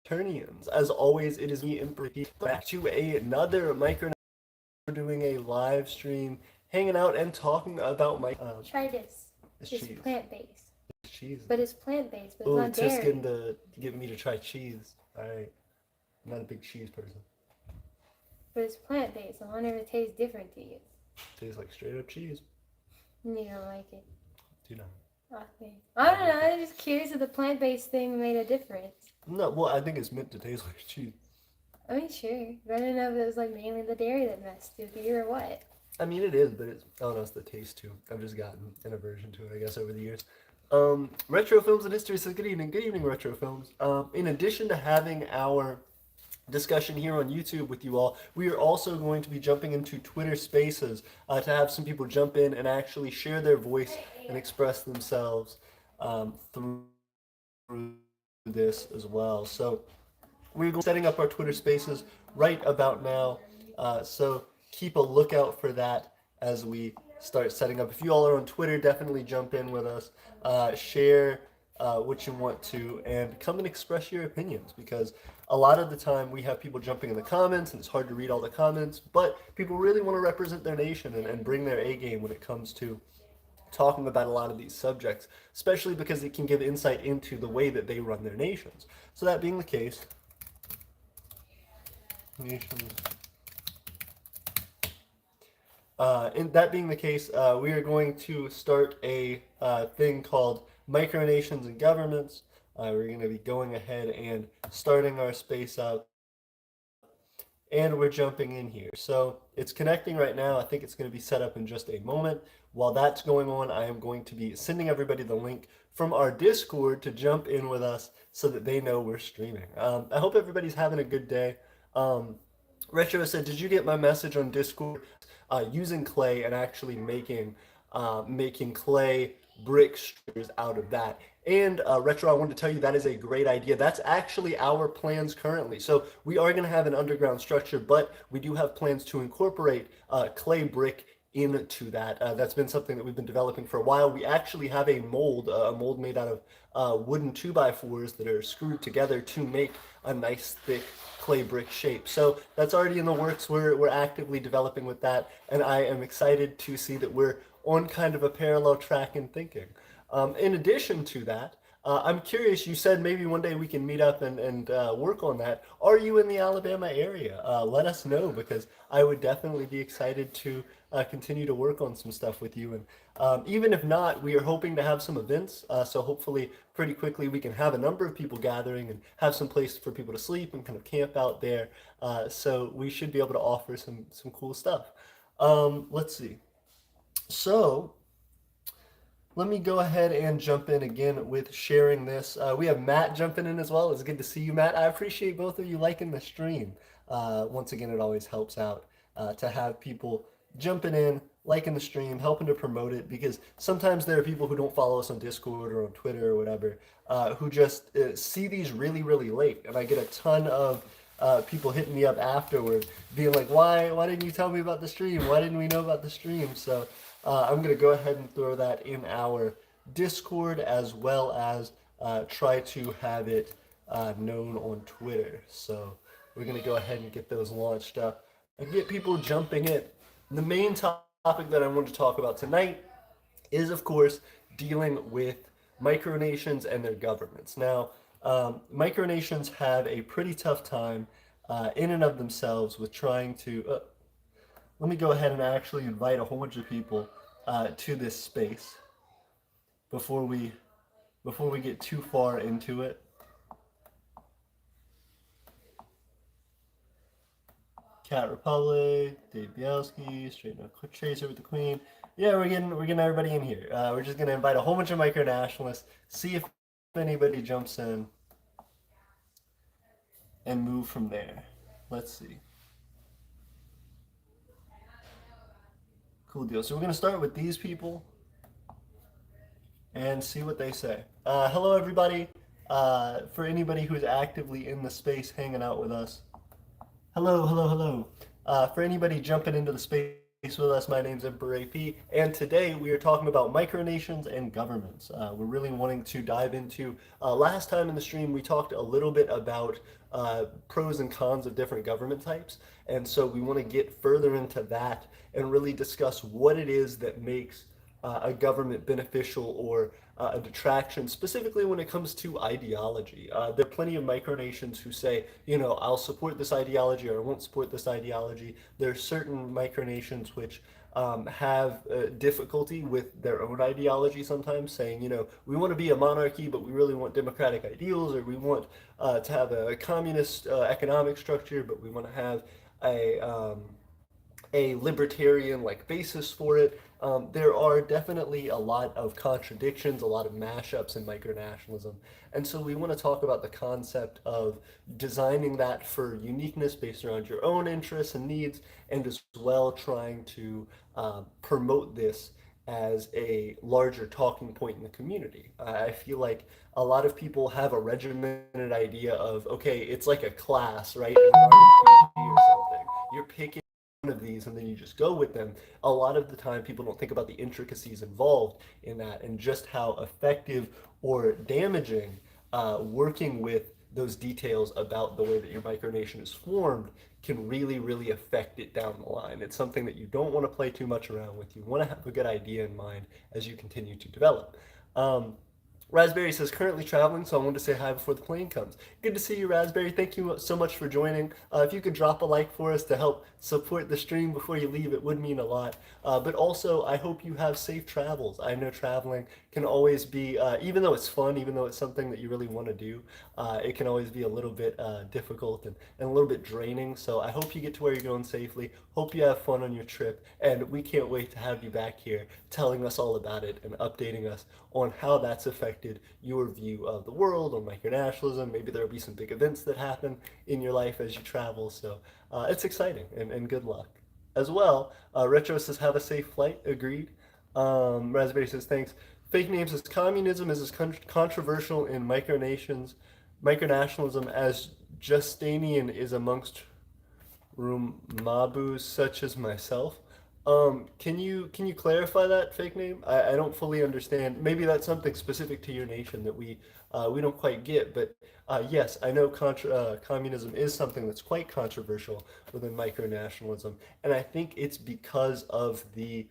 Aeternians. As always, it is me, back to another Micronation. We're doing a live stream, hanging out and talking about my. Try this. It's It's cheese. plant-based. It's cheese. But it's plant-based, but it's Oh, not just dairy. get me to try cheese. All right, I'm not a big cheese person. But it's plant-based. I wonder if it tastes different to you. Tastes like straight up cheese. You don't like it. Do you know? Okay. I don't know. I'm just curious if the plant-based thing made a difference. No, well, I think it's meant to taste like cheese. I mean, sure. But I don't know if it was like mainly the dairy that messed with you or what. I mean, it is, but it's, I don't know, it's the taste too. I've just gotten an aversion to it, I guess, over the years. Retro Films and History says, good evening, Retro Films. In addition to having our discussion here on YouTube with you all, we are also going to be jumping into Twitter Spaces to have some people jump in and actually share their voice and express themselves through this as well. So we're setting up our Twitter Spaces right about now. So keep a lookout for that as we start setting up. If you all are on Twitter, definitely jump in with us. Share what you want to, and come and express your opinions, because a lot of the time we have people jumping in the comments and it's hard to read all the comments, but people really want to represent their nation and bring their A game when it comes to talking about a lot of these subjects, especially because it can give insight into the way that they run their nations. So that being the case, nations. And that being the case, we are going to start a thing called Micronations and Governments. We're going to be going ahead and starting our space out, and we're jumping in here. So it's connecting right now. I think it's going to be set up in just a moment. While that's going on, I am going to be sending everybody the link from our Discord to jump in with us so that they know we're streaming. I hope everybody's having a good day. Retro said, did you get my message on Discord? Using clay and actually making clay brick structures out of that. And Retro, I wanted to tell you that is a great idea. That's actually our plans currently. So we are going to have an underground structure, but we do have plans to incorporate clay brick into that. That's been something that we've been developing for a while. We actually have a mold made out of wooden 2x4s that are screwed together to make a nice thick clay brick shape. So that's already in the works. We're actively developing with that, and I am excited to see that we're on kind of a parallel track in thinking. In addition to that, I'm curious, you said maybe one day we can meet up and work on that. Are you in the Alabama area? Let us know, because I would definitely be excited to continue to work on some stuff with you. And even if not, we are hoping to have some events. So hopefully pretty quickly we can have a number of people gathering and have some place for people to sleep and kind of camp out there. So we should be able to offer some cool stuff. Let's see. So let me go ahead and jump in again with sharing this. We have Matt jumping in as well. It's good to see you, Matt. I appreciate both of you liking the stream. Once again, it always helps out to have people jumping in, liking the stream, helping to promote it, because sometimes there are people who don't follow us on Discord or on Twitter or whatever, who just see these really, really late. And I get a ton of people hitting me up afterward being like, why didn't you tell me about the stream? Why didn't we know about the stream? So I'm going to go ahead and throw that in our Discord, as well as try to have it known on Twitter. So we're going to go ahead and get those launched up and get people jumping in. The main topic that I want to talk about tonight is, of course, dealing with micronations and their governments. Now, micronations have a pretty tough time in and of themselves with trying to... let me go ahead and actually invite a whole bunch of people to this space before we get too far into it. Cat Republic, Dave Bielski, Straight No Quick Chaser with the Queen. Yeah, we're getting everybody in here. We're just gonna invite a whole bunch of micronationalists, see if anybody jumps in, and move from there. Let's see. Cool deal. So we're gonna start with these people and see what they say. Hello, everybody. For anybody who is actively in the space hanging out with us. Hello. For anybody jumping into the space with us. My name's Emperor AP, and today we are talking about micronations and governments. We're really wanting to dive into. Last time in the stream, we talked a little bit about pros and cons of different government types, and so we want to get further into that and really discuss what it is that makes a government beneficial or a detraction, specifically when it comes to ideology. There are plenty of micronations who say, you know, I'll support this ideology or I won't support this ideology. There are certain micronations which have difficulty with their own ideology sometimes, saying, you know, we want to be a monarchy, but we really want democratic ideals, or we want to have a communist economic structure, but we want to have a libertarian like basis for it. There are definitely a lot of contradictions, a lot of mashups in micronationalism. And so we want to talk about the concept of designing that for uniqueness based around your own interests and needs, and as well trying to promote this as a larger talking point in the community. I feel like a lot of people have a regimented idea of, okay, it's like a class, right? In an RPG or something. You're picking one of these and then you just go with them. A lot of the time people don't think about the intricacies involved in that and just how effective or damaging working with those details about the way that your micronation is formed can really, really affect it down the line. It's something that you don't want to play too much around with. You want to have a good idea in mind as you continue to develop. Um, Raspberry says currently traveling, so I wanted to say hi before the plane comes. Good to see you, Raspberry. Thank you so much for joining. If you could drop a like for us to help support the stream before you leave, it would mean a lot. But also, I hope you have safe travels. I know traveling can always be, even though it's fun, even though it's something that you really want to do, it can always be a little bit difficult and a little bit draining. So I hope you get to where you're going safely. Hope you have fun on your trip, and we can't wait to have you back here telling us all about it and updating us on how that's affected your view of the world, on micronationalism. Maybe there'll be some big events that happen in your life as you travel. So it's exciting, and good luck. As well, Retro says, have a safe flight. Agreed. Raspberry says, thanks. Fake name says, communism is as controversial in micronationalism as Justinian is amongst Rumabus such as myself. Can you clarify that fake name? I don't fully understand. Maybe that's something specific to your nation that we don't quite get. But yes, I know communism is something that's quite controversial within micronationalism, and I think it's because of the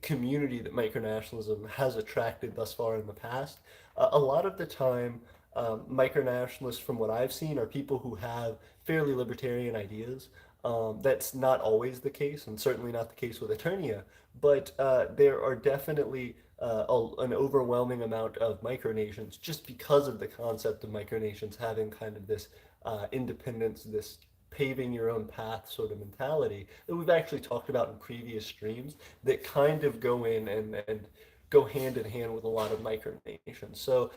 community that micronationalism has attracted thus far in the past. A lot of the time, micronationalists, from what I've seen, are people who have fairly libertarian ideas. That's not always the case, and certainly not the case with Aeternia, but there are definitely an overwhelming amount of micronations just because of the concept of micronations having kind of this independence, this paving your own path sort of mentality that we've actually talked about in previous streams that kind of go in and go hand in hand with a lot of micronations. So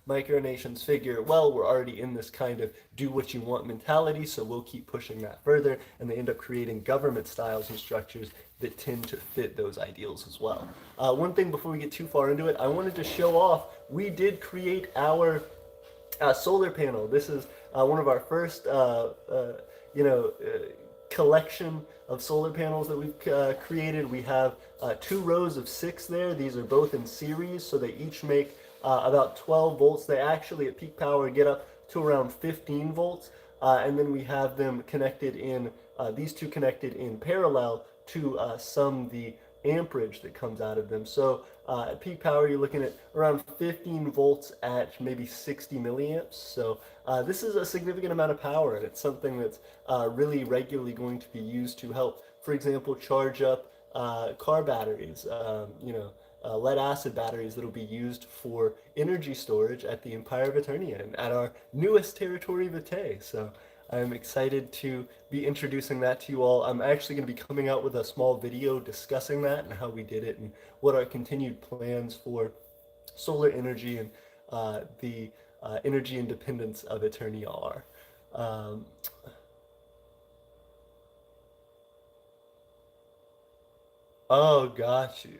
micronations figure, well, we're already in this kind of do what you want mentality, so we'll keep pushing that further, and they end up creating government styles and structures that tend to fit those ideals as well. One thing before we get too far into it, I wanted to show off, we did create our solar panel. This is one of our first, you know, collection of solar panels that we've created. We have 2 rows of 6 there. These are both in series, so they each make about 12 volts. They actually, at peak power, get up to around 15 volts. And then we have them connected in, these two connected in parallel to sum the amperage that comes out of them. So at peak power, you're looking at around 15 volts at maybe 60 milliamps. So this is a significant amount of power, and it's something that's really regularly going to be used to help, for example, charge up car batteries, lead acid batteries that will be used for energy storage at the Empire of Eternia and at our newest territory, Vitae. So I'm excited to be introducing that to you all. I'm actually going to be coming out with a small video discussing that and how we did it and what our continued plans for solar energy and the energy independence of Eternia are. Um, oh, got you.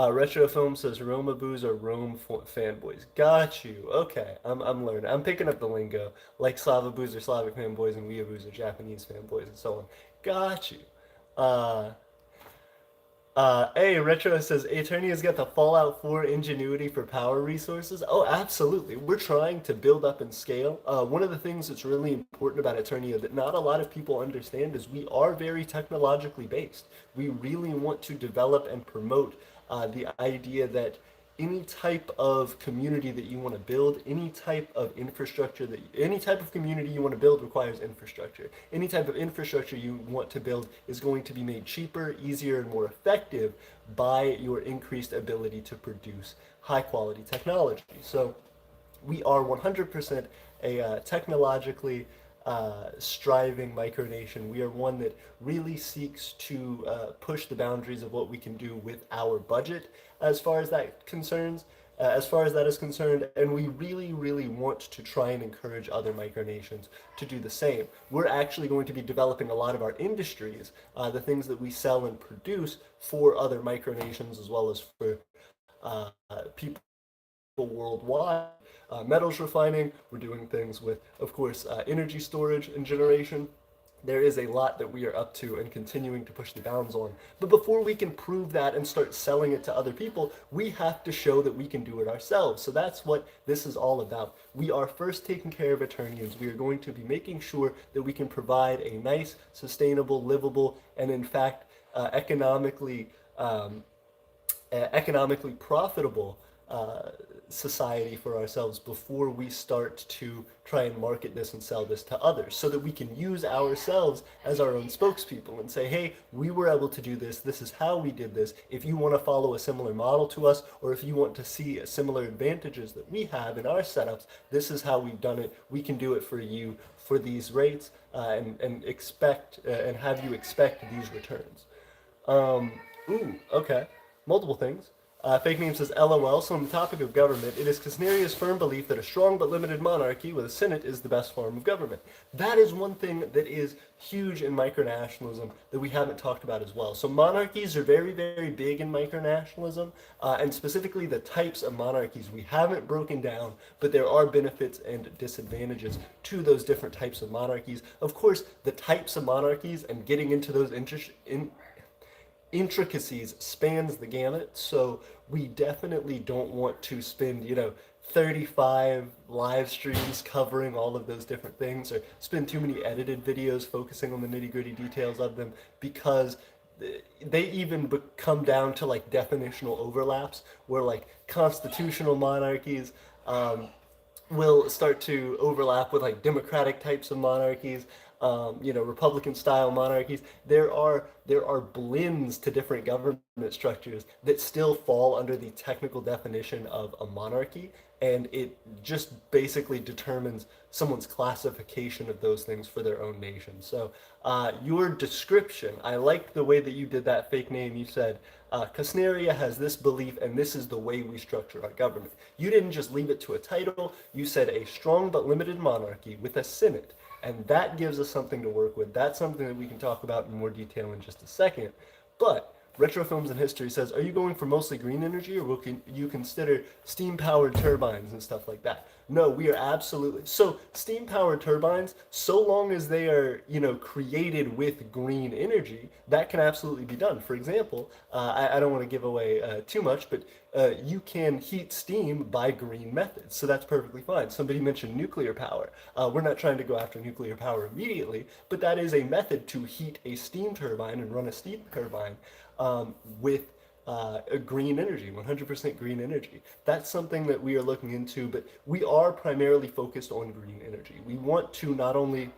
Retro Film says Roma boos are fanboys. Got you. Okay, I'm learning. I'm picking up the lingo. Like Slava boos are Slavic fanboys and Weeaboos are Japanese fanboys and so on. Got you. Uh, Retro says Aeternia's got the Fallout 4 ingenuity for power resources. Oh, absolutely. We're trying to build up and scale. One of the things that's really important about Aeternia that not a lot of people understand is we are very technologically based. We really want to develop and promote the idea that any type of community that you want to build, any type of infrastructure any type of community you want to build requires infrastructure. Any type of infrastructure you want to build is going to be made cheaper, easier, and more effective by your increased ability to produce high quality technology. So we are 100% a technologically striving micronation. We are one that really seeks to push the boundaries of what we can do with our budget as far as that concerns. As far as that is concerned, and we really, really want to try and encourage other micronations to do the same. We're actually going to be developing a lot of our industries, the things that we sell and produce for other micronations as well as for people worldwide. Metals refining, we're doing things with, of course, energy storage and generation. There is a lot that we are up to and continuing to push the bounds on. But before we can prove that and start selling it to other people, we have to show that we can do it ourselves. So that's what this is all about. We are first taking care of Eternians. We are going to be making sure that we can provide a nice, sustainable, livable, and in fact, economically profitable society for ourselves before we start to try and market this and sell this to others so that we can use ourselves as our own spokespeople and say, hey, we were able to do this. This is how we did this. If you want to follow a similar model to us, or if you want to see similar advantages that we have in our setups, this is how we've done it. We can do it for you for these rates and expect and have you expect these returns. Okay. Multiple things. Fake name says LOL. So on the topic of government, it is Kusneria's firm belief that a strong but limited monarchy with a senate is the best form of government. That is one thing that is huge in micronationalism that we haven't talked about as well. So monarchies are very, very big in micronationalism, and specifically the types of monarchies we haven't broken down, but there are benefits and disadvantages to those different types of monarchies. Of course, the types of monarchies and getting into those intricacies spans the gamut, so we definitely don't want to spend, 35 live streams covering all of those different things or spend too many edited videos focusing on the nitty-gritty details of them because they even come down to like definitional overlaps where like constitutional monarchies will start to overlap with like democratic types of monarchies, Republican style monarchies. There are blends to different government structures that still fall under the technical definition of a monarchy, and it just basically determines someone's classification of those things for their own nation. So your description, I like the way that you did that fake name. You said Casneria has this belief, and this is the way we structure our government. You didn't just leave it to a title. You said a strong but limited monarchy with a senate. And that gives us something to work with. That's something that we can talk about in more detail in just a second. But Retro Films and History says, are you going for mostly green energy, or will you consider steam-powered turbines and stuff like that? No, we are absolutely. So steam-powered turbines, so long as they are, created with green energy, that can absolutely be done. For example, I don't want to give away too much, but you can heat steam by green methods, so that's perfectly fine. Somebody mentioned nuclear power. We're not trying to go after nuclear power immediately, but that is a method to heat a steam turbine and run a steam turbine with a green energy, 100% green energy. That's something that we are looking into, but we are primarily focused on green energy. We want to not only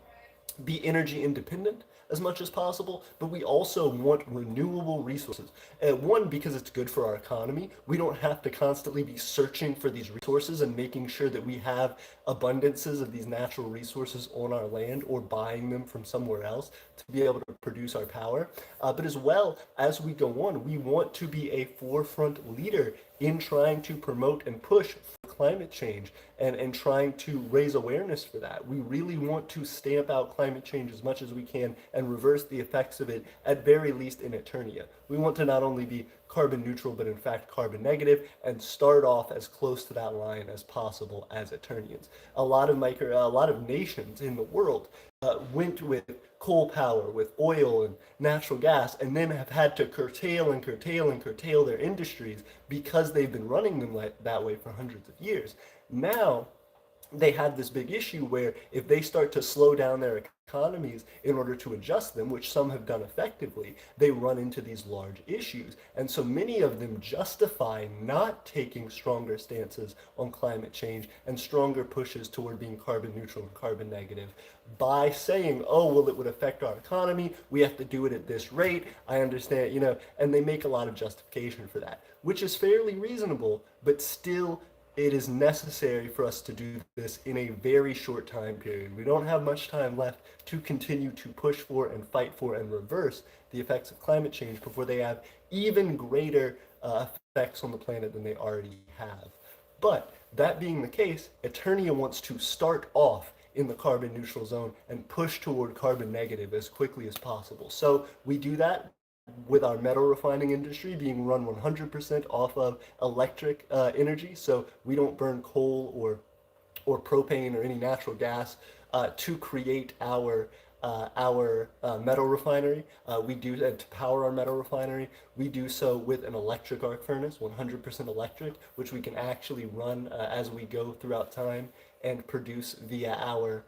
be energy independent as much as possible, but we also want renewable resources. One, because it's good for our economy. We don't have to constantly be searching for these resources and making sure that we have abundances of these natural resources on our land or buying them from somewhere else to be able to produce our power. But as well, as we go on, we want to be a forefront leader in trying to promote and push for climate change and trying to raise awareness for that. We really want to stamp out climate change as much as we can and reverse the effects of it, at very least in Eternia. We want to not only be carbon neutral, but in fact carbon negative, and start off as close to that line as possible as Eternians. A lot of nations in the world went with coal power, with oil and natural gas, and then have had to curtail and curtail and curtail their industries because they've been running them that way for hundreds of years. Now, they have this big issue where if they start to slow down their economies in order to adjust them, which some have done effectively, they run into these large issues. And so many of them justify not taking stronger stances on climate change and stronger pushes toward being carbon neutral and carbon negative by saying, oh, well, it would affect our economy. We have to do it at this rate. I understand, and they make a lot of justification for that, which is fairly reasonable, but still it is necessary for us to do this in a very short time period. We don't have much time left to continue to push for and fight for and reverse the effects of climate change before they have even greater effects on the planet than they already have. But that being the case, Eternia wants to start off in the carbon neutral zone and push toward carbon negative as quickly as possible. So we do that with our metal refining industry being run 100% off of electric energy. So we don't burn coal or propane or any natural gas to create our metal refinery. We do to power our metal refinery. We do so with an electric arc furnace, 100% electric, which we can actually run as we go throughout time and produce via our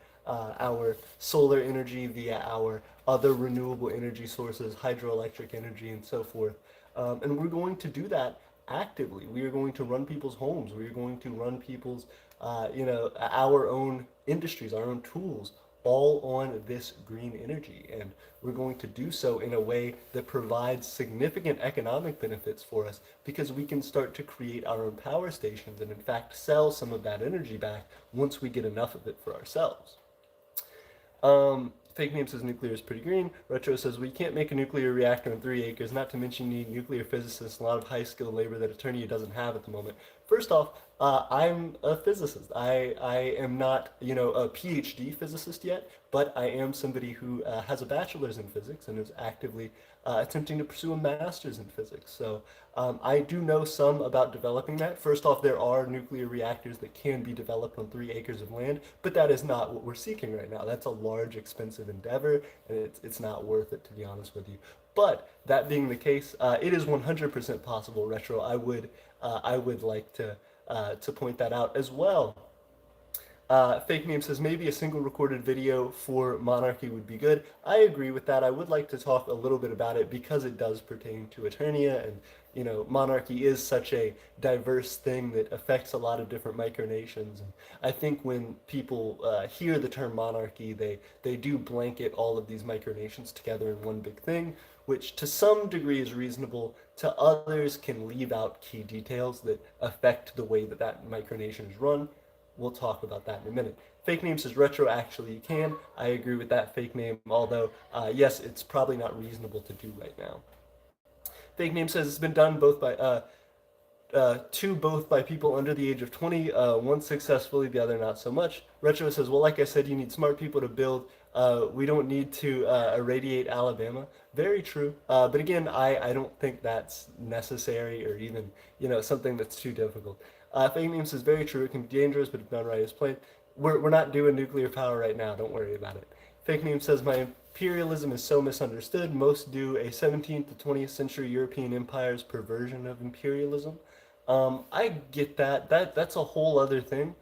solar energy, via our other renewable energy sources, hydroelectric energy, and so forth. And we're going to do that actively. We are going to run people's homes. We are going to run people's, our own industries, our own tools, all on this green energy. And we're going to do so in a way that provides significant economic benefits for us because we can start to create our own power stations and, in fact, sell some of that energy back once we get enough of it for ourselves. Fake name says nuclear is pretty green. Retro says we can't make a nuclear reactor on 3 acres, not to mention you need nuclear physicists and a lot of high skilled labor that Aeternia doesn't have at the moment. First off, I'm a physicist. I am not, a PhD physicist yet, but I am somebody who has a bachelor's in physics and is actively attempting to pursue a master's in physics. So I do know some about developing that. First off, there are nuclear reactors that can be developed on 3 acres of land, but that is not what we're seeking right now. That's a large, expensive endeavor, and it's not worth it, to be honest with you. But that being the case, it is 100% possible, Retro. I would like to point that out as well. Fake name says maybe a single recorded video for Monarchy would be good. I agree with that. I would like to talk a little bit about it because it does pertain to Aeternia, and Monarchy is such a diverse thing that affects a lot of different micronations. And I think when people hear the term Monarchy, they do blanket all of these micronations together in one big thing, which to some degree is reasonable. To others can leave out key details that affect the way that that micronation is run. We'll talk about that in a minute. Fake name says retro, actually you can. I agree with that fake name, although yes, it's probably not reasonable to do right now. Fake name says it's been done both by people under the age of 20, one successfully, the other not so much. Retro says, well, like I said, you need smart people to build. We don't need to irradiate Alabama. Very true. But again, I don't think that's necessary or even, something that's too difficult. Fake name says, very true. It can be dangerous, but if done right, it's played. We're not doing nuclear power right now. Don't worry about it. Fake name says, my imperialism is so misunderstood. Most do a 17th to 20th century European empire's perversion of imperialism. I get that. That's a whole other thing.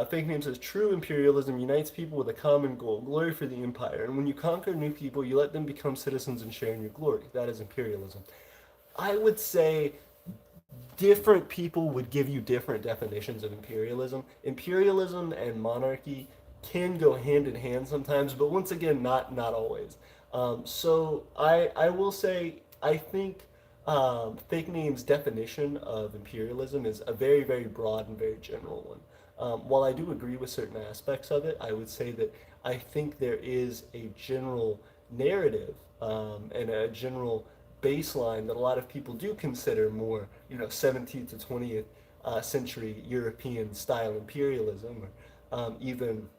Fake name says true imperialism unites people with a common goal, glory for the empire. And when you conquer new people, you let them become citizens and share in your glory. That is imperialism. I would say different people would give you different definitions of imperialism. Imperialism and monarchy can go hand in hand sometimes, but once again, not always. So I will say I think fake name's definition of imperialism is a very, very broad and very general one. While I do agree with certain aspects of it, I would say that I think there is a general narrative and a general baseline that a lot of people do consider more, 17th to 20th century European style imperialism, or even,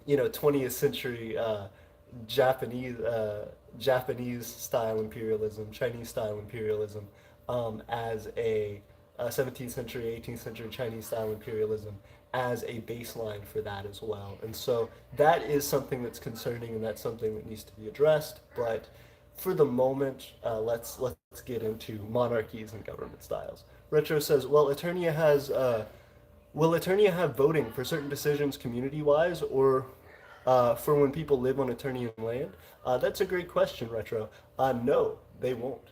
20th century Japanese Japanese style imperialism, Chinese style imperialism. as a 17th century, 18th century Chinese style imperialism as a baseline for that as well. And so that is something that's concerning, and that's something that needs to be addressed. But for the moment, let's get into monarchies and government styles. Retro says, well, Eternia has will Eternia have voting for certain decisions community-wise, or for when people live on Eternian land? That's a great question, Retro. No, they won't.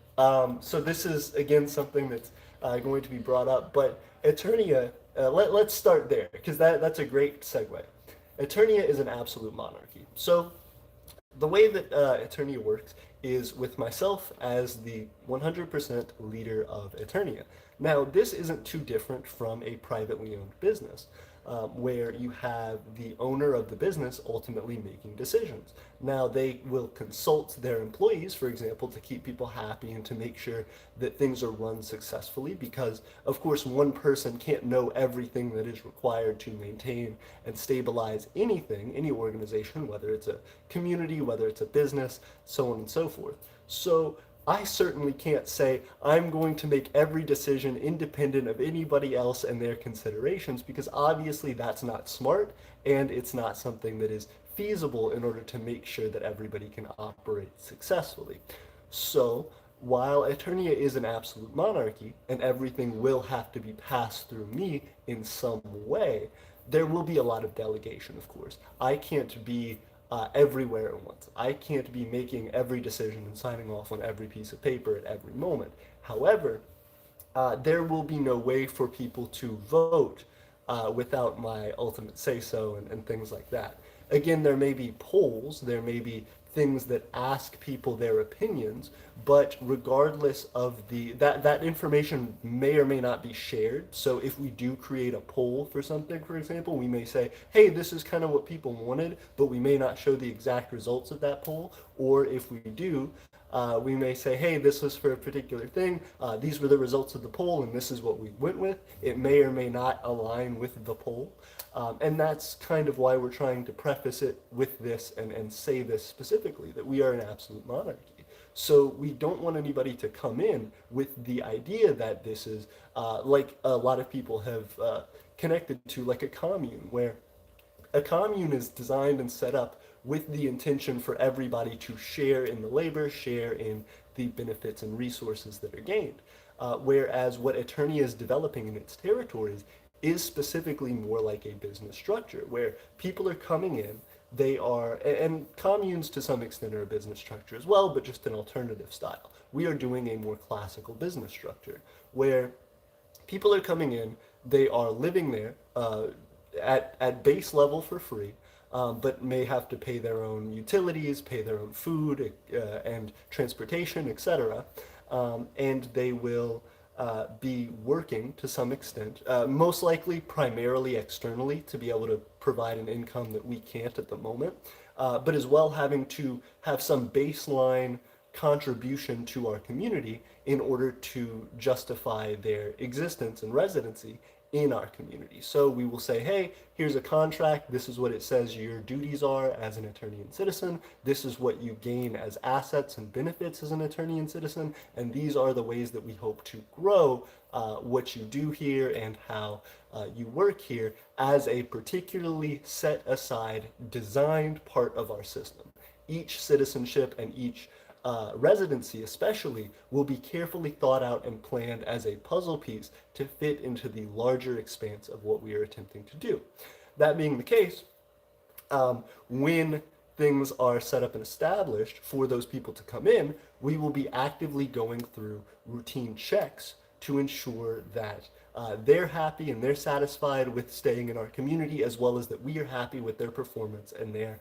So this is again something that's going to be brought up. But Eternia, let's start there because that's a great segue. Eternia is an absolute monarchy. So the way that Eternia works is with myself as the 100% leader of Eternia. Now, this isn't too different from a privately owned business, where you have the owner of the business ultimately making decisions. Now, they will consult their employees, for example, to keep people happy and to make sure that things are run successfully, because, of course, one person can't know everything that is required to maintain and stabilize anything, any organization, whether it's a community, whether it's a business, so on and so forth. So I certainly can't say I'm going to make every decision independent of anybody else and their considerations, because obviously that's not smart and it's not something that is feasible in order to make sure that everybody can operate successfully. So while Eternia is an absolute monarchy and everything will have to be passed through me in some way, there will be a lot of delegation, of course. I can't be everywhere at once. I can't be making every decision and signing off on every piece of paper at every moment. However, there will be no way for people to vote without my ultimate say-so and things like that. Again, there may be polls, there may be things that ask people their opinions, but regardless of that information may or may not be shared. So if we do create a poll for something, for example, we may say, hey, this is kind of what people wanted, but we may not show the exact results of that poll. Or if we do, we may say, hey, this was for a particular thing, these were the results of the poll, and this is what we went with. It may or may not align with the poll. And that's kind of why we're trying to preface it with this and say this specifically, that we are an absolute monarchy. So we don't want anybody to come in with the idea that this is like a lot of people have connected to, like a commune, where a commune is designed and set up with the intention for everybody to share in the labor, share in the benefits and resources that are gained. Whereas what Eternia is developing in its territories is specifically more like a business structure, where people are coming in, they are, and communes to some extent are a business structure as well, but just an alternative style. We are doing a more classical business structure, where people are coming in, they are living there at base level for free, but may have to pay their own utilities, pay their own food and transportation, etc. And they will be working to some extent, most likely primarily externally, to be able to provide an income that we can't at the moment, but as well having to have some baseline contribution to our community in order to justify their existence and residency in our community. So we will say, hey, here's a contract. This is what it says your duties are as an Eternian citizen. This is what you gain as assets and benefits as an Eternian citizen. And these are the ways that we hope to grow what you do here and how you work here as a particularly set aside, designed part of our system. Each citizenship and each residency especially will be carefully thought out and planned as a puzzle piece to fit into the larger expanse of what we are attempting to do. That being the case, when things are set up and established for those people to come in, we will be actively going through routine checks to ensure that they're happy and they're satisfied with staying in our community, as well as that we are happy with their performance and their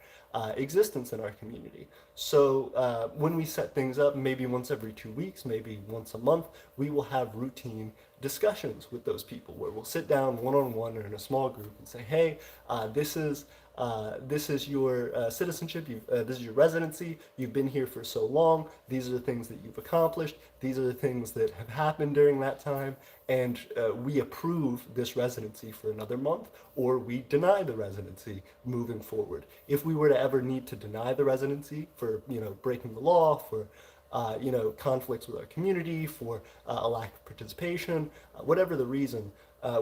existence in our community. So when we set things up, maybe once every 2 weeks, maybe once a month, we will have routine discussions with those people where we'll sit down one-on-one or in a small group and say, hey, this is your citizenship, this is your residency, you've been here for so long, these are the things that you've accomplished, these are the things that have happened during that time, and we approve this residency for another month, or we deny the residency moving forward. If we were to ever need to deny the residency for, breaking the law, for conflicts with our community, for a lack of participation, whatever the reason,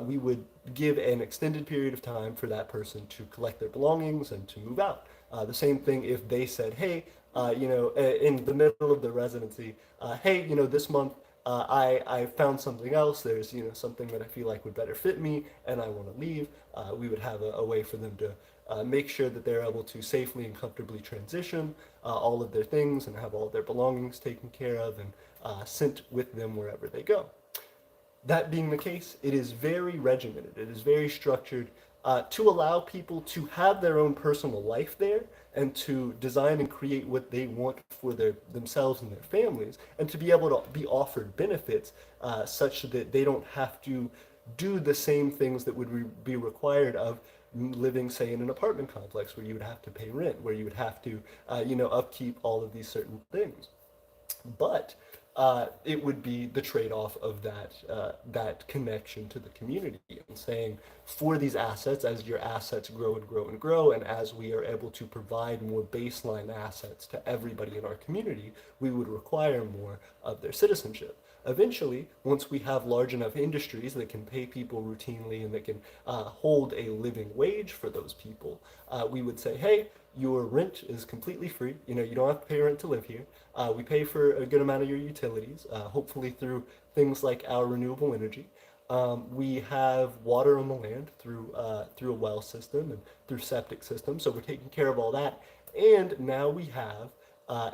we would give an extended period of time for that person to collect their belongings and to move out. The same thing if they said, hey, in the middle of the residency, hey, this month I found something else. There's, something that I feel like would better fit me, and I want to leave. We would have a way for them to make sure that they're able to safely and comfortably transition all of their things and have all of their belongings taken care of and sent with them wherever they go. That being the case, it is very regimented. It is very structured to allow people to have their own personal life there and to design and create what they want for themselves and their families, and to be able to be offered benefits such that they don't have to do the same things that would be required of living, say, in an apartment complex where you would have to pay rent, where you would have to, upkeep all of these certain things. But it would be the trade-off of that connection to the community, and saying, for these assets, as your assets grow and grow and grow, and as we are able to provide more baseline assets to everybody in our community, we would require more of their citizenship. Eventually, once we have large enough industries that can pay people routinely and that can hold a living wage for those people, we would say, hey, your rent is completely free. You don't have to pay rent to live here. We pay for a good amount of your utilities, hopefully through things like our renewable energy. We have water on the land through a well system and through septic systems, so we're taking care of all that. And now we have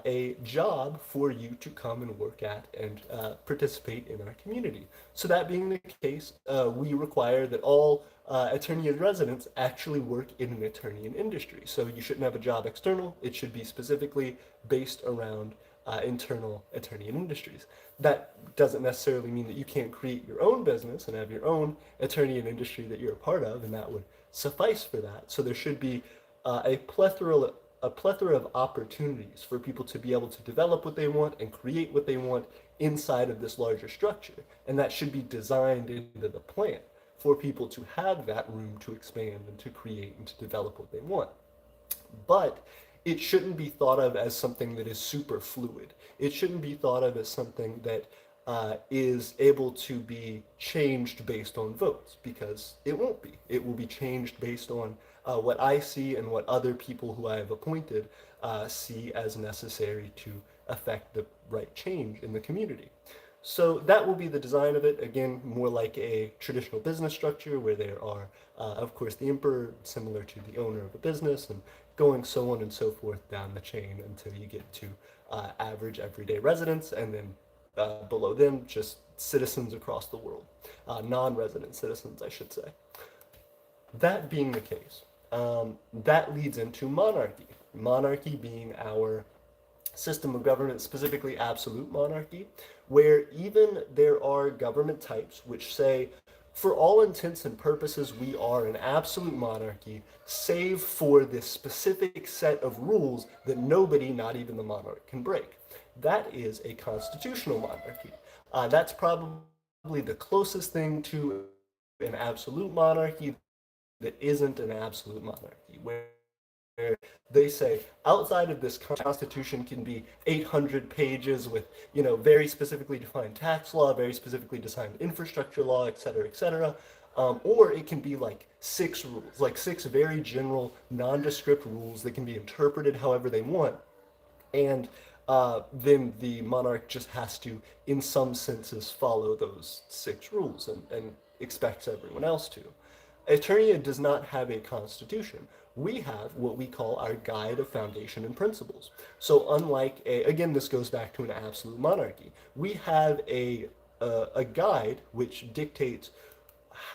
a job for you to come and work at and participate in our community. So that being the case, we require that all Aeternian residents actually work in an Aeternian industry. So you shouldn't have a job external. It should be specifically based around internal Aeternian industries. That doesn't necessarily mean that you can't create your own business and have your own Aeternian industry that you're a part of, and that would suffice for that. So there should be a plethora of opportunities for people to be able to develop what they want and create what they want inside of this larger structure. And that should be designed into the plan for people to have that room to expand and to create and to develop what they want. But it shouldn't be thought of as something that is super fluid. It shouldn't be thought of as something that is able to be changed based on votes, because it won't be. It will be changed based on what I see and what other people who I have appointed see as necessary to affect the right change in the community. So that will be the design of it. Again, more like a traditional business structure where there are, of course, the emperor, similar to the owner of a business, and going so on and so forth down the chain until you get to average everyday residents, and then below them, just citizens across the world, non-resident citizens, I should say. That being the case, that leads into monarchy. Monarchy being our system of government, specifically absolute monarchy, where even there are government types which say, for all intents and purposes, we are an absolute monarchy, save for this specific set of rules that nobody, not even the monarch, can break. That is a constitutional monarchy. That's probably the closest thing to an absolute monarchy that isn't an absolute monarchy, where they say outside of this constitution can be 800 pages with very specifically defined tax law, very specifically defined infrastructure law, et cetera, et cetera. Or it can be like 6 rules, like 6 very general nondescript rules that can be interpreted however they want, and then the monarch just has to, in some senses, follow those 6 rules and expects everyone else to. Aeternia does not have a constitution. We have what we call our Guide of Foundation and Principles. So unlike again, this goes back to an absolute monarchy. We have a guide which dictates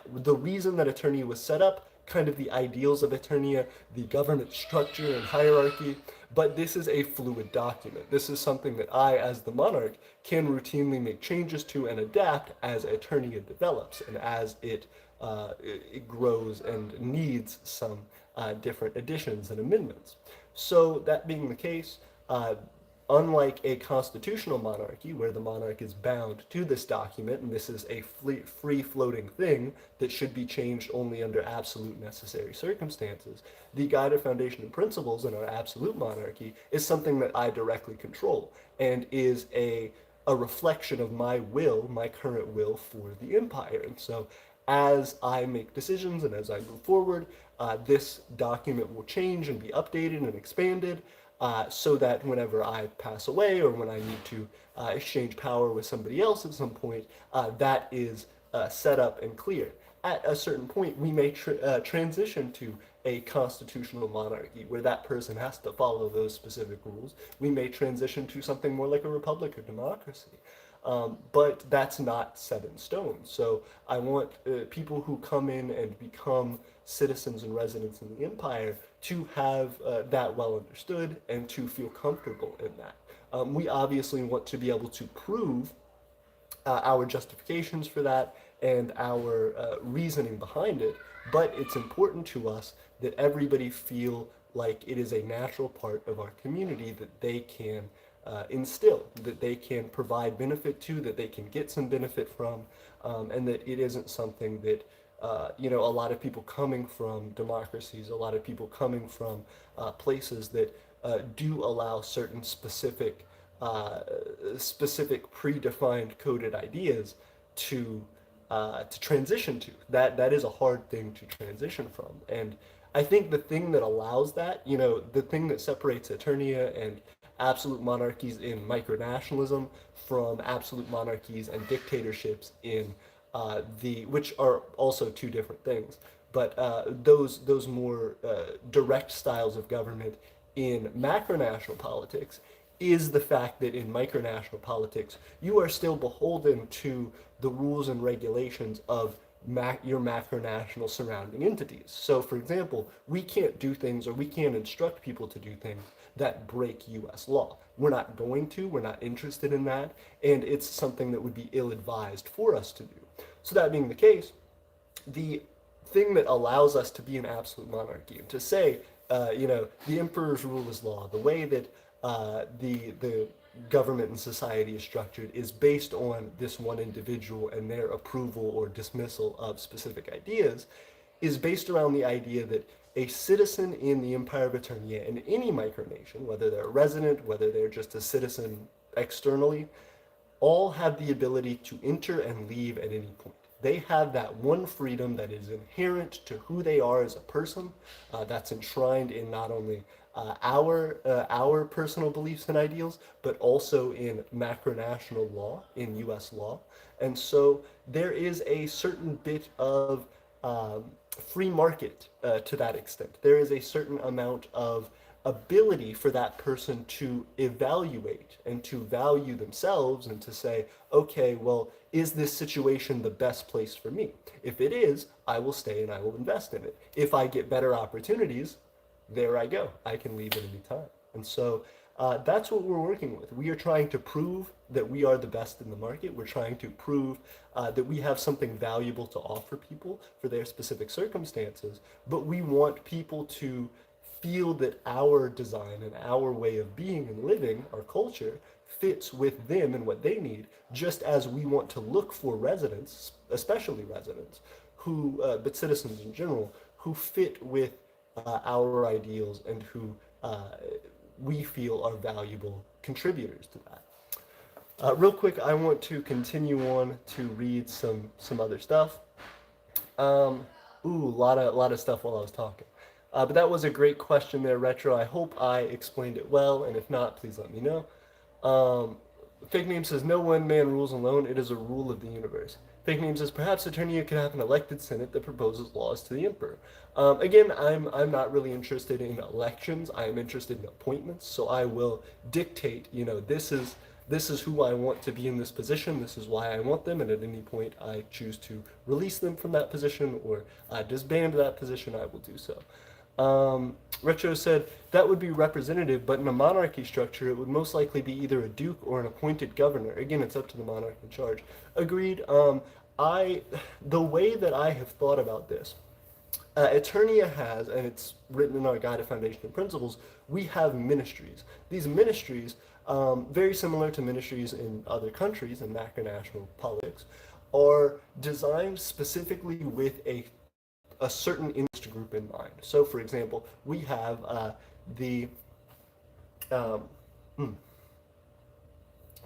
the reason that Aeternia was set up, kind of the ideals of Aeternia, the government structure and hierarchy, but this is a fluid document. This is something that I, as the monarch, can routinely make changes to and adapt as Aeternia develops and as it grows and needs some different additions and amendments. So that being the case, unlike a constitutional monarchy where the monarch is bound to this document and this is a free-floating thing that should be changed only under absolute necessary circumstances, the guided foundation and principles in our absolute monarchy is something that I directly control and is a reflection of my will, my current will for the empire. And so as I make decisions and as I move forward, this document will change and be updated and expanded so that whenever I pass away or when I need to exchange power with somebody else at some point, that is set up and clear. At a certain point, we may transition to a constitutional monarchy where that person has to follow those specific rules. We may transition to something more like a republic or democracy. But that's not set in stone. So I want people who come in and become citizens and residents in the empire to have that well understood and to feel comfortable in that. We obviously want to be able to prove our justifications for that and our reasoning behind it, but it's important to us that everybody feel like it is a natural part of our community that they can instill, that they can provide benefit to, that they can get some benefit from, and that it isn't something that a lot of people coming from democracies, a lot of people coming from places that do allow certain specific predefined coded ideas to transition to. That is a hard thing to transition from. And I think the thing that allows that, the thing that separates Aeternia and absolute monarchies in micronationalism from absolute monarchies and dictatorships in which are also two different things, but those more direct styles of government in macronational politics is the fact that in micronational politics, you are still beholden to the rules and regulations of your macronational surrounding entities. So, for example, we can't do things or we can't instruct people to do things that break U.S. law. We're not going to, we're not interested in that, and it's something that would be ill-advised for us to do. So that being the case, the thing that allows us to be an absolute monarchy and to say, the emperor's rule is law, the way that the government and society is structured is based on this one individual and their approval or dismissal of specific ideas, is based around the idea that a citizen in the Empire of Aeternia in any micronation, whether they're a resident, whether they're just a citizen externally, all have the ability to enter and leave at any point. They have that one freedom that is inherent to who they are as a person, that's enshrined in not only our personal beliefs and ideals, but also in macronational law, in U.S. law. And so there is a certain bit of free market to that extent. There is a certain amount of ability for that person to evaluate and to value themselves and to say, okay, well, is this situation the best place for me? If it is, I will stay and I will invest in it. If I get better opportunities, there I go. I can leave at any time. And so that's what we're working with. We are trying to prove that we are the best in the market. We're trying to prove that we have something valuable to offer people for their specific circumstances, but we want people to feel that our design and our way of being and living, our culture, fits with them and what they need, just as we want to look for residents, especially residents, but citizens in general, who fit with our ideals and who we feel are valuable contributors to that. Real quick, I want to continue on to read some other stuff. A lot of stuff while I was talking. But that was a great question there, Retro. I hope I explained it well, and if not, please let me know. Fake Name says, no one man rules alone, it is a rule of the universe. Fake Name says, perhaps Aeternia could have an elected senate that proposes laws to the emperor. Again, I'm not really interested in elections. I am interested in appointments, so I will dictate, this is who I want to be in this position, this is why I want them, and at any point I choose to release them from that position or disband that position, I will do so. Retro said, that would be representative, but in a monarchy structure, it would most likely be either a duke or an appointed governor. Again, it's up to the monarch in charge. Agreed. The way that I have thought about this, Aeternia has, and it's written in our Guide to Foundation and Principles, we have ministries. These ministries very similar to ministries in other countries in macronational politics, are designed specifically with a certain interest group in mind. So, for example, we have the um, hmm,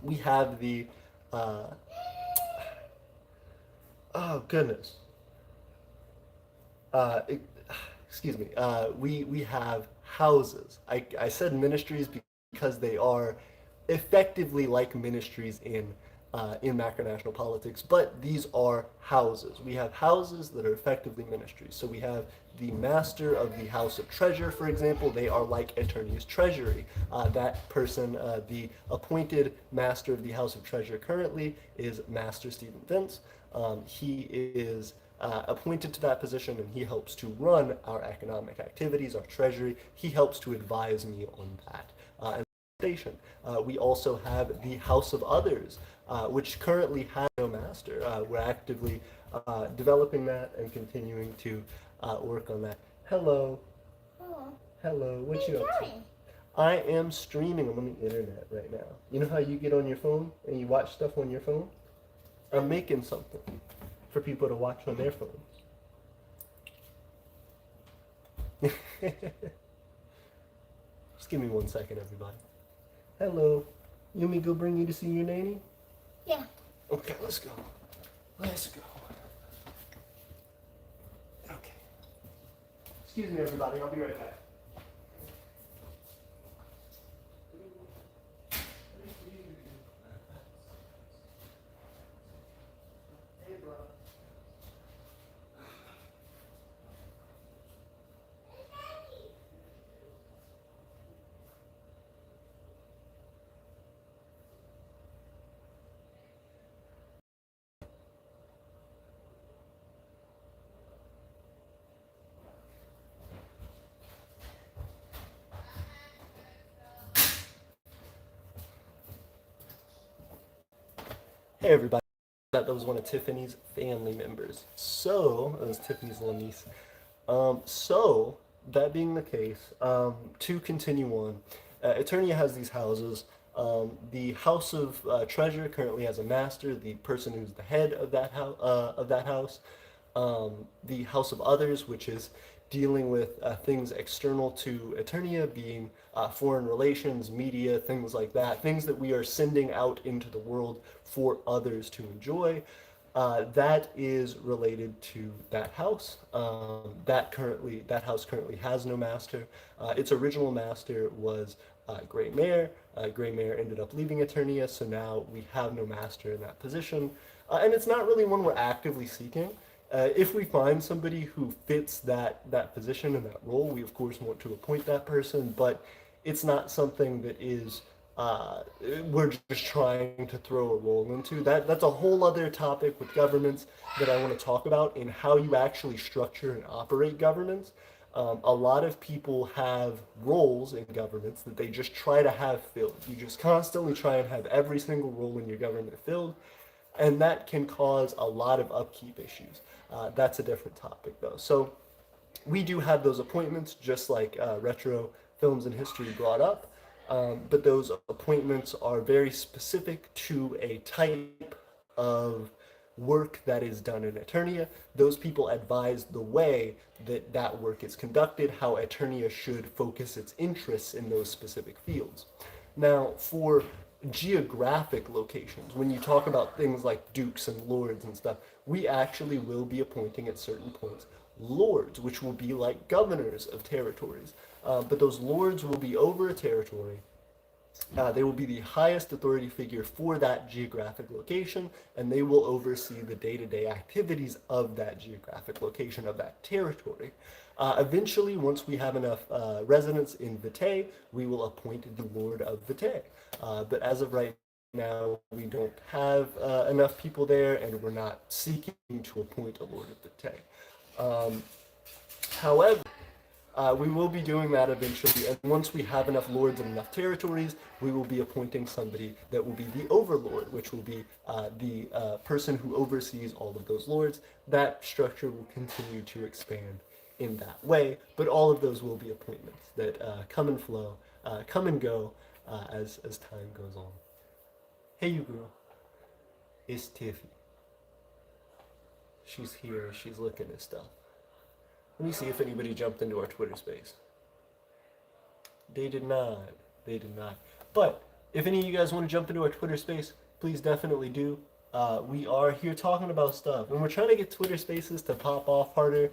we have the uh, oh goodness, uh, it- excuse me. We have houses. I said ministries because they are effectively like ministries in macronational politics, but these are houses. We have houses that are effectively ministries. So we have the master of the House of Treasure, for example. They are like Aeternia's treasury. That person, the appointed master of the House of Treasure currently, is Master Stephen Vince. He is appointed to that position, and he helps to run our economic activities, our treasury. He helps to advise me on that. And station. We also have the House of Others, which currently has no master. We're actively developing that and continuing to work on that. Hello. Oh, Hello. What what are you you up to? doing? I am streaming on the internet right now. You know how you get on your phone and you watch stuff on your phone? I'm making something for people to watch on their phones. Just give me 1 second, everybody. Hello. You want me to go bring you to see your nanny? Yeah. Okay, let's go. Let's go. Okay. Excuse me, everybody. I'll be right back. Hey, bro. Hey, everybody. That was one of Tiffany's family members. So, that was Tiffany's little niece. So, that being the case, to continue on, Eternia has these houses. The House of Treasure currently has a master, the person who's the head of that house. The House of Others, which is dealing with things external to Eternia, being foreign relations, media, things like that, things that we are sending out into the world for others to enjoy. That is related to that house. That house currently has no master. Its original master was Grey Mare. Grey Mare ended up leaving Eternia, so now we have no master in that position. And it's not really one we're actively seeking. If we find somebody who fits that position and that role, we of course want to appoint that person, but it's not something that is uh, we're just trying to throw a role into. That's a whole other topic with governments that I want to talk about in how you actually structure and operate governments. A lot of people have roles in governments that they just try to have filled. You just constantly try and have every single role in your government filled, and that can cause a lot of upkeep issues. That's a different topic, though. So we do have those appointments, just like Retro Films and History brought up, but those appointments are very specific to a type of work that is done in Eternia. Those people advise the way that that work is conducted, how Eternia should focus its interests in those specific fields. Now, for geographic locations, when you talk about things like dukes and lords and stuff, we actually will be appointing at certain points lords, which will be like governors of territories. But those lords will be over a territory. They will be the highest authority figure for that geographic location, and they will oversee the day-to-day activities of that geographic location, of that territory. Eventually, once we have enough residents in Vitae, we will appoint the Lord of Vitae. But as of right now, we don't have enough people there, and we're not seeking to appoint a Lord of Vitae. However, we will be doing that eventually, and once we have enough lords and enough territories, we will be appointing somebody that will be the overlord, which will be the person who oversees all of those lords. That structure will continue to expand in that way, but all of those will be appointments that come and flow, come and go, as time goes on. Hey, you girl, it's Tiffy. She's here. She's looking at stuff. Let me see if anybody jumped into our Twitter space. They did not. They did not. But if any of you guys want to jump into our Twitter space, please definitely do. We are here talking about stuff, and we're trying to get Twitter spaces to pop off harder.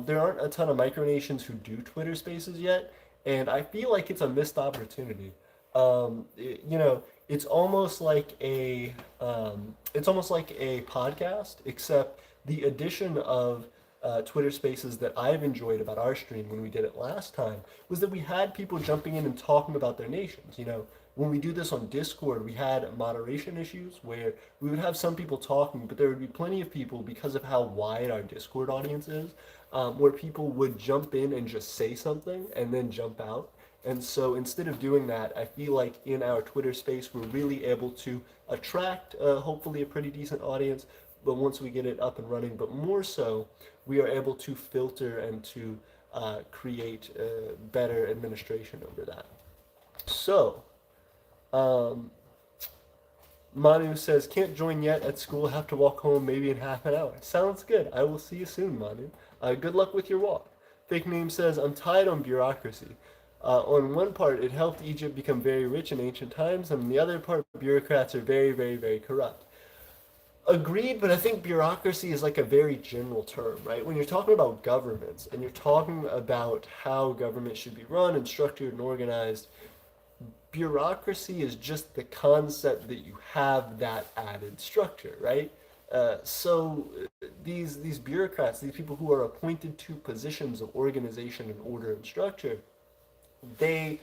There aren't a ton of micronations who do Twitter spaces yet, and I feel like it's a missed opportunity. You know, it's almost like a podcast, except the addition of Twitter Spaces that I've enjoyed about our stream when we did it last time was that we had people jumping in and talking about their nations. You know, when we do this on Discord, we had moderation issues where we would have some people talking, but there would be plenty of people because of how wide our Discord audience is, where people would jump in and just say something and then jump out. And so instead of doing that, I feel like in our Twitter space, we're really able to attract hopefully a pretty decent audience, but once we get it up and running, but more so, we are able to filter and to create better administration over that. So, um, Manu says, can't join yet at school, have to walk home maybe in half an hour. Sounds good. I will see you soon, Manu. Good luck with your walk. Fake name says, I'm tired on bureaucracy. On one part, it helped Egypt become very rich in ancient times, and on the other part, bureaucrats are very, very, very corrupt. Agreed, but I think bureaucracy is like a very general term, right? When you're talking about governments and you're talking about how government should be run and structured and organized, bureaucracy is just the concept that you have that added structure, right? These bureaucrats, these people who are appointed to positions of organization and order and structure, they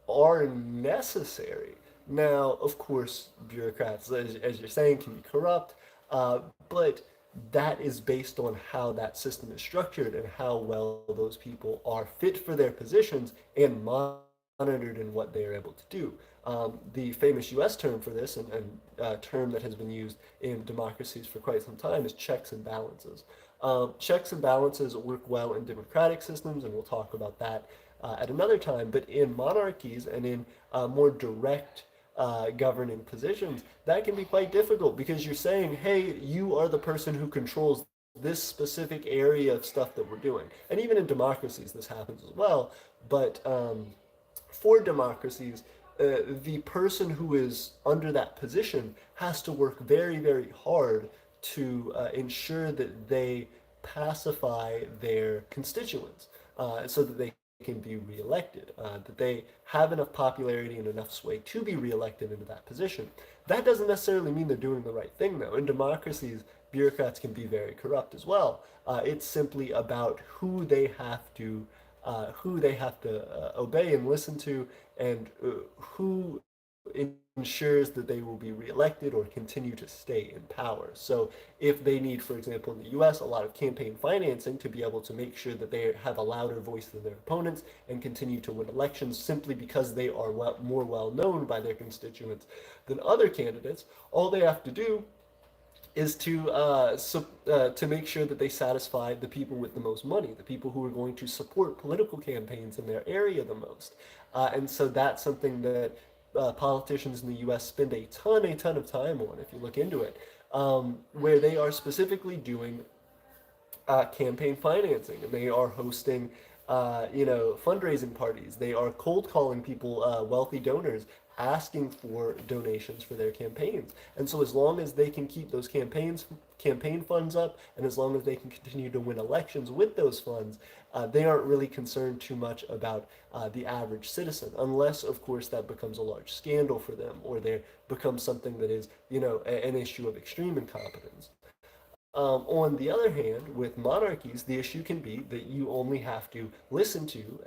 are necessary. Now, of course, bureaucrats, as you're saying, can be corrupt, but that is based on how that system is structured and how well those people are fit for their positions and monitored in what they are able to do. The famous US term for this, and term that has been used in democracies for quite some time, is checks and balances. Checks and balances work well in democratic systems, and we'll talk about that at another time. But in monarchies and in more direct governing positions, that can be quite difficult because you're saying, hey, you are the person who controls this specific area of stuff that we're doing. And even in democracies, this happens as well. But for democracies, the person who is under that position has to work very, very hard to ensure that they pacify their constituents so that they can be reelected, that they have enough popularity and enough sway to be reelected into that position. That doesn't necessarily mean they're doing the right thing, though. In democracies, bureaucrats can be very corrupt as well. It's simply about who they have to obey and listen to, and who ensures that they will be reelected or continue to stay in power. So if they need, for example, in the US, a lot of campaign financing to be able to make sure that they have a louder voice than their opponents and continue to win elections simply because they are more well known by their constituents than other candidates, all they have to do is to make sure that they satisfy the people with the most money, the people who are going to support political campaigns in their area the most. And so that's something that politicians in the U.S. spend a ton of time on, if you look into it, where they are specifically doing campaign financing, and they are hosting, fundraising parties. They are cold calling people, wealthy donors, asking for donations for their campaigns. And so, as long as they can keep those campaign funds up, and as long as they can continue to win elections with those funds, they aren't really concerned too much about the average citizen, unless, of course, that becomes a large scandal for them, or there becomes something that is, an issue of extreme incompetence. On the other hand, with monarchies, the issue can be that you only have to listen to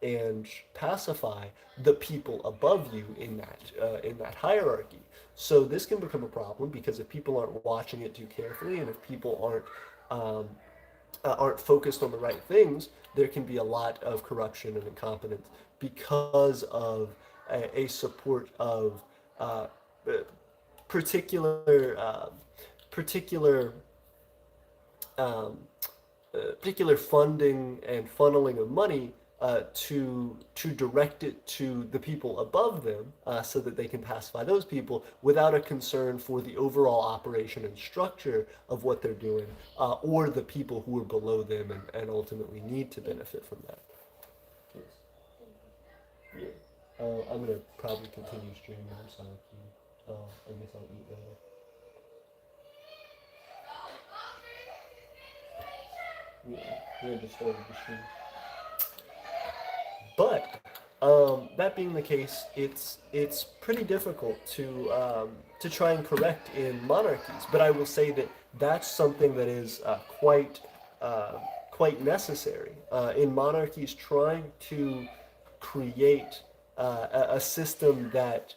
and pacify the people above you in that hierarchy. So this can become a problem because if people aren't watching it too carefully, and if people aren't focused on the right things, there can be a lot of corruption and incompetence because of a support of uh, particular particular um, particular funding and funneling of money to direct it to the people above them so that they can pacify those people without a concern for the overall operation and structure of what they're doing or the people who are below them and ultimately need to benefit from that. Yes. Yeah. I'm gonna probably continue streaming, so I guess I'll eat later. Yeah, I just started the stream. But that being the case, it's pretty difficult to try and correct in monarchies. But I will say that that's something that is uh, quite necessary in monarchies. Trying to create a system that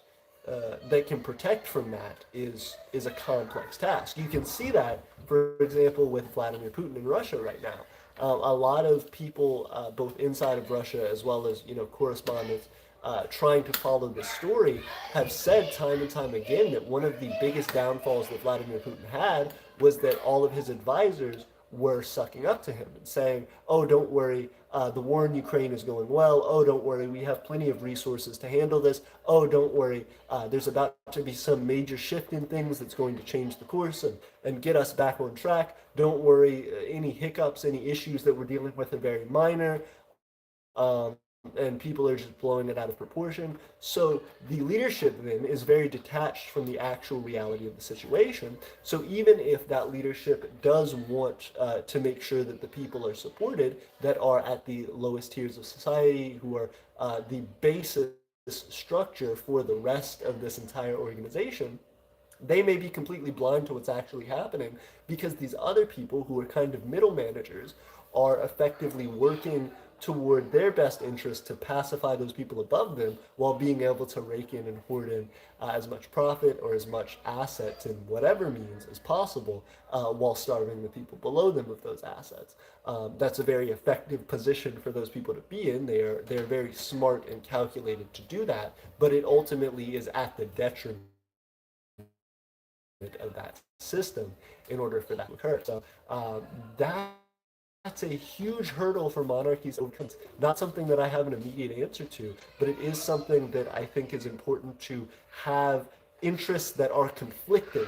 can protect from that is a complex task. You can see that, for example, with Vladimir Putin in Russia right now. A lot of people, both inside of Russia as well as correspondents, trying to follow this story, have said time and time again that one of the biggest downfalls that Vladimir Putin had was that all of his advisors were sucking up to him and saying, "Oh, don't worry, the war in Ukraine is going well. Oh, don't worry, we have plenty of resources to handle this. Oh, don't worry, there's about to be some major shift in things that's going to change the course and get us back on track. Don't worry, any hiccups, any issues that we're dealing with are very minor." Um, and people are just blowing it out of proportion. So the leadership then is very detached from the actual reality of the situation. So even if that leadership does want to make sure that the people are supported that are at the lowest tiers of society, who are the basis structure for the rest of this entire organization, they may be completely blind to what's actually happening because these other people who are kind of middle managers are effectively working toward their best interest to pacify those people above them while being able to rake in and hoard in as much profit or as much assets in whatever means as possible while starving the people below them of those assets. That's a very effective position for those people to be in. They're very smart and calculated to do that, but it ultimately is at the detriment of that system in order for that to occur. So that's a huge hurdle for monarchies to overcome. It's not something that I have an immediate answer to, but it is something that I think is important to have interests that are conflicting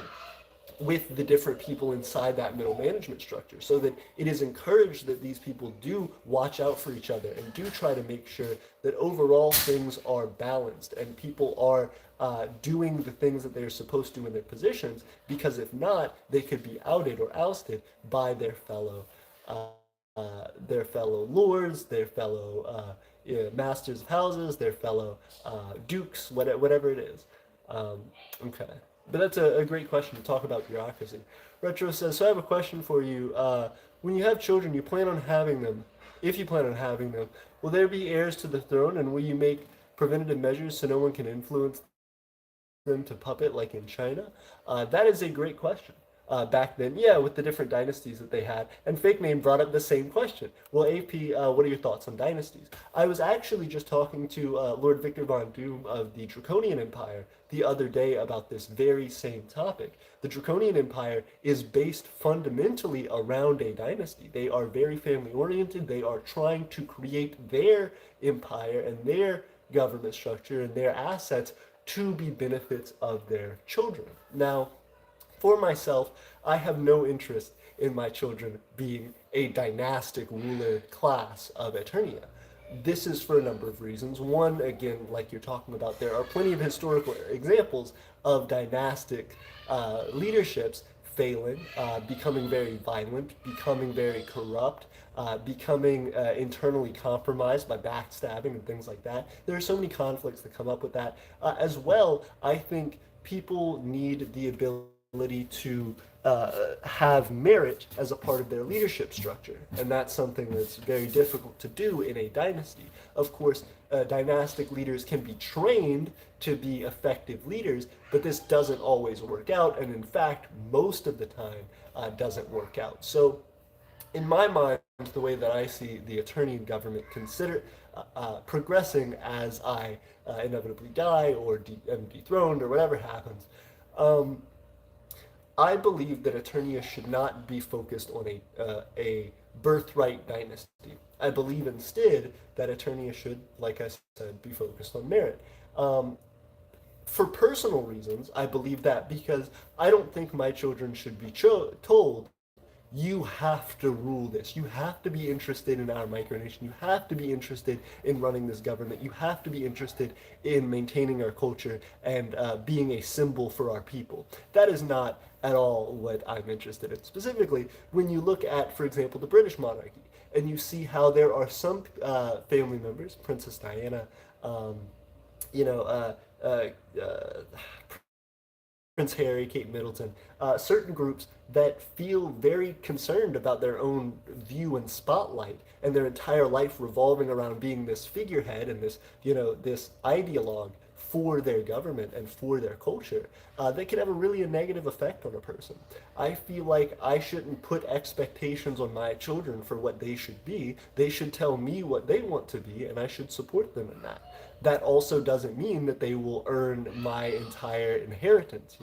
with the different people inside that middle management structure, so that it is encouraged that these people do watch out for each other and do try to make sure that overall things are balanced and people are doing the things that they're supposed to in their positions, because if not, they could be outed or ousted by their fellow lords, their fellow masters of houses, their fellow dukes, whatever it is. Okay. But that's a great question to talk about bureaucracy. Retro says, so I have a question for you. When you have children, you plan on having them, if you plan on having them, will there be heirs to the throne, and will you make preventative measures so no one can influence them to puppet like in China? That is a great question. Back then, yeah, with the different dynasties that they had. And Fake Name brought up the same question. Well, AP, what are your thoughts on dynasties? I was actually just talking to Lord Victor Von Doom of the Draconian Empire the other day about this very same topic. The Draconian Empire is based fundamentally around a dynasty. They are very family oriented. They are trying to create their empire and their government structure and their assets to be benefits of their children. Now, for myself, I have no interest in my children being a dynastic ruler class of Aeternia. This is for a number of reasons. One, again, like you're talking about, there are plenty of historical examples of dynastic leaderships failing, becoming very violent, becoming very corrupt, becoming internally compromised by backstabbing and things like that. There are so many conflicts that come up with that. As well, I think people need the ability to have merit as a part of their leadership structure, and that's something that's very difficult to do in a dynasty. Of course, dynastic leaders can be trained to be effective leaders, but this doesn't always work out, and in fact, most of the time, doesn't work out. So, in my mind, the way that I see the Aeternian government consider progressing as I inevitably die or am dethroned or whatever happens, I believe that Aeternia should not be focused on a birthright dynasty. I believe instead that Aeternia should, like I said, be focused on merit. Um, for personal reasons, I believe that because I don't think my children should be told, you have to rule this. You have to be interested in our micronation. You have to be interested in running this government. You have to be interested in maintaining our culture and being a symbol for our people. That is not at all what I'm interested in. Specifically, when you look at, for example, the British monarchy, and you see how there are some family members, Princess Diana, um, you know, Prince Harry, Kate Middleton, certain groups that feel very concerned about their own view and spotlight, and their entire life revolving around being this figurehead and this, this ideologue for their government and for their culture, that can have a really a negative effect on a person. I feel like I shouldn't put expectations on my children for what they should be. They should tell me what they want to be, and I should support them in that. That also doesn't mean that they will earn my entire inheritance,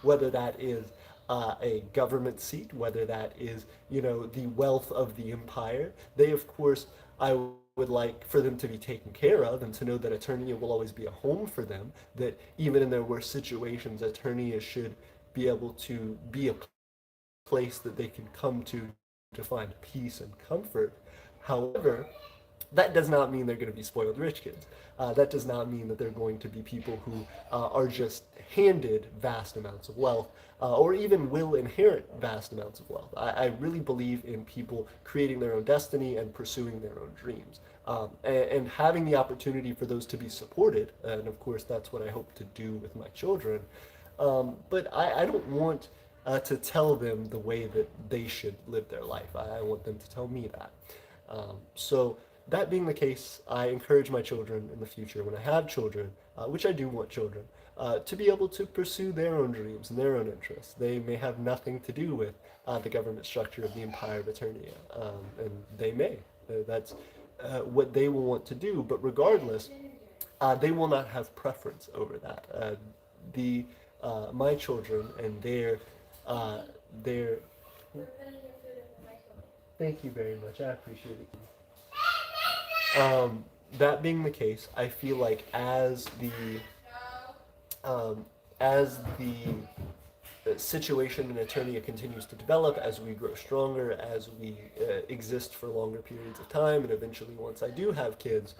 whether that is a government seat, whether that is, the wealth of the empire. They, of course, I would like for them to be taken care of and to know that Eternia will always be a home for them, that even in their worst situations, Eternia should be able to be a place that they can come to find peace and comfort. However, that does not mean they're going to be spoiled rich kids. That does not mean that they're going to be people who are just handed vast amounts of wealth, or even will inherit vast amounts of wealth. I really believe in people creating their own destiny and pursuing their own dreams, and having the opportunity for those to be supported. And of course, that's what I hope to do with my children. But I don't want to tell them the way that they should live their life. I want them to tell me that. So that being the case, I encourage my children in the future, when I have children, which I do want children, to be able to pursue their own dreams and their own interests. They may have nothing to do with the government structure of the Empire of Eternia, and they may. That's what they will want to do, but regardless, they will not have preference over that. The My children and their. Thank you very much. I appreciate it. That being the case, I feel like um, as the situation in Eternia continues to develop, as we grow stronger, as we exist for longer periods of time, and eventually, once I do have kids,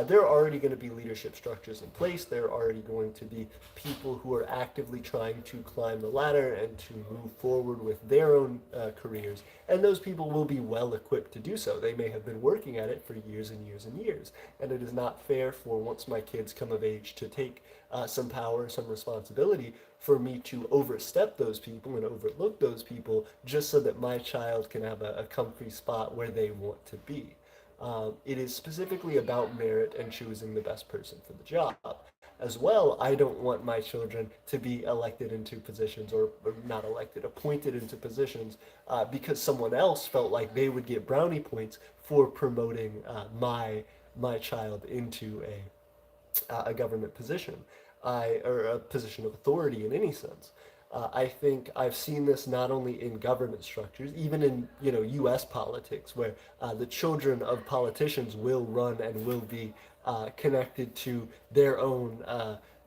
there are already going to be leadership structures in place. There are already going to be people who are actively trying to climb the ladder and to move forward with their own careers. And those people will be well equipped to do so. They may have been working at it for years and years and years. And it is not fair for, once my kids come of age, to take some power, some responsibility, for me to overstep those people and overlook those people just so that my child can have a comfy spot where they want to be. It is specifically about merit and choosing the best person for the job. As well, I don't want my children to be elected into positions, or not elected, appointed into positions, because someone else felt like they would get brownie points for promoting my child into a government position, or a position of authority in any sense. I think I've seen this not only in government structures, even in U.S. politics, where the children of politicians will run and will be connected to their own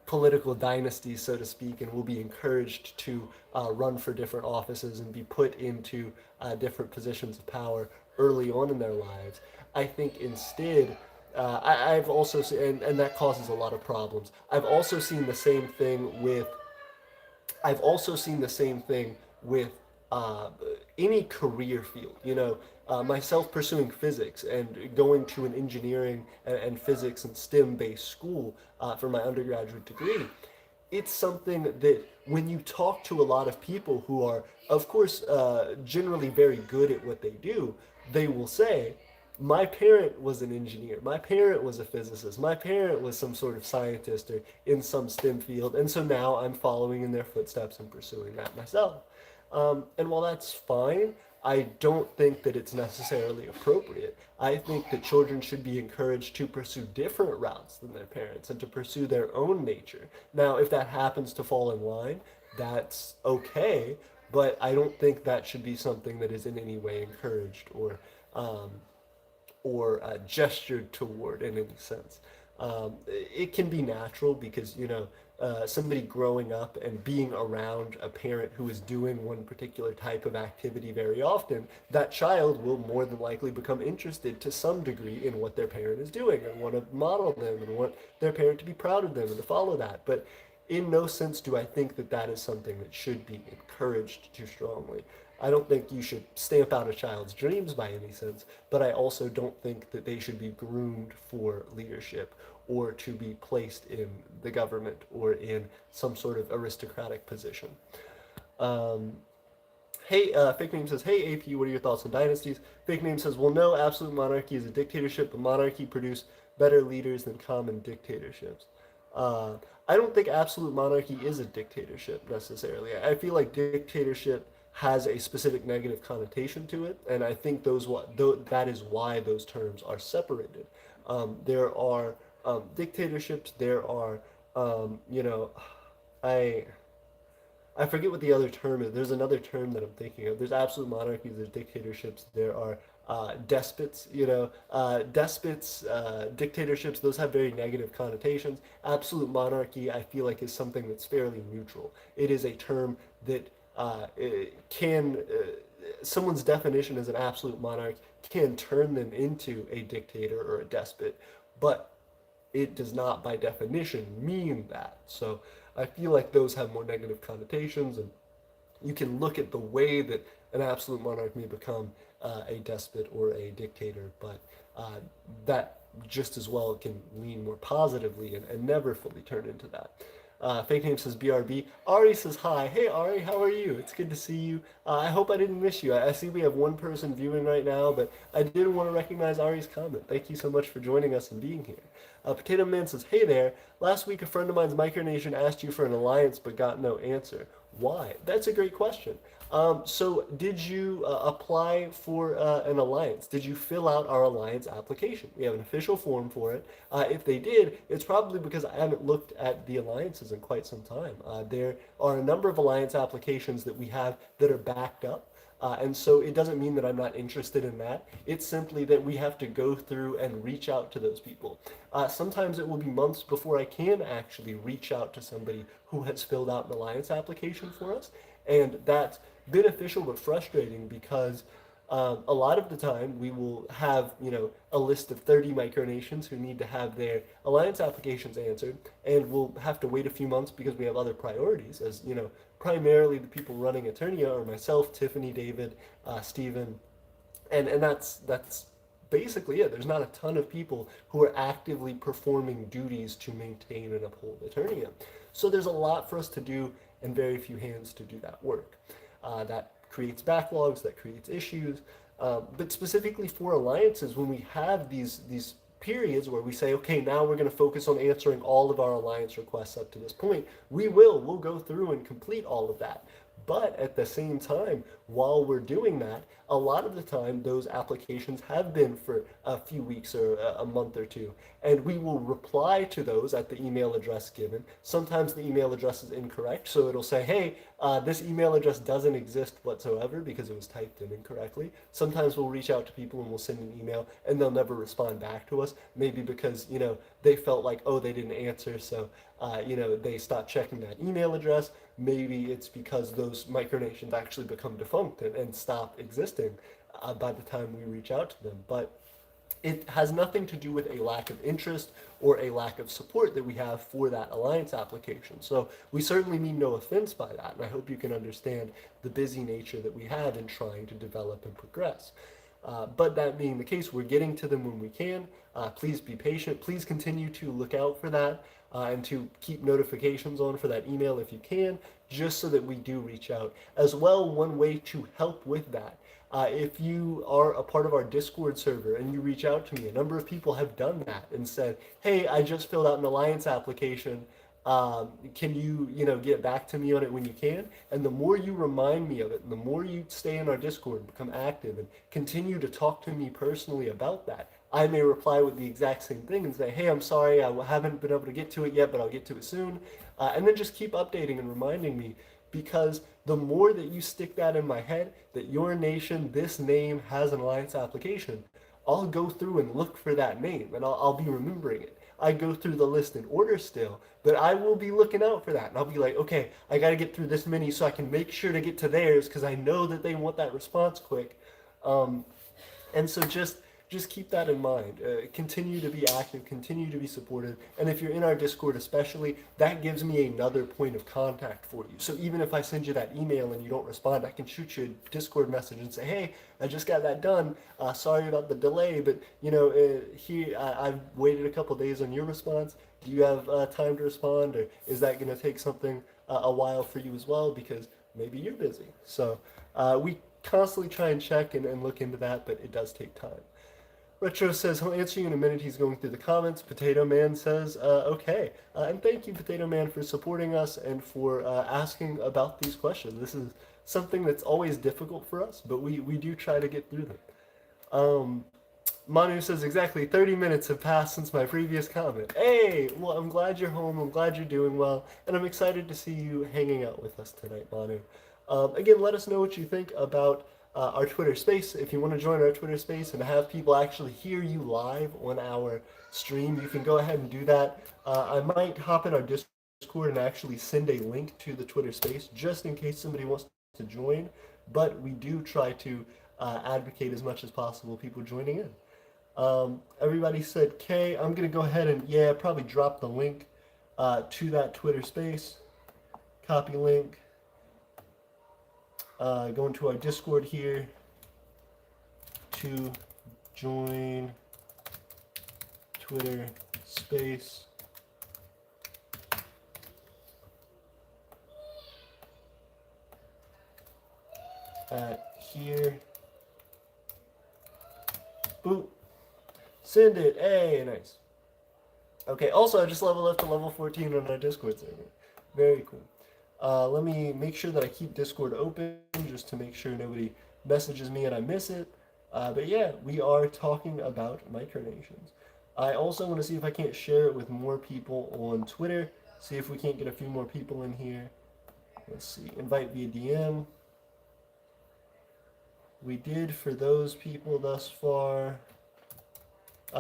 political dynasties, so to speak, and will be encouraged to run for different offices and be put into different positions of power early on in their lives. I think instead, I've also seen, and that causes a lot of problems. I've also seen the same thing with uh, any career field. Myself pursuing physics and going to an engineering and physics and STEM-based school for my undergraduate degree. It's something that when you talk to a lot of people who are, of course, generally very good at what they do, they will say, my parent was an engineer, my parent was a physicist, my parent was some sort of scientist or in some STEM field, and so now I'm following in their footsteps and pursuing that myself. And while that's fine, I don't think that it's necessarily appropriate. I think that children should be encouraged to pursue different routes than their parents and to pursue their own nature. Now, if that happens to fall in line, that's okay, but I don't think that should be something that is in any way encouraged, or gestured toward in any sense. It can be natural because, somebody growing up and being around a parent who is doing one particular type of activity very often, that child will more than likely become interested to some degree in what their parent is doing and want to model them and want their parent to be proud of them and to follow that. But in no sense do I think that that is something that should be encouraged too strongly. I don't think you should stamp out a child's dreams by any sense, but I also don't think that they should be groomed for leadership or to be placed in the government or in some sort of aristocratic position. Um, Hey, Fake Name says, hey AP, what are your thoughts on dynasties? Fake Name says, well, no, absolute monarchy is a dictatorship, but monarchy produce better leaders than common dictatorships. Uh, I don't think absolute monarchy is a dictatorship necessarily. I feel like dictatorship has a specific negative connotation to it, and I think that is why those terms are separated. There are dictatorships. There are, I I forget what the other term is. There's another term that I'm thinking of. There's absolute monarchies, there's dictatorships, there are despots, despots, dictatorships, those have very negative connotations. Absolute monarchy, I feel like, is something that's fairly neutral. It is a term that someone's definition as an absolute monarch can turn them into a dictator or a despot, but it does not by definition mean that. So I feel like those have more negative connotations, and you can look at the way that an absolute monarch may become a despot or a dictator, but that just as well can lean more positively and never fully turn into that. Fake name says BRB. Ari says hi. Hey Ari, how are you? It's good to see you. I hope I didn't miss you. I see we have one person viewing right now, but I did want to recognize Ari's comment. Thank you so much for joining us and being here. Potato Man says, hey there. Last week a friend of mine's Micronation asked you for an alliance but got no answer. Why? That's a great question. So did you apply for an alliance? Did you fill out our alliance application? We have an official form for it. If they did, it's probably because I haven't looked at the alliances in quite some time. There are a number of alliance applications that we have that are backed up. And so it doesn't mean that I'm not interested in that. It's simply that we have to go through and reach out to those people. Sometimes it will be months before I can actually reach out to somebody who has filled out an alliance application for us. And that's beneficial but frustrating because a lot of the time we will have, a list of 30 micronations who need to have their alliance applications answered, and we'll have to wait a few months because we have other priorities. As primarily the people running Aeternia are myself, Tiffany, David, Stephen, and that's basically it. There's not a ton of people who are actively performing duties to maintain and uphold Aeternia. So there's a lot for us to do and very few hands to do that work. That creates backlogs, that creates issues. But specifically for alliances, when we have these periods where we say, okay, now we're going to focus on answering all of our alliance requests up to this point, we'll go through and complete all of that. But at the same time, while we're doing that, a lot of the time those applications have been for a few weeks or a month or two. And we will reply to those at the email address given. Sometimes the email address is incorrect, so it'll say, hey, this email address doesn't exist whatsoever because it was typed in incorrectly. Sometimes we'll reach out to people and we'll send an email and they'll never respond back to us, maybe because, they felt like, oh, they didn't answer, so, they stopped checking that email address. Maybe it's because those micronations actually become defunct and stop existing by the time we reach out to them. But it has nothing to do with a lack of interest or a lack of support that we have for that alliance application. So we certainly mean no offense by that, and I hope you can understand the busy nature that we have in trying to develop and progress. But that being the case, we're getting to them when we can. Please be patient. Please continue to look out for that and to keep notifications on for that email if you can, just so that we do reach out. As well, one way to help with that, if you are a part of our Discord server and you reach out to me, a number of people have done that and said, hey, I just filled out an alliance application. Can you, get back to me on it when you can? And the more you remind me of it, and the more you stay in our Discord and become active and continue to talk to me personally about that, I may reply with the exact same thing and say, hey, I'm sorry, I haven't been able to get to it yet, but I'll get to it soon. And then just keep updating and reminding me, because the more that you stick that in my head, that your nation, this name, has an alliance application, I'll go through and look for that name, and I'll be remembering it. I go through the list in order still, but I will be looking out for that. And I'll be like, okay, I got to get through this many so I can make sure to get to theirs because I know that they want that response quick. Um, and so just keep that in mind. Continue to be active, continue to be supportive, and if you're in our Discord especially, that gives me another point of contact for you. So even if I send you that email and you don't respond, I can shoot you a Discord message and say, hey, I just got that done. Sorry about the delay, but I've waited a couple days on your response. Do you have time to respond, or is that going to take something a while for you as well? Because maybe you're busy. So we constantly try and check and look into that, but it does take time. Retro says he'll answer you in a minute. He's going through the comments. Potato Man says, okay. And thank you, Potato Man, for supporting us and for asking about these questions. This is something that's always difficult for us, but we do try to get through them. Manu says, exactly 30 minutes have passed since my previous comment. Hey, well, I'm glad you're home. I'm glad you're doing well. And I'm excited to see you hanging out with us tonight, Manu. Again, let us know what you think about our Twitter space. If you want to join our Twitter space and have people actually hear you live on our stream, you can go ahead and do that. I might hop in our Discord and actually send a link to the Twitter space just in case somebody wants to join. But we do try to advocate as much as possible people joining in. Everybody said K. I'm going to go ahead and, probably drop the link to that Twitter space. Copy link. Go into our Discord here to join Twitter space. Here. Boop. Send it. Hey, nice. Okay, also I just leveled up to level 14 on our Discord server. Very cool. Let me make sure that I keep Discord open just to make sure nobody messages me and I miss it. But yeah, we are talking about micronations. I also want to see if I can't share it with more people on Twitter. See if we can't get a few more people in here. Let's see. Invite via DM. We did for those people thus far.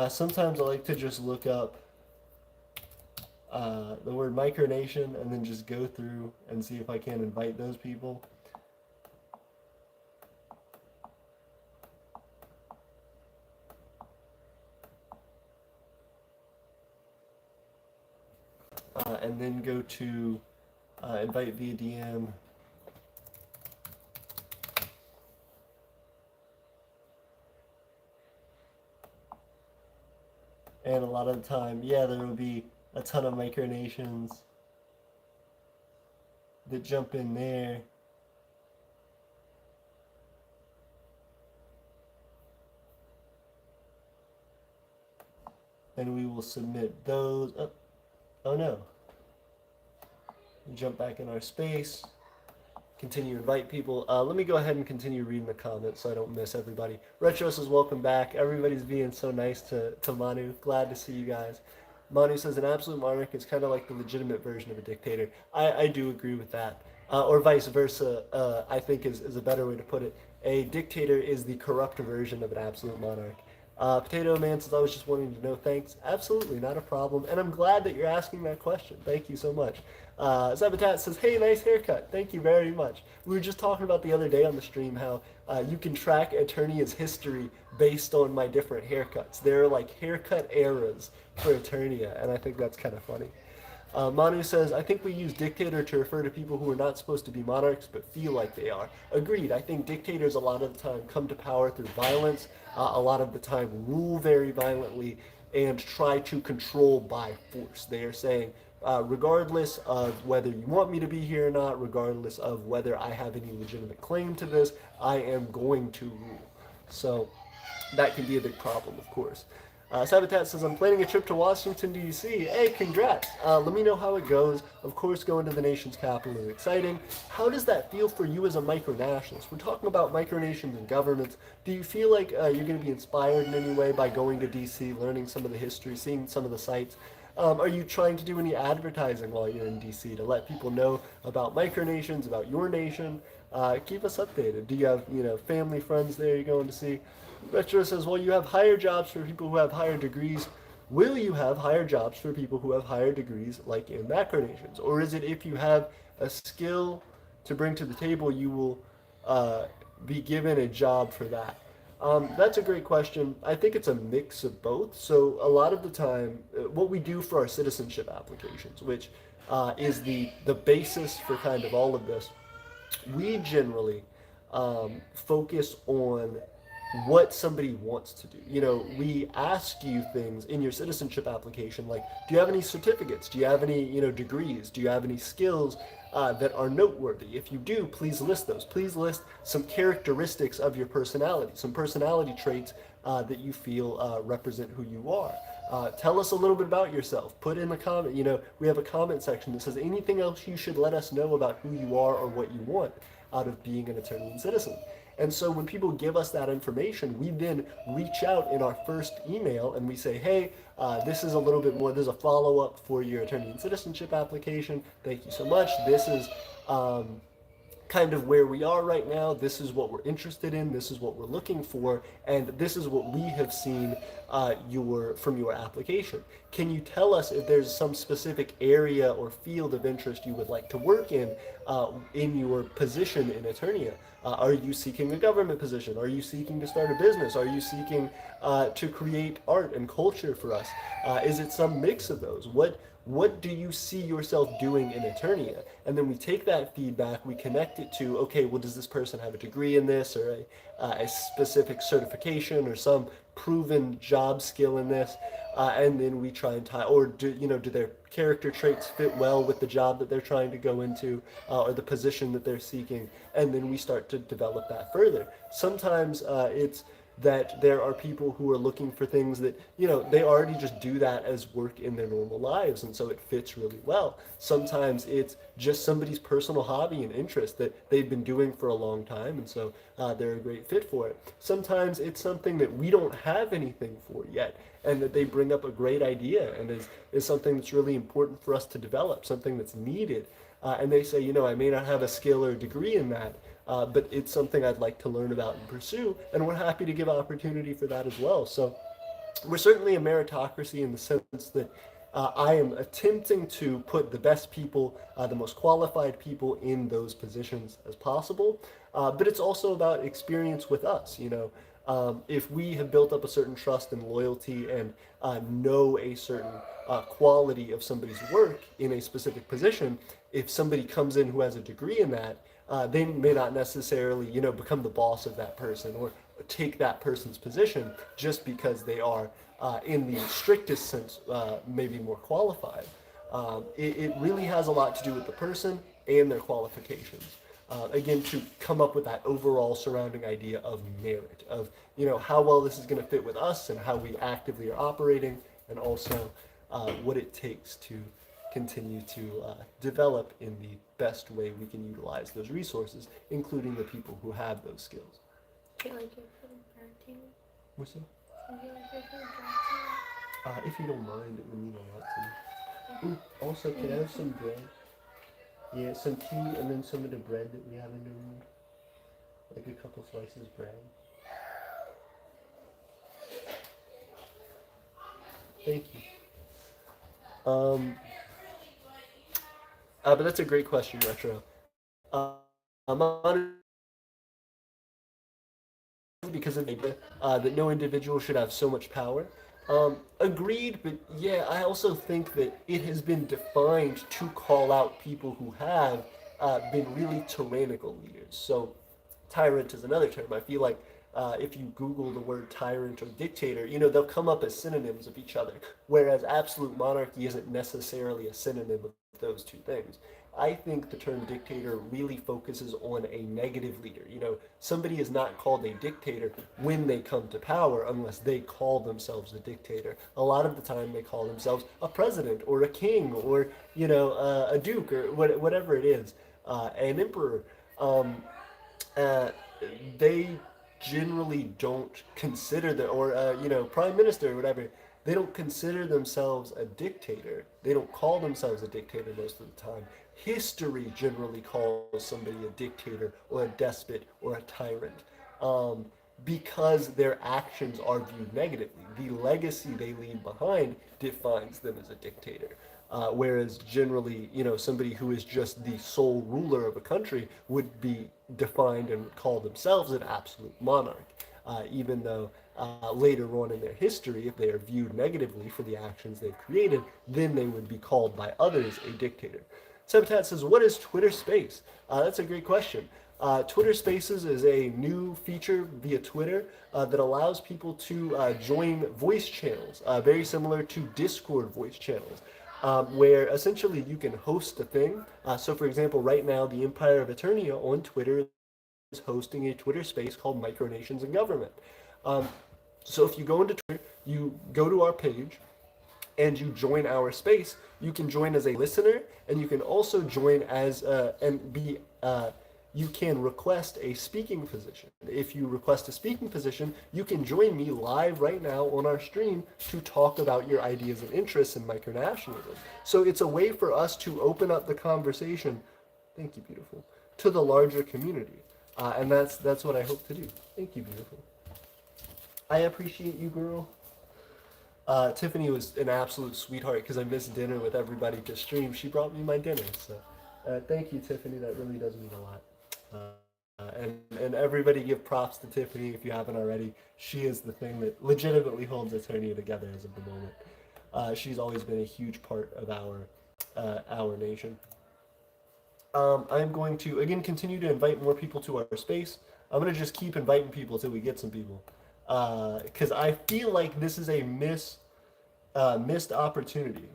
Sometimes I like to just look up the word micronation and then just go through and see if I can invite those people. And then go to invite via DM. And a lot of the time, there will be a ton of micronations that jump in there. And we will submit those. Oh no. Jump back in our space. Continue to invite people. Let me go ahead and continue reading the comments so I don't miss everybody. Retro says, welcome back. Everybody's being so nice to Manu. Glad to see you guys. Manu says, an absolute monarch is kind of like the legitimate version of a dictator. I do agree with that. Or vice versa, I think is a better way to put it. A dictator is the corrupt version of an absolute monarch. Potato Man says, I was just wanting to know. Thanks. Absolutely, not a problem. And I'm glad that you're asking that question. Thank you so much. Zabatat says, hey, nice haircut. Thank you very much. We were just talking about the other day on the stream how you can track Aeternia's history based on my different haircuts. There are like haircut eras for Aeternia, and I think that's kind of funny. Manu says, I think we use dictator to refer to people who are not supposed to be monarchs but feel like they are. Agreed. I think dictators a lot of the time come to power through violence, a lot of the time rule very violently, and try to control by force. They are saying, regardless of whether you want me to be here or not, regardless of whether I have any legitimate claim to this, I am going to rule. So that can be a big problem, of course. Sabotat says, I'm planning a trip to Washington, D.C. Hey, congrats. Let me know how it goes. Of course, going to the nation's capital is exciting. How does that feel for you as a micronationalist? We're talking about micronations and governments. Do you feel like you're going to be inspired in any way by going to D.C., learning some of the history, seeing some of the sites? Are you trying to do any advertising while you're in D.C. to let people know about micronations, about your nation? Keep us updated. Do you have, family, friends there you're going to see? Retro says, well, you have higher jobs for people who have higher degrees. Will you have higher jobs for people who have higher degrees, like in macronations? Or is it if you have a skill to bring to the table, you will uh, be given a job for that? That's a great question. I think it's a mix of both. So a lot of the time, what we do for our citizenship applications, which is the basis for kind of all of this, we generally focus on what somebody wants to do. You know, we ask you things in your citizenship application like, do you have any certificates? Do you have any, degrees? Do you have any skills that are noteworthy? If you do, please list those. Please list some characteristics of your personality, some personality traits that you feel represent who you are. Tell us a little bit about yourself. Put in a comment. We have a comment section that says anything else you should let us know about who you are or what you want out of being an Eternian citizen. And so when people give us that information, we then reach out in our first email and we say, hey, this is a little bit more, there's a follow up for your Eternian citizenship application. Thank you so much. This is kind of where we are right now. This is what we're interested in. This is what we're looking for, and this is what we have seen from your application. Can you tell us if there's some specific area or field of interest you would like to work in your position in Eternia? Are you seeking a government position? Are you seeking to start a business? Are you seeking to create art and culture for us? Is it some mix of those? What do you see yourself doing in Eternia? And then we take that feedback, we connect it to, okay, well, does this person have a degree in this or a specific certification or some proven job skill in this? And then we try and tie, or do their character traits fit well with the job that they're trying to go into or the position that they're seeking? And then we start to develop that further. Sometimes it's that there are people who are looking for things that, they already just do that as work in their normal lives, and so it fits really well. Sometimes it's just somebody's personal hobby and interest that they've been doing for a long time, and so they're a great fit for it. Sometimes it's something that we don't have anything for yet, and that they bring up a great idea and is something that's really important for us to develop, something that's needed. And they say, I may not have a skill or a degree in that, but it's something I'd like to learn about and pursue, and we're happy to give opportunity for that as well. So we're certainly a meritocracy in the sense that I am attempting to put the best people, the most qualified people in those positions as possible. But it's also about experience with us. If we have built up a certain trust and loyalty and know a certain quality of somebody's work in a specific position, if somebody comes in who has a degree in that, they may not necessarily, become the boss of that person or take that person's position just because they are, in the strictest sense, maybe more qualified. It really has a lot to do with the person and their qualifications. Again, to come up with that overall surrounding idea of merit, of how well this is going to fit with us and how we actively are operating, and also what it takes to continue to develop in the best way we can utilize those resources, including the people who have those skills. Do you like your food burnt? What's that? Do you like your food If you don't mind, it would mean a lot to me. Ooh, also, can I have some bread? Yeah, some tea and then some of the bread that we have in the room. Like a couple slices of bread. Thank you. But that's a great question, Retro. I'm honored because of the idea that no individual should have so much power. Agreed, but yeah, I also think that it has been defined to call out people who have been really tyrannical leaders. So, tyrant is another term. I feel like if you Google the word tyrant or dictator, they'll come up as synonyms of each other, whereas absolute monarchy isn't necessarily a synonym of those two things. I think the term dictator really focuses on a negative leader. Somebody is not called a dictator when they come to power unless they call themselves a dictator. A lot of the time they call themselves a president or a king or, a duke or whatever it is, an emperor. Um, uh, they generally don't consider the or prime minister or whatever, they don't consider themselves a dictator. They don't call themselves a dictator most of the time. History generally calls somebody a dictator or a despot or a tyrant. because their actions are viewed negatively. The legacy they leave behind defines them as a dictator. Whereas generally, somebody who is just the sole ruler of a country would be defined and would call themselves an absolute monarch. Even though later on in their history, if they are viewed negatively for the actions they've created, then they would be called by others a dictator. Sebatat says, what is Twitter Space? That's a great question. Twitter Spaces is a new feature via Twitter that allows people to join voice channels, very similar to Discord voice channels, where essentially you can host a thing. So, for example, right now, the Empire of Aeternia on Twitter is hosting a Twitter space called Micronations and Government. Um, so, if you go into Twitter, you go to our page, and you join our space, you can join as a listener, and you can also join as and be. You can request a speaking position. If you request a speaking position, you can join me live right now on our stream to talk about your ideas and interests in micronationalism. So it's a way for us to open up the conversation. Thank you, beautiful, to the larger community, and that's what I hope to do. Thank you, beautiful. I appreciate you, girl. Tiffany was an absolute sweetheart because I missed dinner with everybody to stream. She brought me my dinner, so thank you, Tiffany. That really does mean a lot. And everybody give props to Tiffany if you haven't already. She is the thing that legitimately holds Aeternia together as of the moment. She's always been a huge part of our nation. I'm going to again continue to invite more people to our space. I'm gonna just keep inviting people till we get some people, because I feel like this is a missed opportunity.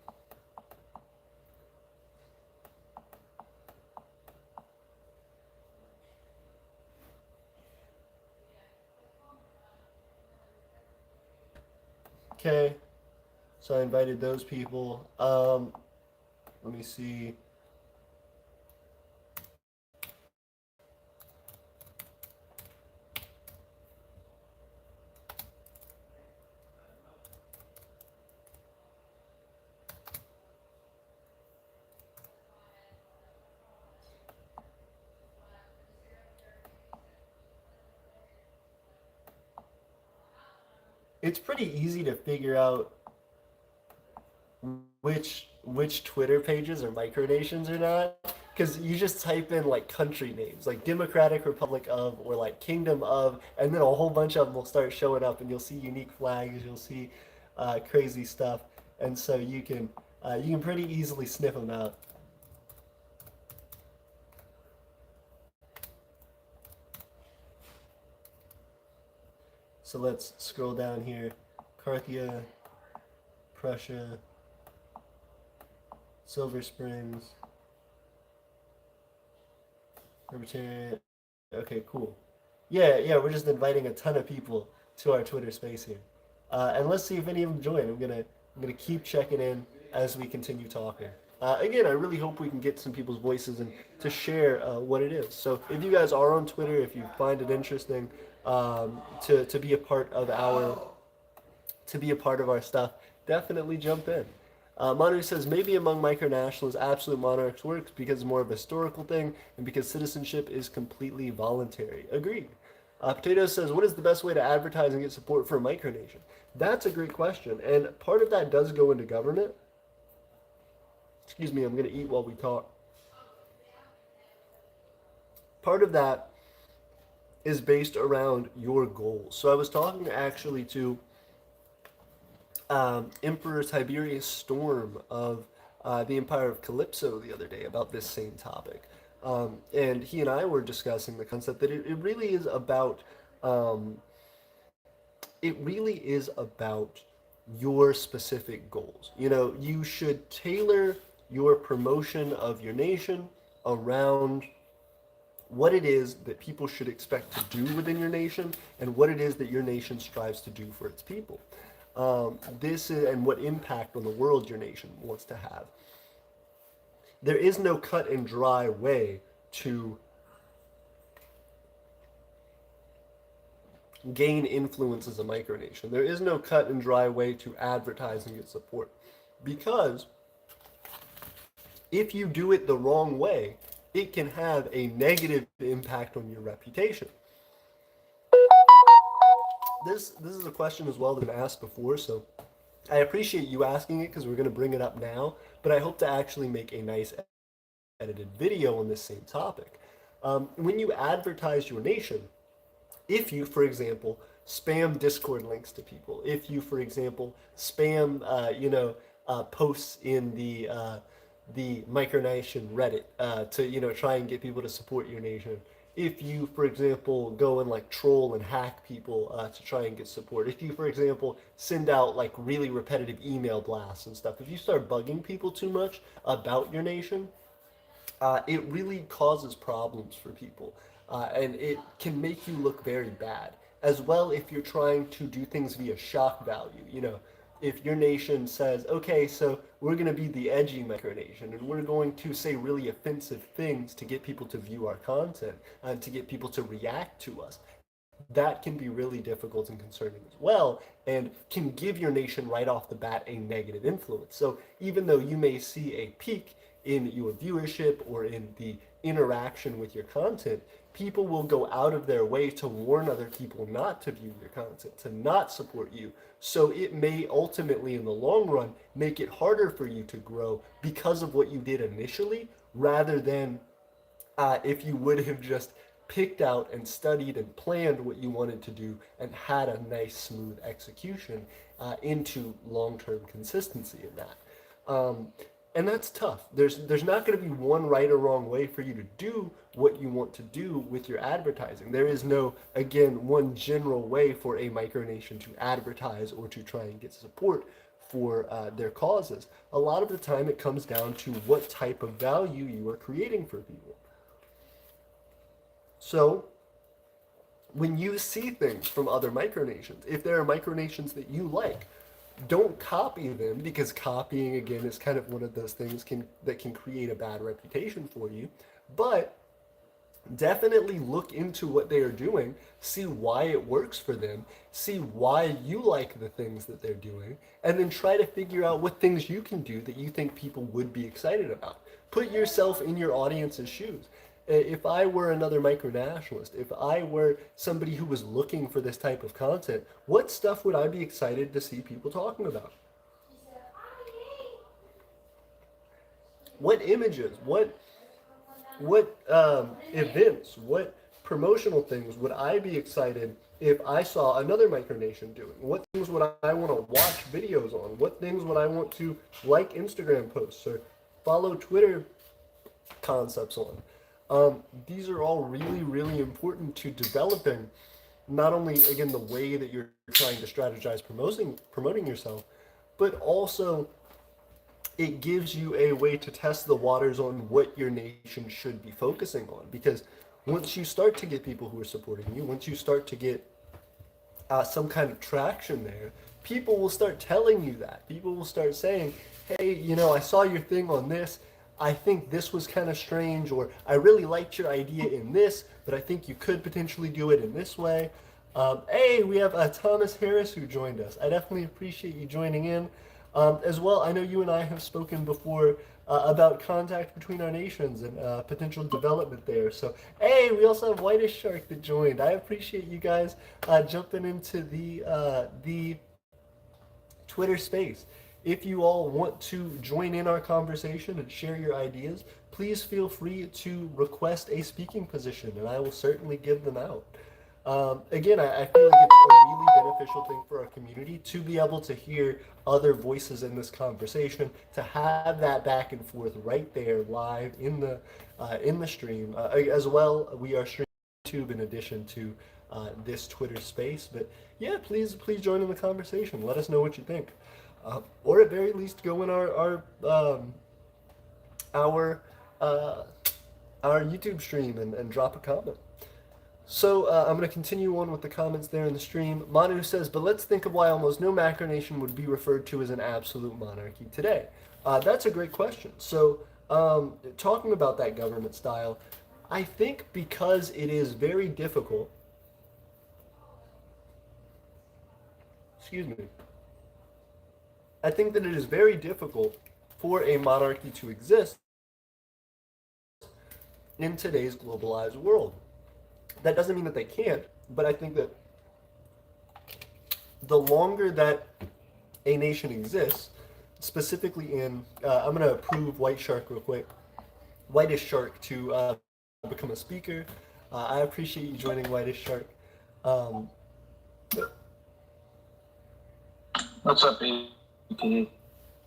Okay, so I invited those people. Let me see. It's pretty easy to figure out which Twitter pages are micronations or not, because you just type in like country names, like Democratic Republic of or like Kingdom of, and then a whole bunch of them will start showing up, and you'll see unique flags, you'll see crazy stuff, and so you can pretty easily sniff them out. So let's scroll down here. Carthia, Prussia, Silver Springs, Libertarian. Okay, cool. Yeah, we're just inviting a ton of people to our Twitter space here, and let's see if any of them join. I'm gonna keep checking in as we continue talking. Again, I really hope we can get some people's voices and to share what it is. So if you guys are on Twitter, if you find it interesting to be a part of our stuff, definitely jump in. Monarchy says maybe among micronationalists, absolute monarchs works because it's more of a historical thing and because citizenship is completely voluntary. Agreed. Potato says, what is the best way to advertise and get support for a micronation? That's a great question, and part of that does go into government. Excuse me, I'm going to eat while we talk. Part of that is based around your goals. So I was talking actually to Emperor Tiberius Storm of the Empire of Calypso the other day about this same topic. And he and I were discussing the concept that it really is about your specific goals. You should tailor your promotion of your nation around what it is that people should expect to do within your nation and what it is that your nation strives to do for its people. This is, and what impact on the world your nation wants to have. There is no cut and dry way to gain influence as a micronation. There is no cut and dry way to advertise and get support. Because if you do it the wrong way, it can have a negative impact on your reputation. this is a question as well that I've asked before, so I appreciate you asking it because we're going to bring it up now, but I hope to actually make a nice edited video on this same topic. When you advertise your nation, if you, for example, spam Discord links to people, if you, for example, spam, posts in the Micronation Reddit to try and get people to support your nation. If you, for example, go and like troll and hack people to try and get support. If you, for example, send out like really repetitive email blasts and stuff. If you start bugging people too much about your nation, it really causes problems for people. And it can make you look very bad. As well, if you're trying to do things via shock value, if your nation says, okay, so we're going to be the edgy micronation and we're going to say really offensive things to get people to view our content and to get people to react to us, that can be really difficult and concerning as well and can give your nation right off the bat a negative influence. So even though you may see a peak in your viewership or in the interaction with your content, people will go out of their way to warn other people not to view your content, to not support you. So it may ultimately, in the long run, make it harder for you to grow because of what you did initially, rather than if you would have just picked out and studied and planned what you wanted to do and had a nice, smooth execution into long-term consistency in that. And that's tough. There's not going to be one right or wrong way for you to do what you want to do with your advertising. There is no, again, one general way for a micronation to advertise or to try and get support for their causes. A lot of the time it comes down to what type of value you are creating for people. So when you see things from other micronations, if there are micronations that you like, don't copy them, because copying, again, is kind of one of those things that can create a bad reputation for you. But definitely look into what they are doing, see why it works for them, see why you like the things that they're doing, and then try to figure out what things you can do that you think people would be excited about. Put yourself in your audience's shoes. If I were another micronationalist, if I were somebody who was looking for this type of content, what stuff would I be excited to see people talking about? What images, what events, what promotional things would I be excited if I saw another micronation doing? What things would I want to watch videos on? What things would I want to like Instagram posts or follow Twitter concepts on? These are all really, really important to developing not only, again, the way that you're trying to strategize promoting yourself, but also it gives you a way to test the waters on what your nation should be focusing on. Because once you start to get people who are supporting you, once you start to get some kind of traction there, people will start telling you that. People will start saying, hey, I saw your thing on this. I think this was kind of strange, or I really liked your idea in this, but I think you could potentially do it in this way. Hey, we have Thomas Harris who joined us. I definitely appreciate you joining in. As well, I know you and I have spoken before about contact between our nations and potential development there. So, hey, we also have Whitish Shark that joined. I appreciate you guys jumping into the Twitter space. If you all want to join in our conversation and share your ideas, please feel free to request a speaking position, and I will certainly give them out. Again, I feel like it's a really beneficial thing for our community to be able to hear other voices in this conversation, to have that back and forth right there live in the stream. As well, we are streaming YouTube in addition to this Twitter space. But yeah, please join in the conversation. Let us know what you think. Or at very least, go in our YouTube stream and drop a comment. So I'm going to continue on with the comments there in the stream. Manu says, but let's think of why almost no macronation would be referred to as an absolute monarchy today. That's a great question. So talking about that government style, I think because it is very difficult, excuse me, I think that it is very difficult for a monarchy to exist in today's globalized world. That doesn't mean that they can't, but I think that the longer that a nation exists, specifically in, I'm going to approve White Shark real quick. Whitest Shark to become a speaker. I appreciate you joining Whitest Shark. Um, What's up, AP?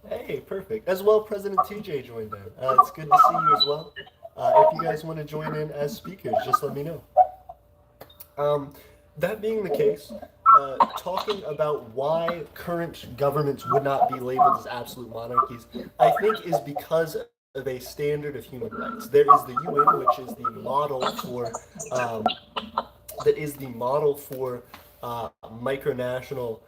hey, perfect. As well, President TJ joined in. It's good to see you as well. If you guys want to join in as speakers, just let me know. Um, that being the case, talking about why current governments would not be labeled as absolute monarchies, I think is because of a standard of human rights. There is the UN, which is the model for um, that is the model for micronational.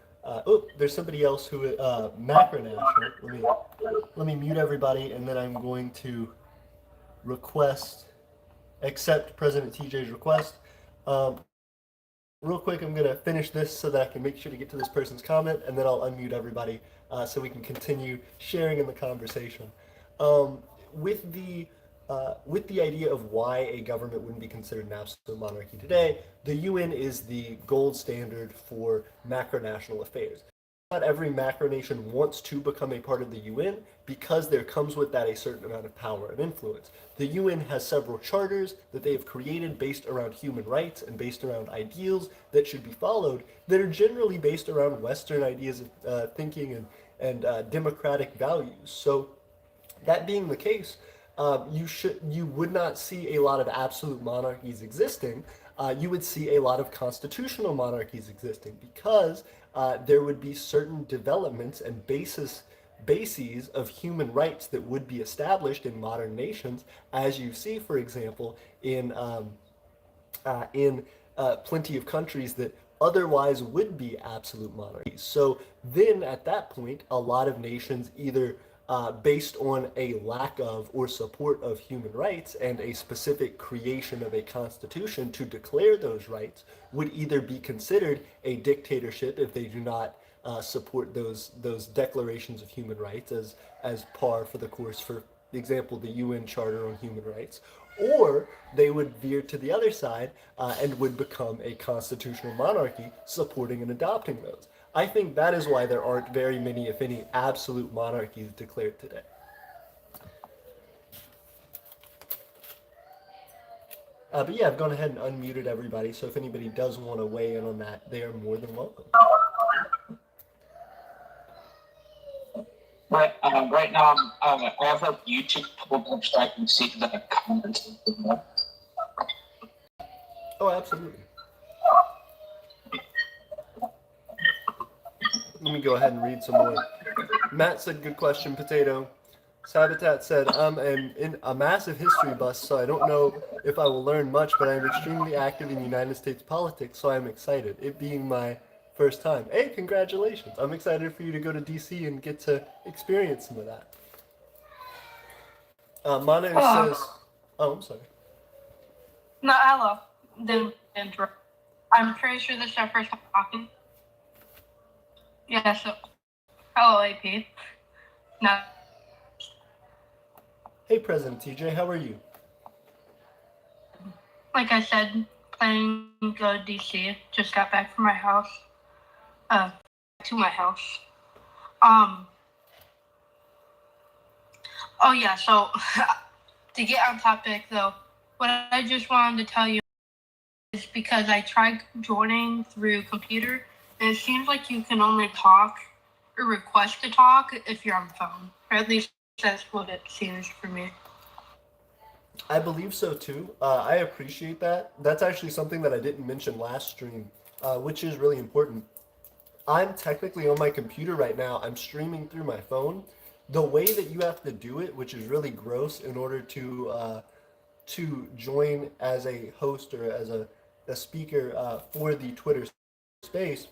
There's somebody else who macronational. Let me mute everybody, and then I'm going to request accept President TJ's request. Um, Real quick, I'm going to finish this so that I can make sure to get to this person's comment, and then I'll unmute everybody so we can continue sharing in the conversation. Um, with the with the idea of why a government wouldn't be considered an absolute monarchy today, the UN is the gold standard for macronational affairs. Not every macronation wants to become a part of the UN because there comes with that a certain amount of power and influence. The UN has several charters that they have created based around human rights and based around ideals that should be followed that are generally based around Western ideas of thinking and democratic values. So that being the case, you would not see a lot of absolute monarchies existing. You would see a lot of constitutional monarchies existing because there would be certain developments and bases of human rights that would be established in modern nations, as you see, for example, in plenty of countries that otherwise would be absolute monarchies. So then at that point, a lot of nations either based on a lack of or support of human rights and a specific creation of a constitution to declare those rights would either be considered a dictatorship if they do not support those declarations of human rights as par for the course for example the UN Charter on Human Rights, or they would veer to the other side and would become a constitutional monarchy supporting and adopting those. I think that is why there aren't very many, if any, absolute monarchies declared today. But yeah, I've gone ahead and unmuted everybody, so if anybody does want to weigh in on that, they are more than welcome. Right now, I have like YouTube pulled up so I can see the comments. Oh, absolutely. Let me go ahead and read some more. Matt said, good question, Potato. Sabotat said, I'm in a massive history buff, so I don't know if I will learn much, but I am extremely active in United States politics, so I'm excited. It being my first time. Hey, congratulations. I'm excited for you to go to DC and get to experience some of that. Manu says, oh, I'm sorry. No, hello. Didn't interrupt. I'm pretty sure this is our first time talking. Yeah, so, hello, AP. No. Hey, President TJ, how are you? Like I said, planning to go to DC. Just got back from my house. To my house. Oh yeah, so, to get on topic though, what I just wanted to tell you is because I tried joining through computer, and it seems like you can only talk or request to talk if you're on phone. Or at least that's what it seems for me. I believe so too. I appreciate that. That's actually something that I didn't mention last stream, which is really important. I'm technically on my computer right now. I'm streaming through my phone. The way that you have to do it, which is really gross, in order to join as a host or as a speaker for the Twitter space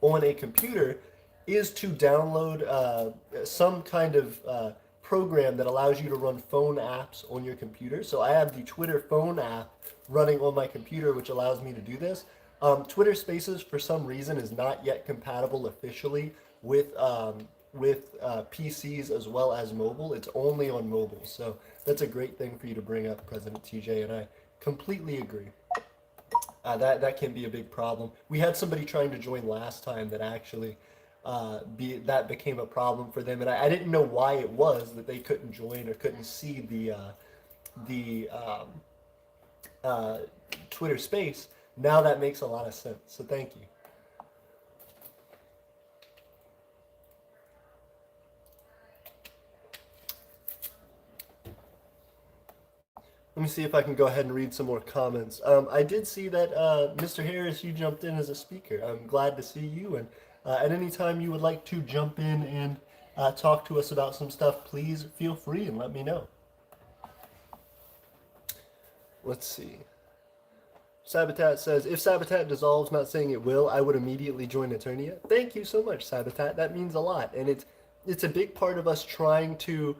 on a computer, is to download some kind of program that allows you to run phone apps on your computer. So I have the Twitter phone app running on my computer, which allows me to do this. Twitter Spaces, for some reason, is not yet compatible officially with PCs as well as mobile. It's only on mobile. So that's a great thing for you to bring up, President TJ, and I completely agree. that can be a big problem. We had somebody trying to join last time that actually that became a problem for them, and I didn't know why it was that they couldn't join or couldn't see the uh, Twitter Space. Now that makes a lot of sense. So thank you. Let me see if I can go ahead and read some more comments. I did see that Mr. Harris, you jumped in as a speaker. I'm glad to see you, and at any time you would like to jump in and talk to us about some stuff, please feel free and let me know. Let's see. Sabotat says, if Sabotat dissolves, not saying it will, I would immediately join Aeternia. Thank you so much, Sabotat. That means a lot, and it's a big part of us trying to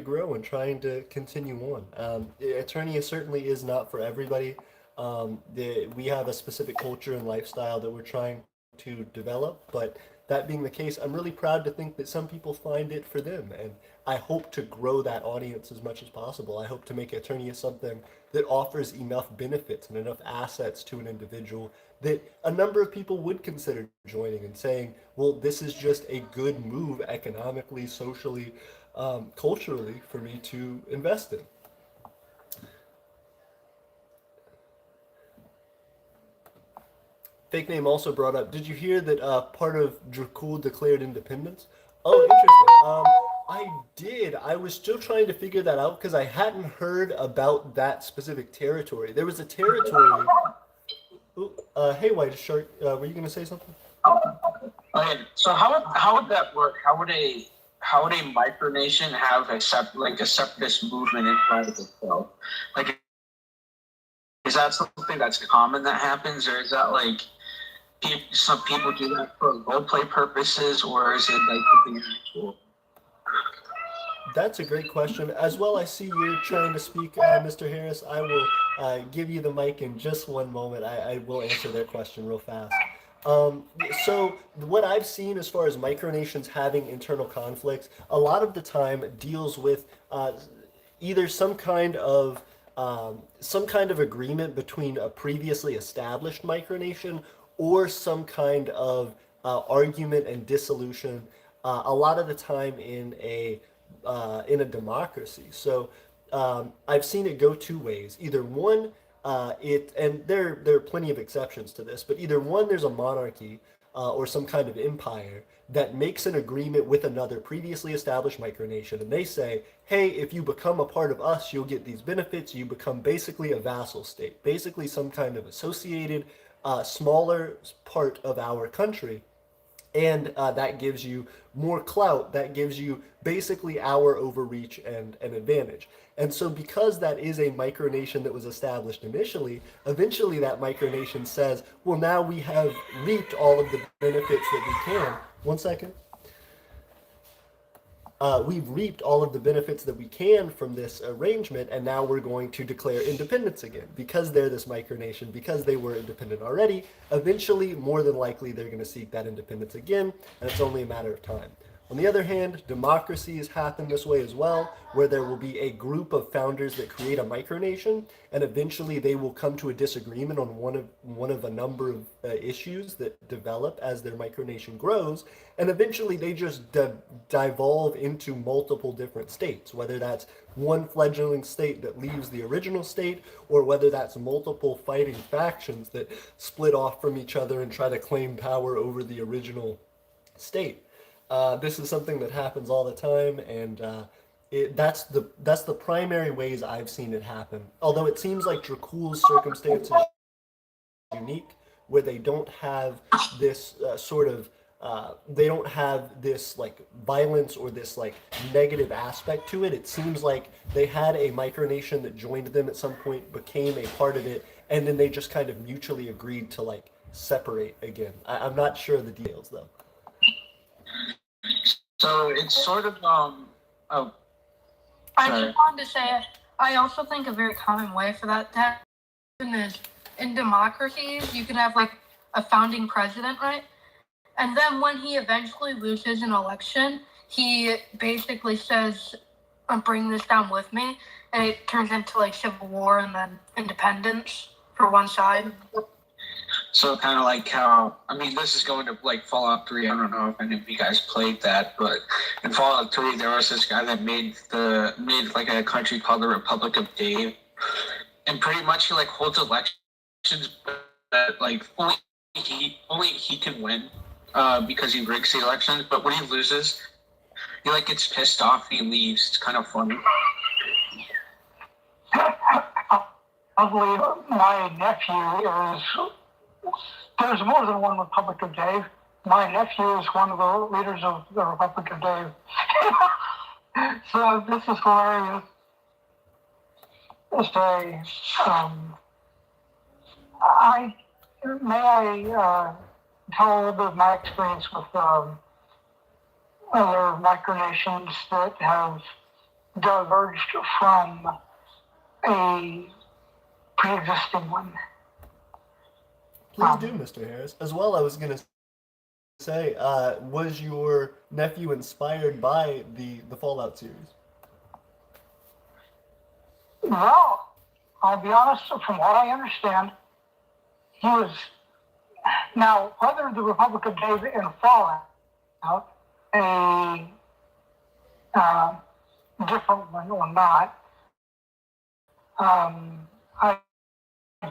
grow and trying to continue on. Aeternia certainly is not for everybody. We have a specific culture and lifestyle that we're trying to develop, but that being the case, I'm really proud to think that some people find it for them, and I hope to grow that audience as much as possible. I hope to make Aeternia something that offers enough benefits and enough assets to an individual that a number of people would consider joining and saying, well, this is just a good move economically, socially, culturally for me to invest in. Fake name also brought up, did you hear that part of Dracul declared independence? Oh, interesting. I did. I was still trying to figure that out because I hadn't heard about that specific territory. There was a territory. Ooh, hey, White Shark, were you going to say something? Okay, so how would that work? How would a micronation have a separatist movement inside of itself? Like, is that something that's common that happens, or is that like some people do that for role play purposes, or is it like something actual? That's a great question. As well, I see you're trying to speak, Mr. Harris. I will give you the mic in just one moment. I will answer that question real fast. So what I've seen as far as micronations having internal conflicts, a lot of the time deals with either some kind of agreement between a previously established micronation or some kind of argument and dissolution. A lot of the time in a democracy. So I've seen it go two ways. Either one, and there are plenty of exceptions to this, but either one, there's a monarchy or some kind of empire that makes an agreement with another previously established micronation, and they say, hey, if you become a part of us, you'll get these benefits. You become basically a vassal state, basically some kind of associated, smaller part of our country. And that gives you more clout. That gives you basically our overreach and an advantage. And so because that is a micronation that was established initially, eventually that micronation says, well, now we have reaped all of the benefits that we can. One second. We've reaped all of the benefits that we can from this arrangement, and now we're going to declare independence again. Because they're this micronation, because they were independent already, eventually, more than likely, they're going to seek that independence again, and it's only a matter of time. On the other hand, democracies happen this way as well, where there will be a group of founders that create a micronation, and eventually they will come to a disagreement on one of a number of issues that develop as their micronation grows, and eventually they just devolve into multiple different states, whether that's one fledgling state that leaves the original state, or whether that's multiple fighting factions that split off from each other and try to claim power over the original state. This is something that happens all the time, and that's the primary ways I've seen it happen. Although it seems like Dracul's circumstances are unique, where they don't have this they don't have this like violence or this like negative aspect to it. It seems like they had a micronation that joined them at some point, became a part of it, and then they just kind of mutually agreed to like separate again. I'm not sure of the details though. So it's sort of oh. I just wanted to say, I also think a very common way for that to happen is in democracies, you could have like a founding president, right? And then when he eventually loses an election, he basically says, bring this down with me. And it turns into like civil war and then independence for one side. So kind of like how, I mean, this is going to like Fallout 3. I don't know if any of you guys played that, but in Fallout 3, there was this guy that made like a country called the Republic of Dave, and pretty much he like holds elections, but like only he can win, because he rigs the elections. But when he loses, he like gets pissed off and he leaves. It's kind of funny. I believe my nephew is. There's more than one Republic of Dave. My nephew is one of the leaders of the Republic of Dave. So this is hilarious. I tell a little bit of my experience with other micronations that have diverged from a pre-existing one. Please do, Mr. Harris. As well, I was going to say, was your nephew inspired by the Fallout series? Well, I'll be honest, from what I understand, he was. Now, whether the Republic of Dave and Fallout, a different one or not, I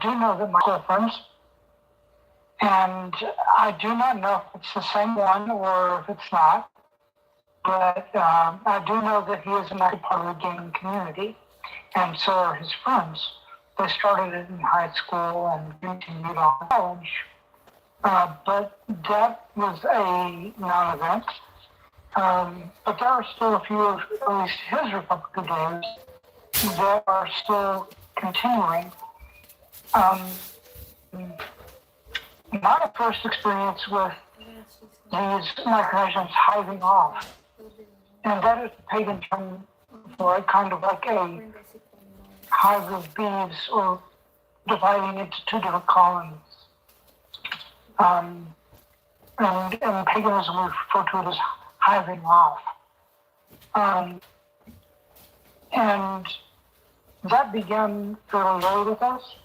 do know that my girlfriends. And I do not know if it's the same one or if it's not, but I do know that he is an active part of the gaming community, and so are his friends. They started it in high school and continued on college, but that was a non-event. But there are still a few of at least his Republic of Daves that are still continuing. My first experience with these micronations hiving off, and that is the pagan term for it, kind of like a hive of bees or dividing into two different colonies. And in paganism, we refer to it as hiving off. And that began fairly early with us.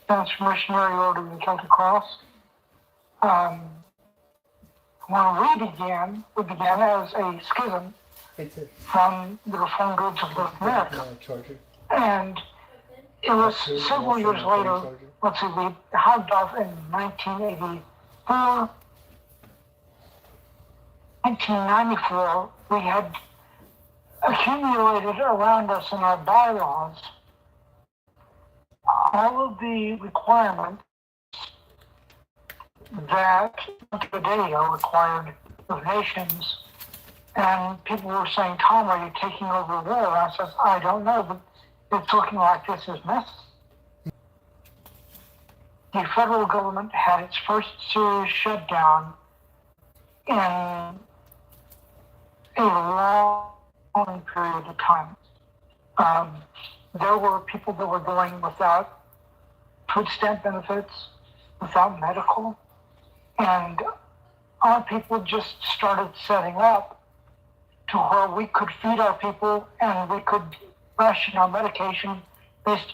Transmissionary Order of the Celtic Cross. When we began as a schism from the Reformed groups of North America. And it was several years later, let's see, we hived off in 1984. 1994, we had accumulated around us in our bylaws all of the requirements that Montevideo required of nations, and people were saying, Tom, are you taking over the war? I says, I don't know, but it's looking like this is necessary. The federal government had its first serious shutdown in a long period of time. There were people that were going without food stamp benefits, without medical, and our people just started setting up to where we could feed our people and we could ration our medication based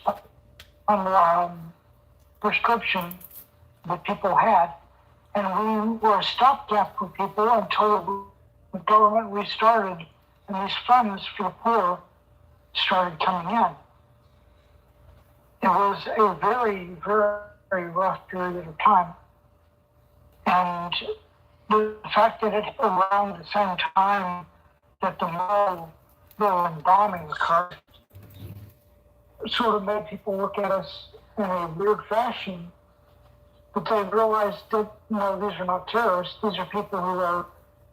on the prescription that people had. And we were a stopgap for people until the government restarted and these funds for the poor started coming in. It was a very, very rough period of time. And the fact that it around the same time that the mall and bombing occurred sort of made people look at us in a weird fashion. But they realized that, no, these are not terrorists. These are people who are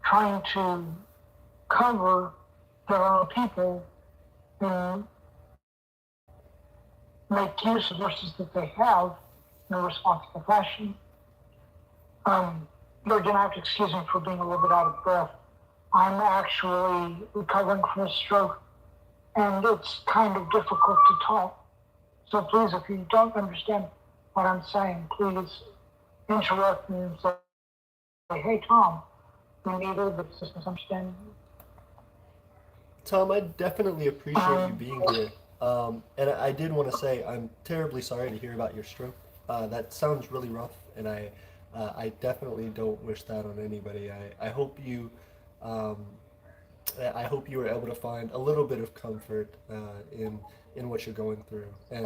trying to cover their own people and make use of resources that they have in a responsible fashion. You're going to have to excuse me for being a little bit out of breath. I'm actually recovering from a stroke, and it's kind of difficult to talk. So please, if you don't understand what I'm saying, please interrupt me and say, hey, Tom, we need a little bit of understanding. Tom, I definitely appreciate you being here. And I did want to say I'm terribly sorry to hear about your stroke. That sounds really rough, and I definitely don't wish that on anybody. I hope you um, I hope you were able to find a little bit of comfort in what you're going through. And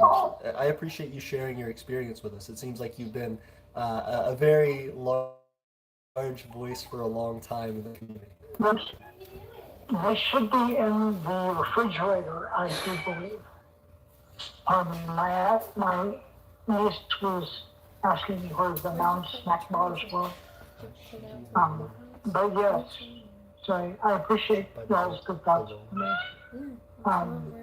I appreciate you sharing your experience with us. It seems like you've been a very large voice for a long time in the community. There's, they should be in the refrigerator, I do believe. Pardon me, my niece was asking me where the snack bars were. But yes, so I appreciate y'all's good thoughts for me. Um,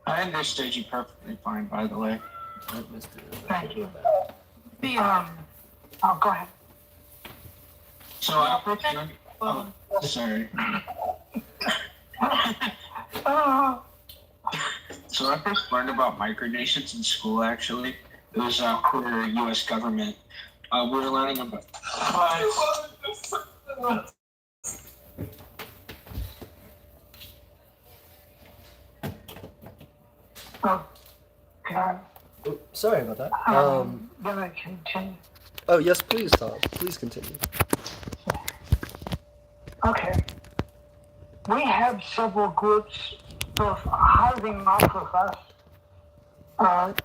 I understood you perfectly fine, by the way. Thank you. Yeah. Oh, go ahead. So I first learned. Oh, sorry. So I first learned about micronations in school. Actually, it was for U.S. government. We were learning about. Okay. Oh, sorry about that. Gonna continue. Oh, yes, please, Tom. Please continue. Okay. We have several groups both hiving off of us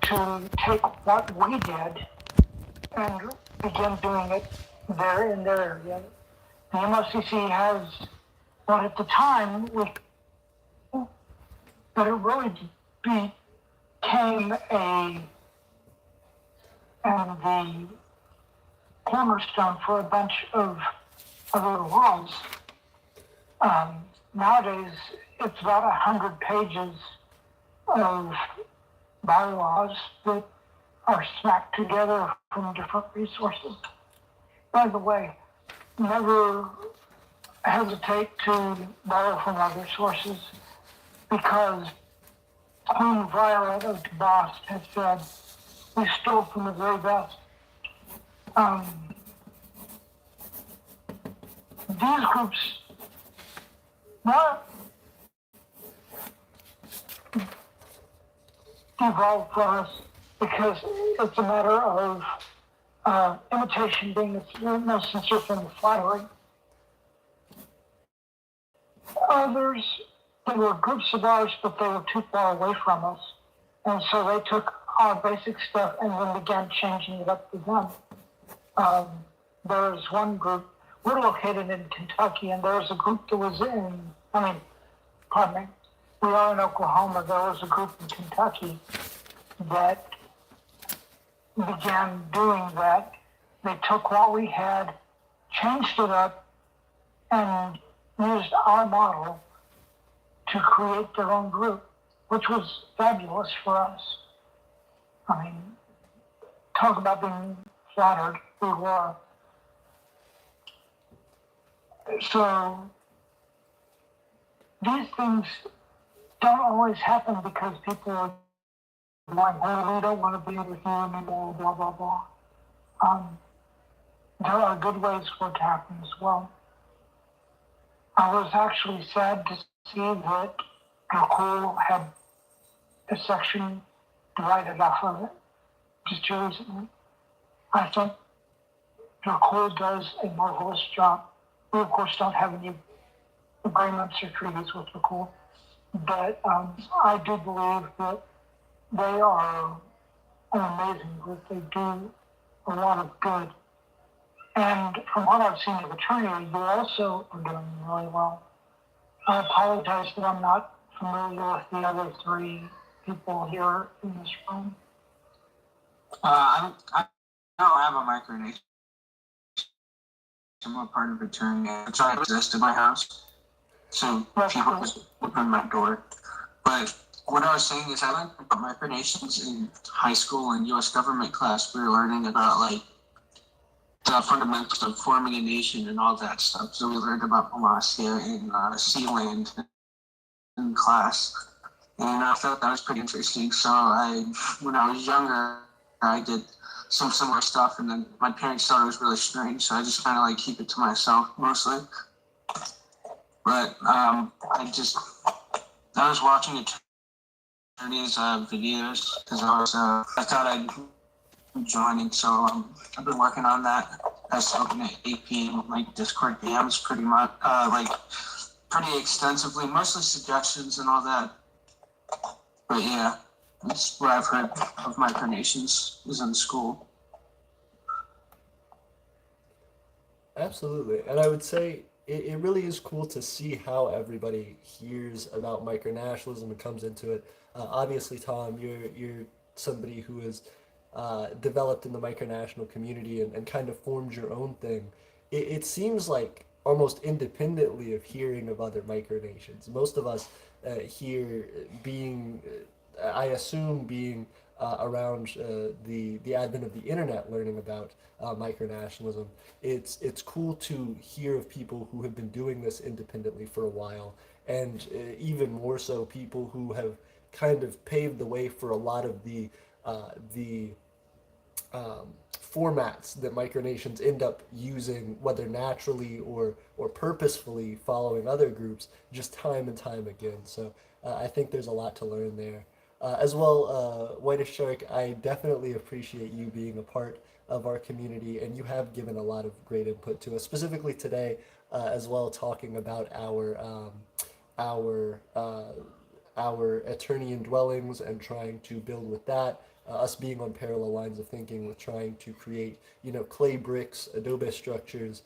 to take what we did and begin doing it there in their area. The MOCC has what at the time was, but it really became the cornerstone for a bunch of other laws. Nowadays, it's about 100 pages of bylaws that are smacked together from different resources. By the way, never hesitate to borrow from other sources because Queen Violet of DeBoss has said, we stole from the very best. These groups not evolved for us because it's a matter of imitation being the most sincere form of flattery. Others, they were groups of ours, but they were too far away from us. And so they took our basic stuff and then began changing it up for them. There's one group, we're located in Kentucky, and there's a group that was pardon me, we are in Oklahoma. There was a group in Kentucky that began doing that. They took what we had, changed it up, and used our model to create their own group, which was fabulous for us. I mean, talk about being flattered, we were. So these things don't always happen because people are like, oh, we don't want to be with you anymore, blah, blah, blah. There are good ways for it to happen as well. I was actually sad to see that Nicole had a section divided off of it just recently. I think Nicole does a marvelous job. We, of course, don't have any agreements or treaties with Nicole, but I do believe that they are an amazing group. They do a lot of good. And from what I've seen of Aeternia, you also are doing really well. I apologize that I'm not familiar with the other three people here in this room. I don't have a micronation. I'm a part of Aeternia. It's not exist in my house, so people just open my door. But what I was saying is I learned about micronations in high school and U.S. government class. We were learning about like the fundamentals of forming a nation and all that stuff. So we learned about Monarchy and Sealand in class. And I thought that was pretty interesting. So when I was younger, I did some similar stuff, and then my parents thought it was really strange, so I just kind of like keep it to myself mostly. But I was watching these videos because I thought I'd be joining, so I've been working on that. That's open at 8 p.m. like Discord DMs pretty much, like pretty extensively, mostly suggestions and all that. But yeah, that's what I've heard of micronations is in school. Absolutely, and I would say it really is cool to see how everybody hears about micronationalism and comes into it. Obviously, Tom, you're somebody who is developed in the micronational community and kind of formed your own thing. It seems like almost independently of hearing of other micronations. Most of us here being, I assume, being around the advent of the internet, learning about micronationalism. It's cool to hear of people who have been doing this independently for a while, and even more so people who have kind of paved the way for a lot of the formats that micronations end up using, whether naturally or purposefully following other groups, just time and time again. So I think there's a lot to learn there. As well, Whitish Shark, I definitely appreciate you being a part of our community, and you have given a lot of great input to us, specifically today, as well, talking about our our Aeternian dwellings and trying to build with that. Us being on parallel lines of thinking with trying to create, clay bricks, adobe structures,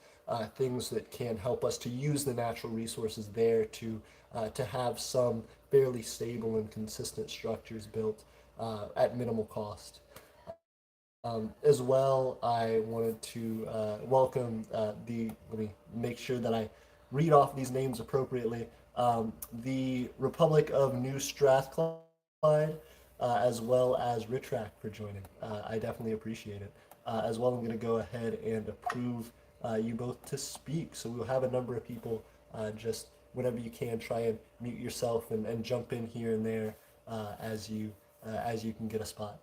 things that can help us to use the natural resources there to have some fairly stable and consistent structures built at minimal cost. As well, I wanted to welcome let me make sure that I read off these names appropriately. The Republic of New Strathclyde, as well as Ritrack for joining. I definitely appreciate it. As well, I'm going to go ahead and approve you both to speak. So we'll have a number of people just whenever you can try and mute yourself and jump in here and there as you can get a spot.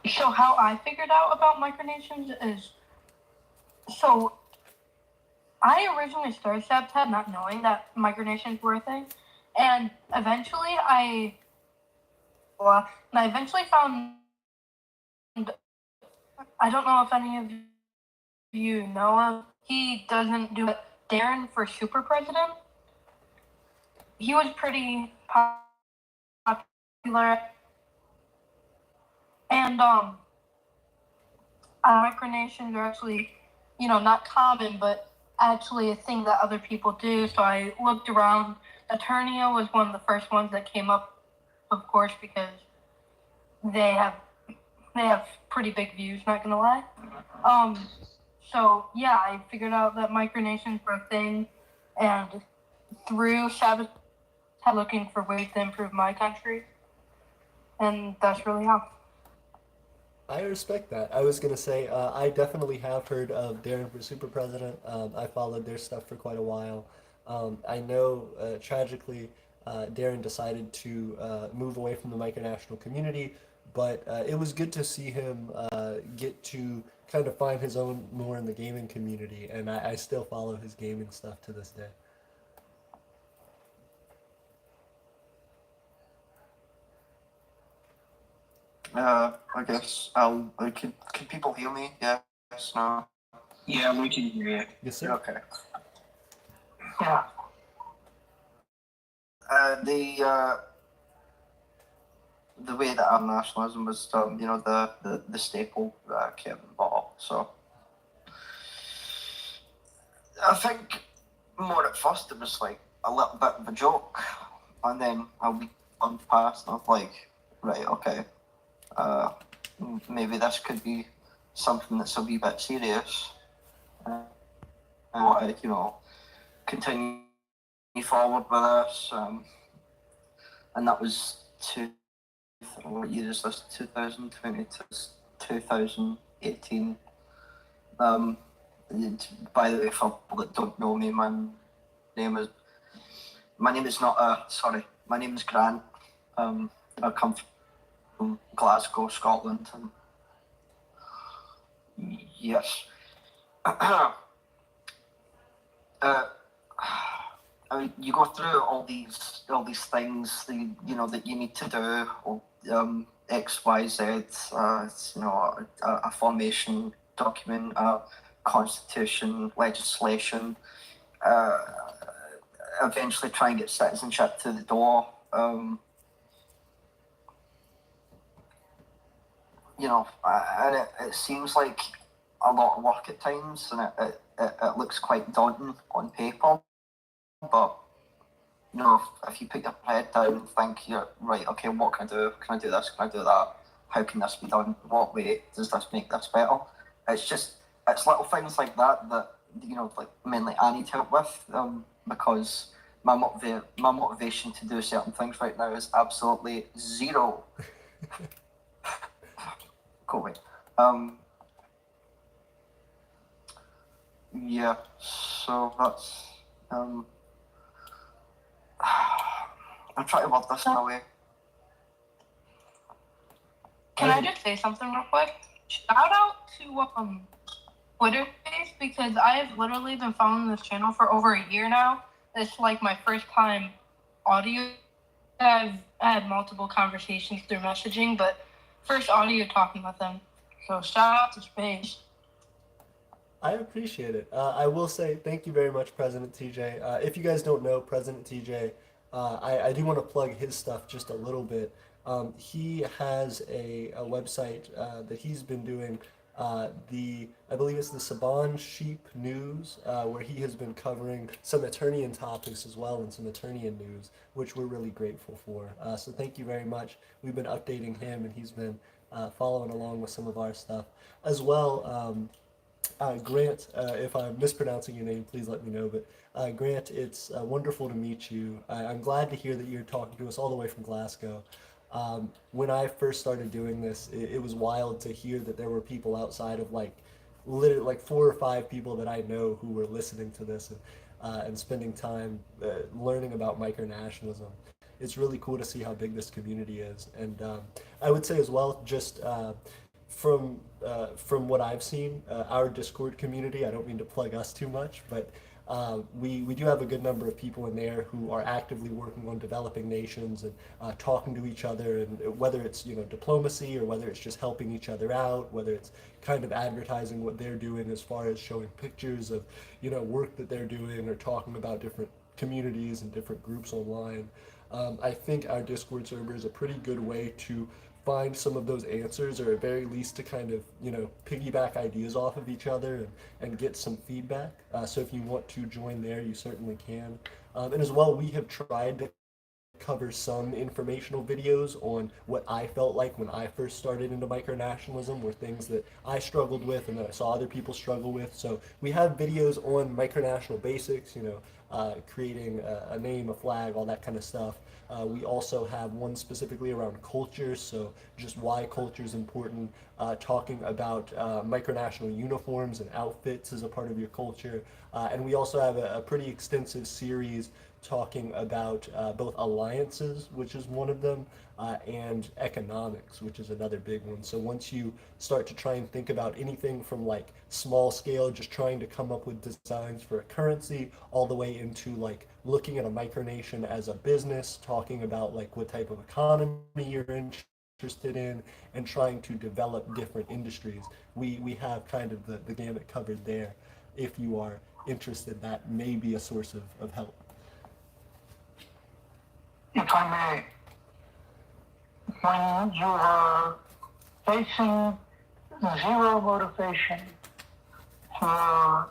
So how I figured out about micronations is, so I originally started Sabtab not knowing that micronations were a thing, and eventually I found, I don't know if any of you know of, he doesn't do it, Darren for super president. He was pretty popular, and micronations are actually, not common, but actually a thing that other people do. So I looked around. Aeternia was one of the first ones that came up, of course, because they have pretty big views, not gonna lie. So yeah, I figured out that micronations were a thing, and through Sabbath, looking for ways to improve my country, and that's really how. I respect that. I was gonna say I definitely have heard of Darren for Super President. I followed their stuff for quite a while. I know tragically Darren decided to move away from the micronational community, but it was good to see him get to kind of find his own more in the gaming community, and I still follow his gaming stuff to this day. I guess can people hear me? Yes, no. Yeah, we can hear you. Yes, sir. Okay. Yeah. The way that our nationalism was, the staple came involved. So I think more at first it was like a little bit of a joke, and then a week passed, and I was like, right, okay. Maybe this could be something that's a wee bit serious. I continue forward with this, and that was what year is this? 2020 to 2018. By the way, for people that don't know me, my name is Grant. I come from Glasgow, Scotland, and yes. I mean, you go through all these things that that you need to do, or X, Y, Z. A formation document, a constitution, legislation. Eventually, try and get citizenship to the door. And it seems like a lot of work at times, and it looks quite daunting on paper. But if you put your head down and think, you're right, okay, what can I do? Can I do this? Can I do that? How can this be done? What way does this make this better? It's little things like that like mainly I need help with, because my motivation to do certain things right now is absolutely zero. Go away. Yeah, so that's I'm trying to word this in a way. Can I just say something real quick? Shout out to Twitter space, because I have literally been following this channel for over a year now. It's like my first time audio. I've had multiple conversations through messaging, but first audio talking with them. So shout out to space. I appreciate it. I will say thank you very much, President TJ. If you guys don't know President TJ, I do want to plug his stuff just a little bit. He has a website that he's been doing, I believe it's the Saban Sheep News, where he has been covering some Aeternian topics as well and some Aeternian news, which we're really grateful for. So thank you very much. We've been updating him, and he's been following along with some of our stuff as well. Grant, if I'm mispronouncing your name, please let me know. But Grant, it's wonderful to meet you. I'm glad to hear that you're talking to us all the way from Glasgow. When I first started doing this, it was wild to hear that there were people outside of literally 4 or 5 people that I know who were listening to this and spending time learning about micronationalism. It's really cool to see how big this community is, and I would say as well, just from what I've seen, our Discord community, I don't mean to plug us too much, but we do have a good number of people in there who are actively working on developing nations and talking to each other, and whether it's diplomacy or whether it's just helping each other out, whether it's kind of advertising what they're doing as far as showing pictures of work that they're doing, or talking about different communities and different groups online. I think our Discord server is a pretty good way to find some of those answers, or at very least to kind of piggyback ideas off of each other and get some feedback. So if you want to join there, you certainly can. And as well, we have tried to cover some informational videos on what I felt like when I first started into micronationalism, were things that I struggled with and that I saw other people struggle with. So we have videos on micronational basics, creating a name, a flag, all that kind of stuff. We also have one specifically around culture, so just why culture is important, talking about micronational uniforms and outfits as a part of your culture. And we also have a pretty extensive series talking about both alliances, which is one of them, and economics, which is another big one. So once you start to try and think about anything from small scale, just trying to come up with designs for a currency, all the way into looking at a micronation as a business, talking about what type of economy you're interested in, and trying to develop different industries. We have kind of the gamut covered there. If you are interested, that may be a source of help. If I may, when you are facing zero motivation for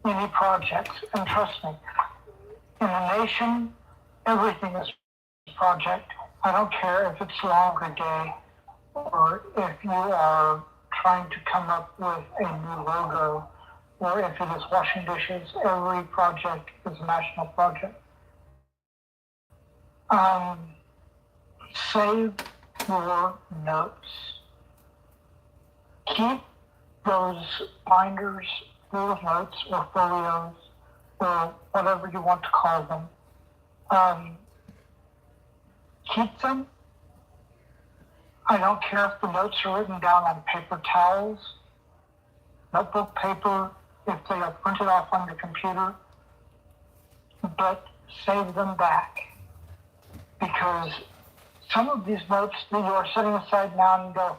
any projects, and trust me, in a nation, everything is a project. I don't care if it's a longer day, or if you are trying to come up with a new logo, or if it is washing dishes. Every project is a national project. Save your notes. Keep those binders full of notes, or folios, or whatever you want to call them. Keep them. I don't care if the notes are written down on paper towels, notebook paper, if they are printed off on your computer, but save them back. Because some of these notes that you are setting aside now and go,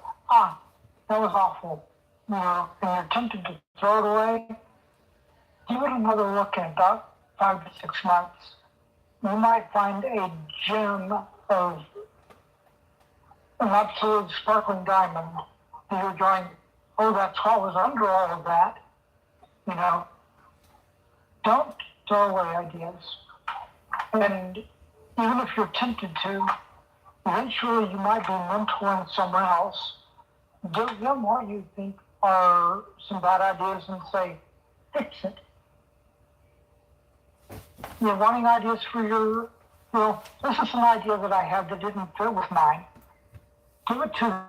that was awful, and you're tempted to throw it away, give it another look in about 5 to 6 months. You might find a gem of an absolute sparkling diamond that you're going, oh, that's what was under all of that. Don't throw away ideas. And even if you're tempted to, eventually you might be mentoring someone else. Give them what you think are some bad ideas and say, fix it. You're wanting ideas for this is an idea that I have that didn't fit with mine. Give it to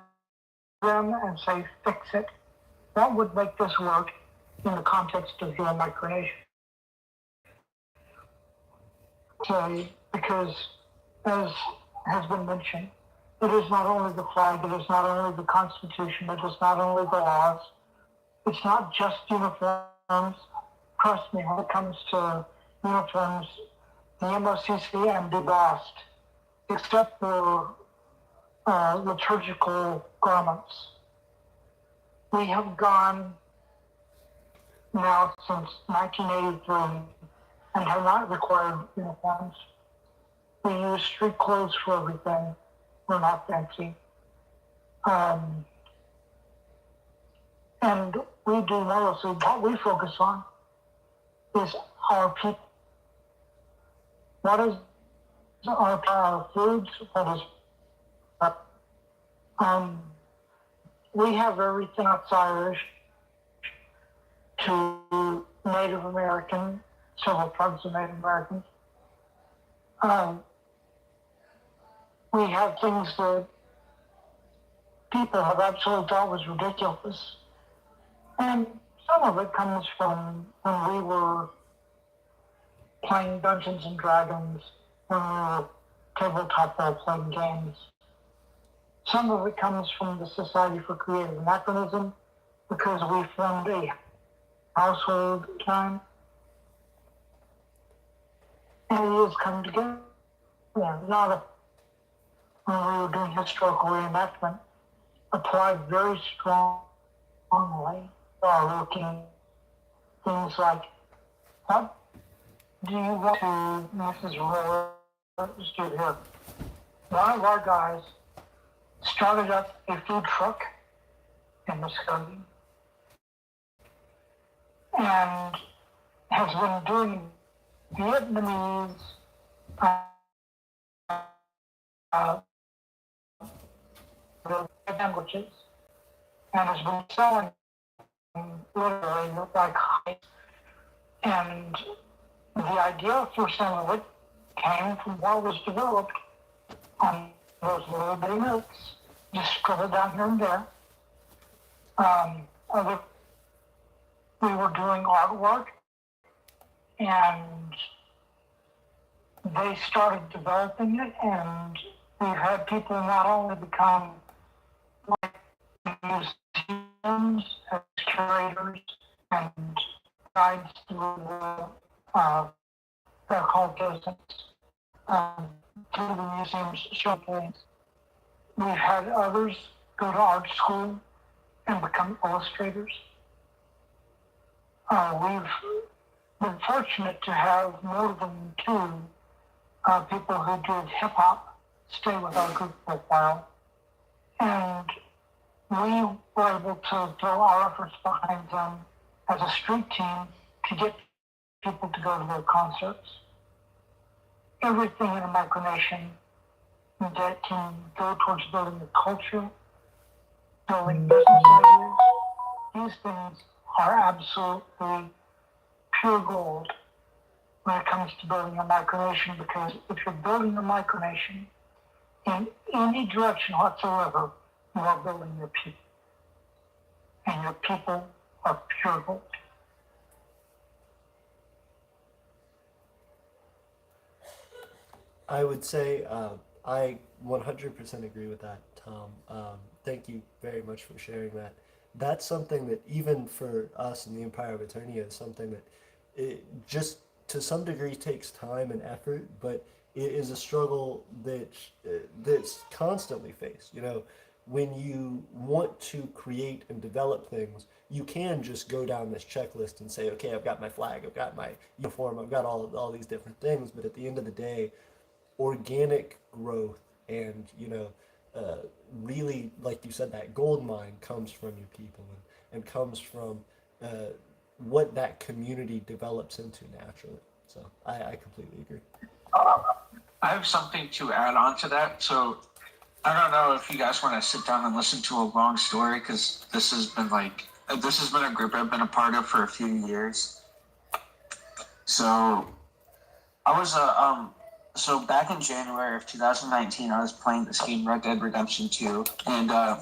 them and say, fix it. What would make this work in the context of your micronation? Because, as has been mentioned, it is not only the flag, it is not only the Constitution, it is not only the laws, it's not just uniforms. Trust me, when it comes to uniforms, the MOCC and embossed, except for liturgical garments. We have gone now since 1983 and have not required uniforms. We use street clothes for everything. We're not fancy. And we do mostly, what we focus on is our people. What is our foods? What is we have everything that's Irish to Native American, several tribes of Native Americans. We have things that people have absolutely thought was ridiculous. And some of it comes from when we were playing Dungeons and Dragons, when we were tabletop role-playing games. Some of it comes from the Society for Creative Anachronism, because we formed a household time. And it has come together. Not when we were doing historical reenactment, applied very strongly looking things like, what do you want to, Mrs. Roller, let's do it here. One of our guys started up a food truck in Muskogee and has been doing Vietnamese languages and has been selling literally like height. And the idea for some of it came from what was developed on those little bitty notes, just scribbled down here and there. We were doing artwork, and they started developing it, and we've had people not only become like museums as curators and guides through they're called docents, through the museum's show plays. We've had others go to art school and become illustrators. We've been fortunate to have more than 2 people who did hip-hop stay with our group for a while. And we were able to throw our efforts behind them as a street team to get people to go to their concerts. Everything in a micronation that can go towards building a culture, building business ideas, these things are absolutely pure gold when it comes to building a micronation, because if you're building a micronation in any direction whatsoever, you are building your people. And your people are pure gold. I would say I 100% agree with that, Tom. Thank you very much for sharing that. That's something that even for us in the Empire of Aeternia is something that it just to some degree takes time and effort, but it is a struggle that's constantly faced. You know, when you want to create and develop things, you can just go down this checklist and say, okay, I've got my flag, I've got my uniform, I've got all these different things. But at the end of the day, organic growth and really, like you said, that gold mine comes from your people and comes from what that community develops into naturally. So I completely agree. I have something to add on to that. So I don't know if you guys want to sit down and listen to a long story, because this has been a group I've been a part of for a few years. So I was so back in January of 2019, I was playing this game, Red Dead Redemption 2, and I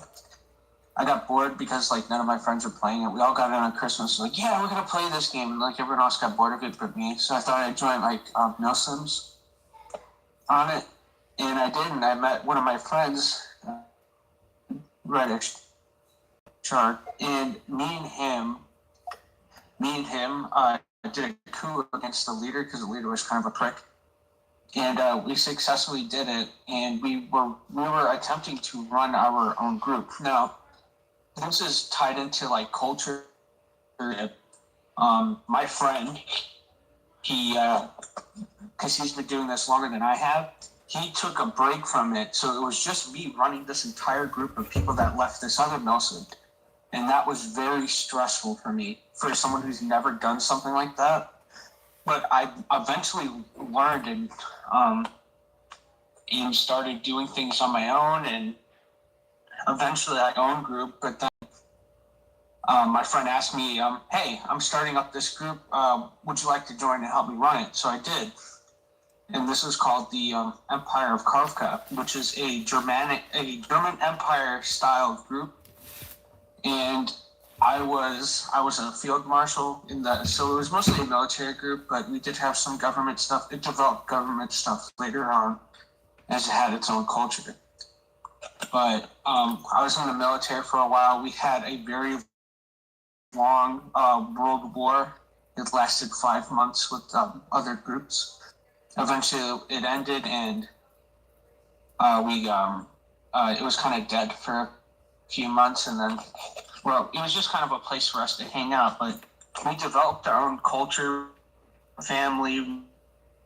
got bored because like none of my friends were playing it. We all got it on Christmas, like, yeah, we're gonna play this game, and like everyone else got bored of it but me. So I thought I'd join like Milsims on it, and I did, and I met one of my friends, Reddish Chart, and me and him did a coup against the leader because the leader was kind of a prick, and we successfully did it, and we were attempting to run our own group. Now, this is tied into like culture. My friend, he because he's been doing this longer than I have, he took a break from it, so it was just me running this entire group of people that left this other Milsim. And that was very stressful for me, for someone who's never done something like that. But I eventually learned and started doing things on my own, and eventually I owned group. But then my friend asked me, hey, I'm starting up this group. Would you like to join and help me run it? So I did. And this is called the Empire of Kafka, which is a German Empire style group. And I was a field marshal in that, so it was mostly a military group, but we did have some government stuff. It developed government stuff later on, as it had its own culture. But I was in the military for a while. We had a very long world war. It lasted 5 months with other groups. Eventually, it ended, and it was kind of dead for a few months, and then, well, it was just kind of a place for us to hang out. But we developed our own culture, family.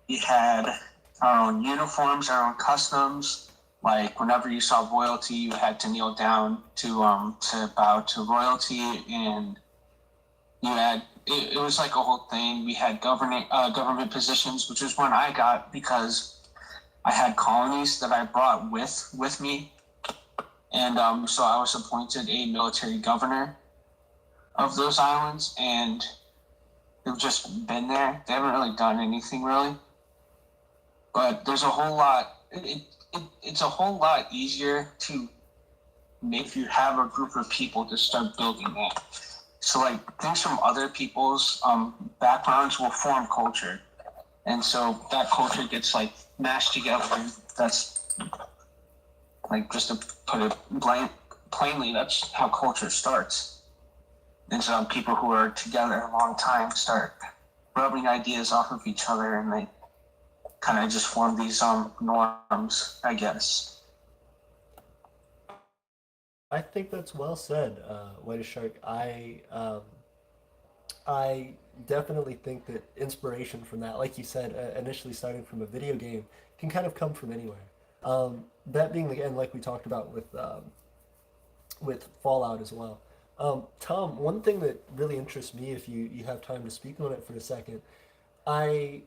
We had our own uniforms, our own customs. Like whenever you saw royalty, you had to kneel down to bow to royalty, and you had it was like a whole thing. We had government positions, which is one I got because I had colonies that I brought with me, and so I was appointed a military governor of those islands, and they've just been there. They haven't really done anything really, but there's a whole lot. It's a whole lot easier to make if you have a group of people to start building that. So like things from other people's backgrounds will form culture, and so that culture gets like mashed together. That's like, just to put it plainly, that's how culture starts. And so people who are together a long time start rubbing ideas off of each other, and they kind of just form these norms, I guess. I think that's well said, White Shark. I definitely think that inspiration from that, like you said, initially starting from a video game, can kind of come from anywhere. That being again, like we talked about with Fallout as well. Tom, one thing that really interests me, if you have time to speak on it for a second, I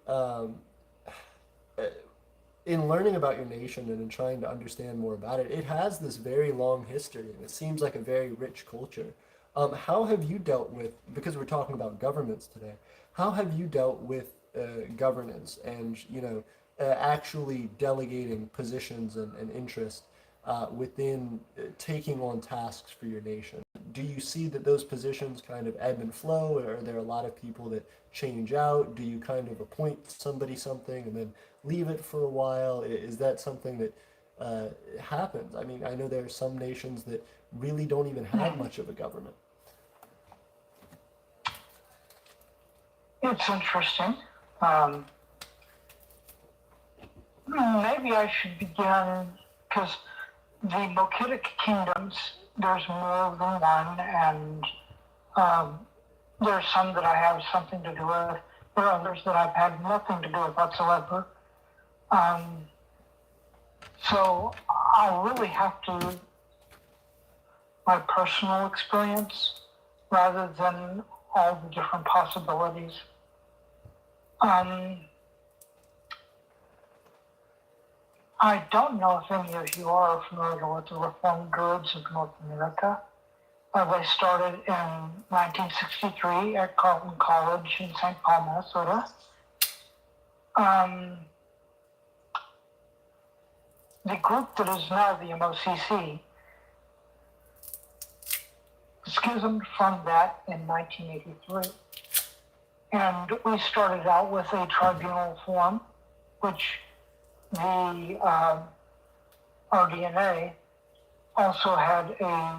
in learning about your nation and in trying to understand more about it, it has this very long history and it seems like a very rich culture. How have you dealt with, because we're talking about governments today, how have you dealt with governance and, actually delegating positions and interest within taking on tasks for your nation? Do you see that those positions kind of ebb and flow? Or are there a lot of people that change out? Do you kind of appoint somebody something and then leave it for a while? Is that something that happens? I mean, I know there are some nations that really don't even have much of a government. It's interesting. Um, Maybe I should begin, because the Mokitic kingdoms, there's more than one, and there's some that I have something to do with. There are others that I've had nothing to do with whatsoever. So I really have to, my personal experience, rather than all the different possibilities. I don't know if any of you are familiar with the Reformed Druids of North America. They started in 1963 at Carleton College in St. Paul, Minnesota. The group that is now the MOCC schismed from that in 1983. And we started out with a tribunal form, which the RDNA also had a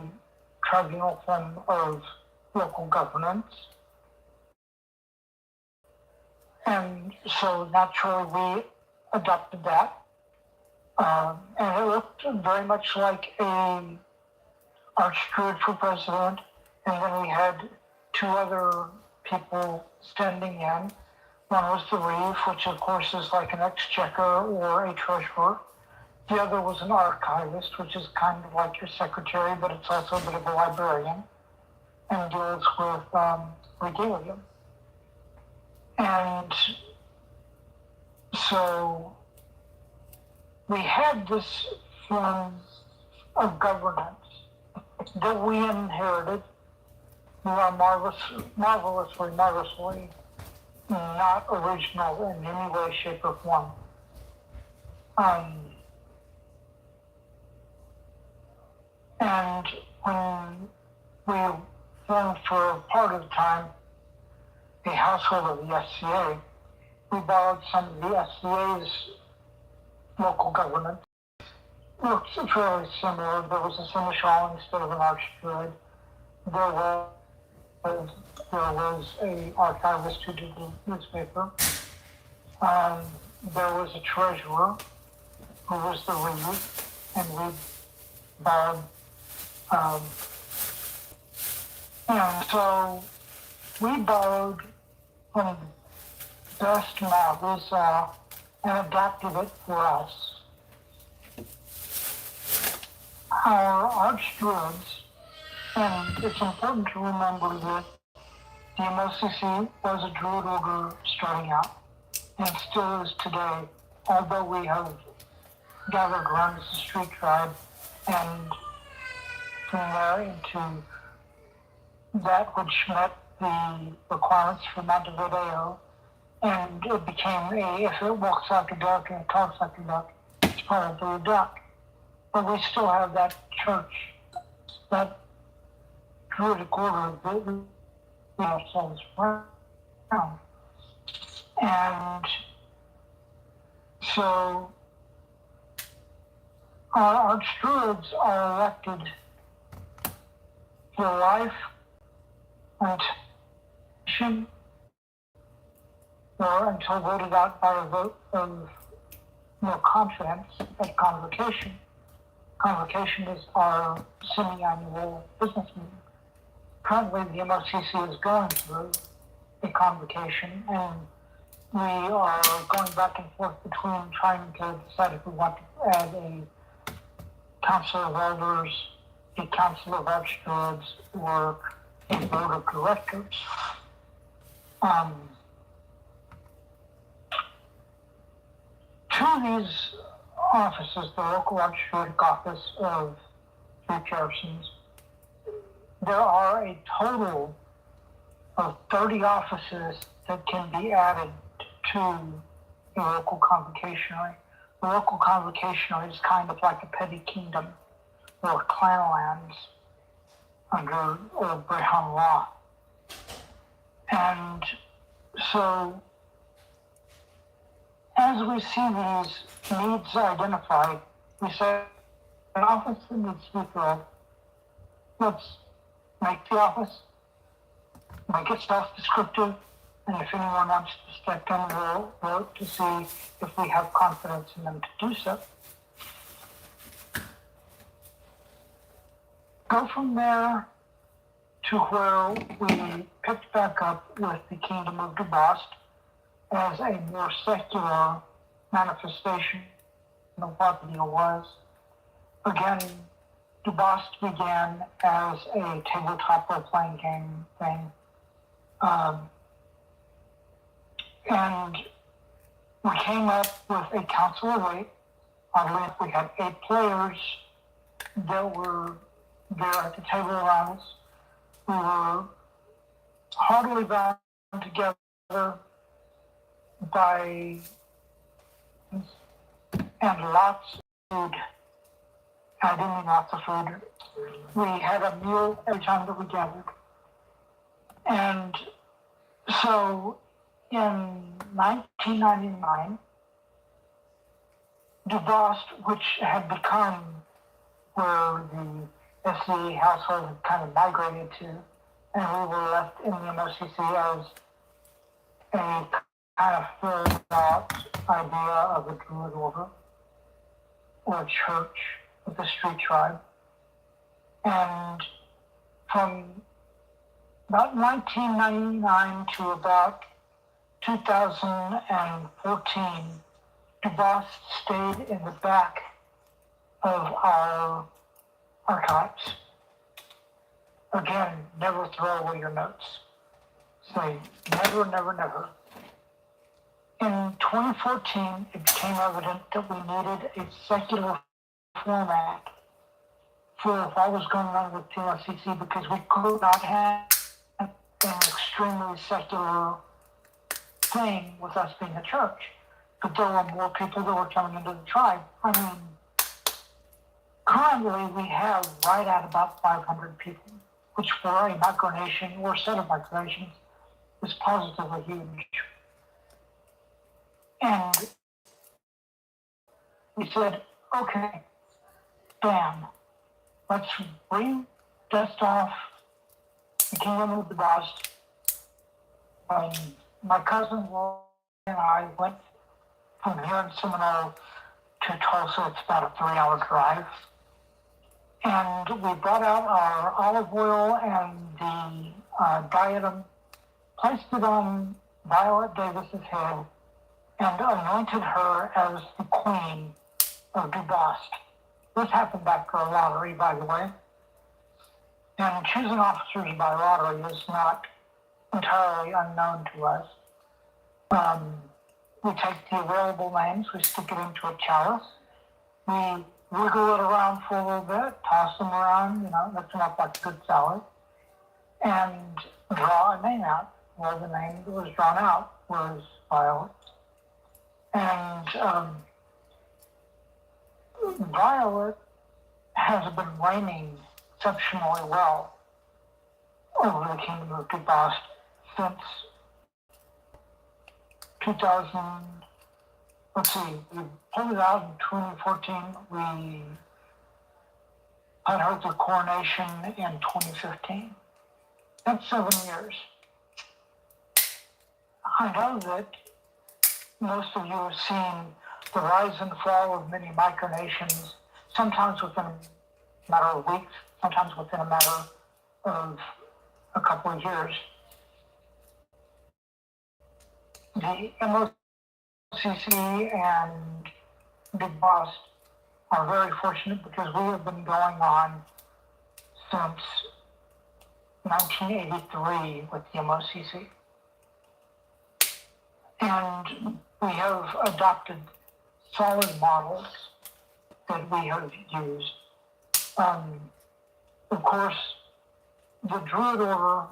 tribunal form of local governance. And so naturally we adopted that. And it looked very much like a archdruid for president. And then we had two other people standing in. One was the reeve, which of course is like an exchequer or a treasurer. The other was an archivist, which is kind of like your secretary, but it's also a bit of a librarian and deals with regalia. And so we had this form of governance that we inherited. We are marvelously not original in any way, shape, or form. And when we formed for part of the time a household of the SCA, we borrowed some of the SCA's local government. It looked fairly similar. There was a seneschal instead of an archdruid. There was a archivist who did the newspaper. There was a treasurer who was the reeve, and we borrowed. And so we borrowed from the best models and adapted it for us. Our archdruids, and it's important to remember that the MOCC was a druid order starting out, and still is today, although we have gathered around as a street tribe, and from there into that which met the requirements for Montevideo, and it became if it walks like a duck and it talks like a duck, it's probably a duck. But we still have that church, that druidic order that we ourselves around. And so our archdruids are elected for life until voted out by a vote of no confidence at convocation. Convocation is our semi-annual business meeting. Currently, the MOCC is going through a convocation, and we are going back and forth between trying to decide if we want to add a council of elders, a council of archdruids, or a board of directors. Two of these offices, the local archdruidic office of Three Chairpersons, there are a total of 30 offices that can be added to a local convocationary. The local convocationary is kind of like a petty kingdom or clan lands under Brehon law. And so as we see these needs identified, we say an office that needs to be filled, let's make the office, make it self-descriptive, And if anyone wants to step in, we'll vote to see if we have confidence in them to do so. Go from there to where we picked back up with the Kingdom of Dubast as a more secular manifestation of what the deal was. Again, Dubast began as a tabletop role-playing game thing. And we came up with a council of 8. Oddly enough, we had 8 players that were there at the table around us. We were heartily bound together by and lots of food. I didn't mean lots of food. We had a meal every time that we gathered. And so in 1999, Dubast, which had become where the SCE household had kind of migrated to, and we were left in the MOCC as a kind of filled out idea of a druid order or a church with a street tribe. And from about 1999 to about 2014, Dubast stayed in the back of our archives. Again, never throw away your notes. Say never, never, never. In 2014, it became evident that we needed a secular format for what was going on with TLCC because we could not have an extremely secular thing with us being a church. But there were more people that were coming into the tribe. I mean, currently we have right at about 500 people, which for a micronation or set of micronations is positively huge. And we said, okay, bam, let's re-dust off the Kingdom of Dubast. My cousin Laura and I went from here in Seminole to Tulsa. It's about a 3-hour drive. And we brought out our olive oil and the diadem, placed it on Violet Davis's head, and anointed her as the queen of Dubast. This happened after a lottery, by the way. And choosing officers by lottery is not entirely unknown to us. We take the available names, we stick it into a chalice, we wiggle it around for a little bit, toss them around, mix them up like a good salad, and draw a name out. Well, the name that was drawn out was Violet. And Violet has been reigning exceptionally well over the Kingdom of Dubast since 2000. Let's see, we pulled it out in 2014. We had her the coronation in 2015. That's 7 years. I know that most of you have seen the rise and fall of many micronations, sometimes within a matter of weeks, sometimes within a matter of a couple of years. The MOCC and Dubast are very fortunate because we have been going on since 1983 with the MOCC. And we have adopted solid models that we have used. Of course, the Druid Order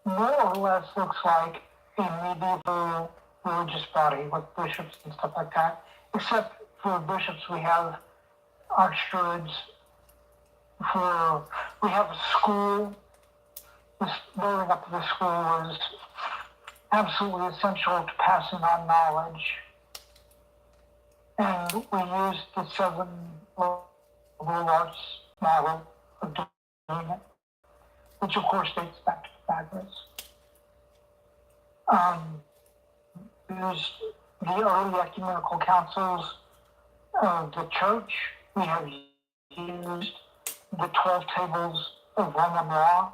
more or less looks like a medieval religious body with bishops and stuff like that. Except for bishops, we have archdruids. We have a school. This building up to the school was absolutely essential to passing on knowledge. And we used the 7 liberal arts model of doing it, which of course dates back to Pythagoras. There's the early ecumenical councils of the church. We have used the 12 tables of Roman law.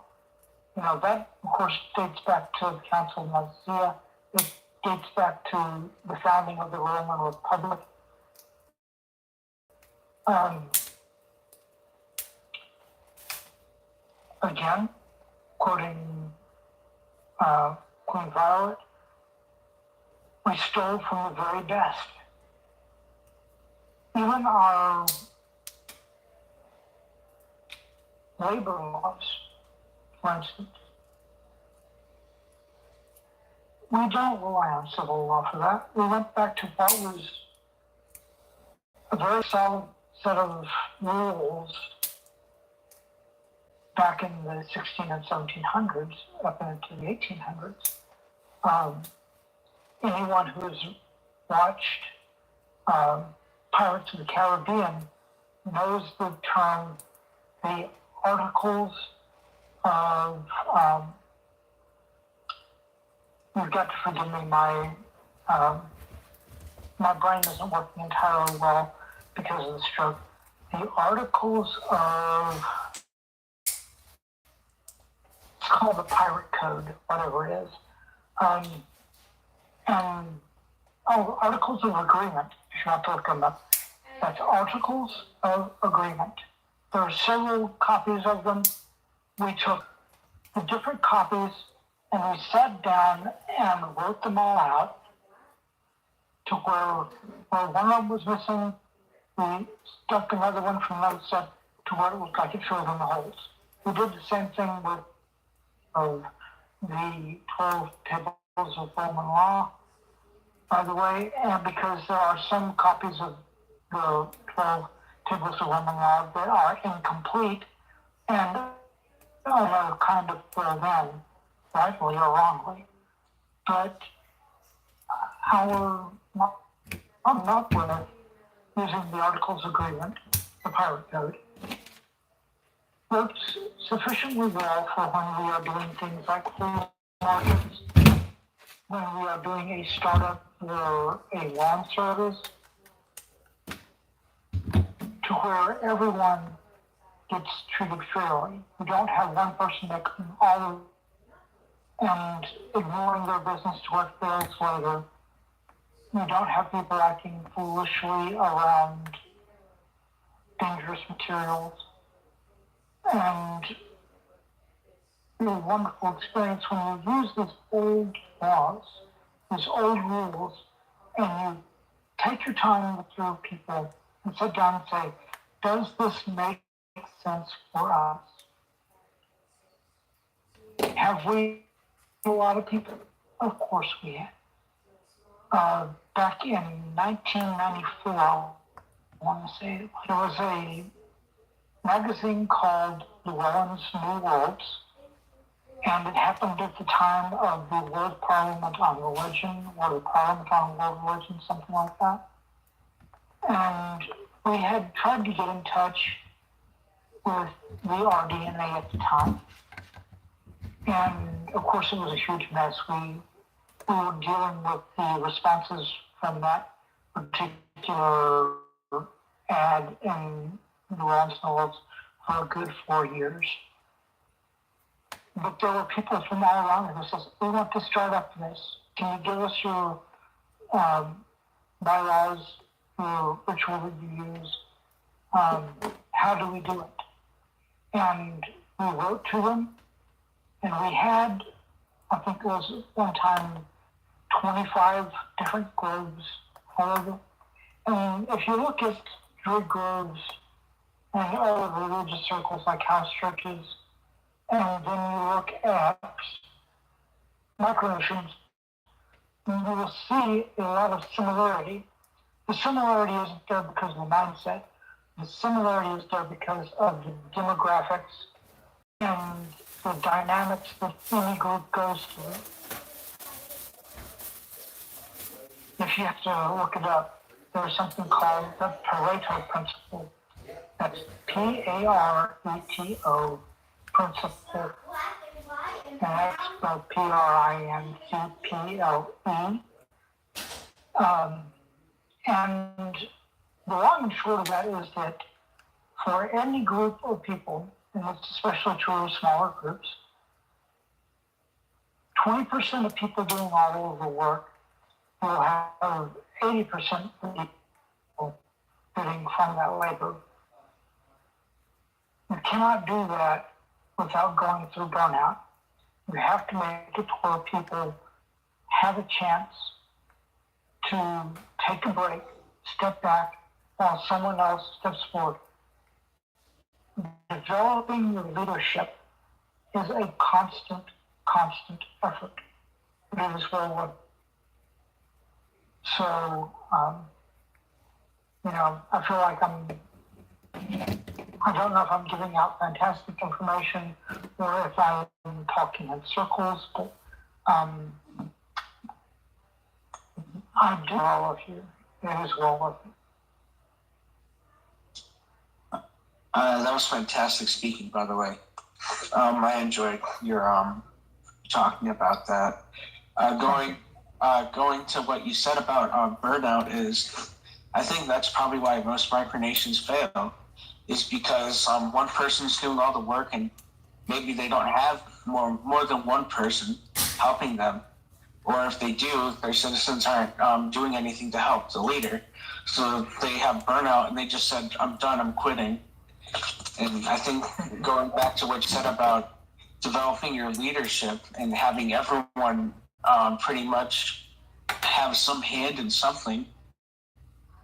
You know, that, of course, dates back to the Council of Nicaea. It dates back to the founding of the Roman Republic. Again, quoting Queen Violet, we stole from the very best. Even our labor laws, for instance, we don't rely on civil law for that. We went back to what was a very solid set of rules back in the 16 and 1700s, up into the 1800s. Anyone who's watched Pirates of the Caribbean knows the term, the articles of, you've got to forgive me, my brain isn't working entirely well because of the stroke. The articles of, it's called the Pirate Code, whatever it is. Articles of Agreement, if you want to look them up. That's Articles of Agreement. There are several copies of them. We took the different copies and we sat down and wrote them all out to where one of them was missing, we stuck another one from another set to where it looked like it filled in the holes. We did the same thing with the 12 tables of Roman law, by the way, and because there are some copies of the 12 tables of Roman law that are incomplete and are kind of filled in, rightly or wrongly. But I'm not with using the Articles Agreement, the Pirate Code, works sufficiently well for when we are doing things like free markets, when we are doing a startup or a lawn service, to where everyone gets treated fairly. We don't have one person making all and ignoring their business to what fails later. We don't have people acting foolishly around dangerous materials. And it's a wonderful experience when you use these old laws, these old rules, and you take your time with your people and sit down and say, does this make sense for us? Have we a lot of people? Of course we have. Back in 1994, I want to say, there was a magazine called Llewellyn's New Worlds, and it happened at the time of the World Parliament on Religion, or the Parliament on World Religion, something like that. And we had tried to get in touch with the RDNA at the time. And of course it was a huge mess. We were dealing with the responses from that particular ad in the Llewellyn's New Worlds for a good 4 years. But there were people from all around who says, we want to start up this. Can you give us your bylaws, your ritual that you use? How do we do it? And we wrote to them, and we had, I think it was one time, 25 different groves all over. And if you look at Druid groves and all of the religious circles like house churches, and then you look at Micronations, you will see a lot of similarity. The similarity isn't there because of the mindset. The similarity is there because of the demographics and the dynamics that any group goes through. If you have to look it up, there's something called the Pareto principle. That's Pareto principle. and that's spelled Princeple. And the long and short of that is that for any group of people, and it's especially true of smaller groups, 20% of people doing all of the work will have 80% of people getting from that labor. You cannot do that without going through burnout. You have to make it to where people have a chance to take a break, step back, while someone else steps forward. Developing your leadership is a constant effort. It is well worth it. So, I feel like I don't know if I'm giving out fantastic information or if I'm talking in circles, but I do all of you. It is well worth it. That was fantastic speaking, by the way. I enjoyed your talking about that. Going to what you said about burnout is, I think that's probably why most micronations fail, is because one person's doing all the work and maybe they don't have more than one person helping them. Or if they do, their citizens aren't doing anything to help the leader. So they have burnout and they just said, I'm done, I'm quitting. And I think going back to what you said about developing your leadership and having everyone pretty much have some hand in something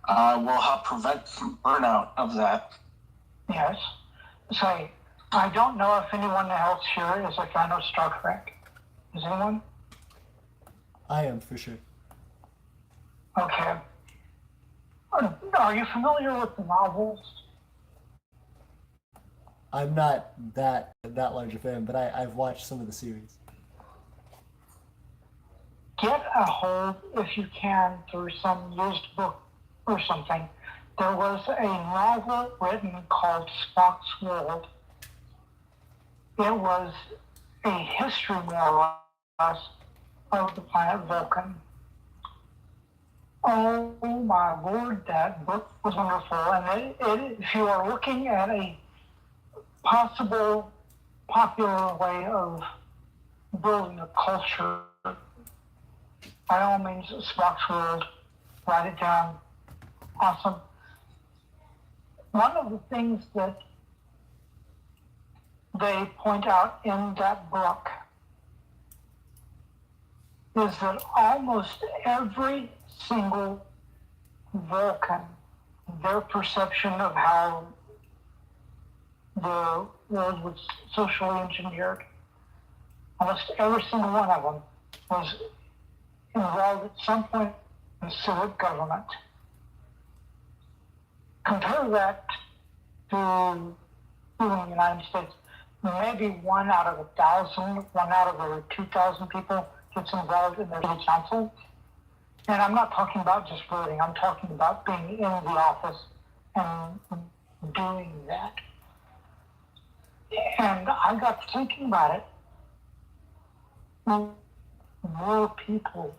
will help prevent burnout of that. Yes. Say, I don't know if anyone else here is a fan of Star Trek. Is anyone? I am, for sure. Okay. Are you familiar with the novels? I'm not that large a fan, but I've watched some of the series. Get a hold, if you can, through some used book or something. There was a novel written called Spock's World. It was a history, more or less, of the planet Vulcan. Oh my Lord, that book was wonderful. And if you are looking at a possible popular way of building a culture, by all means, Spock's World, write it down. Awesome. One of the things that they point out in that book is that almost every single Vulcan, their perception of how the world was socially engineered, almost every single one of them was involved at some point in civic government. Compare that to in the United States. Maybe 1 out of 1,000, 1 out of every 2,000 people gets involved in the city council. And I'm not talking about just voting. I'm talking about being in the office and doing that. And I got thinking about it. More people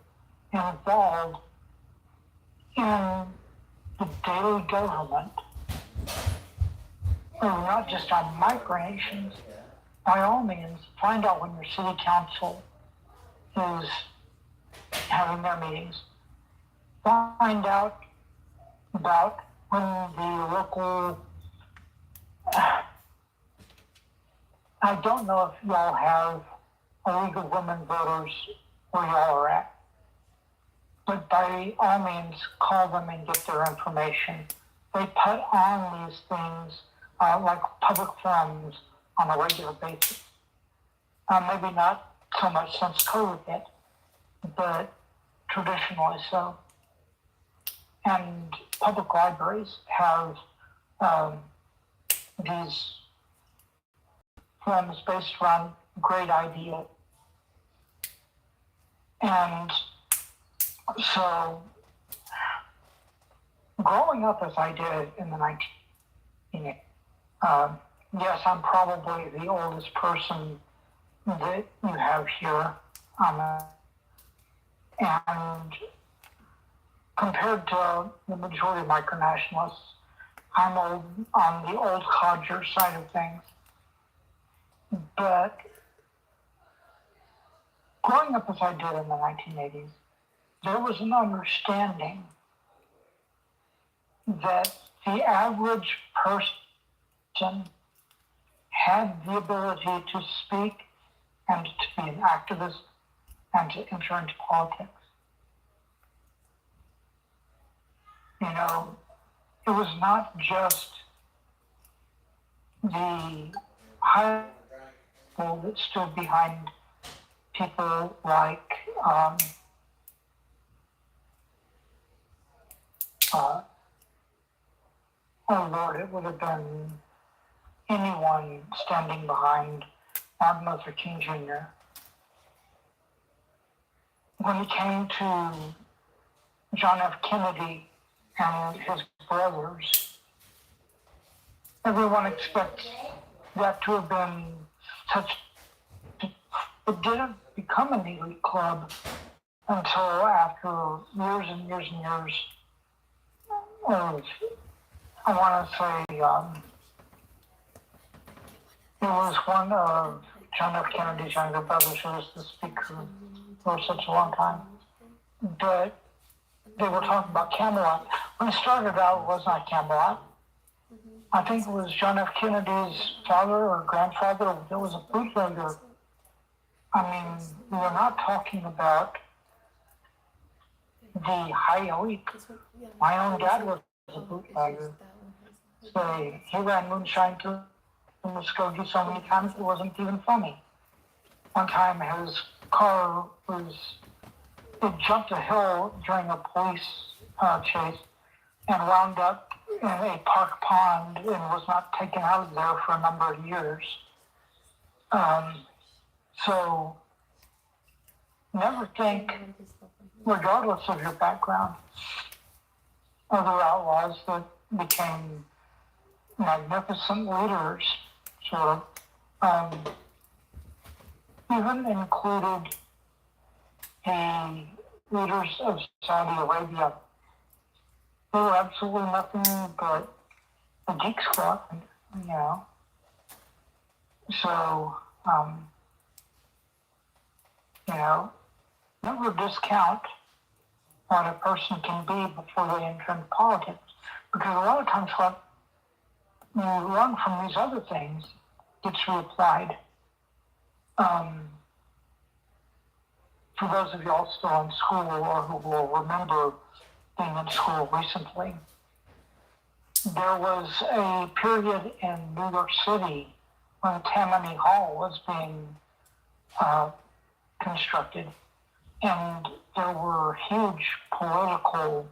involved in the daily government, or not just on micronations. By all means, find out when your city council is having their meetings. Find out about when the local, I don't know if y'all have a League of Women Voters where y'all are at, but by all means, call them and get their information. They put on these things like public forums on a regular basis. Maybe not so much since COVID hit, but traditionally so. And public libraries have these forums based around great ideas. And so, growing up as I did in the 1980s, yes, I'm probably the oldest person that you have here. And compared to the majority of micronationalists, I'm on the old codger side of things. But growing up as I did in the 1980s, there was an understanding that the average person had the ability to speak and to be an activist and to enter into politics. You know, it was not just the high school that stood behind people like oh Lord, it would have been anyone standing behind Martin Luther King Jr. When it came to John F. Kennedy and his brothers, everyone expects that to have been such. It didn't become an elite club until after years and years and years of, I want to say, it was one of John F. Kennedy's younger brothers who was the speaker for such a long time. But they were talking about Camelot. When it started out, it was not Camelot. I think it was John F. Kennedy's father or grandfather that was a bootlegger. I mean, we were not talking about the high elite. My own dad was a bootlegger. So he ran moonshine to Muskogee so many times it wasn't even funny. One time his car it jumped a hill during a police chase and wound up in a park pond and was not taken out of there for a number of years. So never think, regardless of your background, other outlaws that became magnificent leaders, sort of, even included the leaders of Saudi Arabia. They were absolutely nothing but a geek squad, you know. So, you know, never discount what a person can be before they enter into politics. Because a lot of times what you learn from these other things gets reapplied. For those of y'all still in school or who will remember being in school recently, there was a period in New York City when Tammany Hall was being constructed, and there were huge political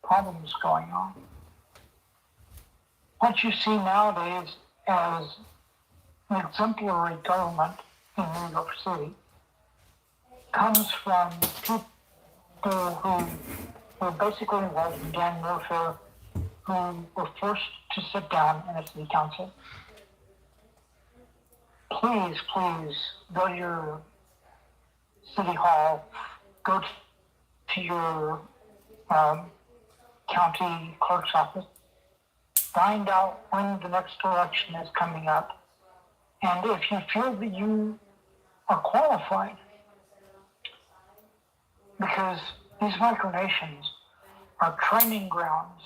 problems going on. What you see nowadays as an exemplary government in New York City comes from people who were basically involved in gang warfare, who were forced to sit down in a city council. Please, please go to your city hall, go to your county clerk's office, find out when the next election is coming up, and if you feel that you are qualified, because these micronations are training grounds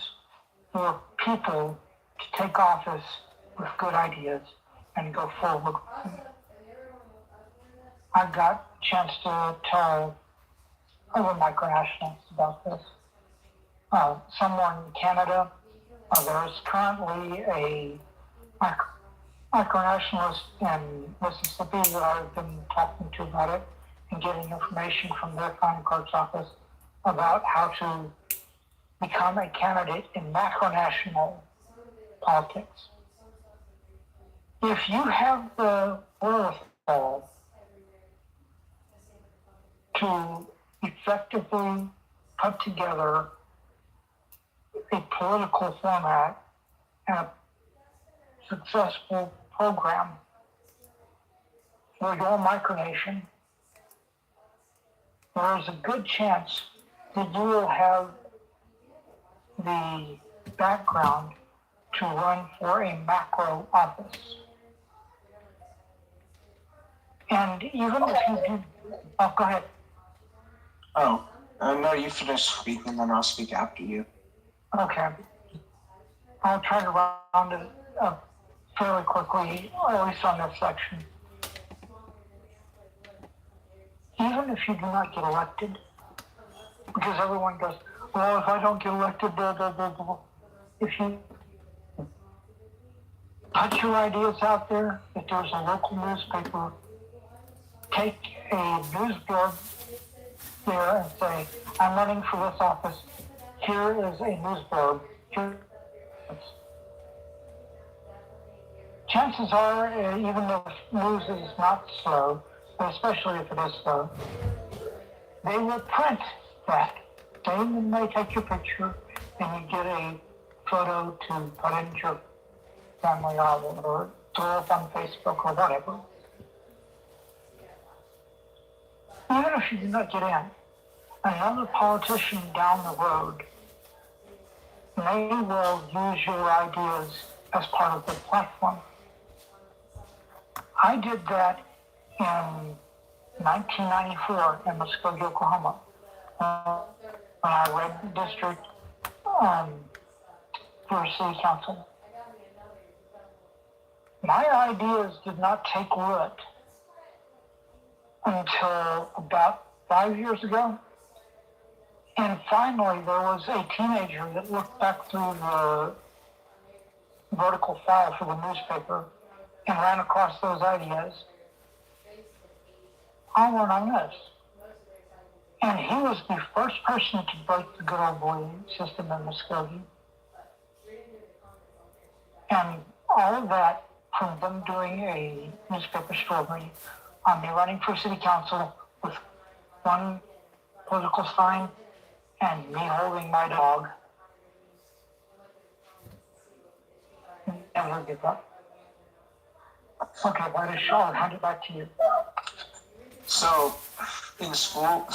for people to take office with good ideas and go forward. I got a chance to tell other micronationalists about this. Somewhere in Canada, there is currently a micronationalist in Mississippi that I've been talking to about it and getting information from their county clerk's office about how to become a candidate in macronational politics. If you have the wherewithal to effectively put together a political format and a successful program, with your micronation, there is a good chance that you will have the background to run for a macro office. And even if you do, oh, go ahead. Oh, no, you finish speaking, then I'll speak after you. Okay. I'll try to round it up fairly quickly, or at least on this section. Even if you do not get elected, because everyone goes, well, if I don't get elected, blah, blah, blah, blah. If you put your ideas out there, if there's a local newspaper, take a news blurb there and say, I'm running for this office. Here is a news blurb. Here. Chances are, even if news is not slow, especially if it is slow, they will print that. They may take your picture and you get a photo to put in your family album or throw up on Facebook or whatever. Even if you do not get in, another politician down the road may well use your ideas as part of their platform. I did that in 1994 in Muskogee, Oklahoma, when I led the district for city council. My ideas did not take root until about 5 years ago. And finally, there was a teenager that looked back through the vertical file for the newspaper and ran across those ideas. I'll run on this. And he was the first person to break the good old boy system in Muskogee. And all of that from them doing a newspaper story on me running for city council with one political sign and me holding my dog. Never give up. Okay, why don't I'll hand it back to you. So, in school,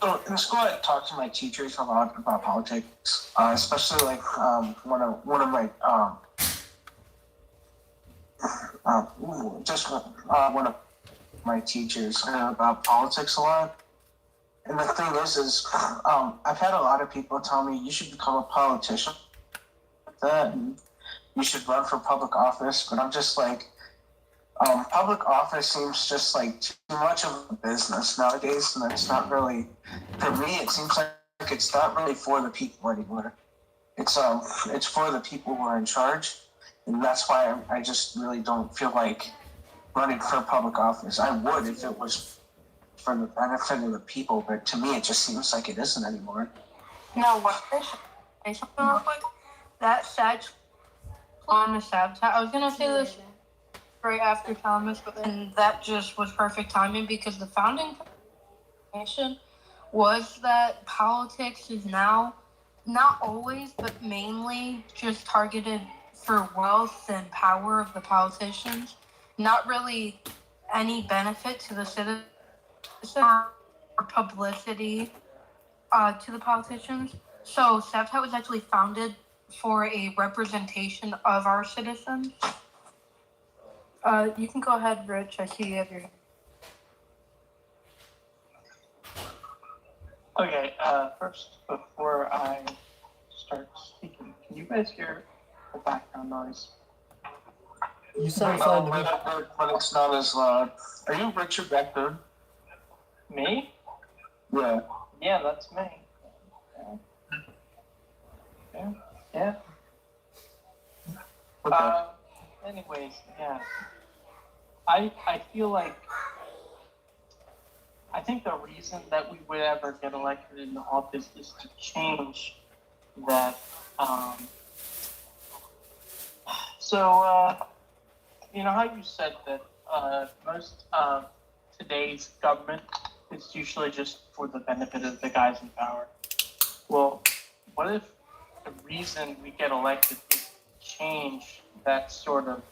I talked to my teachers a lot about politics, especially like one of my one of my teachers about politics a lot. And the thing is I've had a lot of people tell me you should become a politician, that and you should run for public office, but I'm just like, public office seems just like too much of a business nowadays, and it's not really, for me, it seems like it's not really for the people anymore. It's for the people who are in charge, and that's why I just really don't feel like running for public office. I would if it was for the benefit of the people, but to me, it just seems like it isn't anymore. No, what they should say something real quick. That Satch on the sabotage. I was gonna say this right after Thomas, but then that just was perfect timing because the founding nation was that politics is now not always, but mainly just targeted for wealth and power of the politicians. Not really any benefit to the citizen or publicity to the politicians. So Sabotage was actually founded for a representation of our citizens. You can go ahead, Rich. I see you have your. Okay, first, before I start speaking, can you guys hear the background noise? You sound fine to me. But it's not as loud. Are you Richard Beckford? Me? Yeah. Yeah, that's me. Yeah. Okay. Anyways, yeah. I feel like I think the reason that we would ever get elected into office is to change that. You know how you said that most of today's government is usually just for the benefit of the guys in power. Well, what if the reason we get elected is to change that sort of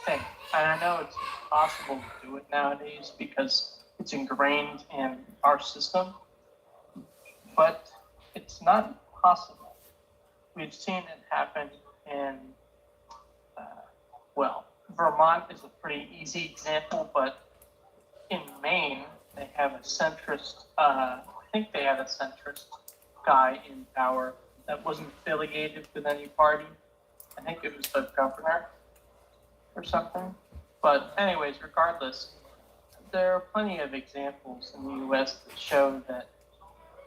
thing? And I know it's possible to do it nowadays because it's ingrained in our system, but it's not impossible. We've seen it happen in, Vermont is a pretty easy example, but in Maine, they have a centrist, I think they had a centrist guy in power that wasn't affiliated with any party. I think it was the governor or something. But anyways, regardless, there are plenty of examples in the US that show that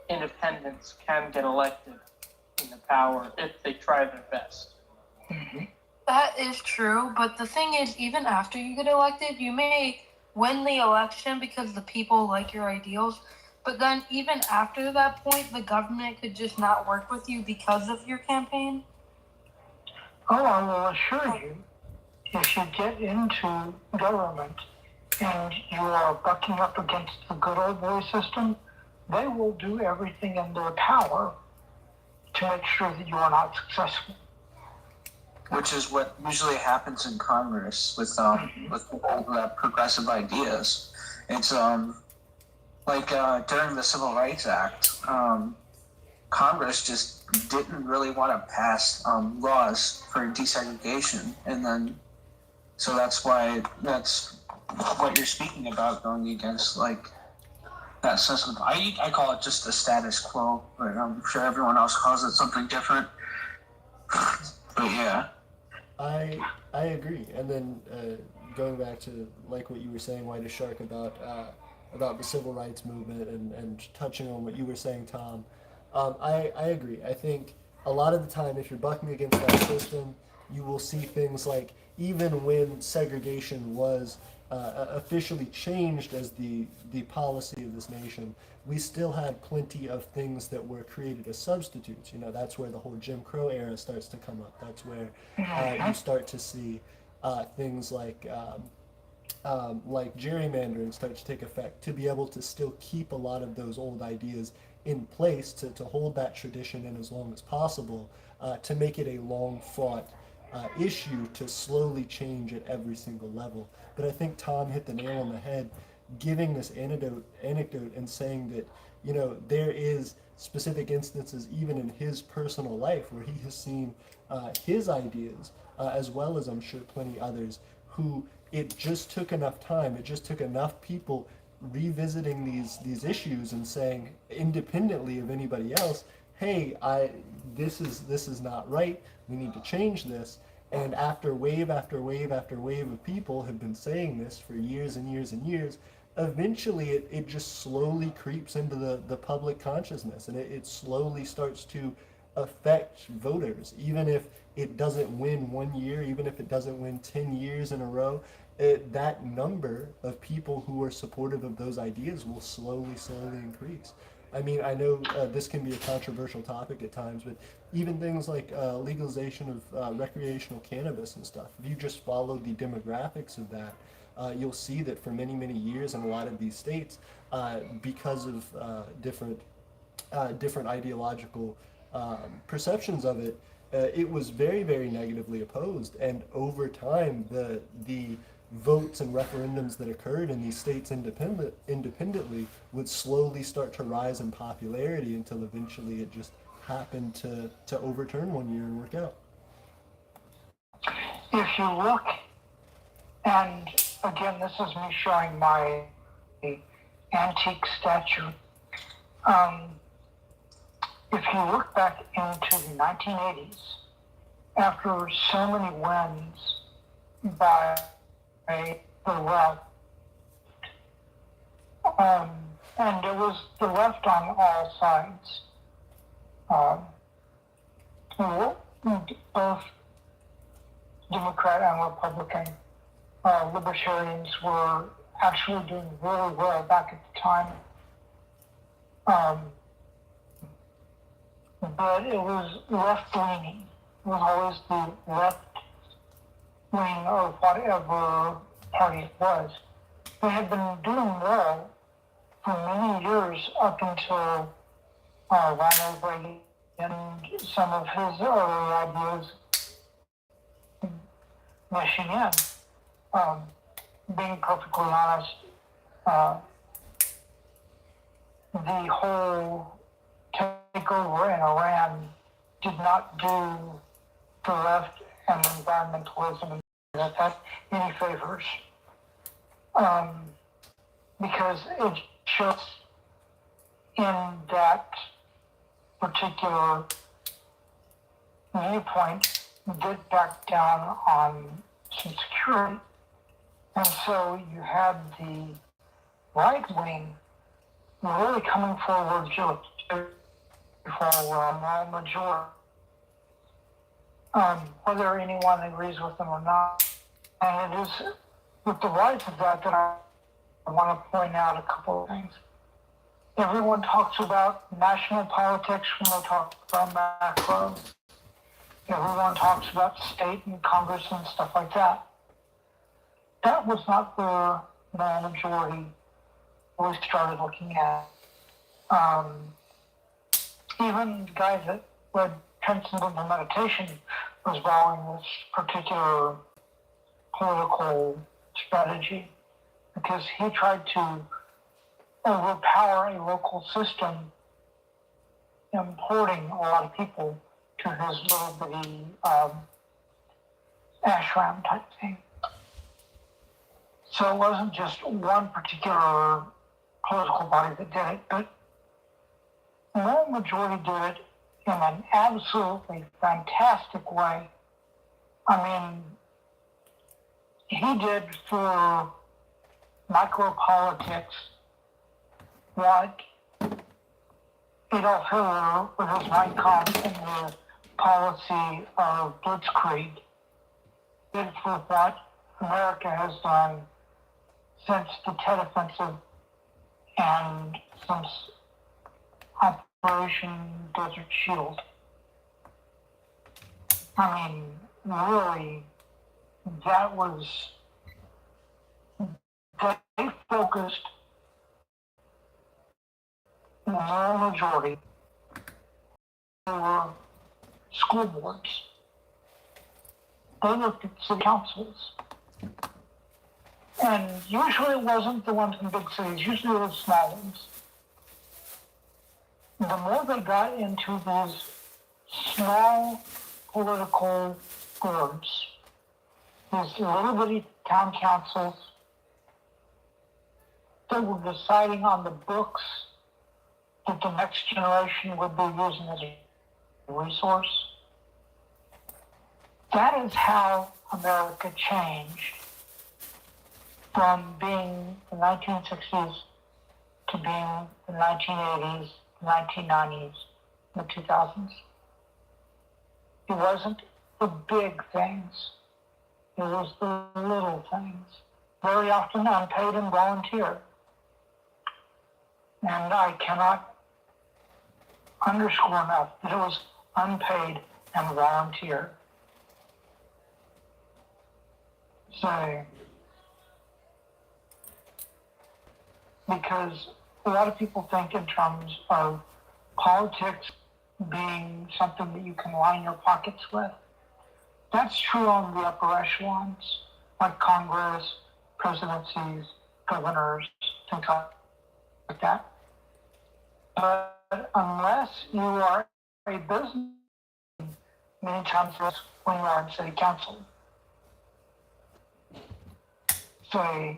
independents can get elected into power if they try their best. That is true, but the thing is, even after you get elected, you may win the election because the people like your ideals, but then even after that point, the government could just not work with you because of your campaign. Oh, I will assure you, if you get into government and you are bucking up against the good old boy system, they will do everything in their power to make sure that you are not successful. Which is what usually happens in Congress with all progressive ideas. It's like during the Civil Rights Act, Congress just didn't really want to pass laws for desegregation, and then so that's what you're speaking about, going against like that system. I call it just the status quo, but I'm sure everyone else calls it something different. But yeah. I agree. And then going back to like what you were saying, White as Shark, about the civil rights movement and touching on what you were saying, Tom, I agree. I think a lot of the time, if you're bucking against that system, you will see things like even when segregation was officially changed as the policy of this nation, we still had plenty of things that were created as substitutes. You know, that's where the whole Jim Crow era starts to come up. That's where you start to see things like gerrymandering start to take effect, to be able to still keep a lot of those old ideas in place, to hold that tradition in as long as possible, to make it a long fought issue to slowly change at every single level. But I think Tom hit the nail on the head, giving this anecdote and saying that, you know, there is specific instances even in his personal life where he has seen his ideas, as well as I'm sure plenty others, who it just took enough time, it just took enough people revisiting these issues and saying, independently of anybody else, hey, this is not right, we need to change this. And after wave after wave after wave of people have been saying this for years and years and years, eventually it just slowly creeps into the public consciousness, and it slowly starts to affect voters. Even if it doesn't win 1 year, even if it doesn't win 10 years in a row, that number of people who are supportive of those ideas will slowly increase. I mean, I know this can be a controversial topic at times, but even things like legalization of recreational cannabis and stuff, if you just follow the demographics of that, you'll see that for many, many years in a lot of these states, because of different ideological perceptions of it, it was very, very negatively opposed. And over time, the votes and referendums that occurred in these states independently would slowly start to rise in popularity until eventually it just happened to overturn 1 year and work out. If you look, and again, this is me showing my antique statue. If you look back into the 1980s, after so many wins by the left, and it was the left on all sides, both Democrat and Republican libertarians were actually doing really well back at the time. But it was left-leaning. It was always the left wing of whatever party it was. They had been doing well for many years up until Ronald Reagan and some of his early ideas meshing in. being perfectly honest, uh, the whole takeover in Iran did not do the left and environmentalism and that any favors. Because it shows in that particular viewpoint did back down on some security. And so you had the right wing really coming forward for a moral majority. Whether anyone agrees with them or not. And it is with the rise of that I want to point out a couple of things. Everyone talks about national politics when they talk about macro. Everyone talks about state and Congress and stuff like that. That was not where the majority really started looking at. Even the guy that led Transcendental Meditation was following this particular political strategy because he tried to overpower a local system, importing a lot of people to his little bitty ashram type thing. So it wasn't just one particular political body that did it, but the majority did it in an absolutely fantastic way. I mean, he did for micropolitics what Adolf Hitler with his Mein Kampf and the policy of Blitzkrieg did for what America has done since the Tet Offensive and since Operation Desert Shield. I mean, really, that was, they focused the moral majority for school boards. They looked at city councils. And usually it wasn't the ones in big cities, usually it was small ones. The more they got into these small political boards, these little bitty town councils that were deciding on the books that the next generation would be using as a resource, that is how America changed from being the 1960s to being the 1980s, 1990s, the 2000s. It wasn't the big things. It was the little things. Very often unpaid and volunteer. And I cannot underscore enough that it was unpaid and volunteer. So, because a lot of people think in terms of politics being something that you can line your pockets with. That's true on the upper echelons, like Congress, presidencies, governors, things like that. But unless you are a business, many times less when you are in city council. So,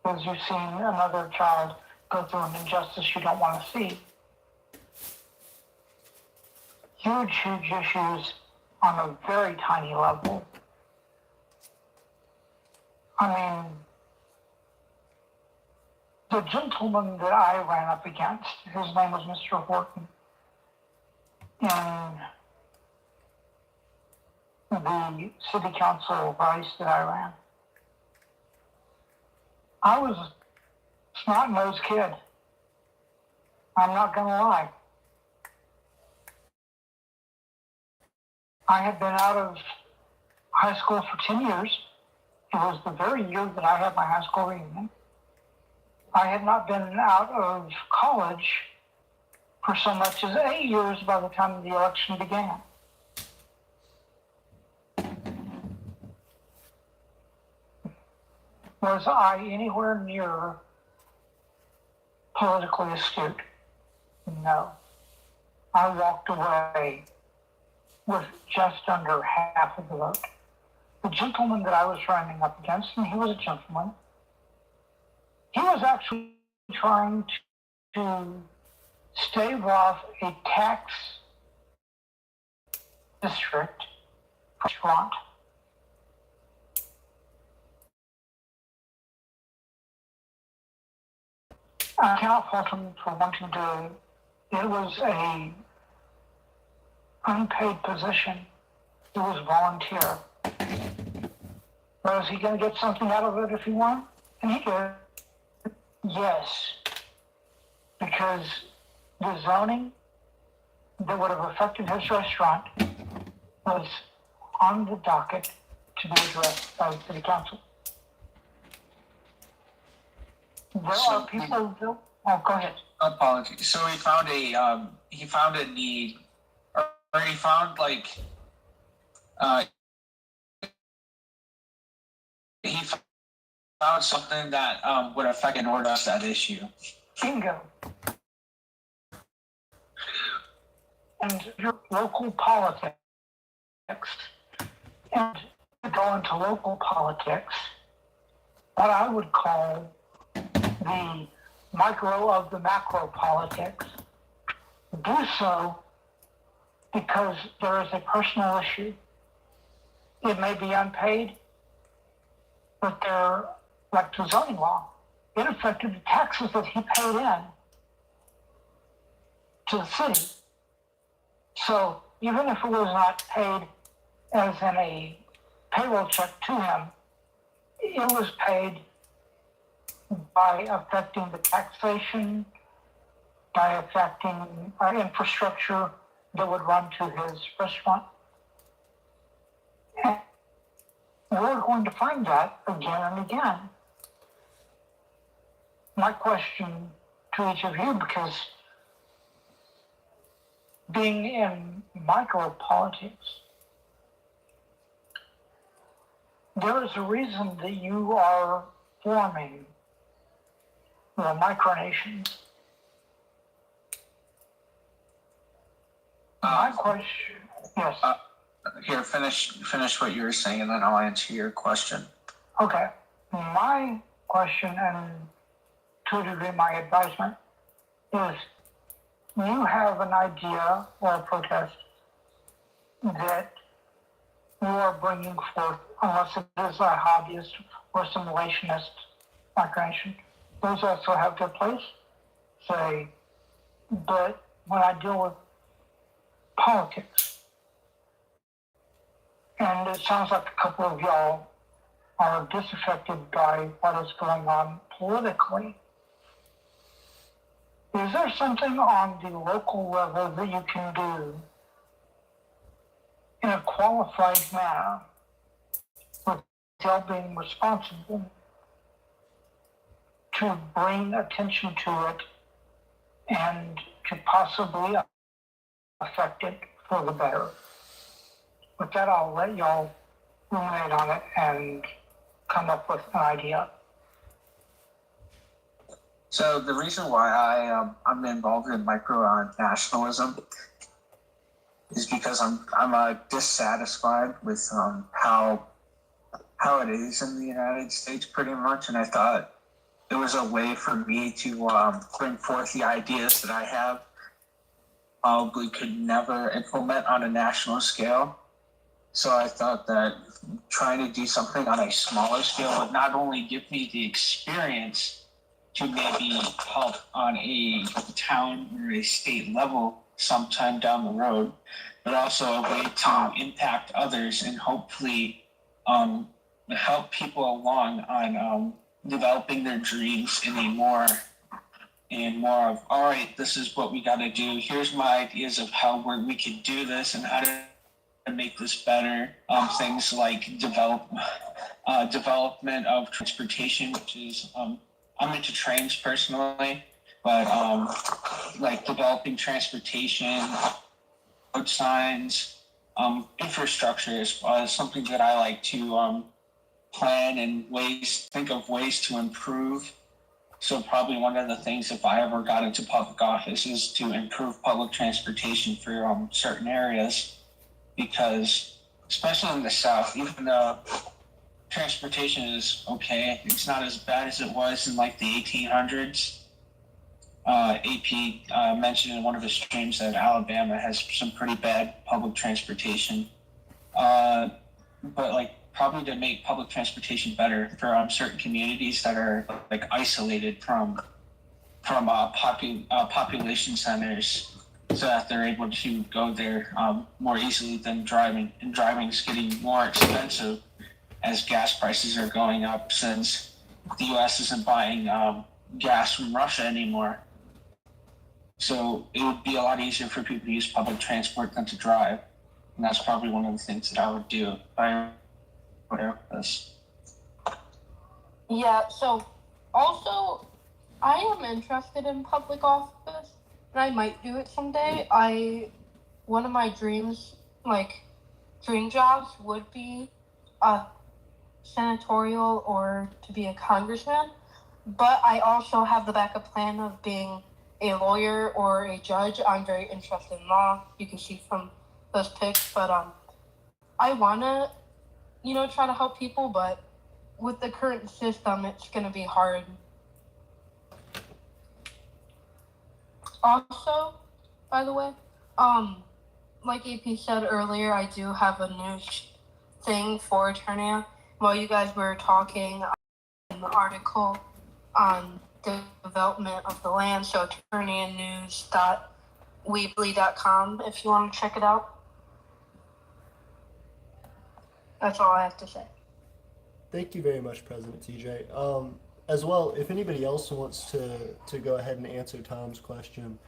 because you've seen another child go through an injustice you don't want to see. Huge, huge issues on a very tiny level. I mean, the gentleman that I ran up against, his name was Mr. Horton, in the city council race that I ran. I was a snot-nosed kid. I'm not going to lie. I had been out of high school for 10 years. It was the very year that I had my high school reunion. I had not been out of college for so much as 8 years by the time the election began. Was I anywhere near politically astute? No. I walked away with just under half of the vote. The gentleman that I was running up against, and he was a gentleman, he was actually trying to stave off a tax district restaurant. I cannot fault him for wanting to. It was a unpaid position. It was volunteer. Was he going to get something out of it if he won? And he did. Yes. Because the zoning that would have affected his restaurant was on the docket to be addressed by the city council. There are people who, oh, go ahead. Apologies. So he found a need, or he found he found something that would affect and address that issue. Bingo. And your local politics, and to go into local politics, what I would call the micro of the macro politics, do so because there is a personal issue. It may be unpaid, but they're like the zoning law. It affected the taxes that he paid in to the city. So even if it was not paid as in a payroll check to him, it was paid by affecting the taxation, by affecting our infrastructure that would run to his restaurant. And we're going to find that again and again. My question to each of you, because being in micro politics, there is a reason that you are forming the micronations. My question, yes. Here, finish what you were saying, and then I'll answer your question. Okay. My question, and to a degree my advisement, is you have an idea or a protest that you are bringing forth, unless it is a hobbyist or simulationist micronation. Those also have their place, say, but when I deal with politics, and it sounds like a couple of y'all are disaffected by what is going on politically, is there something on the local level that you can do in a qualified manner without being responsible to bring attention to it and to possibly affect it for the better? With that, I'll let y'all ruminate on it and come up with an idea. So the reason why I'm involved in micro nationalism is because I'm dissatisfied with how it is in the United States pretty much, and I thought it was a way for me to bring forth the ideas that I have probably could never implement on a national scale. So I thought that trying to do something on a smaller scale would not only give me the experience to maybe help on a town or a state level sometime down the road, but also a way to impact others and hopefully help people along on developing their dreams in a more of, all right, this is what we got to do. Here's my ideas of how we could do this and how to make this better. Things like development of transportation, which is I'm into trains personally, but like developing transportation, road signs, infrastructure is something that I like to plan and think of ways to improve. So probably one of the things, if I ever got into public office, is to improve public transportation for certain areas, because especially in the South, even though transportation is okay, it's not as bad as it was in like the 1800s. AP mentioned in one of his streams that Alabama has some pretty bad public transportation. But like probably to make public transportation better for certain communities that are like isolated from population centers, so that they're able to go there more easily than driving. And driving is getting more expensive as gas prices are going up, since the U.S. isn't buying gas from Russia anymore. So it would be a lot easier for people to use public transport than to drive. And that's probably one of the things that I would do if I were this. Yeah, so also, I am interested in public office, and I might do it someday. One of my dream jobs would be a senatorial or to be a congressman, but I also have the backup plan of being a lawyer or a judge. I'm very interested in law. You can see from those picks, but I wanna, try to help people, but with the current system, it's gonna be hard. Also, by the way, like AP said earlier, I do have a news thing for Aeternia. While you guys were talking, an article on the development of the land, so aeternianews.weebly.com if you want to check it out. That's all I have to say. Thank you very much, President TJ. As well, if anybody else wants to go ahead and answer Tom's question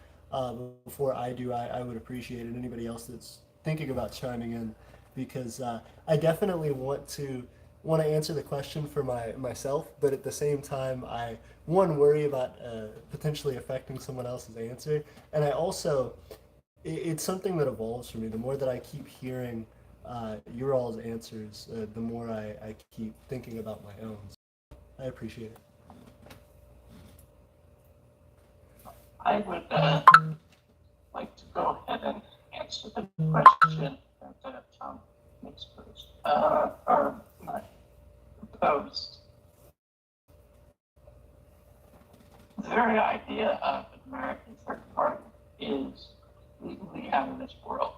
before I do, I would appreciate it. Anybody else that's thinking about chiming in, because I definitely want to answer the question for myself, but at the same time, I worry about potentially affecting someone else's answer, and I also it's something that evolves for me. The more that I keep hearing your all's answers, the more I keep thinking about my own. So I appreciate it. I would like to go ahead and answer the question that Tom exposed, or not proposed. The very idea of an American third party is legally out of this world.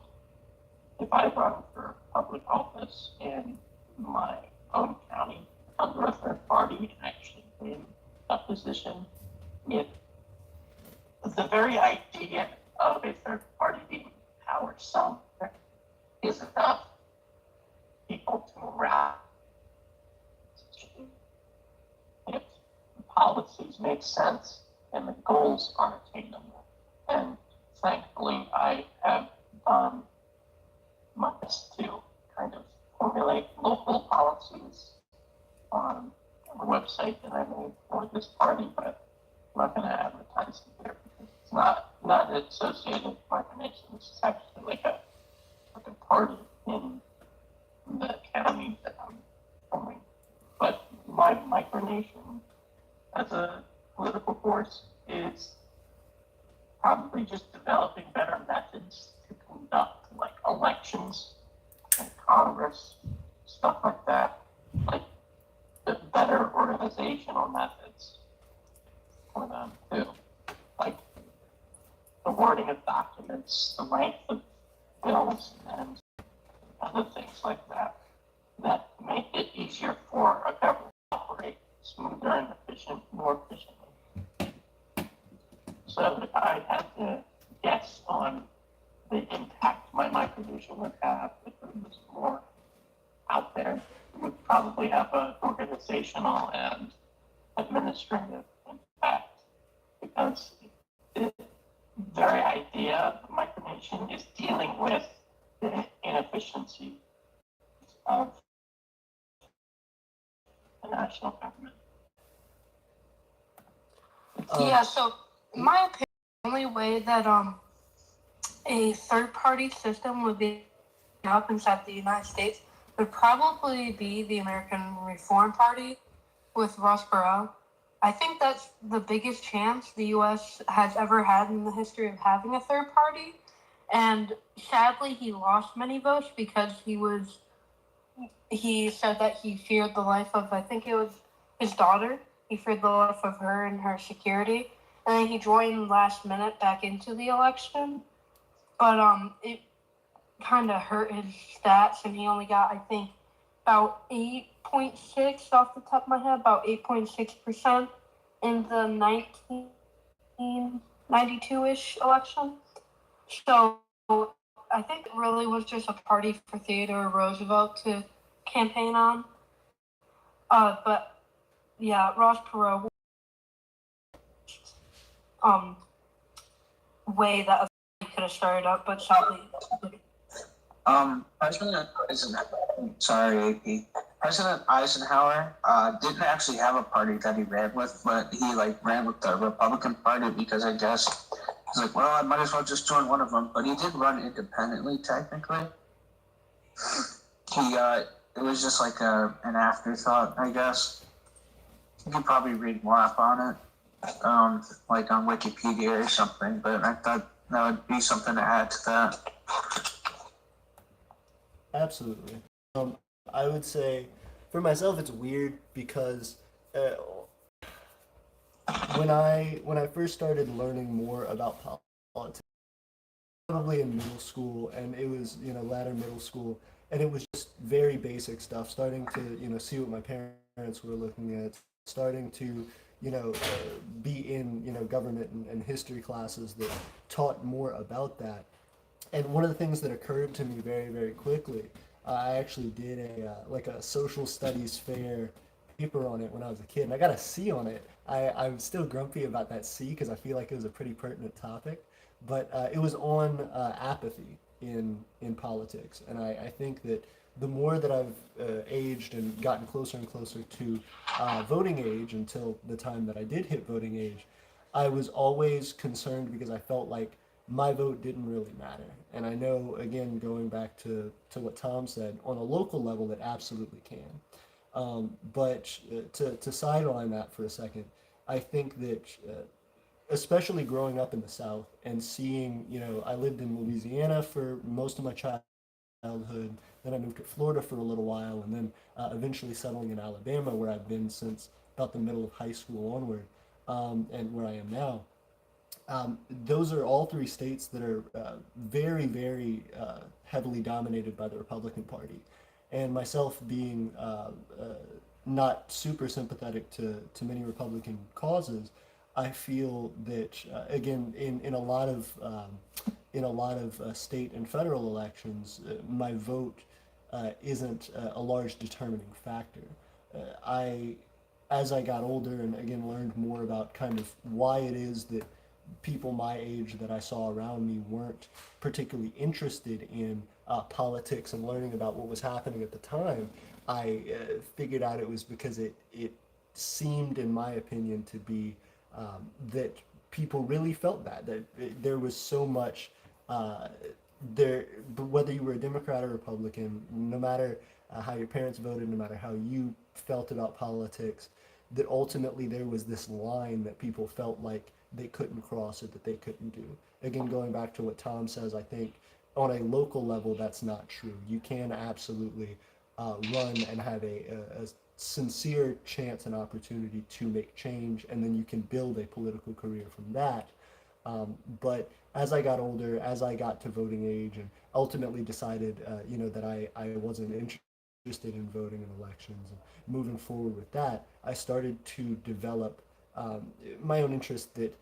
If I run for public office in my own county under a third party and actually win a position, if the very idea of a third party being powered somewhere is enough people to rally. If the policies make sense and the goals are attainable. And thankfully, I have done my best to kind of formulate local policies on the website that I made for this party, but I'm not going to advertise it here because it's not associated with Micronation. It's actually like a party in the county that I'm forming. But my Micronation as a political force is probably just developing better methods to conduct like elections and Congress, stuff like that, like the better organizational methods for them too, like the wording of documents, the length of bills, and other things like that, that make it easier for a government to operate smoother and more efficiently. So if I had to guess on the impact my Micronation would have if it was more out there, it would probably have an organizational and administrative impact, because the very idea of the Micronation is dealing with the inefficiency of the national government. Yeah, so in my opinion, the only way that a third-party system would be up inside the United States would probably be the American Reform Party with Ross Perot. I think that's the biggest chance the U.S. has ever had in the history of having a third party. And sadly, he lost many votes because he said that he feared the life of, I think it was his daughter. He feared the life of her and her security. And then he joined last minute back into the election. But it kind of hurt his stats, and he only got, I think, about 8.6 off the top of my head, about 8.6% in the 1992-ish election. So I think it really was just a party for Theodore Roosevelt to campaign on. But yeah, Ross Perot way that he could have started up, but sadly. President Eisenhower, sorry, AP. President Eisenhower didn't actually have a party that he ran with, but he like ran with the Republican Party because I guess he's like, well, I might as well just join one of them. But he did run independently, technically. It was just like an afterthought, I guess. You could probably read more up on it, like on Wikipedia or something. But I thought that would be something to add to that. Absolutely. I would say for myself it's weird because when I first started learning more about politics, probably in middle school, and it was latter middle school, and it was just very basic stuff, starting to see what my parents were looking at, starting to be in government and history classes that taught more about that. And one of the things that occurred to me very, very quickly, I actually did like a social studies fair paper on it when I was a kid, and I got a C on it. I'm still grumpy about that C because I feel like it was a pretty pertinent topic, but it was on apathy in politics, and I think that the more that I've aged and gotten closer and closer to voting age until the time that I did hit voting age, I was always concerned because I felt like my vote didn't really matter. And I know, again, going back to what Tom said, on a local level, it absolutely can. But to sideline that for a second, I think that, especially growing up in the South and seeing, I lived in Louisiana for most of my childhood, then I moved to Florida for a little while, and then eventually settling in Alabama, where I've been since about the middle of high school onward, and where I am now. Those are all three states that are very, very heavily dominated by the Republican Party. And myself being not super sympathetic to many Republican causes, I feel that again in a lot of state and federal elections, my vote isn't a large determining factor. I As I got older and again learned more about kind of why it is that people my age that I saw around me weren't particularly interested in politics and learning about what was happening at the time, I figured out it was because it seemed, in my opinion, to be that people really felt that there was so much uh, there, whether you were a Democrat or Republican, no matter how your parents voted, no matter how you felt about politics, that ultimately there was this line that people felt like they couldn't cross or that they couldn't do. Again, going back to what Tom says, I think on a local level that's not true. You can absolutely run and have a sincere chance and opportunity to make change, and then you can build a political career from that. But as I got older, as I got to voting age, and ultimately decided, that I wasn't interested in voting in elections and moving forward with that, I started to develop my own interest that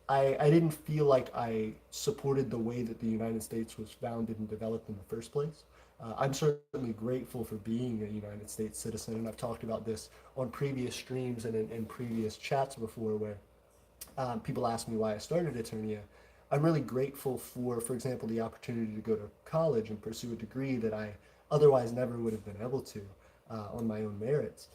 I didn't feel like I supported the way that the United States was founded and developed in the first place. I'm certainly grateful for being a United States citizen, and I've talked about this on previous streams and in previous chats before, where people ask me why I started Aeternia. I'm really grateful for example, the opportunity to go to college and pursue a degree that I otherwise never would have been able to on my own merits.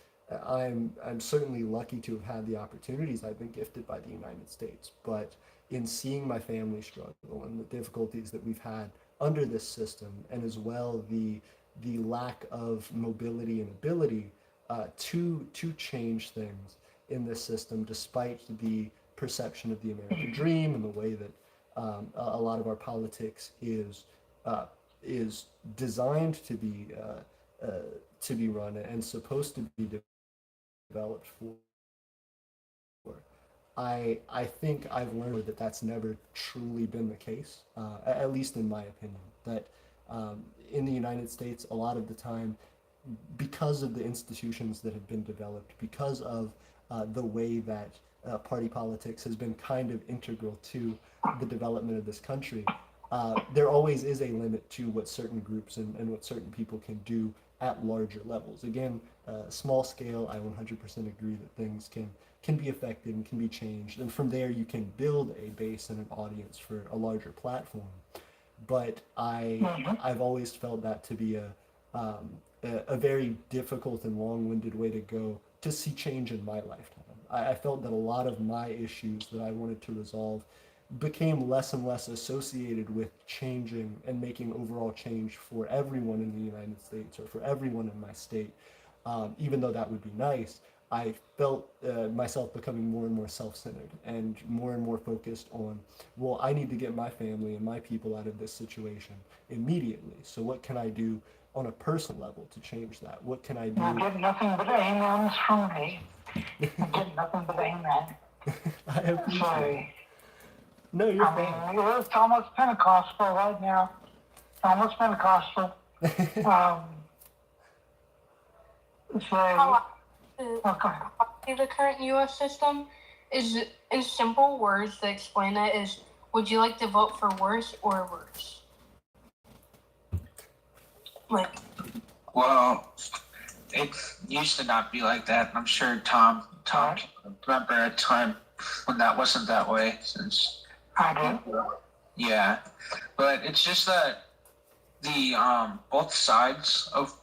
I'm certainly lucky to have had the opportunities I've been gifted by the United States, but in seeing my family struggle and the difficulties that we've had under this system, and as well the lack of mobility and ability to change things in this system, despite the perception of the American dream and the way that a lot of our politics is designed to be run and supposed to be developed for. I think I've learned that that's never truly been the case, at least in my opinion. That in the United States, a lot of the time, because of the institutions that have been developed, because of the way that party politics has been kind of integral to the development of this country, there always is a limit to what certain groups and what certain people can do at larger levels. Again, small scale, I 100% agree that things can be affected and can be changed, and from there you can build a base and an audience for a larger platform. But I've always felt that to be a very difficult and long-winded way to go to see change in my lifetime. I felt that a lot of my issues that I wanted to resolve became less and less associated with changing and making overall change for everyone in the United States or for everyone in my state. Even though that would be nice, I felt myself becoming more and more self-centered and more focused on, well, I need to get my family and my people out of this situation immediately. So what can I do on a personal level to change that? What can I do? You get nothing but amens from me. You get nothing but amen. I appreciate So, it. No, you're I fine. mean, it's almost Pentecostal right now. Almost Pentecostal. So, How okay. the current U.S. system is, in simple words to explain it, is would you like to vote for worse or worse? Like, Well, it used to not be like that. I'm sure Tom can remember a time when that wasn't that way. Since I do. yeah, but it's just that the both sides of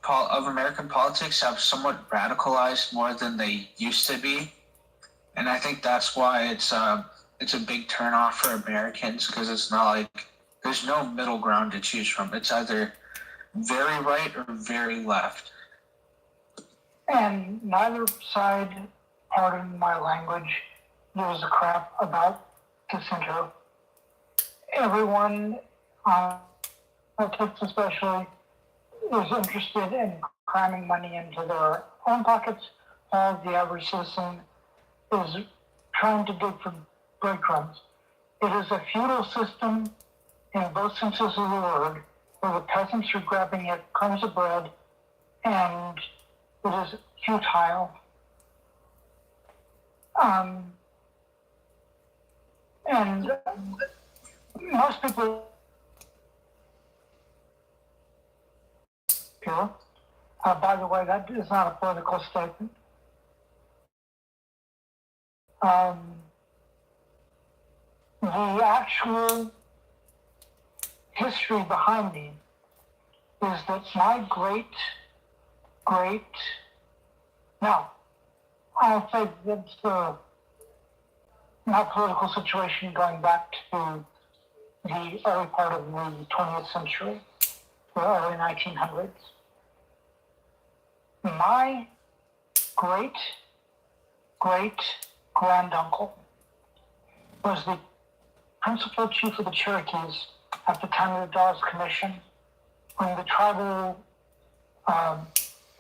American politics have somewhat radicalized more than they used to be, and I think that's why it's a big turnoff for Americans, because it's not like there's no middle ground to choose from. It's either very right or very left. And neither side, pardon my language, gives a crap about the center. Everyone, politics especially, is interested in cramming money into their own pockets, while the average citizen is trying to dig for breadcrumbs. It is a feudal system in both senses of the word, where the peasants are grabbing at crumbs of bread, and it is futile. And most people here, by the way, that is not a political statement. The actual history behind me is that my now, I'll say that's my political situation going back to the early part of the 20th century, the early 1900s. My great granduncle was the principal chief of the Cherokees at the time of the Dawes Commission, when the tribal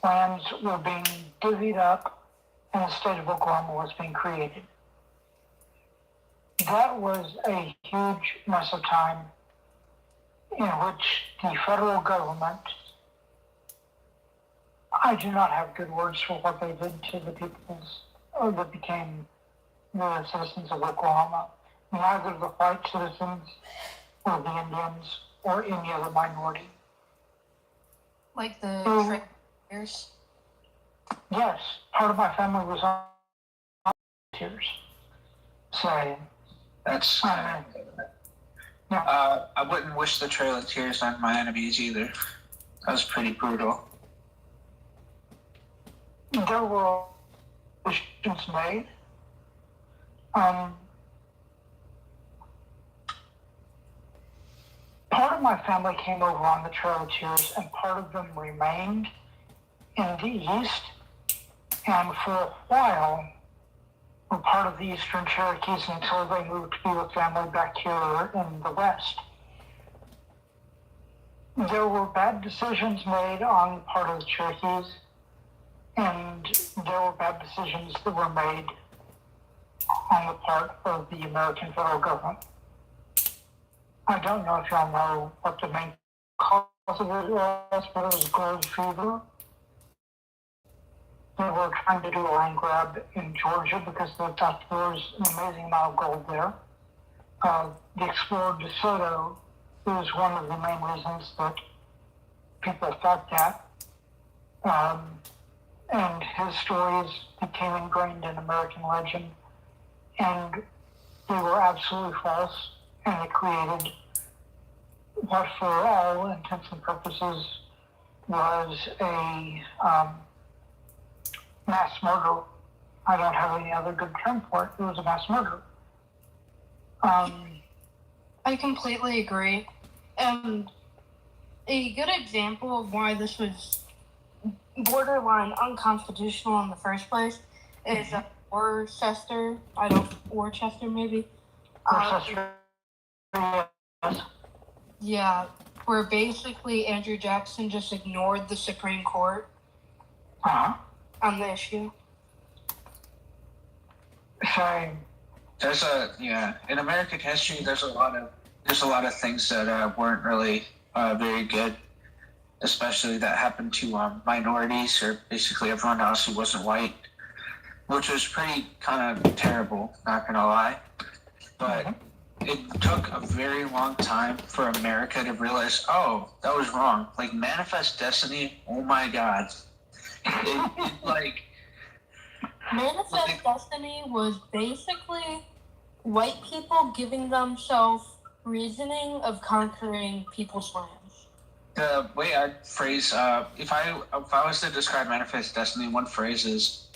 lands were being divvied up and the state of Oklahoma was being created. That was a huge mess of time in which the federal government, I do not have good words for what they did to the peoples that became the citizens of Oklahoma, neither the white citizens or the Indians or any other minority. like the traitors. Yes, part of my family was on tears. So, That's yeah. I wouldn't wish the Trail of Tears on my enemies either. That was pretty brutal. There were decisions made. part of my family came over on the Trail of Tears, and part of them remained in the East, and for a while were part of the Eastern Cherokees until they moved to be with family back here in the West. There were bad decisions made on the part of the Cherokees, and there were bad decisions that were made on the part of the American federal government. I don't know if y'all know what the main cause of it was, but it was gold fever. They were trying to do a land grab in Georgia because they thought there was an amazing amount of gold there. The explorer DeSoto is one of the main reasons that people thought that. And his stories became ingrained in American legend, and they were absolutely false, and it created what, for all intents and purposes, was a mass murder. I don't have any other good term for it. It was a mass murder. I completely agree. A good example of why this was borderline unconstitutional in the first place is Worcester. Worcester maybe. Worcester, yes. Yeah, where basically Andrew Jackson just ignored the Supreme Court on the issue. Same. In American history, there's a lot of things that weren't really very good, especially that happened to minorities or basically everyone else who wasn't white, which was pretty kind of terrible, not gonna lie. But it took a very long time for America to realize, oh, that was wrong. Like Manifest Destiny, oh my God. Manifest Destiny was basically white people giving themselves reasoning of conquering people's lands. The way I'd phrase, if I was to describe Manifest Destiny, one phrase is,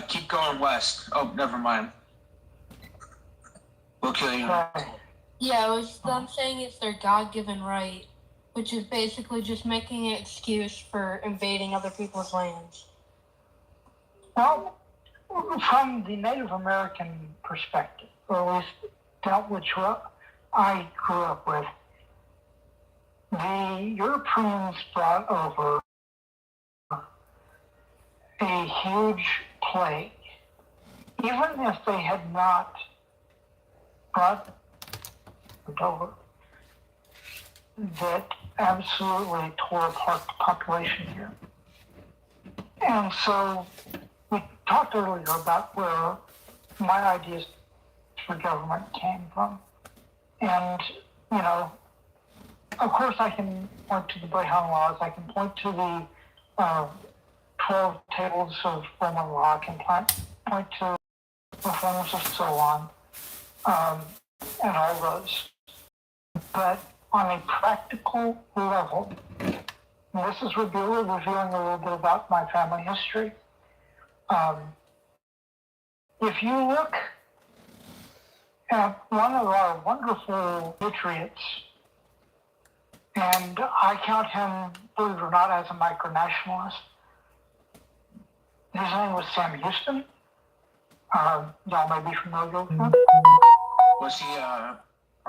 keep going west. Oh, never mind. We'll kill you. Yeah, it was them saying it's their God-given right, which is basically just making an excuse for invading other people's lands. Well, from the Native American perspective, or at least that which I grew up with, the Europeans brought over a huge plague. Even if they had not brought it over, that absolutely tore apart the population here. And so we talked earlier about where my ideas for government came from. And, of course I can point to the Brehon laws, I can point to the 12 tables of Roman law, I can point to reforms and so on, and all those. But on a practical level, and this is revealing a little bit about my family history. If you look at one of our wonderful patriots, and I count him, believe it or not, as a micronationalist. His name was Sam Houston. Y'all may be familiar with him. Was he, are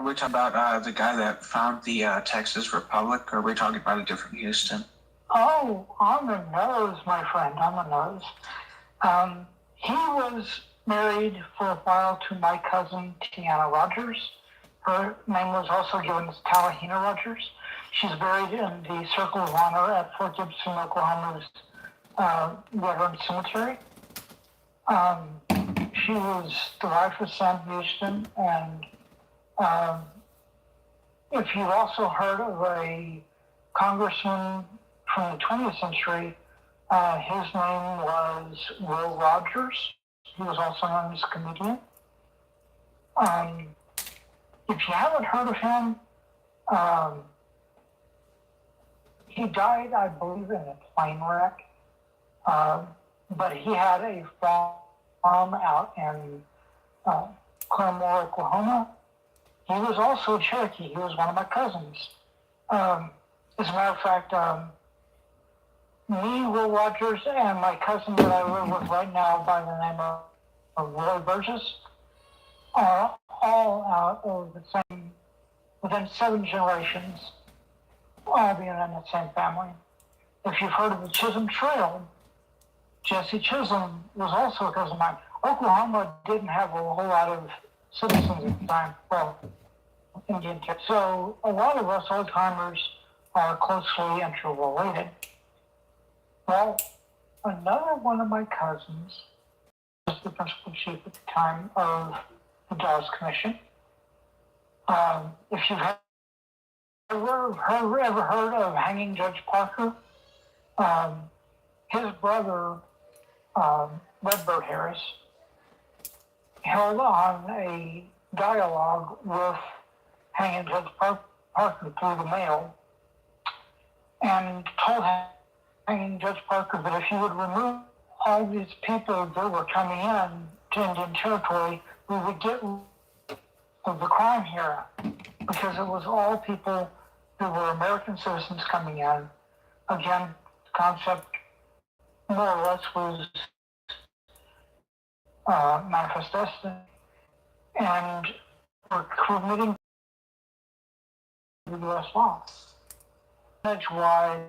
we talking about the guy that found the Texas Republic, or are we talking about a different Houston? Oh, on the nose, my friend, on the nose. He was married for a while to my cousin, Tiana Rogers. Her name was also given as Talahina Rogers. She's buried in the Circle of Honor at Fort Gibson, Oklahoma's Veteran Cemetery. She was the wife of Sam Houston, and if you've also heard of a congressman from the 20th century, his name was Will Rogers. He was also known as a comedian. If you haven't heard of him, he died, I believe, in a plane wreck. But he had a farm out in Claremore, Oklahoma. he was also a Cherokee. He was one of my cousins. As a matter of fact, me, Will Rogers, and my cousin that I live with right now by the name of Roy Burgess are all out of the same, within 7 generations, all being in the same family. If you've heard of the Chisholm Trail, Jesse Chisholm was also a cousin of mine. Oklahoma didn't have a whole lot of citizens at the time, well, Indian. So a lot of us old timers are closely interrelated. Well, another one of my cousins was the principal chief at the time of the Dawes Commission. If you've ever heard of Hanging Judge Parker, his brother, Redbird Harris, held on a dialogue with Hanging Judge Parker through the mail and told Hanging Judge Parker that if he would remove all these people that were coming in to Indian Territory, we would get rid of the crime here, because it was all people who were American citizens coming in. Again, the concept more or less was manifest destiny, and were committing the U.S. law. That's why,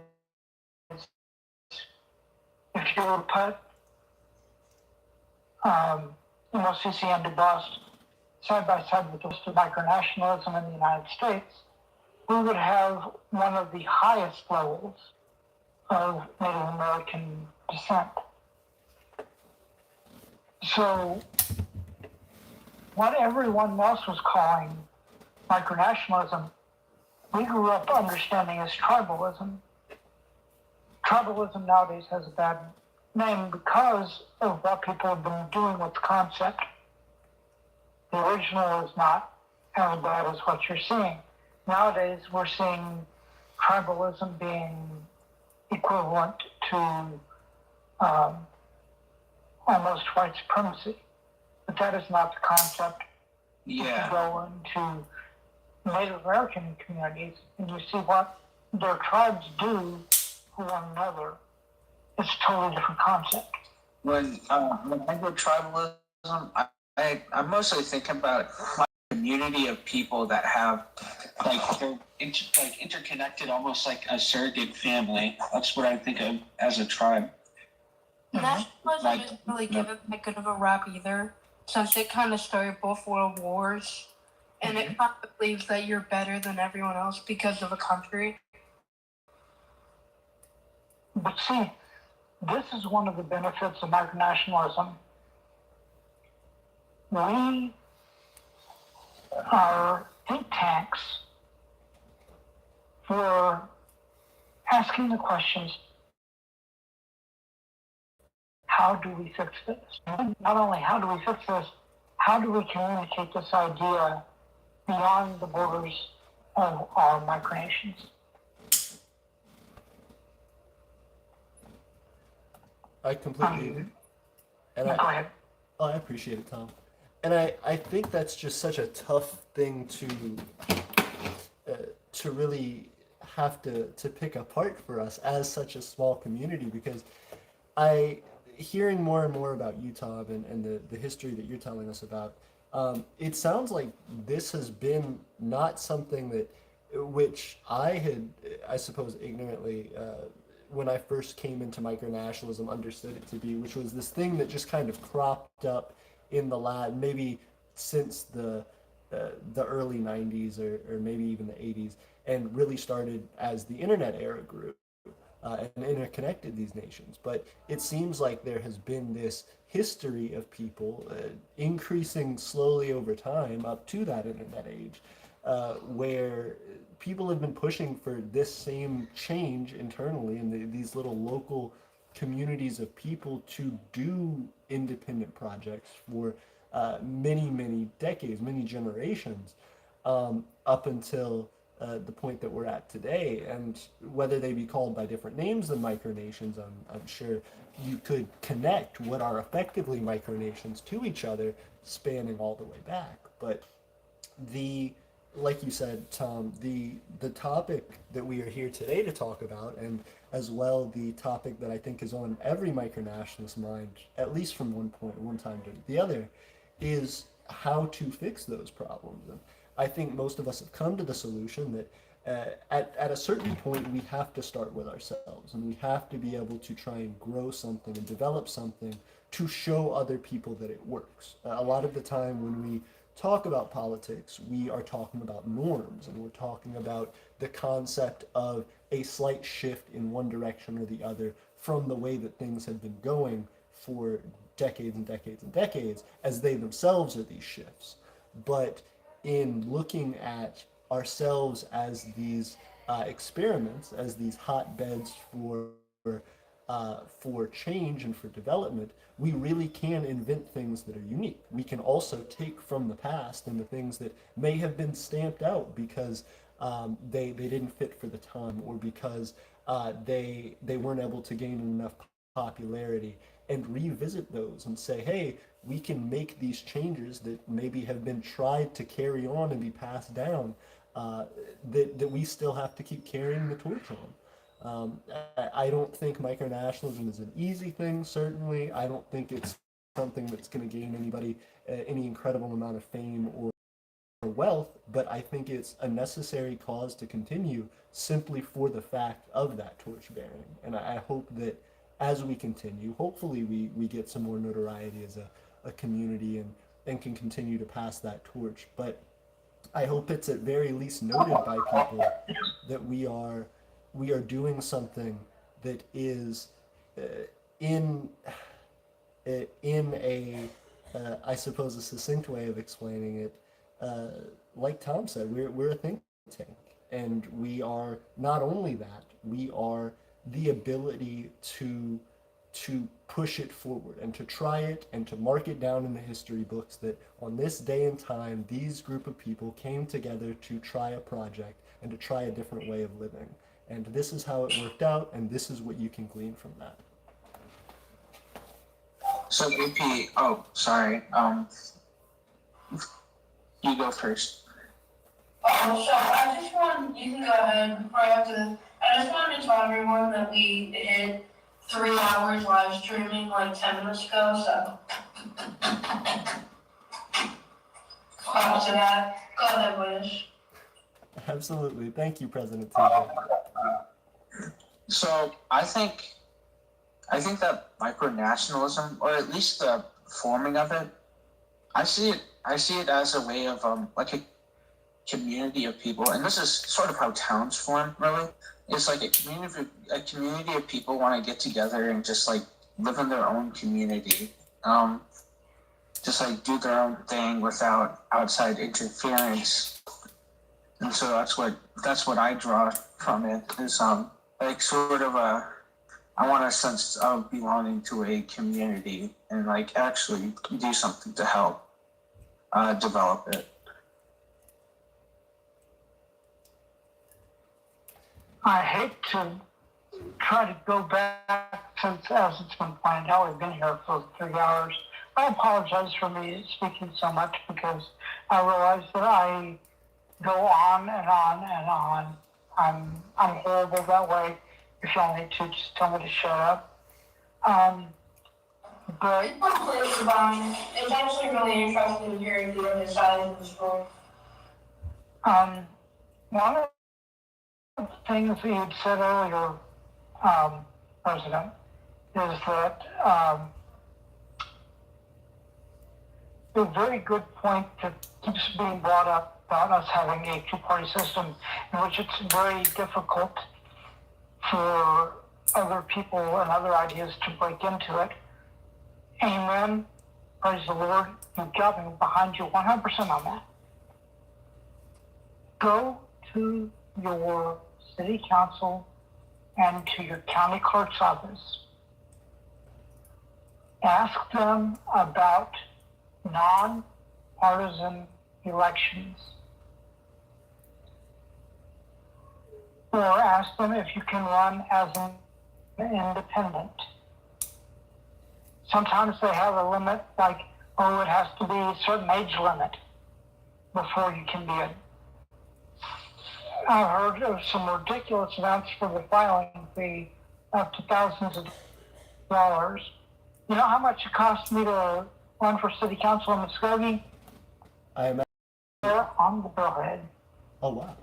if you were to put MOCC and DuBois side by side with the rest of micronationalism in the United States, we would have one of the highest levels of Native American descent. So, what everyone else was calling micronationalism, we grew up understanding as tribalism. Tribalism nowadays has a bad name because of what people have been doing with the concept. The original is not as bad as what you're seeing. Nowadays, we're seeing tribalism being equivalent to almost white supremacy. But that is not the concept. Yeah. If you go into Native American communities and you see what their tribes do for one another, it's a totally different concept. When I go tribalism, I mostly think about my community of people that have they're interconnected, almost like a surrogate family. That's what I think of as a tribe. Nationalism isn't really given that good of a rap either, since it kind of started both world wars, and it kind of believes that you're better than everyone else because of a country. But see, this is one of the benefits of micronationalism. We are think tanks for asking the questions, how do we fix this? Not only how do we fix this, how do we communicate this idea beyond the borders of our micronations? I completely and Go ahead. I appreciate it, Tom. And I think that's just such a tough thing to really have to pick apart for us as such a small community, because hearing more and more about Utah and the history that you're telling us about, it sounds like this has been not something which I had, I suppose, ignorantly, when I first came into micronationalism, understood it to be, which was this thing that just kind of cropped up in the maybe since the early 90s or maybe even the 80s, and really started as the internet era grew and interconnected these nations. But it seems like there has been this history of people increasing slowly over time up to that internet age, where people have been pushing for this same change internally in these little local communities of people to do independent projects for many decades, many generations, up until the point that we're at today. And whether they be called by different names than micronations, I'm sure you could connect what are effectively micronations to each other, spanning all the way back. But like you said, Tom, the topic that we are here today to talk about, and as well the topic that I think is on every micronationalist mind, at least from one time to the other, is how to fix those problems. And I think most of us have come to the solution that at a certain point we have to start with ourselves, and we have to be able to try and grow something and develop something to show other people that it works. A lot of the time when we talk about politics, we are talking about norms, and we're talking about the concept of a slight shift in one direction or the other from the way that things have been going for decades and decades and decades, as they themselves are these shifts. But in looking at ourselves as these experiments, as these hotbeds for change and for development, we really can invent things that are unique. We can also take from the past and the things that may have been stamped out because they didn't fit for the time, or because they weren't able to gain enough popularity, and revisit those and say, hey, we can make these changes that maybe have been tried to carry on and be passed down, that we still have to keep carrying the torch on. I don't think micronationalism is an easy thing, certainly. I don't think it's something that's going to gain anybody any incredible amount of fame or wealth, but I think it's a necessary cause to continue simply for the fact of that torch bearing. And I hope that as we continue, hopefully we get some more notoriety as a community, and can continue to pass that torch. But I hope it's at very least noted by people that we are doing something that is uh, in in a I suppose a succinct way of explaining it. Uh, like Tom said, we're a think tank, and we are not only that, we are the ability to push it forward and to try it and to mark it down in the history books that on this day and time these group of people came together to try a project and to try a different way of living, and this is how it worked out, and this is what you can glean from that. So AP, oh sorry, you go first. So I just want, you can go ahead before I have to, I just wanted to tell everyone that we hit 3 hours live streaming like 10 minutes ago, so. Clap to that. Go ahead, Wish. Absolutely. Thank you, President TJ. So I think that micronationalism, or at least the forming of it, I see it as a way of like a community of people, and this is sort of how towns form. Really, it's like a community of people want to get together and just like live in their own community, just like do their own thing without outside interference. And so that's what I draw from it, is like sort of I want a sense of belonging to a community and like actually do something to help develop it. I hate to try to go back, since as it's been pointed out, we've been here for 3 hours. I apologize for me speaking so much, because I realize that I go on and on and on. I'm horrible that way. If y'all need to, just tell me to shut up. But It's completely fine. It's actually really interesting to hear the other side of the story. one of the things that you said earlier, President, is that a very good point that keeps being brought up about us having a two-party system in which it's very difficult for other people and other ideas to break into it. Amen. Praise the Lord. You've got me behind you 100% on that. Go to your city council and to your county clerk's office. Ask them about non-partisan elections. Or ask them if you can run as an independent. Sometimes they have a limit, like, oh, it has to be a certain age limit before you can be I've heard of some ridiculous amounts for the filing fee, up to thousands of dollars. You know how much it cost me to run for city council in Muskogee? I imagine. There on the billhead. Oh wow.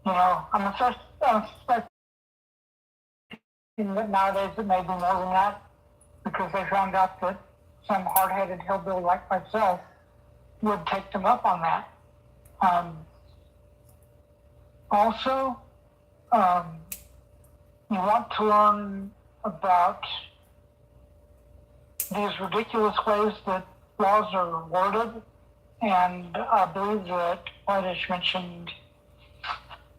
You know, I'm suspecting that nowadays it may be more than that, because they found out that some hard-headed hillbilly like myself would take them up on that. Also, you want to learn about these ridiculous ways that laws are worded, and I believe that Whitish mentioned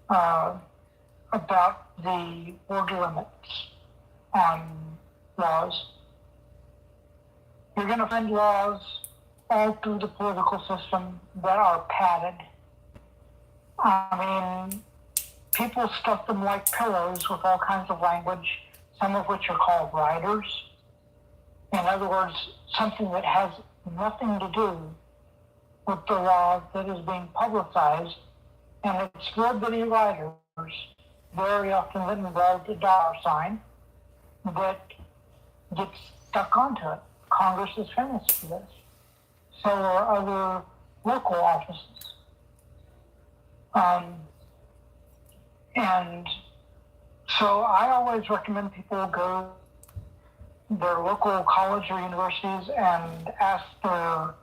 about the word limits on laws. You're going to find laws all through the political system that are padded. I mean, people stuff them like pillows with all kinds of language, some of which are called riders. In other words, something that has nothing to do with the law that is being publicized, and it's little bitty riders, very often that involve a dollar sign, that gets stuck onto it. Congress is famous for this. So are other local offices. And so I always recommend people go to their local college or universities and ask their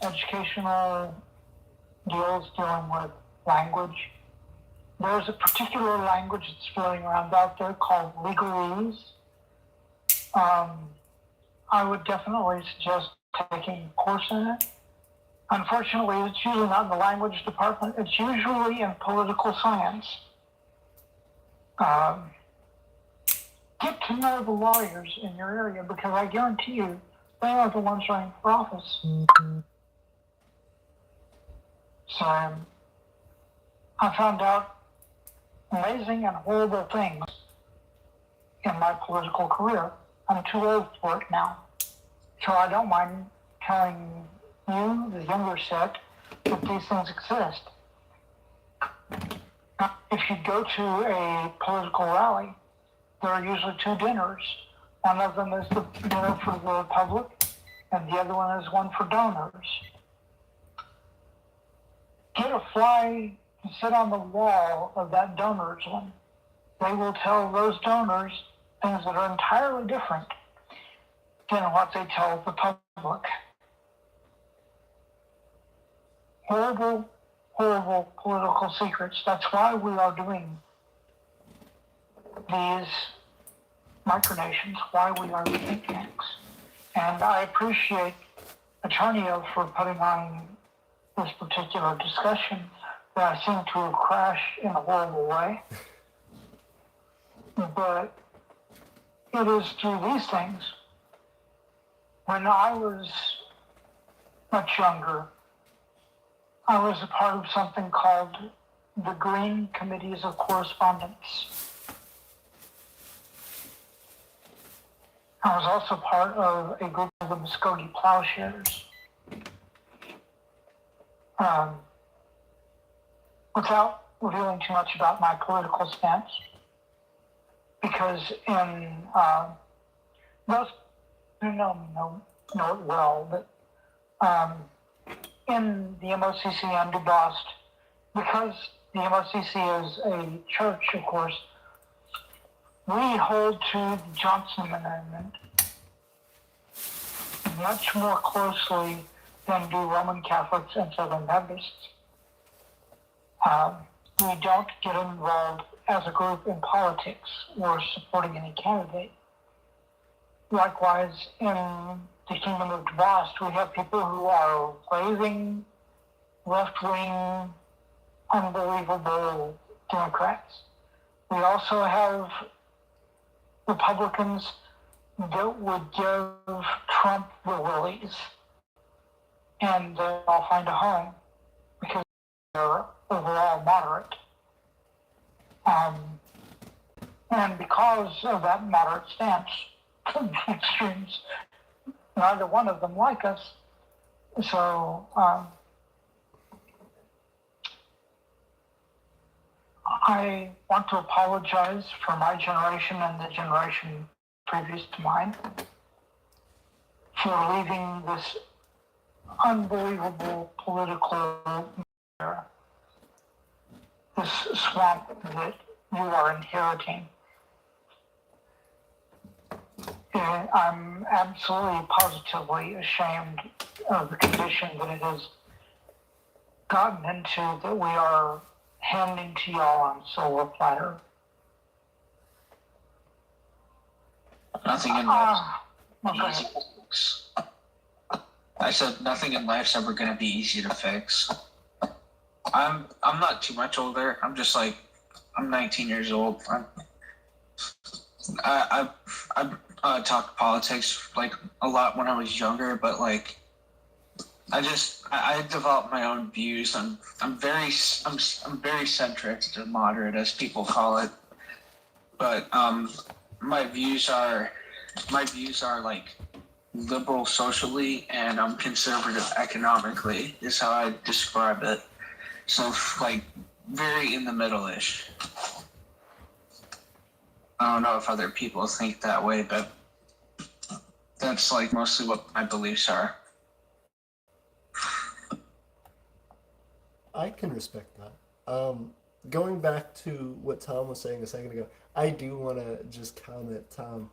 educational deals dealing with language. There's a particular language that's floating around out there called legalese. I would definitely suggest taking a course in it. Unfortunately, it's usually not in the language department. It's usually in political science. Get to know the lawyers in your area, because I guarantee you, they are the ones running for office. So I found out amazing and horrible things in my political career. I'm too old for it now. So I don't mind telling you, the younger set, that these things exist. If you go to a political rally, there are usually two dinners. One of them is the dinner for the public, and the other one is one for donors. Get a fly to sit on the wall of that donors one. They will tell those donors things that are entirely different than what they tell the public. Horrible, horrible political secrets. That's why we are doing these micronations, why we are the think tanks. And I appreciate Aeternia for putting on this particular discussion that I seem to have crashed in a horrible way. But it is through these things. When I was much younger, I was a part of something called the Green Committees of Correspondence. I was also part of a group of the Muskogee Plowshares. Without revealing too much about my political stance, because in most who know me know it well, but in the MOCC and DuBost, because the MOCC is a church, of course, we hold to the Johnson Amendment much more closely than do Roman Catholics and Southern Baptists. We don't get involved as a group in politics or supporting any candidate. Likewise, in the Kingdom of DuBost, we have people who are raving, left-wing, unbelievable Democrats. We also have Republicans that would give Trump the willies, and they'll find a home because they're overall moderate. And because of that moderate stance, the extremes, neither one of them like us. So I want to apologize for my generation and the generation previous to mine for leaving this unbelievable political era, this swamp that you are inheriting. And I'm absolutely positively ashamed of the condition that it has gotten into that we are handing to y'all on silver platter. Nothing in life Okay. easy to fix. I said nothing in life's ever gonna be easy to fix. I'm not too much older. I'm just like I'm 19 years old. I talked politics like a lot when I was younger, but like I developed my own views. I'm very centrist or moderate, as people call it. But my views are like liberal socially, and I'm conservative economically. Is how I describe it. So like very in the middle-ish. I don't know if other people think that way, but that's like mostly what my beliefs are. I can respect that. Going back to what Tom was saying a second ago, I do want to just comment, Tom.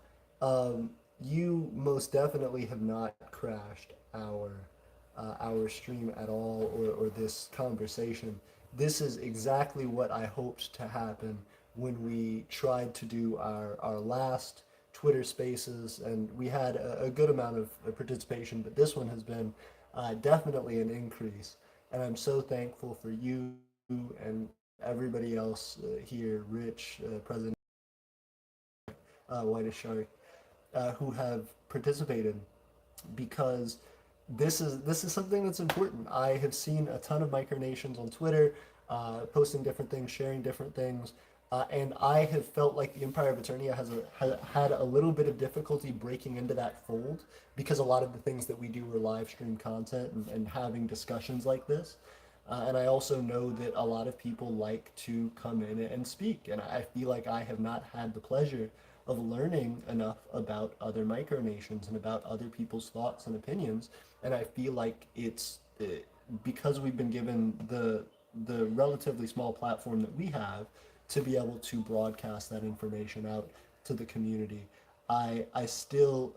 You most definitely have not crashed our stream at all, or this conversation. This is exactly what I hoped to happen when we tried to do our last Twitter Spaces, and we had a good amount of participation, but this one has been definitely an increase. And I'm so thankful for you and everybody else here, Rich, President Whitest Shark, who have participated, because this is something that's important. I have seen a ton of micronations on Twitter, posting different things, sharing different things, and I have felt like the Empire of Eternia has had a little bit of difficulty breaking into that fold, because a lot of the things that we do are live stream content and having discussions like this. And I also know that a lot of people like to come in and speak, and I feel like I have not had the pleasure of learning enough about other micronations and about other people's thoughts and opinions. And I feel like it's because we've been given the relatively small platform that we have to be able to broadcast that information out to the community. I still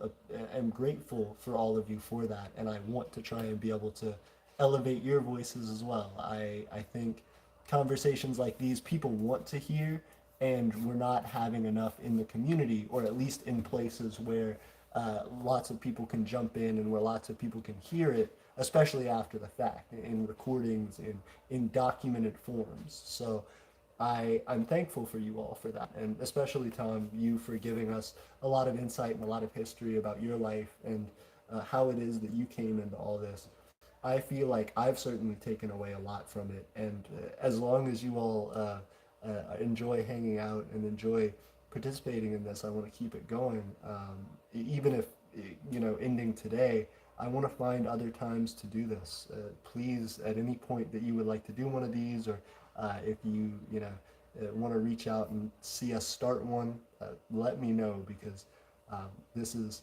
am grateful for all of you for that, and I want to try and be able to elevate your voices as well. I think conversations like these people want to hear, and we're not having enough in the community, or at least in places where lots of people can jump in and where lots of people can hear it, especially after the fact, in recordings, in documented forms. So I'm thankful for you all for that, and especially Tom, you for giving us a lot of insight and a lot of history about your life and how it is that you came into all this. I feel like I've certainly taken away a lot from it, and as long as you all enjoy hanging out and enjoy participating in this, I want to keep it going. Even if ending today, I want to find other times to do this. Please, at any point that you would like to do one of these, or if you want to reach out and see us start one, let me know, because this is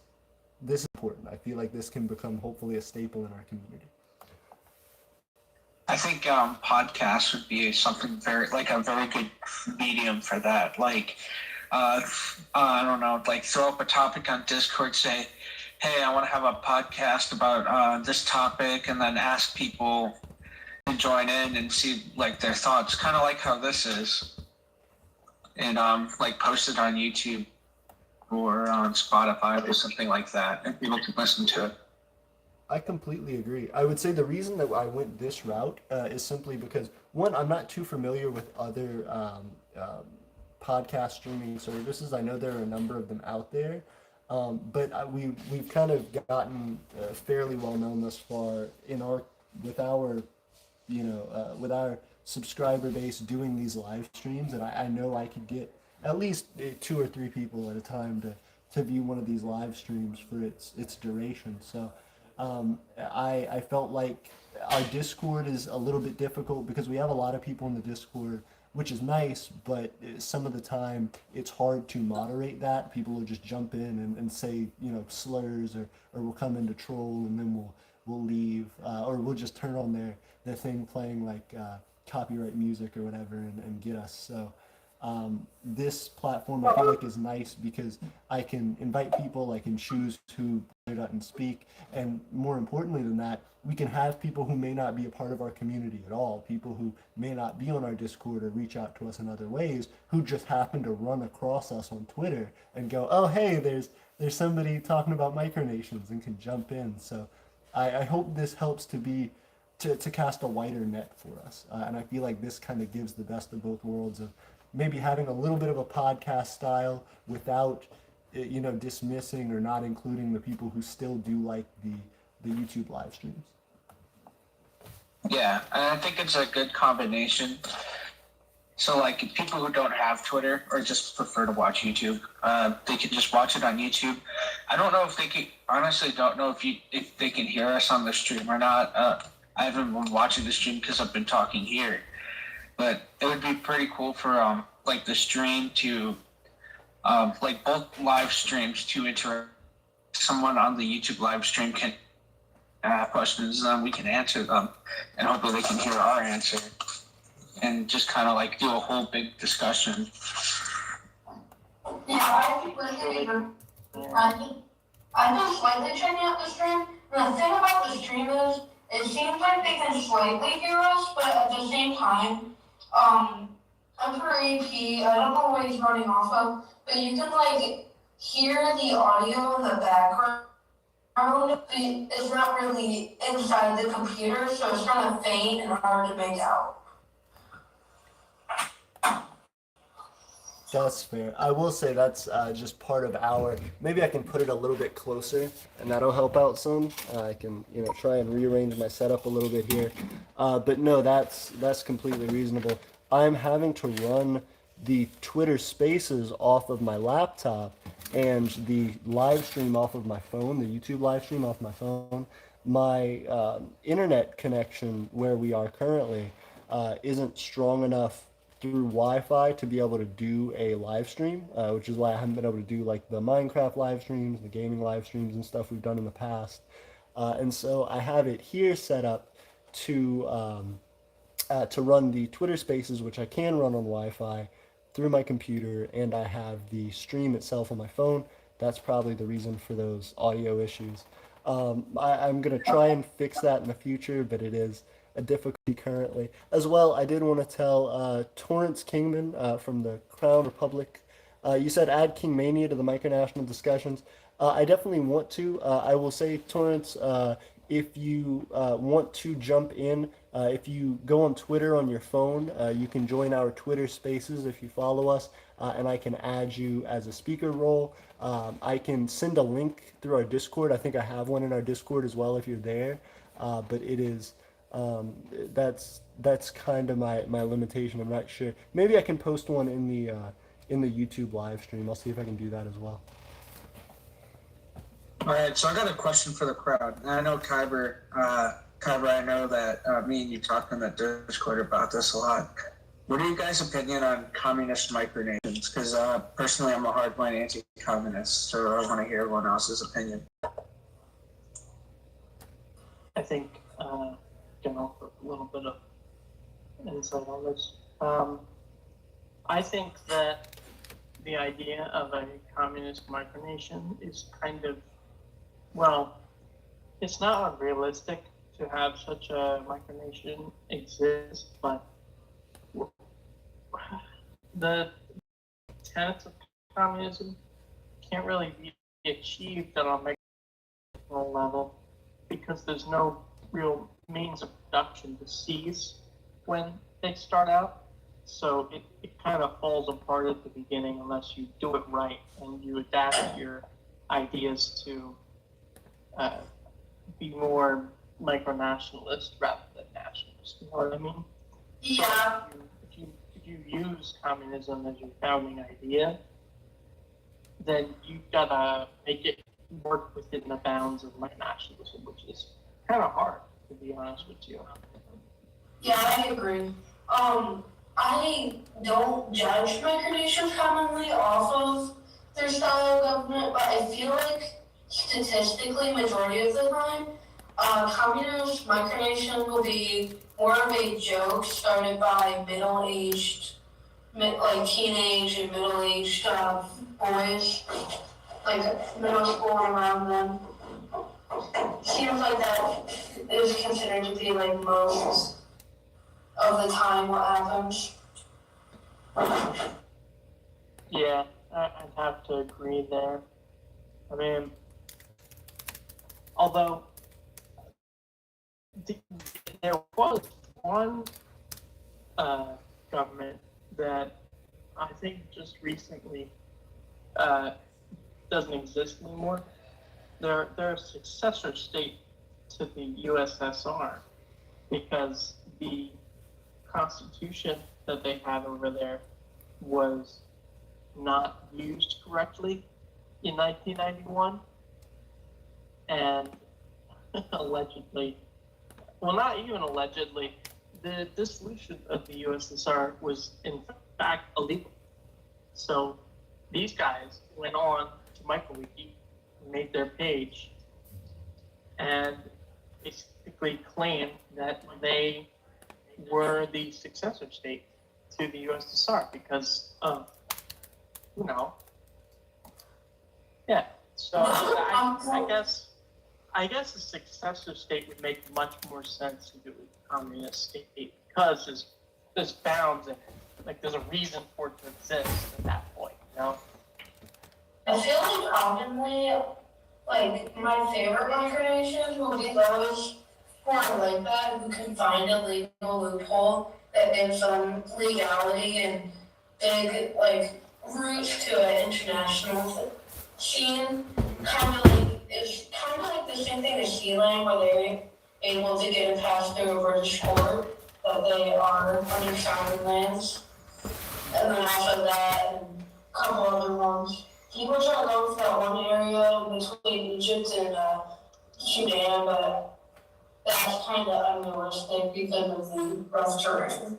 important. I feel like this can become hopefully a staple in our community. I think podcasts would be something a very good medium for that. Like, I don't know, like throw up a topic on Discord, say, hey, I want to have a podcast about this topic, and then ask people to join in and see like their thoughts, kind of like how this is, and like post it on YouTube or on Spotify or something like that, and people can listen to it. I completely agree. I would say the reason that I went this route is simply because, one, I'm not too familiar with other podcast streaming services. I know there are a number of them out there, but we've kind of gotten fairly well known thus far with our with our subscriber base doing these live streams, and I know I could get at least 2 or 3 people at a time to view one of these live streams for its duration. So I felt like our Discord is a little bit difficult, because we have a lot of people in the Discord, which is nice, but some of the time it's hard to moderate that. People will just jump in and say, slurs, or we'll come in to troll, and then we'll leave, or we'll just turn on their thing playing like copyright music or whatever, and get us. So this platform I feel like is nice because I can invite people, I can choose who doesn't speak, and more importantly than that, we can have people who may not be a part of our community at all, people who may not be on our Discord or reach out to us in other ways, who just happen to run across us on Twitter and go, oh hey, there's somebody talking about micronations, and can jump in. So I hope this helps to cast a wider net for us. And I feel like this kind of gives the best of both worlds of maybe having a little bit of a podcast style without, dismissing or not including the people who still do like the YouTube live streams. Yeah, and I think it's a good combination. So, like, people who don't have Twitter or just prefer to watch YouTube, they can just watch it on YouTube. I don't know if they can, honestly don't know if they can hear us on the stream or not. I haven't been watching the stream because I've been talking here. But it would be pretty cool for, like, the stream to, like, both live streams to interact. Someone on the YouTube live stream can ask questions, we can answer them, and hopefully they can hear our answer, and just kind of like do a whole big discussion. Yeah, I just slightly checking out the stream. And the thing about the stream is, it seems like they can slightly hear us, but at the same time, I'm for AP. I don't know what he's running off of, but you can like hear the audio in the background. It's not really inside the computer, so it's kind of faint and hard to make out. That's fair. I will say that's just part of our. Maybe I can put it a little bit closer, and that'll help out some. I can, try and rearrange my setup a little bit here. But no, that's completely reasonable. I'm having to run the Twitter Spaces off of my laptop and the live stream off of my phone, the YouTube live stream off my phone. My internet connection where we are currently isn't strong enough through Wi-Fi to be able to do a live stream, which is why I haven't been able to do like the Minecraft live streams, the gaming live streams and stuff we've done in the past. And so I have it here set up to run the Twitter Spaces, which I can run on Wi-Fi through my computer, and I have the stream itself on my phone. That's probably the reason for those audio issues. I'm going to try and fix that in the future, but it is a difficulty currently. As well, I did want to tell Torrance Kingman from the Crown Republic, you said add King Mania to the micronational discussions. I definitely want to. I will say, Torrance, if you want to jump in, if you go on Twitter on your phone, you can join our Twitter Spaces if you follow us, and I can add you as a speaker role. I can send a link through our Discord. I think I have one in our Discord as well if you're there, but it is that's kind of my limitation. I'm not sure. Maybe I can post one in the YouTube live stream. I'll see if I can do that as well. All right, so I got a question for the crowd. And I know Kyber, I know that me and you talked on that Discord about this a lot. What are you guys' opinion on communist micronations? Because personally, I'm a hardline anti-communist, so I want to hear everyone else's opinion. I think, a little bit of insight on this. I think that the idea of a communist micronation is kind of, well, it's not unrealistic to have such a micronation exist, but the tenets of communism can't really be achieved on a micro level because there's no real means of production to seize when they start out. So it kind of falls apart at the beginning unless you do it right and you adapt your ideas to be more micronationalist rather than nationalist. You know what I mean? Yeah. If you use communism as your founding idea, then you've got to make it work within the bounds of micronationalism, which is kind of hard, to be honest with you. Yeah, I agree. I don't judge micronations commonly off of their style of government, but I feel like statistically, majority of the time, communist micronation will be more of a joke started by middle-aged, like teenage and middle-aged boys, like middle school and around them. Seems like that is considered to be like most of the time what happens. Yeah, I'd have to agree there. I mean, although there was one government that I think just recently doesn't exist anymore. They're a successor state to the USSR because the constitution that they had over there was not used correctly in 1991, and allegedly, well, not even allegedly, the dissolution of the USSR was in fact illegal. So these guys went on to MicroWiki, made their page, and basically claimed that they were the successor state to the USSR because of, you know, yeah. So I guess a successor state would make much more sense if it was a communist state because there's bounds and like there's a reason for it to exist at that point, you know? I feel like commonly, like my favorite micronations will be those who are like that, who can find a legal loophole that gives them legality and big like roots to an international scene. It's kind of like the same thing as Sealand, where they're able to get a pass through a British court that they are under sovereign lands, and then also that and a couple other ones. He was not known for that one area between Egypt and Sudan, but that's kind of unrealistic because of the rough terrain.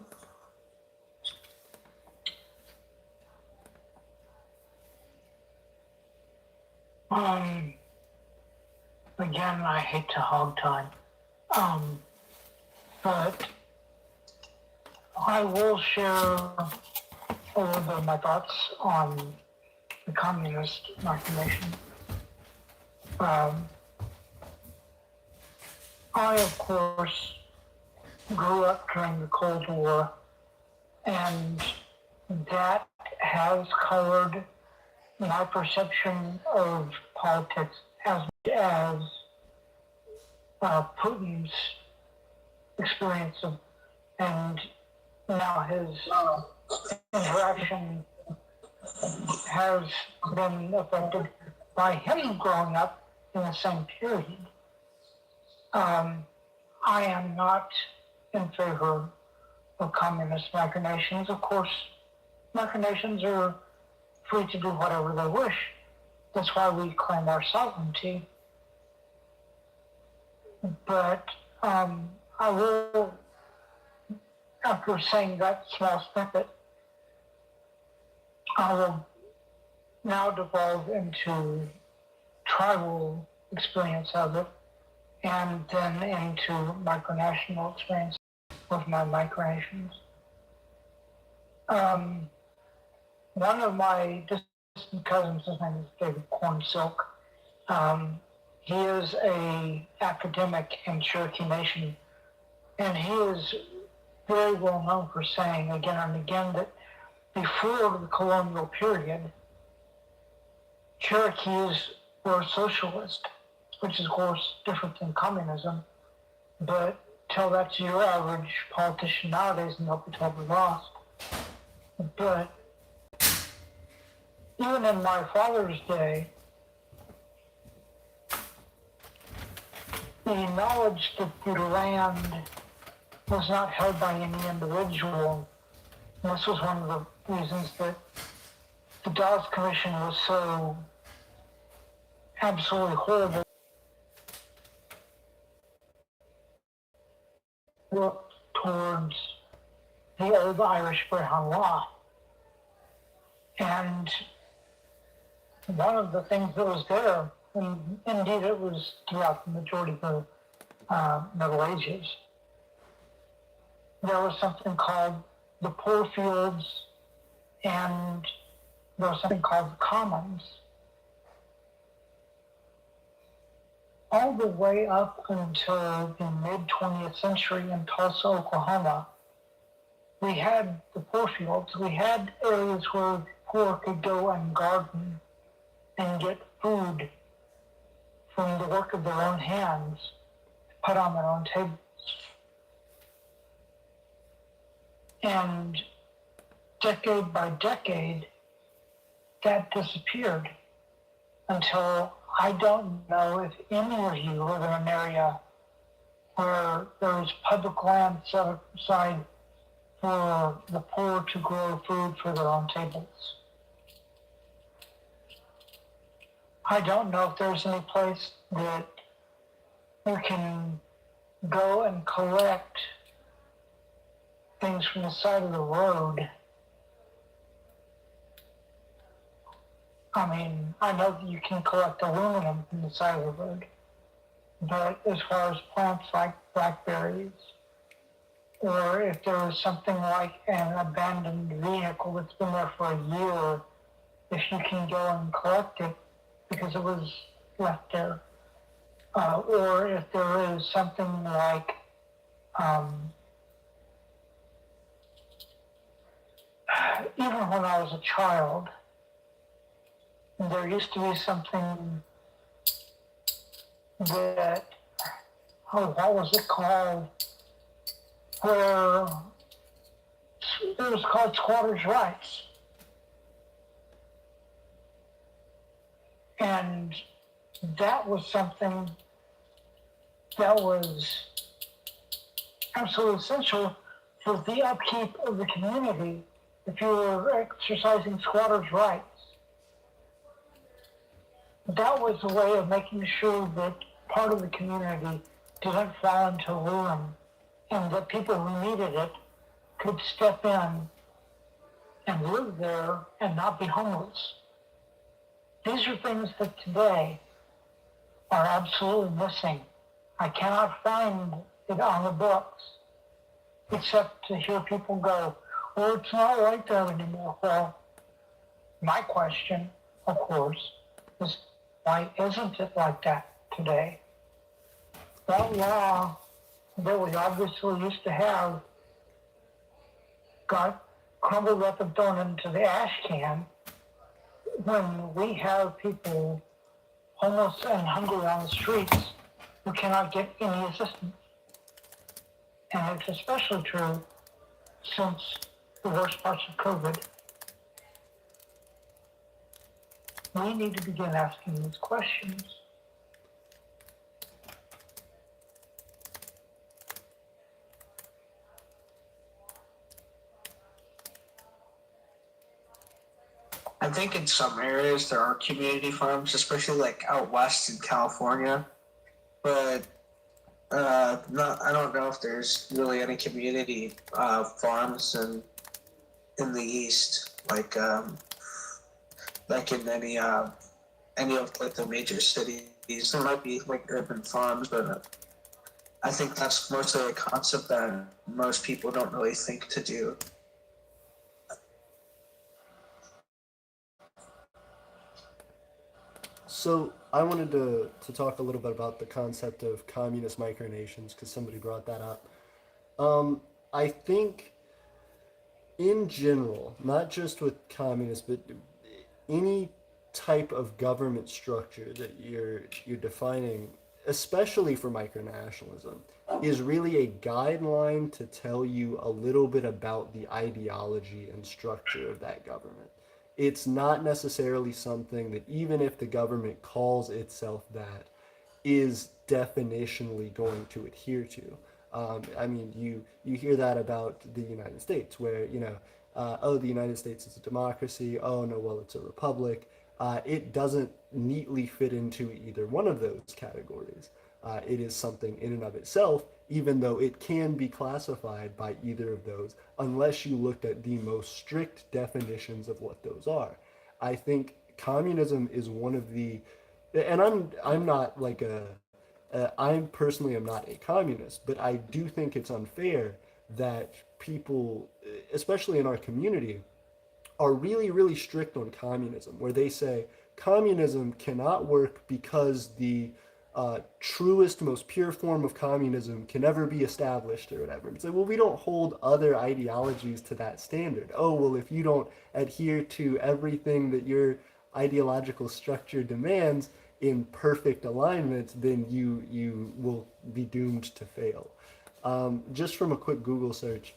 Again, I hate to hog time, but I will share a little bit of my thoughts on the communist machination. I, of course, grew up during the Cold War, and that has colored my perception of politics as Putin's experience of, and now his interaction has been affected by him growing up in the same period. I am not in favor of communist machinations. Of course, machinations are free to do whatever they wish. That's why we claim our sovereignty. But I will, after saying that small snippet, I will now devolve into tribal experience of it, and then into micronational experience with my micronations. One of my distant cousins, his name is David Cornsilk. He is an academic in Cherokee Nation, and he is very well known for saying again and again that before the colonial period, Cherokees were socialist, which is of course different than communism, but tell that to your average politician nowadays and they'll be totally lost. But even in my father's day, the knowledge that the land was not held by any individual, and this was one of the reasons that the Dawes Commission was so absolutely horrible, worked towards the old Irish Brehon law. And one of the things that was there, and indeed it was throughout the majority of the Middle Ages, there was something called the poor fields, and there was something called the commons. All the way up until the mid-20th century in Tulsa, Oklahoma, we had the poor fields. We had areas where the poor could go and garden and get food from the work of their own hands, put on their own tables. And decade by decade, that disappeared until I don't know if any of you live in an area where there is public land set aside for the poor to grow food for their own tables. I don't know if there's any place that you can go and collect things from the side of the road. I mean, I know that you can collect aluminum from the side of the road, but as far as plants like blackberries, or if there was something like an abandoned vehicle that's been there for a year, if you can go and collect it because it was left there, or if there is something like even when I was a child, there used to be something that, what was it called? Where it was called squatters' rights. And that was something that was absolutely essential for the upkeep of the community if you were exercising squatters' rights. That was a way of making sure that part of the community didn't fall into ruin, and that people who needed it could step in and live there and not be homeless. These are things that today are absolutely missing. I cannot find it on the books, except to hear people go, well, it's not like that anymore. Well, my question, of course, is why isn't it like that today? That law that we obviously used to have got crumbled up and thrown into the ash can when we have people homeless and hungry on the streets who cannot get any assistance. And it's especially true since the worst parts of COVID. We need to begin asking these questions. I think in some areas there are community farms, especially like out west in California, but I don't know if there's really any community farms in the east, like in any of like the major cities. There might be like urban farms, but I think that's mostly a concept that most people don't really think to do. So I wanted to talk a little bit about the concept of communist micronations because somebody brought that up. I think in general, not just with communists, but any type of government structure that you're defining, especially for micronationalism, is really a guideline to tell you a little bit about the ideology and structure of that government. It's not necessarily something that, even if the government calls itself that, is definitionally going to adhere to. I mean, you hear that about the United States, where, oh, the United States is a democracy. Oh, no, well, it's a republic. It doesn't neatly fit into either one of those categories. It is something in and of itself, even though it can be classified by either of those, unless you looked at the most strict definitions of what those are. I think communism is one of the, and I'm not like I'm personally am not a communist, but I do think it's unfair that people, especially in our community, are really, really strict on communism, where they say communism cannot work because the truest, most pure form of communism can never be established or whatever. It's like, well, we don't hold other ideologies to that standard. Oh, well, if you don't adhere to everything that your ideological structure demands in perfect alignment, then you will be doomed to fail. Just from a quick Google search,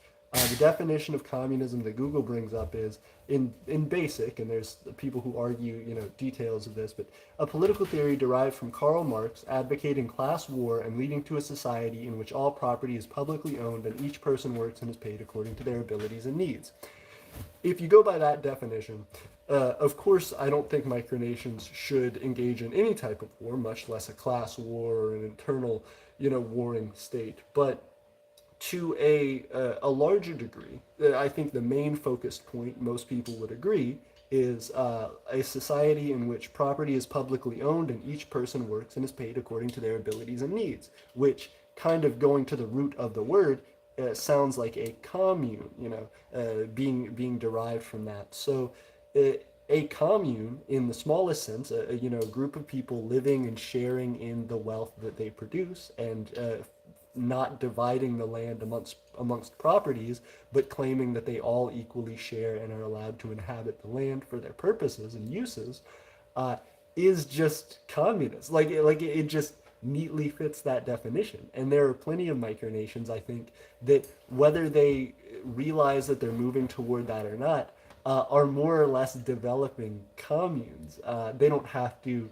the definition of communism that Google brings up is in basic, and there's people who argue, details of this, but a political theory derived from Karl Marx advocating class war and leading to a society in which all property is publicly owned and each person works and is paid according to their abilities and needs. If you go by that definition, of course, I don't think micronations should engage in any type of war, much less a class war or an internal, warring state. But to a larger degree, I think the main focused point, most people would agree, is a society in which property is publicly owned and each person works and is paid according to their abilities and needs, which, kind of going to the root of the word, sounds like a commune, being derived from that. So a commune, in the smallest sense, a group of people living and sharing in the wealth that they produce, and not dividing the land amongst properties, but claiming that they all equally share and are allowed to inhabit the land for their purposes and uses, is just communist. Like it just neatly fits that definition. And there are plenty of micronations, I think, that whether they realize that they're moving toward that or not, are more or less developing communes. They don't have to.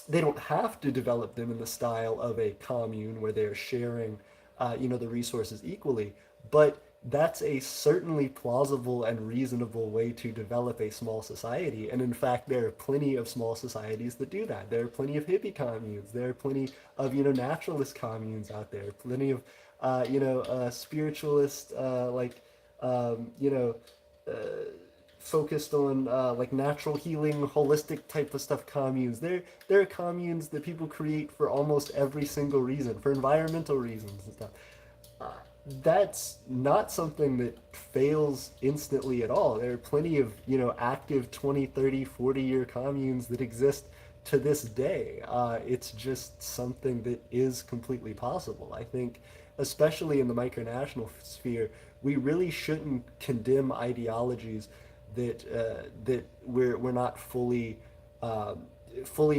They don't have to develop them in the style of a commune where they're sharing, the resources equally. But that's a certainly plausible and reasonable way to develop a small society. And in fact, there are plenty of small societies that do that. There are plenty of hippie communes. There are plenty of, naturalist communes out there. Plenty of, spiritualist, focused on like natural healing, holistic type of stuff communes. There are communes that people create for almost every single reason, for environmental reasons and stuff. That's not something that fails instantly at all. There are plenty of, active 20, 30, 40-year communes that exist to this day. It's just something that is completely possible. I think, especially in the micronational sphere, we really shouldn't condemn ideologies that we're not fully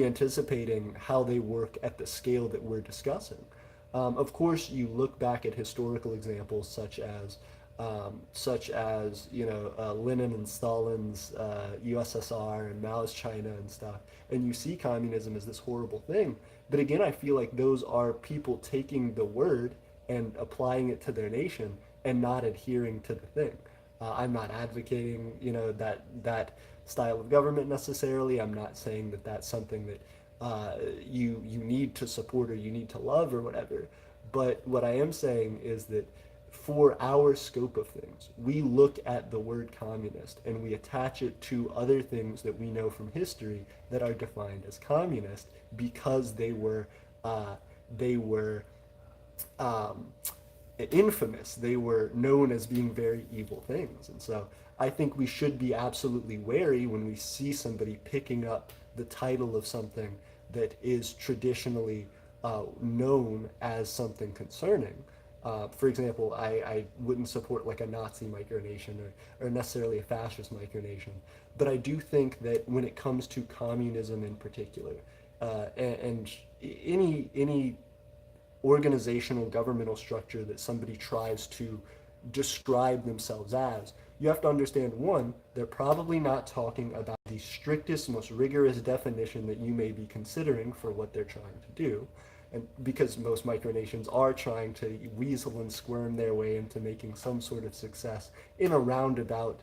anticipating how they work at the scale that we're discussing. Of course, you look back at historical examples such as Lenin and Stalin's USSR and Mao's China and stuff, and you see communism as this horrible thing. But again, I feel like those are people taking the word and applying it to their nation and not adhering to the thing. I'm not advocating, that style of government necessarily. I'm not saying that that's something that you need to support or you need to love or whatever. But what I am saying is that for our scope of things, we look at the word communist and we attach it to other things that we know from history that are defined as communist because they were infamous. They were known as being very evil things. And so I think we should be absolutely wary when we see somebody picking up the title of something that is traditionally known as something concerning. For example, I wouldn't support like a Nazi micronation or necessarily a fascist micronation, but I do think that when it comes to communism in particular, and any organizational governmental structure that somebody tries to describe themselves as, you have to understand, one, they're probably not talking about the strictest, most rigorous definition that you may be considering for what they're trying to do. And because most micronations are trying to weasel and squirm their way into making some sort of success in a roundabout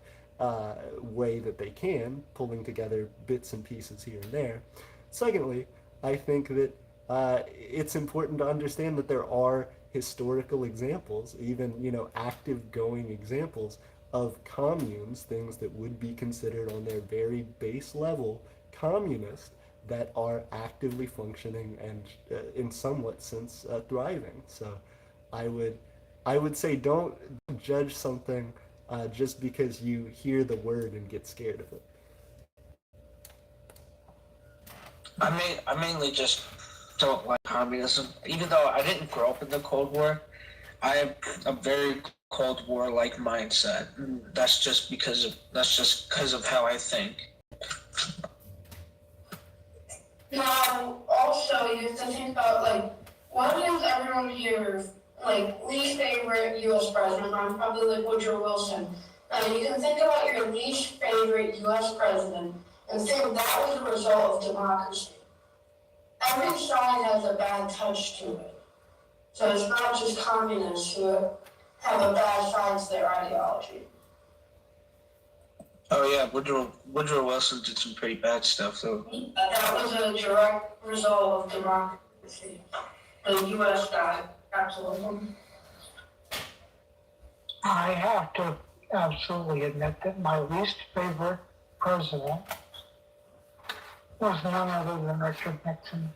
way that they can, pulling together bits and pieces here and there. Secondly, I think that it's important to understand that there are historical examples, even, active going examples of communes, things that would be considered on their very base level communist, that are actively functioning and, in somewhat sense, thriving. So I would I would say don't judge something just because you hear the word and get scared of it. I mainly just don't like communism. Even though I didn't grow up in the Cold War, I have a very Cold War like mindset. That's just because of how I think. Now, also, you have to think about, like, what is everyone here, like, least favorite U.S. president? I'm probably like Woodrow Wilson. You can think about your least favorite U.S. president and think that was a result of democracy. Every side has a bad touch to it. So it's not just communists who have a bad side to their ideology. Oh yeah, Woodrow Wilson did some pretty bad stuff though. That was a direct result of democracy. The U.S. side, absolutely. I have to absolutely admit that my least favorite president was none other than Richard Nixon.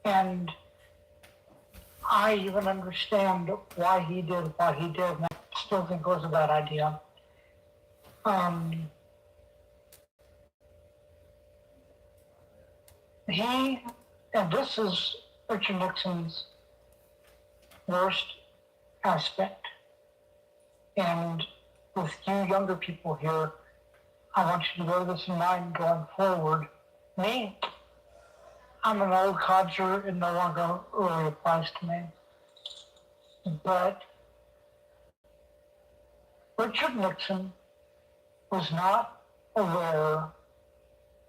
And I even understand why he did what he did, and I still think it was a bad idea. And this is Richard Nixon's worst aspect. And with you younger people here, I want you to bear this in mind going forward. Me, I'm an old codger, it no longer really applies to me. But Richard Nixon was not aware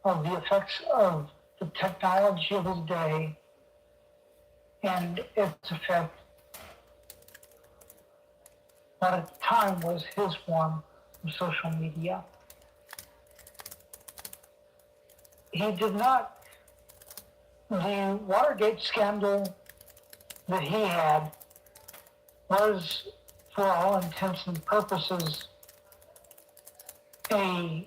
of the effects of the technology of his day and its effect, what at the time was his form of social media. He did not, the Watergate scandal that he had was, for all intents and purposes, a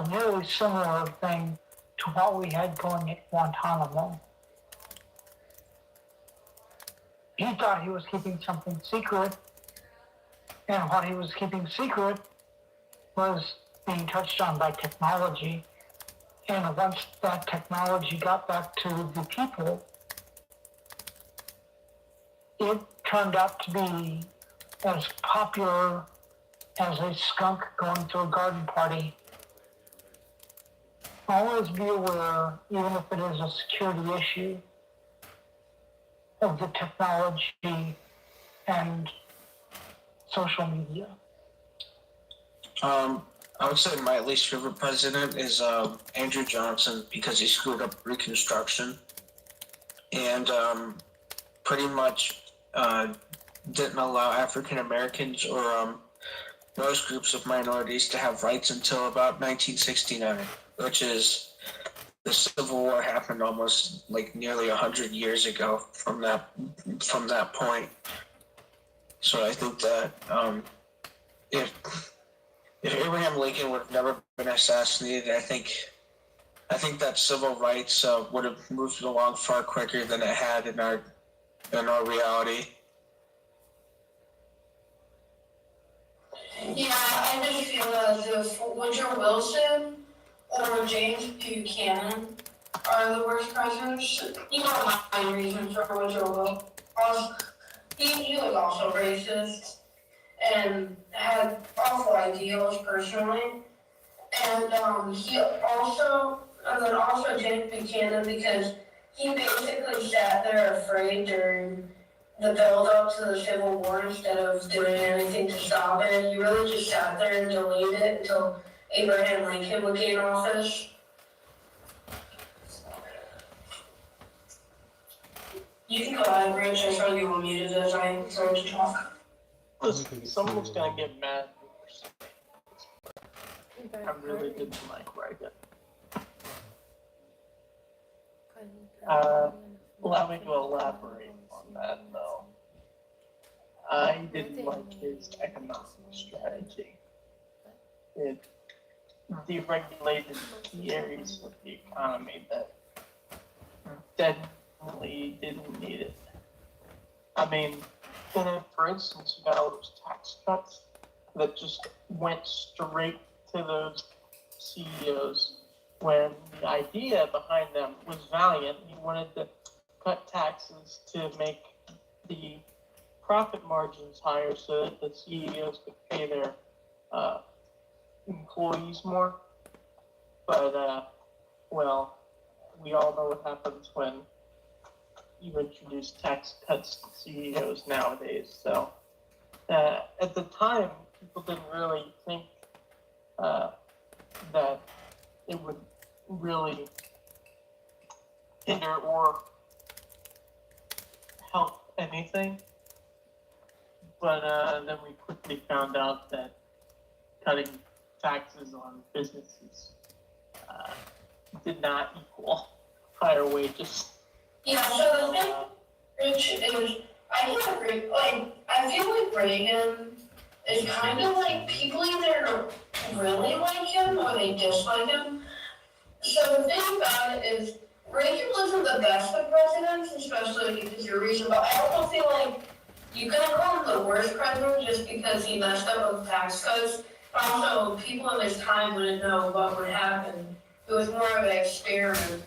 nearly similar thing to what we had going at Guantanamo. He thought he was keeping something secret, and what he was keeping secret was being touched on by technology. And once that technology got back to the people, it turned out to be as popular as a skunk going to a garden party. Always be aware, even if it is a security issue, of the technology and social media. I would say my least favorite president is Andrew Johnson because he screwed up Reconstruction and pretty much didn't allow African Americans or most groups of minorities to have rights until about 1969, which is the Civil War happened almost like nearly 100 years ago from that point. So I think that if Abraham Lincoln would have never been assassinated, I think that civil rights would have moved along far quicker than it had in our reality. Yeah, I just feel as if Woodrow Wilson or James Buchanan are the worst presidents. You know my reasons for Woodrow Wilson. He was also racist and had awful ideals personally. And then also James Buchanan, because he basically sat there afraid during the build up to the Civil War instead of doing anything to stop it. He really just sat there and delayed it until Abraham Lincoln would gain office. You can go ahead, Rich. I saw you were muted as I started to talk. Listen, someone's gonna get mad. I really didn't like where I got. Allow me to elaborate on that, though. I didn't like his economic strategy. It deregulated key areas of the economy that definitely didn't need it. I mean, for instance, you got all those tax cuts that just went straight to those CEOs when the idea behind them was valiant. He wanted to cut taxes to make the profit margins higher so that the CEOs could pay their employees more. But, well, we all know what happens when you introduce tax cuts to CEOs nowadays. So at the time, people didn't really think that it would really hinder or help anything. But then we quickly found out that cutting taxes on businesses did not equal higher wages. Yeah, so the thing, Rich, is I can agree. Like, I feel like Reagan is kind of like people either really like him or they dislike him. So the thing about it is Reagan wasn't the best of presidents, especially because you're reasonable. I also feel like you couldn't call him the worst president just because he messed up with tax cuts. But also, people in his time wouldn't know what would happen. It was more of an experiment.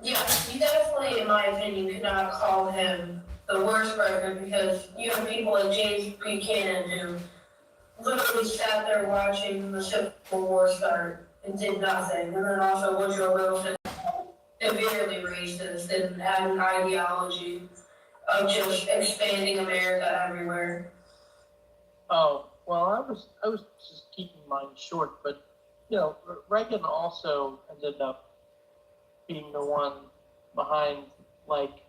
Yeah, you definitely, in my opinion, could not call him the worst president because you have people like James Buchanan who literally sat there watching the Civil War start and did nothing. And then also Woodrow Wilson, severely racist and had an ideology of just expanding America everywhere. Oh, well, I was just keeping mine short, but Reagan also ended up being the one behind like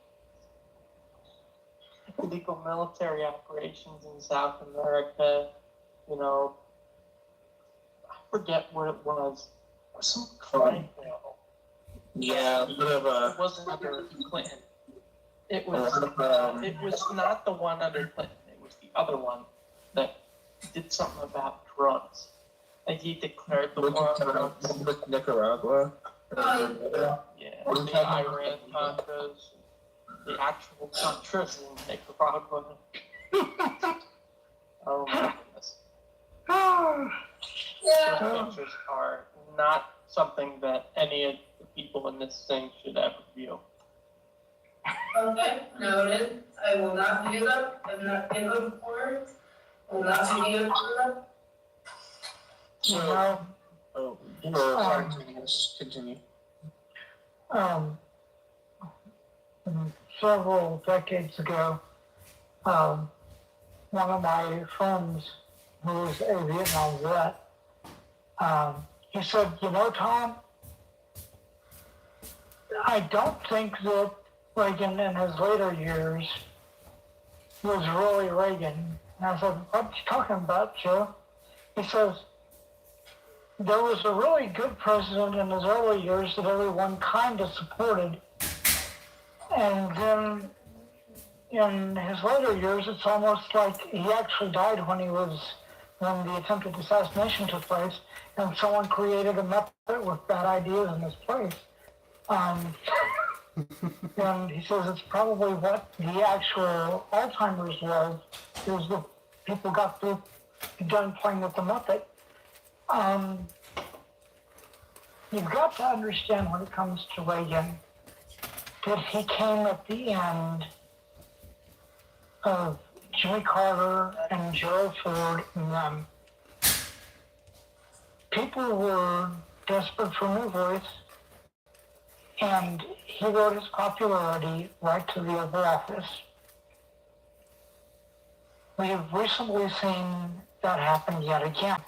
illegal military operations in South America. I forget what it was. Some crime bill. Yeah, a bit of a. It wasn't under Clinton. It was not the one under Clinton. It was the other one that did something about drugs. And he declared the war on drugs. With Nicaragua. Yeah, the Iran Contras, the actual Contras in Nicaragua. Oh my goodness. Yeah. Those pictures are not something that any of the people in this thing should ever view. Okay, noted. I will not view them. I'm not in them for it. Will not view them. So, sorry, continue. Several decades ago, one of my friends who was a Vietnam vet, he said, Tom, I don't think that Reagan in his later years was really Reagan. And I said, what are you talking about, Joe? He says, there was a really good president in his early years that everyone kind of supported. And then in his later years, it's almost like he actually died when the attempted assassination took place, and someone created a Muppet with bad ideas in his place. And he says it's probably what the actual Alzheimer's was, is the people got done playing with the Muppet. You've got to understand when it comes to Reagan that he came at the end of Jimmy Carter and Gerald Ford and them. People were desperate for a new voice, and he rode his popularity right to the Oval Office. We have recently seen that happen yet again.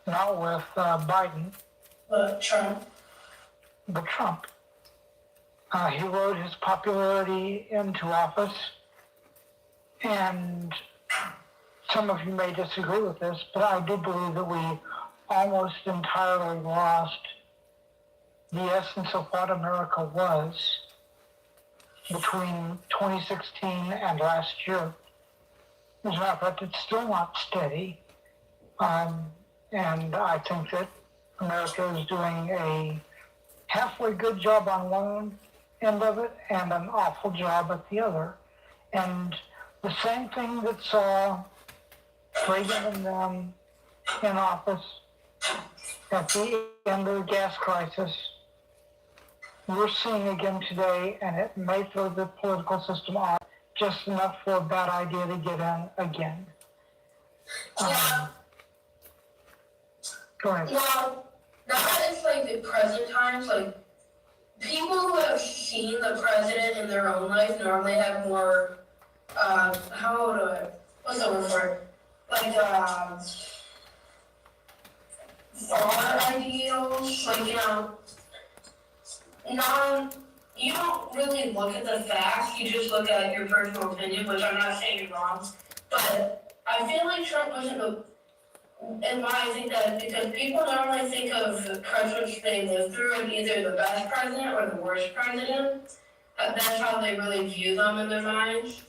Not with Biden. Trump. But Trump. He rode his popularity into office, and some of you may disagree with this, but I do believe that we almost entirely lost the essence of what America was between 2016 and last year. As a matter of fact, it's still not steady. And I think that America is doing a halfway good job on one end of it and an awful job at the other. And the same thing that saw Reagan and them in office at the end of the gas crisis, we're seeing again today, and it may throw the political system off just enough for a bad idea to get in again. Yeah. Go ahead. Well, now that it's like the present times, like people who have seen the president in their own life normally have more, what's the word for it? Like, thought ideals, like, you don't really look at the facts, you just look at your personal opinion, which I'm not saying you're wrong, but I feel like Trump wasn't and why I think that is because people normally think of the presidents they lived through as either the best president or the worst president. That's how they really view them in their minds.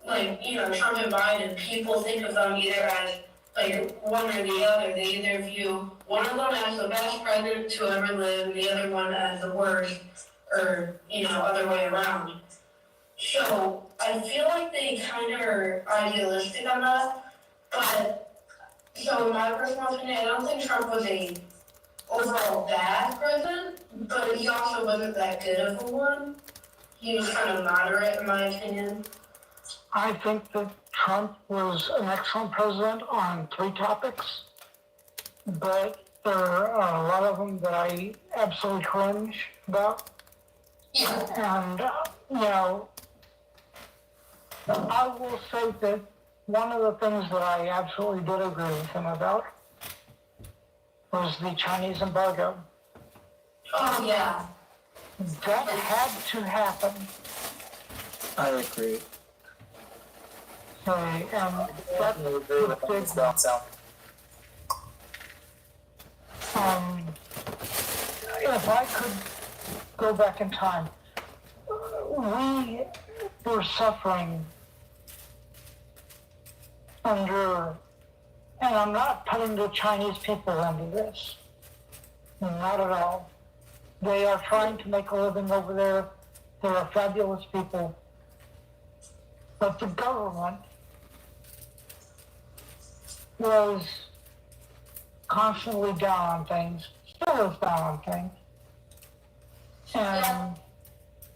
Like, Trump and Biden, people think of them either as like one or the other. They either view one of them as the best president to ever live, the other one as the worst, or, other way around. So I feel like they kind of are idealistic on that, but so in my personal opinion, I don't think Trump was a overall bad president, but he also wasn't that good of a one. He was kind of moderate in my opinion. I think that Trump was an excellent president on 3 topics, but there are a lot of them that I absolutely cringe about. Yeah. And, I will say that one of the things that I absolutely did agree with him about was the Chinese embargo. Oh, yeah. That had to happen. I agree. And that's I agree with the big that. So. If I could go back in time, we were suffering under, and I'm not putting the Chinese people into this, not at all. They are trying to make a living over there. They are fabulous people. But the government was constantly down on things, still is down on things. And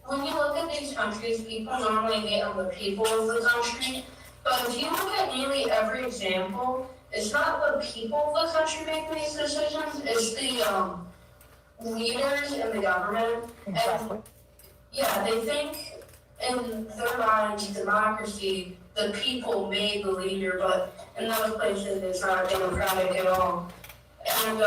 When you look at these countries, people normally get on the people of the country. But if you look at nearly every example, it's not the people of the country making these decisions, it's the leaders in the government. exactly. And they think in their minds, democracy, the people made the leader, but in those places it's not democratic at all. And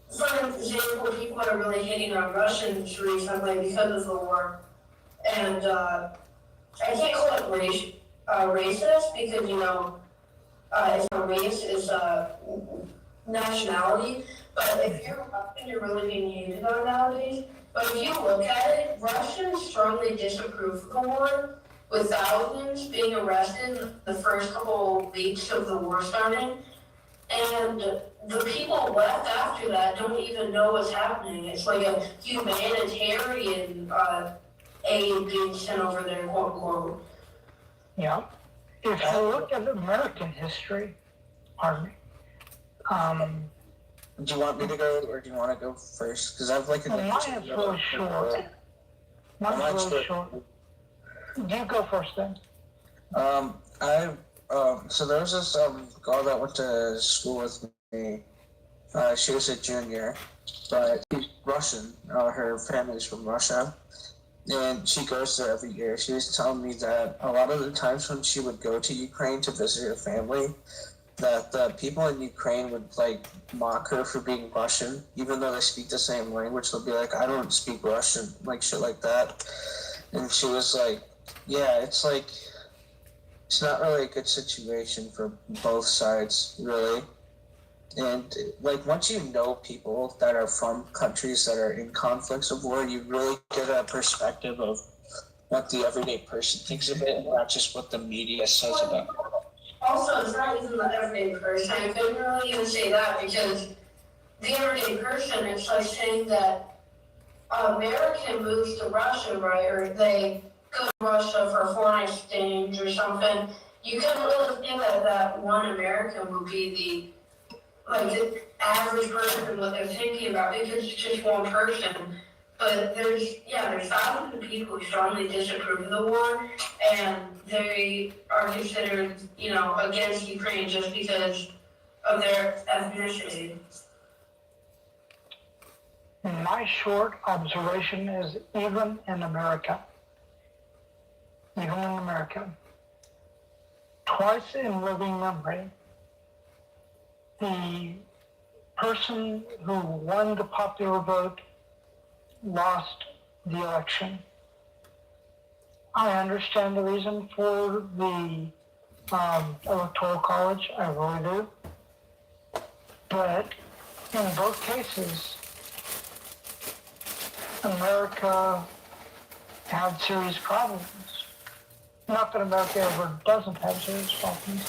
for example, people are really hating on Russians recently because of the war. And I can't call it racist because, it's not race, it's nationality. But if you're Russian, you're really being hated on nowadays. But if you look at it, Russians strongly disapprove of the war, with thousands being arrested the first couple weeks of the war starting. And the people left after that don't even know what's happening. It's like a humanitarian aid being sent over there, quote unquote. Yeah. If you look at American history, pardon me, Do you want me to go, or do you want to go first? Because I've like mine is really short. Mine's really short. You go first then. So there was this girl that went to school with me. She was a junior, but she's Russian. Her family's from Russia, and she goes there every year. She was telling me that a lot of the times when she would go to Ukraine to visit her family, that the people in Ukraine would like mock her for being Russian, even though they speak the same language. They'll be like, "I don't speak Russian," like shit like that. And she was like, "Yeah, it's like it's not really a good situation for both sides, really." And like once you know people that are from countries that are in conflicts of war, you really get a perspective of what the everyday person thinks of it, and not just what the media says about it. Also, it's not even the everyday person. I couldn't really even say that because the everyday person, it's like saying that American moves to Russia, right? Or they go to Russia for a foreign exchange or something. You couldn't really think that that one American would be the average person, what they're thinking about, because it's just one person. But there's thousands of people who strongly disapprove of the war, and they are considered, against Ukraine just because of their ethnicity. My short observation is even in America, twice in living memory, the person who won the popular vote lost the election. I understand the reason for the electoral college, I really do. But in both cases, America had serious problems. Not that America ever doesn't have serious problems.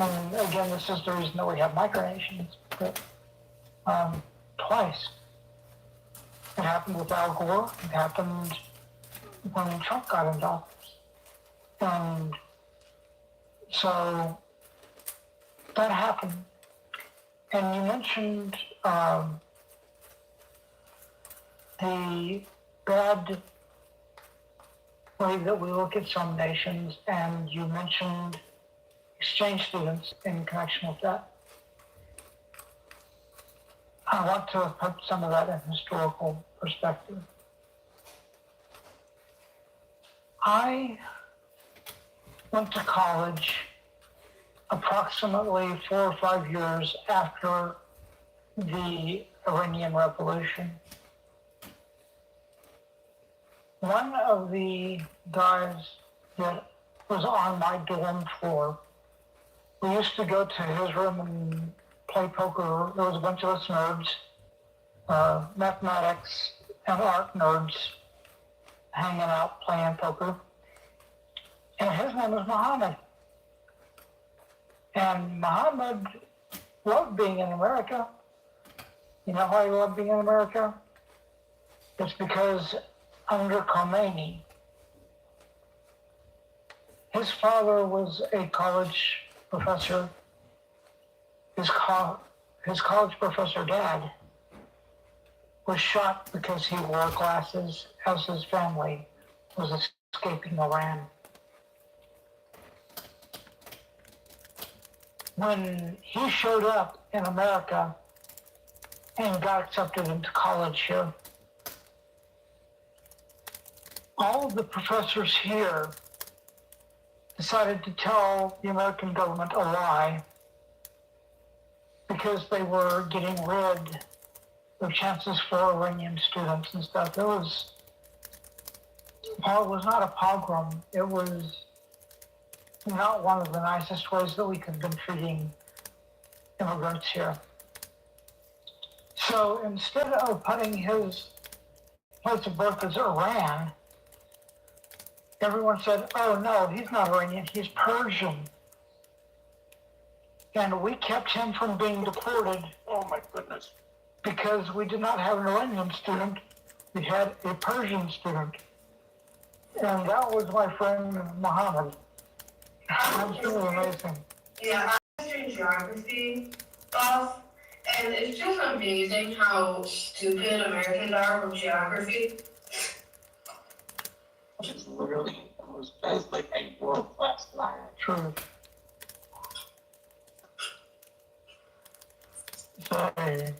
And again, this is the reason that we have micronations. But twice. It happened with Al Gore. It happened when Trump got into office. And so that happened. And you mentioned the bad way that we look at some nations, and you mentioned exchange students in connection with that. I want to put some of that in historical perspective. I went to college approximately 4 or 5 years after the Iranian Revolution. One of the guys that was on my dorm floor, we used to go to his room and play poker. There was a bunch of us nerds, mathematics and art nerds, hanging out playing poker. And his name was Muhammad. And Muhammad loved being in America. You know why he loved being in America? It's because under Khomeini, his father was a college professor. His college professor dad was shot because he wore glasses as his family was escaping Iran. When he showed up in America and got accepted into college here, all of the professors here decided to tell the American government a lie because they were getting rid of chances for Iranian students and stuff. While it was not a pogrom, it was not one of the nicest ways that we could have been treating immigrants here. So instead of putting his place of birth as Iran, everyone said, oh no, he's not Iranian, he's Persian. And we kept him from being deported. Oh my goodness. Because we did not have an Iranian student, we had a Persian student. And that was my friend Muhammad. That's really amazing. Yeah, I'm a geography buff, and it's just amazing how stupid Americans are with geography. Which is literally almost like a world-class liar. True. Sorry.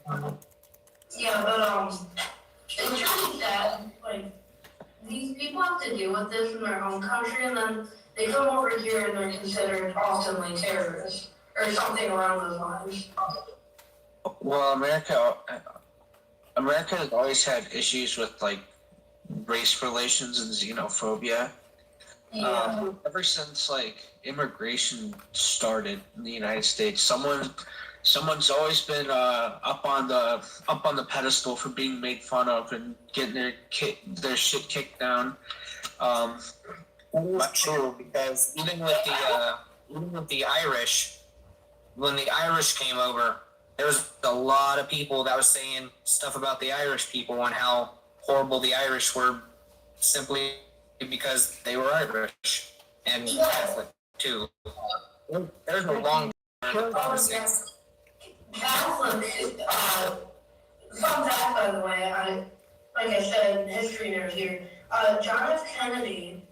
Yeah, but it's really sad. Like, these people have to deal with this in their home country, and then they come over here and they're considered often like terrorists or something along those lines. Well, America has always had issues with like race relations and xenophobia. Yeah. Ever since like immigration started in the United States, someone someone's always been up on the pedestal for being made fun of and getting their shit kicked down. That's true, because even with the Irish, when the Irish came over, there was a lot of people that was saying stuff about the Irish people and how horrible the Irish were, simply because they were Irish and Catholic too. There's a long. Yes. Catholic, fun fact, by the way, like I said, history nerd here, John F. Kennedy,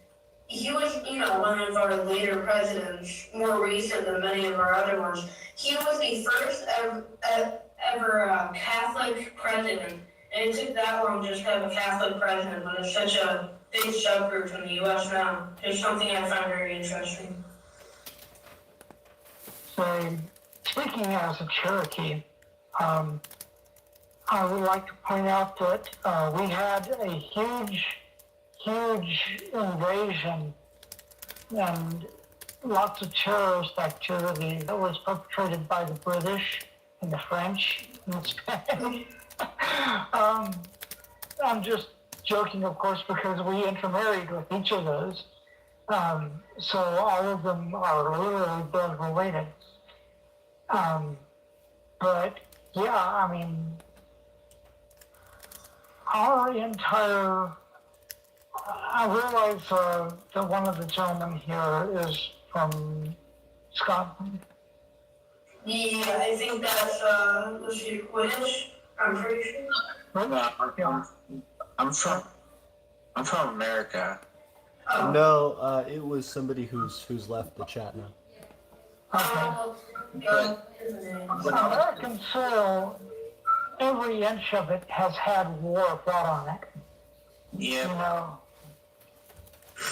he was, one of our later presidents, more recent than many of our other ones. He was the first ever Catholic president, and it took that long just to have a Catholic president, but it's such a big subgroup in the U.S. now. It's something I find very interesting. So, speaking as a Cherokee, I would like to point out that we had a huge invasion and lots of terrorist activity that was perpetrated by the British and the French and the Spanish. I'm just joking, of course, because we intermarried with each of those. So all of them are literally blood related. But yeah, I mean, our entire, I realize that one of the gentlemen here is from Scotland. Yeah, I think that's, let's see, British, I'm pretty sure. Really? I'm from America. Oh. No, it was somebody who's left the chat now. American soil, every inch of it has had war fought on it. Yeah.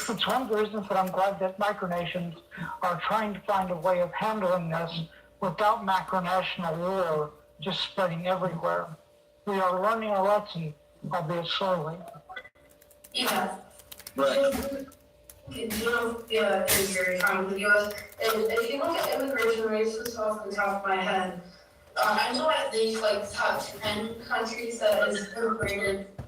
It's one of the reasons that I'm glad that micronations are trying to find a way of handling this without macronational war just spreading everywhere. We are learning a lesson, albeit slowly. Yeah. Right. Yeah, is very common with the U.S. And if you look at immigration rates, just off the top of my head, I know at least like top 10 countries that is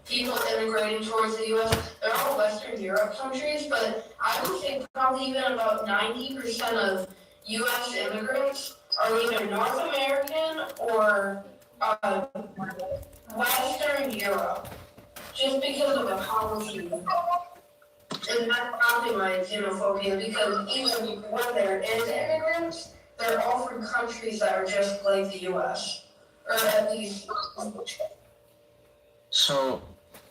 people immigrating towards the U.S. They're all Western Europe countries, but I would say probably even about 90% of U.S. immigrants are either North American or Western Europe, just because of the policy. And that's probably my xenophobia, because even when there is immigrants, they're all from countries that are just like the U.S. Or at least. So,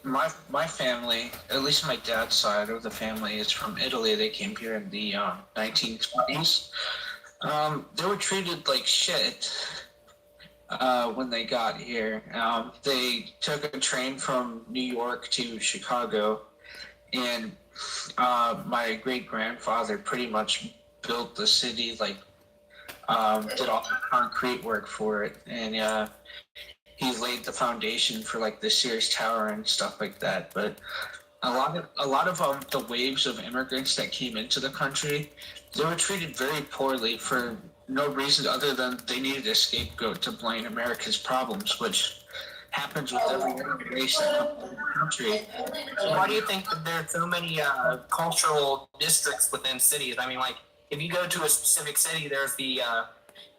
my family, at least my dad's side of the family, is from Italy. They came here in the 1920s. They were treated like shit when they got here. They took a train from New York to Chicago, and my great-grandfather pretty much built the city, did all the concrete work for it, and he laid the foundation for the Sears Tower and stuff like that. But a lot of the waves of immigrants that came into the country, they were treated very poorly for no reason other than they needed a scapegoat to blame America's problems, which happens with every race that comes into the country. So why do you think that there are so many cultural districts within cities? I mean, if you go to a specific city, there's the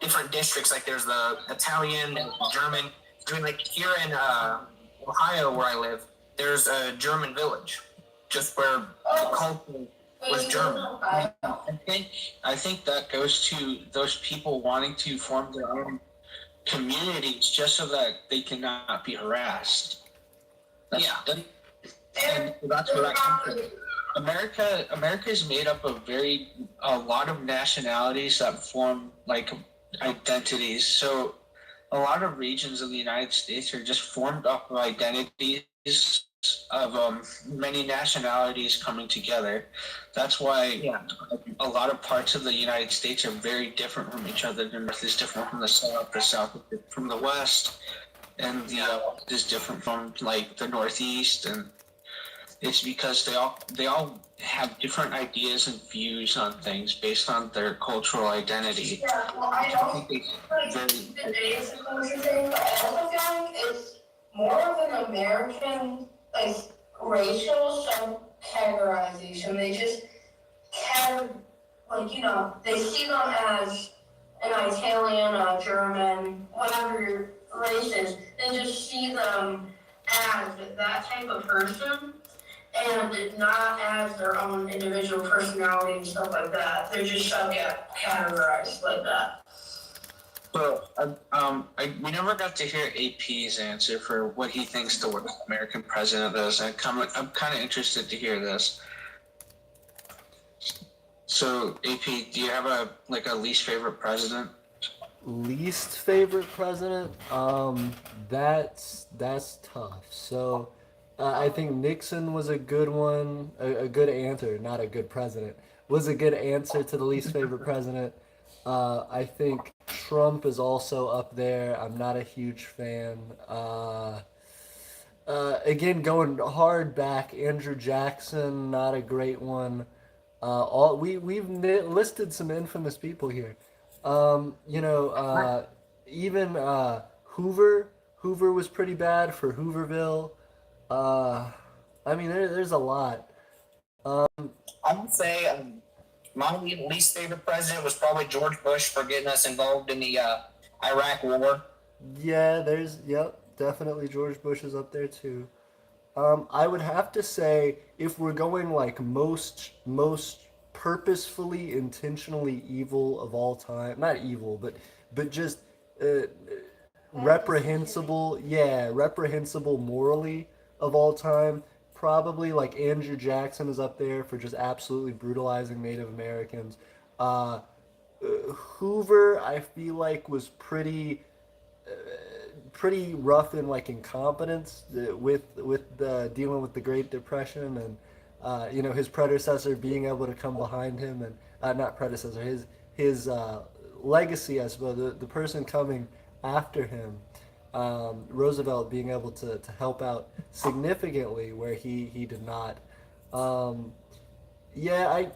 different districts. There's the Italian and German. I mean, here in Ohio, where I live, there's a German village, just where the culture was German. I think that goes to those people wanting to form their own communities just so that they cannot be harassed. And that's what I think. America is made up of a lot of nationalities that form identities. So a lot of regions of the United States are just formed up of identities of many nationalities coming together. That's why a lot of parts of the United States are very different from each other. The North is different from the South is different from the West, and the West is different from the Northeast. And it's because they all have different ideas and views on things based on their cultural identity. Yeah, well, I don't think today is a culture thing, but I also feel like it's more of an American, like, racial subcategorization. They just they see them as an Italian, a German, whatever your race is. They just see them as that type of person and not as their own individual personality and stuff like that. They're just categorized like that. So, we never got to hear AP's answer for what he thinks the worst American president is. I'm kind of interested to hear this. So, AP, do you have a least favorite president? Least favorite president? That's tough. So, I think Nixon was a good one, a good answer, not a good president. Was a good answer to the least favorite president. I think Trump is also up there. I'm not a huge fan. Again, going hard back, Andrew Jackson, not a great one. We've listed some infamous people here. Even Hoover. Hoover was pretty bad for Hooverville. I mean, there's a lot. I would say my least favorite president was probably George Bush for getting us involved in the Iraq War. Yeah, definitely George Bush is up there too. I would have to say if we're going like most purposefully, intentionally evil of all time, not evil, but just reprehensible, reprehensible morally of all time. Probably like Andrew Jackson is up there for just absolutely brutalizing Native Americans. Hoover, I feel like was pretty rough in like incompetence with dealing with the Great Depression and his predecessor being able to come behind him and not predecessor his legacy, I suppose, the person coming after him, Roosevelt being able to help out significantly where he did not. I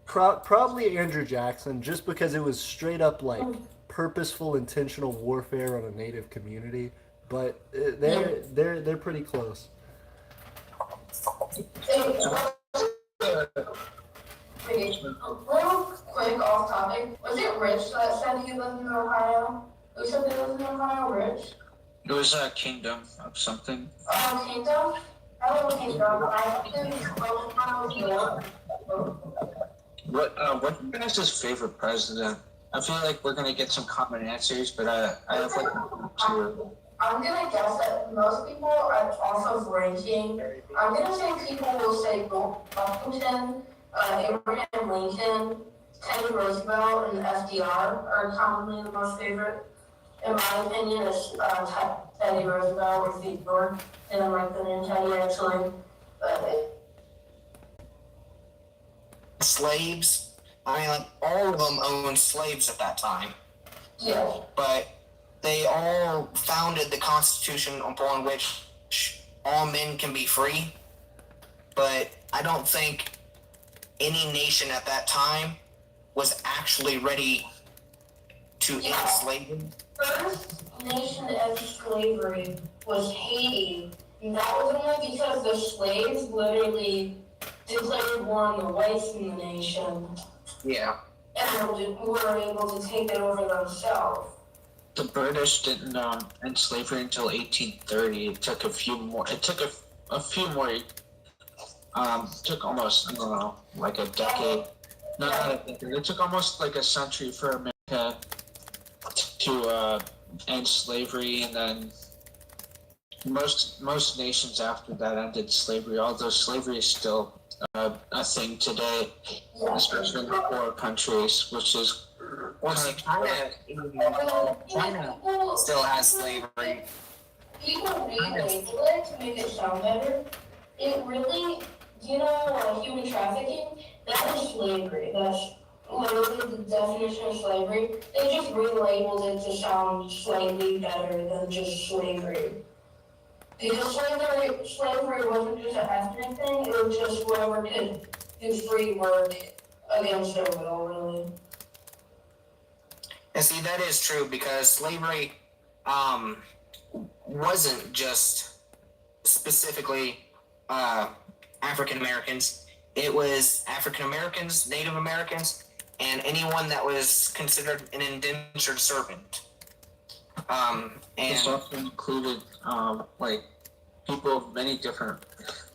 probably Andrew Jackson, just because it was straight up like purposeful, intentional warfare on a native community. But they're pretty close. Real quick off topic, was it Rich that said he lived in Ohio? Who said they lived in Ohio? Rich? It was a kingdom of something. Oh, Kingdom? I live in Kingdom. I think What's your guys' favorite president? I feel like we're gonna get some common answers, but I have like two. I'm gonna guess that most people are off of ranking. I'm gonna say people will say Bill Washington, Abraham Lincoln, Teddy Roosevelt, and FDR are commonly the most favorite. In my opinion, it's Teddy Roosevelt or Theodore. And I'm like the name Teddy actually. Slaves. I mean, like all of them owned slaves at that time. Yeah. But they all founded the Constitution upon which all men can be free. But I don't think any nation at that time was actually ready to end slavery. First nation to end slavery was Haiti. And that was only because the slaves literally declared war on the whites in the nation. Yeah. And were able to take it over themselves. The British didn't end slavery until 1830. It took a few more. It took a few more. Took almost, I don't know, like a decade. Not a decade. It took almost like a century for America to end slavery, and then most nations after that ended slavery. Although slavery is still a thing today, especially in the poor countries, which is. Well, see, China still has slavery. People relabel it to make it sound better. It really, human trafficking, that is slavery. That's literally the definition of slavery. They just relabeled it to sound slightly better than just slavery. Because slavery wasn't just an ethnic thing, it was just whoever could do free work against their will, really. And see, that is true because slavery wasn't just specifically African Americans. It was African Americans, Native Americans, and anyone that was considered an indentured servant. This And also included like people of many different,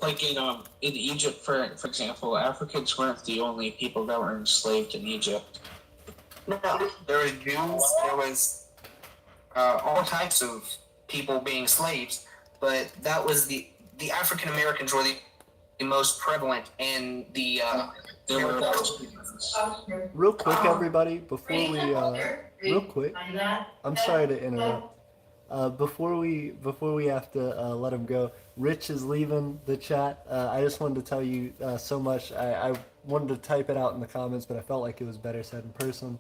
like in Egypt, for example, Africans weren't the only people that were enslaved in Egypt. no, there was Jews, there was all types of people being slaves, but that was the African Americans were the most prevalent, and the They were Real quick, everybody, before we real quick, Find that. I'm sorry to interrupt. Before we have to let him go, Rich is leaving the chat. I just wanted to tell you so much. I wanted to type it out in the comments, but I felt like it was better said in person,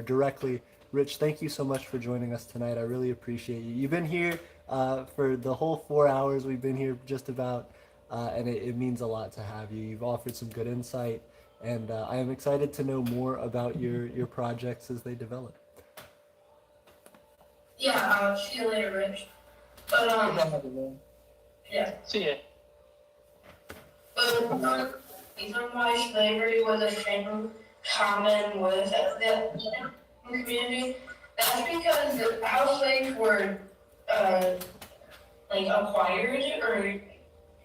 directly. Rich, thank you so much for joining us tonight. I really appreciate you. You've been here for the whole 4 hours. We've been here just about, and it means a lot to have you. You've offered some good insight, and I am excited to know more about your projects as they develop. Yeah, see you later, Rich. But, yeah. See ya. But the reason why slavery was a thing common with the community, that's because how slaves were, like, acquired or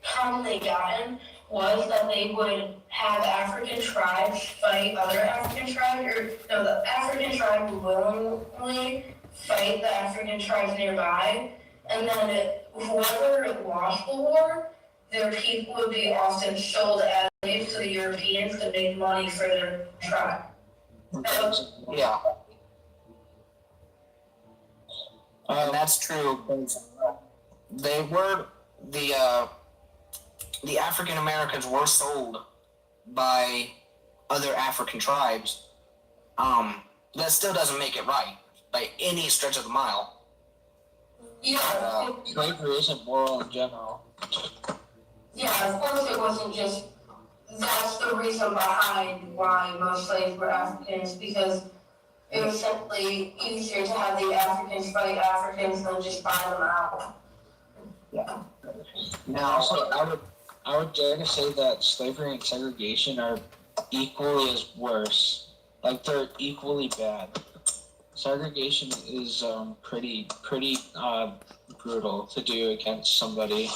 commonly gotten was that they would have African tribes fight other African tribes, or no, the African tribe would willingly fight the African tribes nearby, and then whoever lost the war, their people would be often sold as slaves to the Europeans to make money for their tribe. yeah, and that's true. They were the African Americans were sold by other African tribes. That still doesn't make it right by any stretch of the mile. Yeah, slavery isn't moral in general. yeah, of course it wasn't just, that's the reason behind why most slaves were Africans, because it was simply easier to have the Africans fight Africans than just buy them out. Now, Also, I would dare to say that slavery and segregation are equally as worse. Like they're equally bad. Segregation is pretty brutal to do against somebody.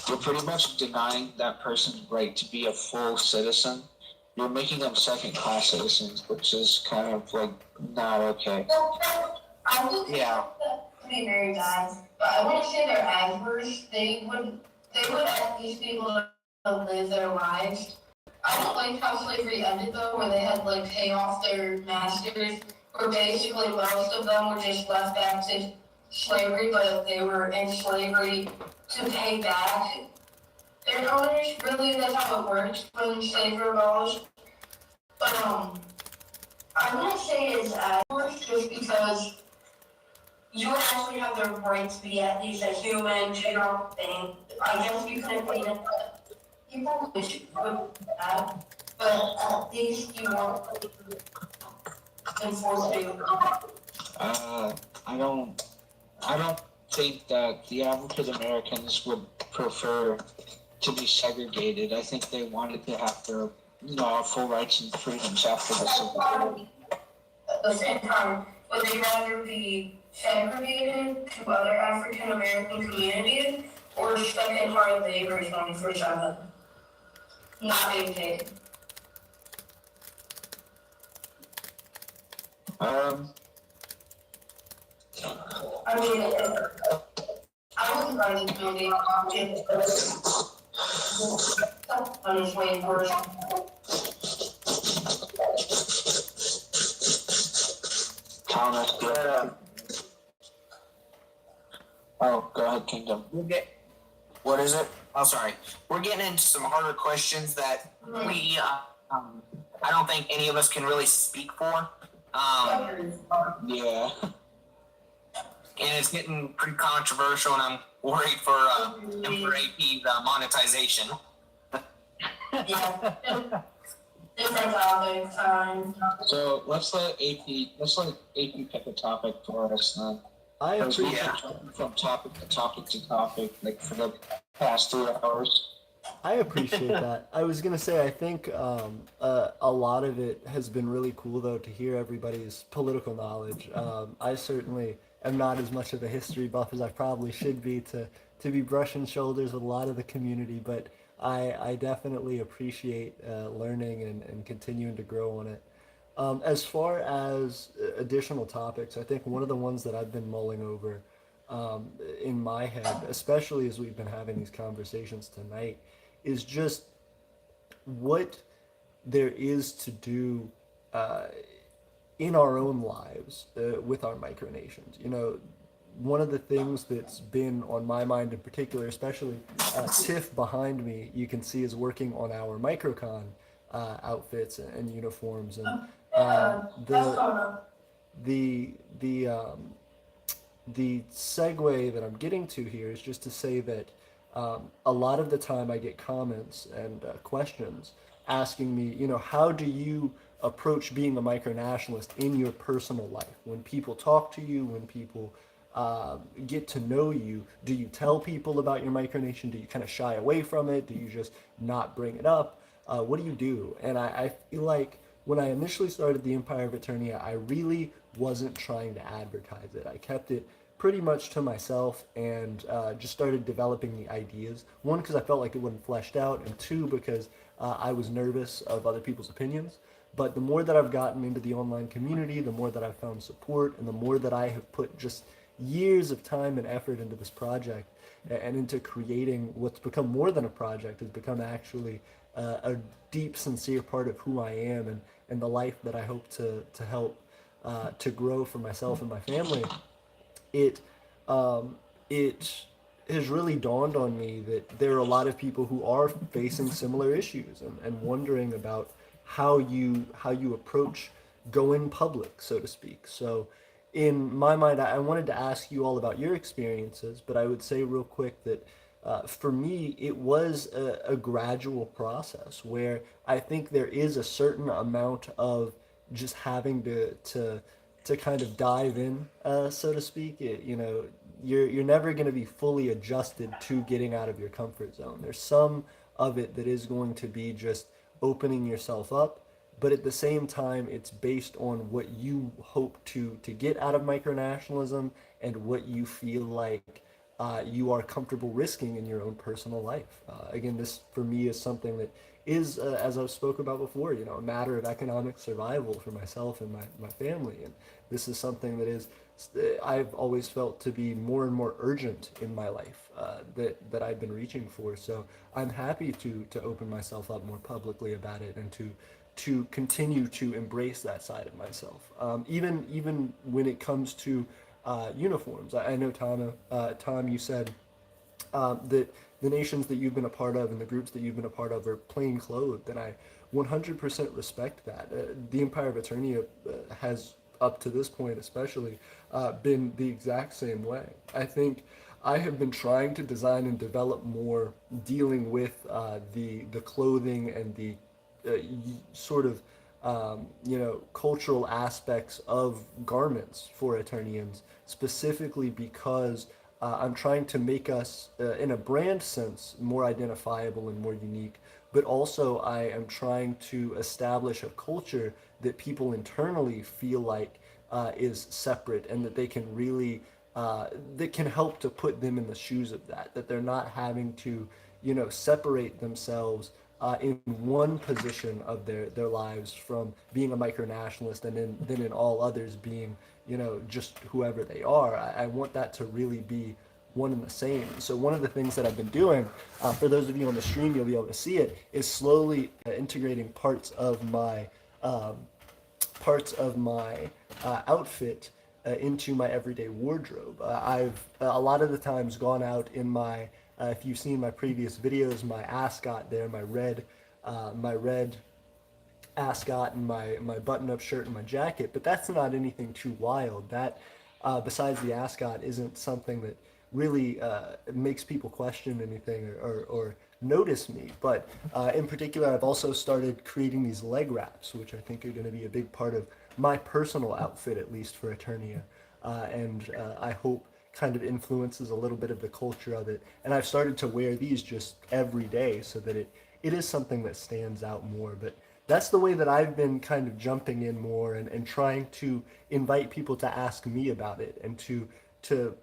You're pretty much denying that person's right to be a full citizen. You're making them second-class citizens, which is kind of like not okay. I would Yeah. that would be very bad, but I wouldn't say they're adverse. They would ask these people to live their lives. I don't like how slavery ended though, where they had to like pay off their masters, where basically most of them were just left back to slavery, but they were in slavery to pay back their owners. Really, that's how it works when slavery abolished. But I wouldn't say it's adverse just because you would actually have the right to be at least a human, you know, thing. I guess you couldn't clean it. People wish you would have, but at least you won't enforce it. I don't think that the African Americans would prefer to be segregated. I think they wanted to have their full rights and freedoms after the Civil War. At the same time, would they rather be segregated to other African American communities or stuck in hard labor 24/7? Not being paid. I mean, I wouldn't run the community on his way worse. Thomas, oh, go ahead, Kingdom. What is it? Oh, sorry. We're getting into some harder questions that we, I don't think any of us can really speak for. Yeah. And and it's getting pretty controversial, and I'm worried for AP's monetization. Yeah. Different topic, fine. So let's let AP pick a topic for us then. I Because we appreciate have jumped from topic to topic, like for the past 2 hours. I appreciate that. I was gonna say I think a lot of it has been really cool though to hear everybody's political knowledge. I certainly am not as much of a history buff as I probably should be to be brushing shoulders with a lot of the community, but I definitely appreciate learning and continuing to grow on it. As far as additional topics, I think one of the ones that I've been mulling over in my head, especially as we've been having these conversations tonight, is just what there is to do uh, in our own lives with our micronations. You know, one of the things that's been on my mind in particular, especially Tiff behind me, you can see is working on our microcon outfits and uniforms, and the the the segue that I'm getting to here is just to say that a lot of the time I get comments and questions asking me, you know, how do you approach being a micronationalist in your personal life? When people talk to you, when people get to know you, do you tell people about your micronation? Do you kind of shy away from it? Do you just not bring it up? What do you do? And I feel like when I initially started the Empire of Aeternia, I really wasn't trying to advertise it. I kept it pretty much to myself and just started developing the ideas. One, because I felt like it wasn't fleshed out, and two, because I was nervous of other people's opinions. But the more that I've gotten into the online community, the more that I've found support, and the more that I have put just years of time and effort into this project and into creating what's become more than a project, has become actually a deep, sincere part of who I am and the life that I hope to help to grow for myself and my family. It it has really dawned on me that there are a lot of people who are facing similar issues and wondering about how you approach going public, so to speak. So in my mind, I wanted to ask you all about your experiences, but I would say real quick that for me, it was a gradual process where I think there is a certain amount of just having to kind of dive in, so to speak. You know, you're never going to be fully adjusted to getting out of your comfort zone. There's some of it that is going to be just opening yourself up, but at the same time, it's based on what you hope to get out of micronationalism and what you feel like you are comfortable risking in your own personal life. Again, this for me is something that is, as I've spoke about before, you know, a matter of economic survival for myself and my family. And this is something that is, I've always felt to be more and more urgent in my life that I've been reaching for. So I'm happy to open myself up more publicly about it and to continue to embrace that side of myself. Even when it comes to uniforms. I know Tom, you said that the nations that you've been a part of and the groups that you've been a part of are plain clothed, and I 100% respect that. The Empire of Eternia has, up to this point especially, been the exact same way. I think I have been trying to design and develop more dealing with the clothing and the sort of you know, cultural aspects of garments for Eternians, specifically because I'm trying to make us, in a brand sense, more identifiable and more unique, but also I am trying to establish a culture that people internally feel like is separate and that they can really, that can help to put them in the shoes of that they're not having to, you know, separate themselves in one position of their lives from being a micronationalist and then in all others being, you know, just whoever they are. I want that to really be one and the same. So one of the things that I've been doing, for those of you on the stream, you'll be able to see it, is slowly integrating um, parts of my outfit into my everyday wardrobe. I've a lot of the times gone out in my if you've seen my previous videos, my ascot there, my red ascot and my button-up shirt and my jacket, but that's not anything too wild. besides the ascot, isn't something that really makes people question anything or notice me. But in particular, I've also started creating these leg wraps, which I think are going to be a big part of my personal outfit, at least for Aeternia. And I hope kind of influences a little bit of the culture of it. And I've started to wear these just every day so that it is something that stands out more. But that's the way that I've been kind of jumping in more and trying to invite people to ask me about it and to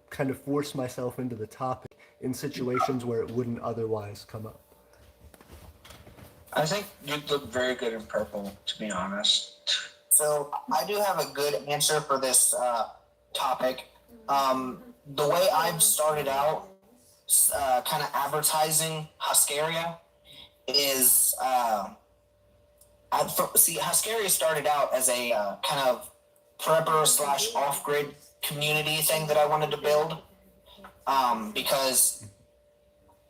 kind of force myself into the topic in situations where it wouldn't otherwise come up. I think you look very good in purple, to be honest. So I do have a good answer for this topic. The way I've started out kind of advertising Huscaria is Huscaria started out as a kind of prepper / off-grid community thing that I wanted to build, because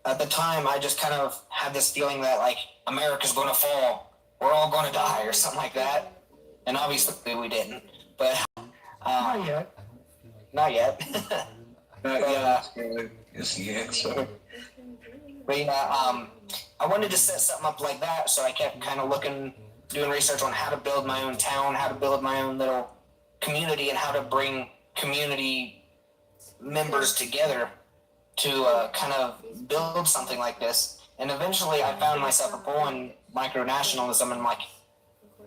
at the time I just kind of had this feeling that like America's going to fall, we're all going to die or something like that, and obviously we didn't. But Not yet. not yet. Is the answer. But yeah, I wanted to set something up like that, so I kept kind of doing research on how to build my own town, how to build my own little community, and how to bring community members together to kind of build something like this. And eventually I found myself upon micronationalism, and I'm like,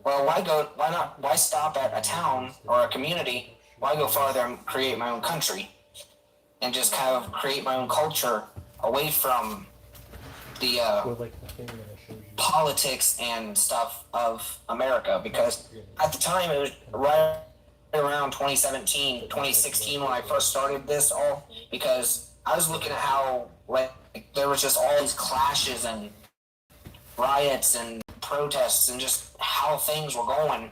well, why stop at a town or a community? Why go farther and create my own country and just kind of create my own culture away from the politics and stuff of America? Because at the time, it was right around 2017, 2016 when I first started this all, because I was looking at how like there was just all these clashes and riots and protests and just how things were going,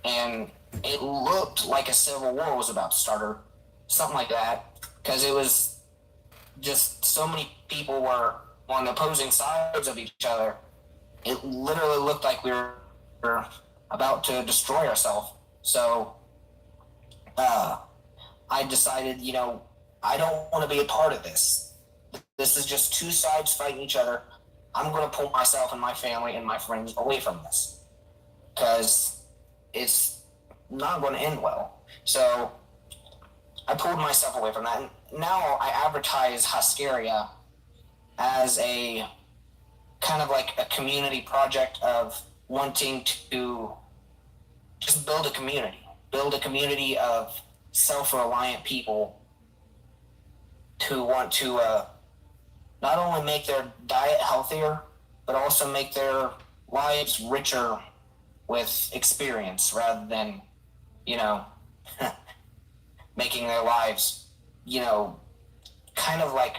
and it looked like a civil war was about to start or something like that, because it was just so many people were on opposing sides of each other. It literally looked like we were about to destroy ourselves. So I decided, I don't want to be a part of this. This is just two sides fighting each other. I'm going to pull myself and my family and my friends away from this, because it's not going to end well. So I pulled myself away from that. And now I advertise Huscaria as a kind of like a community project of wanting to just build a community of self-reliant people who want to not only make their diet healthier, but also make their lives richer with experience, rather than, making their lives, kind of like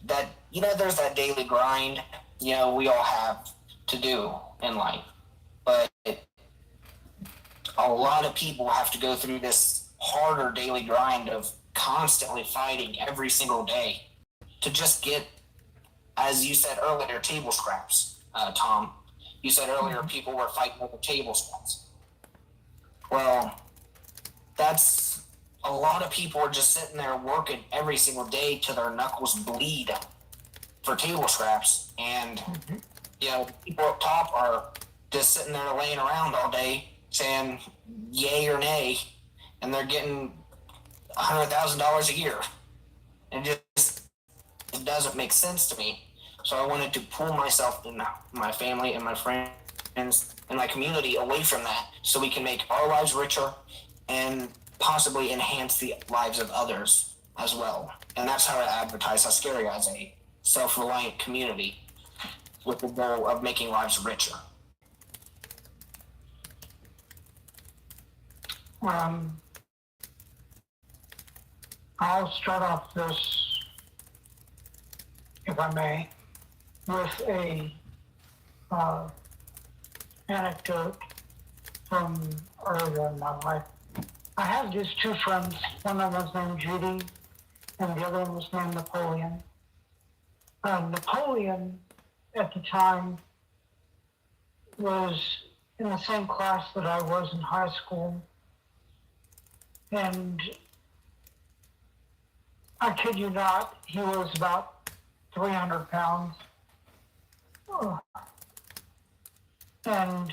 that, there's that daily grind, we all have to do in life. But a lot of people have to go through this harder daily grind of constantly fighting every single day to just get, as you said earlier, table scraps. Tom, you said earlier people were fighting over table scraps. Well, that's a lot of people are just sitting there working every single day till their knuckles bleed for table scraps, and people up top are just sitting there laying around all day saying yay or nay, and they're getting $100,000 a year, and it doesn't make sense to me. So I wanted to pull myself and my family and my friends and my community away from that, so we can make our lives richer and possibly enhance the lives of others as well. And that's how I advertise Huscaria, as a self-reliant community with the goal of making lives richer. I'll start off this, if I may, with a anecdote from earlier in my life. I had these two friends. One of them was named Judy, and the other one was named Napoleon. Napoleon, at the time, was in the same class that I was in high school, and I kid you not, he was about 300 pounds. Oh. And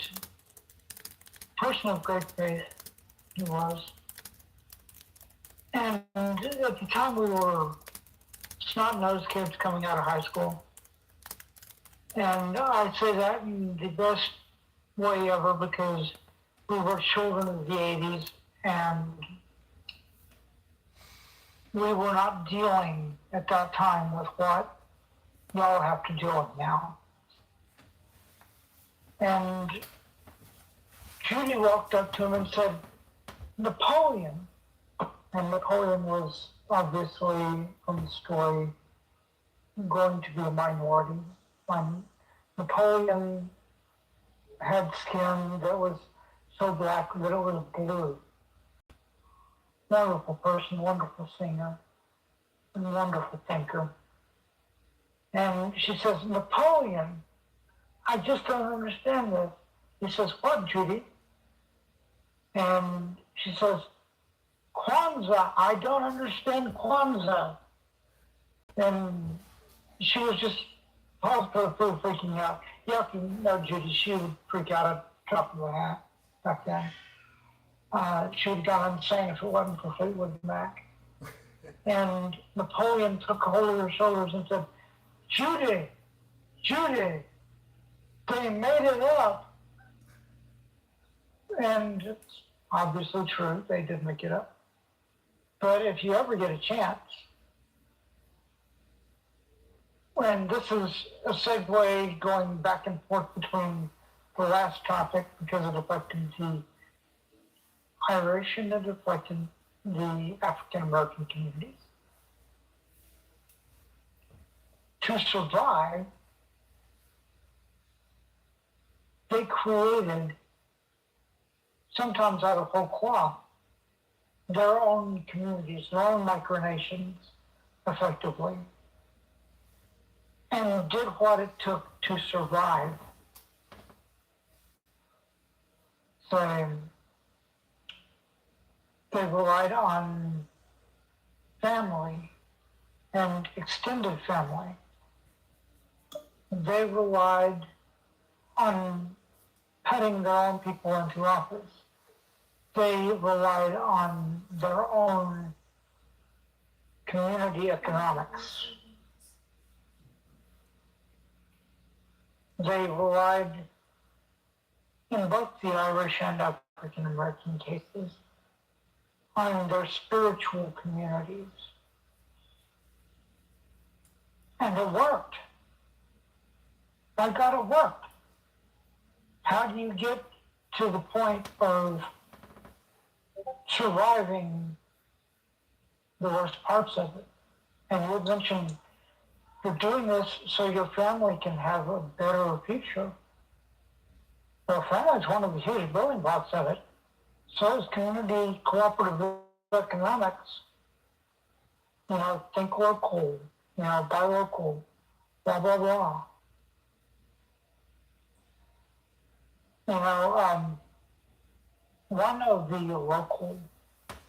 person of great faith, he was. And at the time we were snot-nosed kids coming out of high school. And I say that in the best way ever because we were children of the 80s and we were not dealing at that time with what y'all have to deal with now. And Judy walked up to him and said, Napoleon. And Napoleon was obviously, from the story, going to be a minority. Napoleon had skin that was so black that it was blue. Wonderful person, wonderful singer, and wonderful thinker. And she says, Napoleon, I just don't understand this. He says, what, Judy? And she says, Kwanzaa, I don't understand Kwanzaa. And she was just positively freaking out. You have to know Judy, she would freak out at the top of her hat back then. She would have gone insane if it wasn't for Fleetwood Mac. And Napoleon took hold of her shoulders and said, Judy, Judy, they made it up. And it's obviously true, they did make it up. But if you ever get a chance, and this is a segue going back and forth between the last topic because it affected the Irish and it affected the African American communities. To survive, they created, sometimes out of whole cloth, their own communities, their own micronations, effectively, and did what it took to survive. So they relied on family and extended family. They relied on putting their own people into office. They relied on their own community economics. They relied, in both the Irish and African American cases, on their spiritual communities. And it worked. By God, it worked. How do you get to the point of surviving the worst parts of it? And you mentioned you're doing this so your family can have a better future. Well, family is one of the huge building blocks of it. So is community cooperative economics. You know, think local, you know, buy local, blah, blah, blah. You know, one of the local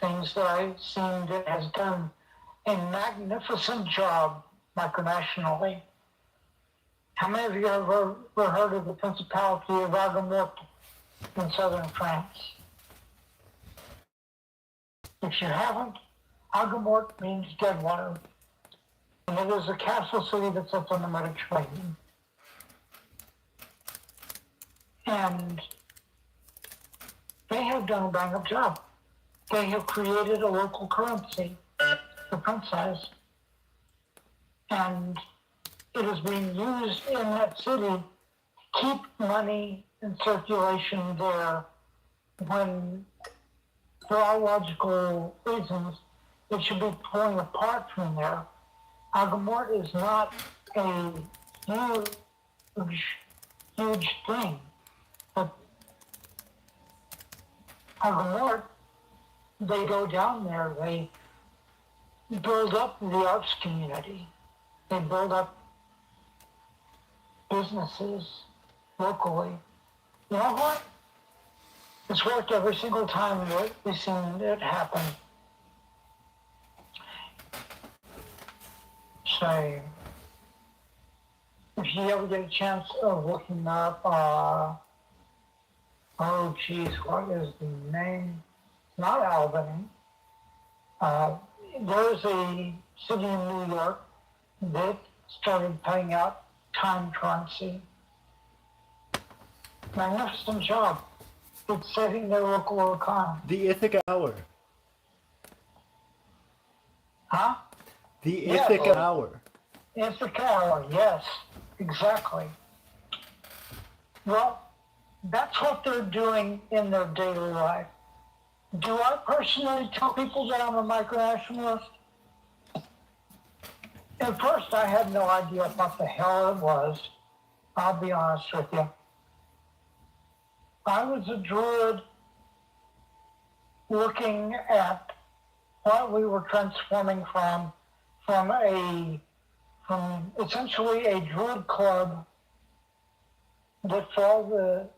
things that I've seen that has done a magnificent job micronationally. How many of you have ever heard of the Principality of Argamort in southern France? If you haven't, Argamort means dead water. And it is a castle city that sits on the Mediterranean. And they have done a bang-up job. They have created a local currency, the princess, and it is being used in that city to keep money in circulation there when, for all logical reasons, it should be pulling apart from there. Argamort is not a huge thing, but Argamort, they go down there, they build up the arts community, they build up businesses locally. You know what? It's worked every single time that we've seen it happen. say, if you ever get a chance of looking up, oh geez, what is the name? Not Albany. There's a city in New York that started paying out time currency. Magnificent job. It's saving their local economy. The Ithaca Hour. Huh? The Yes. Ithaca Hour. Ithaca Hour, yes, exactly. Well, that's what they're doing in their daily life. Do I personally tell people that I'm a micronationalist? At first, I had no idea what the hell it was. I'll be honest with you. I was a druid looking at what we were transforming from essentially a druid club that for all the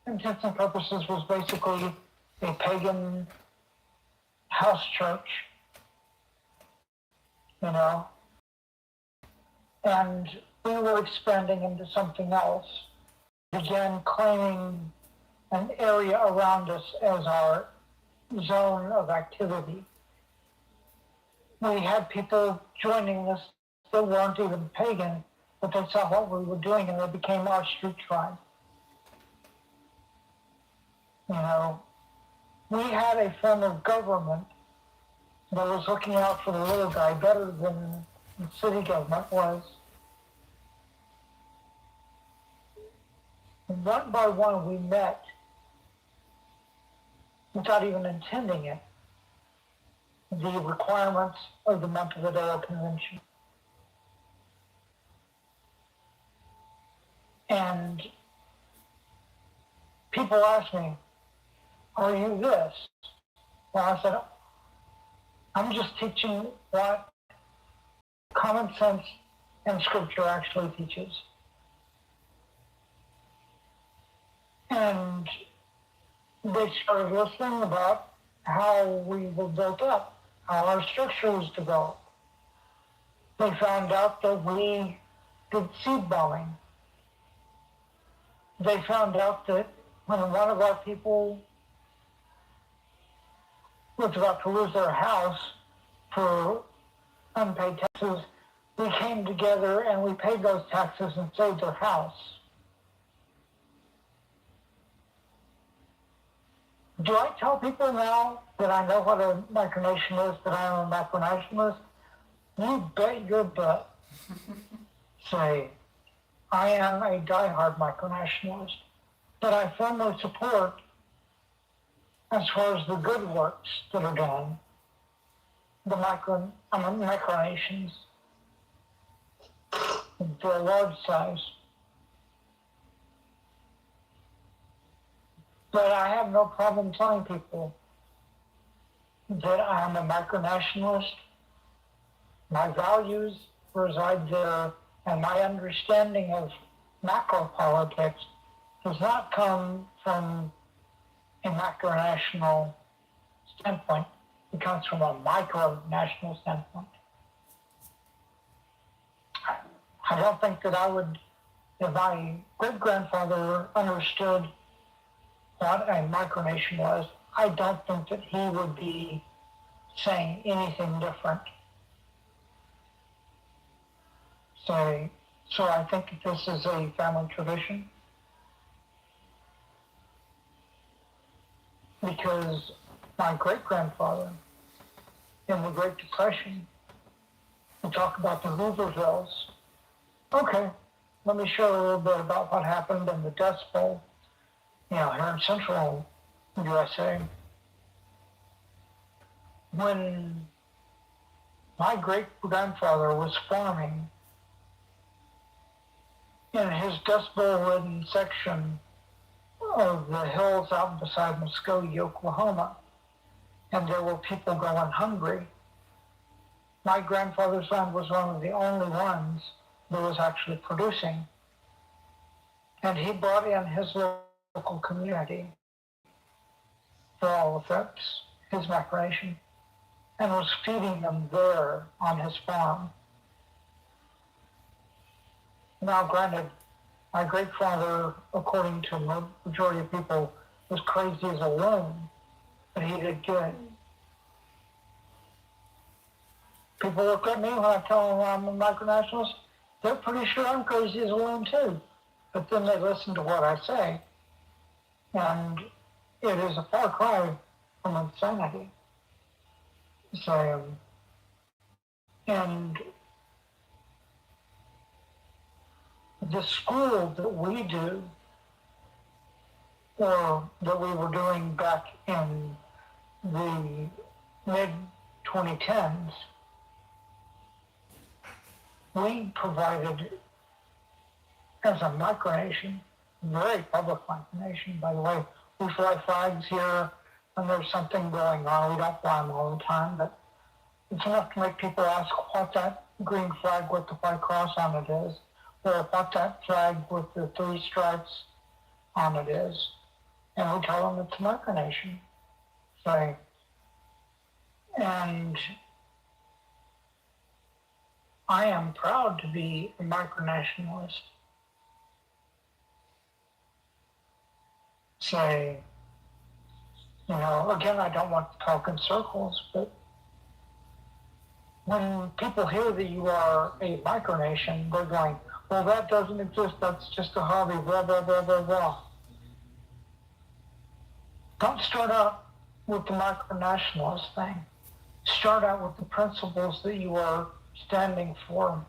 intents and purposes was basically a pagan house church, you know, and we were expanding into something else, began claiming an area around us as our zone of activity. We had people joining us that weren't even pagan, but they saw what we were doing and they became our street tribe. You know, we had a form of government that was looking out for the little guy better than the city government was. And one by one we met without even intending it, the requirements of the Montevideo Convention. And people ask me, are you this? Well, I said, I'm just teaching what common sense and scripture actually teaches. And they started listening about how we were built up, how our structure was developed. They found out that we did seed bombing. They found out that when one of our people was about to lose their house for unpaid taxes, we came together and we paid those taxes and saved their house. Do I tell people now that I know what a micronation is, that I am a micronationalist? You bet your butt. Say, I am a diehard micronationalist, but I firmly support, as far as the good works that are done, the micronations, the large size. But I have no problem telling people that I am a micronationalist. My values reside there, and my understanding of macro politics does not come from a macronational standpoint. It comes from a micronational standpoint. I don't think that I would, if my great-grandfather understood what a micronation was, I don't think that he would be saying anything different. So I think that this is a family tradition, because my great-grandfather in the Great Depression, we talk about the Hoovervilles. Okay, let me show you a little bit about what happened in the Dust Bowl, here in central USA. When my great-grandfather was farming in his Dust Bowl-ridden section of the hills out beside Muskogee, Oklahoma, and there were people going hungry, my grandfather's land was one of the only ones that was actually producing. And he brought in his local community, for all effects, his micronation, and was feeding them there on his farm. Now, granted, my great father, according to the majority of people, was crazy as a loon, but he did good. People look at me when I tell them I'm a micronationalist. They're pretty sure I'm crazy as a loon too. But then they listen to what I say, and it is a far cry from insanity. So, and the school that we do, or that we were doing back in the mid-2010s, we provided, as a micronation, very public micronation, by the way, we fly flags here when there's something going on. We don't fly them all the time, but it's enough to make people ask what that green flag with the white cross on it is, or what that flag with the 3 stripes on it is. And we tell them it's a micronation. So, and I am proud to be a micronationalist. Say, you know, again, I don't want to talk in circles, but when people hear that you are a micronation, they're going, well, that doesn't exist, that's just a hobby, blah, blah, blah, blah, blah. Don't start out with the micronationalist thing. Start out with the principles that you are standing for.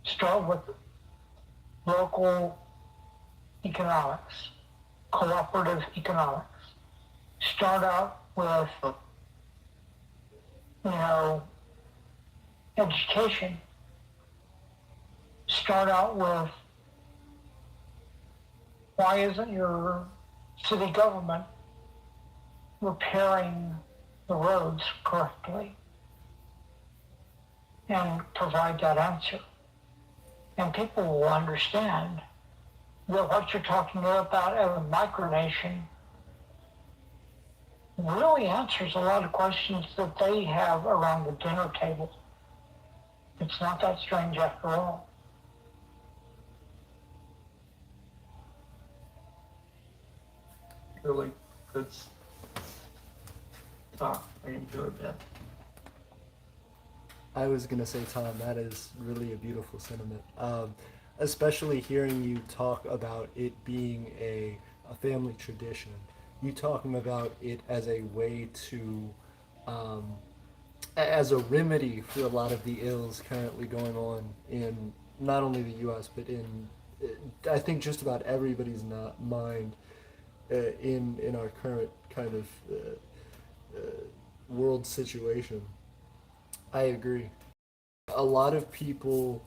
Start with local economics, cooperative economics. Start out with, you know, education. Start out with, why isn't your city government repairing the roads correctly? And provide that answer. And people will understand that what you're talking about as a micronation really answers a lot of questions that they have around the dinner table. It's not that strange after all. Really good talk. I enjoyed that. I was gonna say, Tom, that is really a beautiful sentiment. Especially hearing you talk about it being a family tradition. You talking about it as a way to, as a remedy for a lot of the ills currently going on in not only the U.S. but in, I think, just about everybody's mind in our current kind of world situation. I agree. A lot of people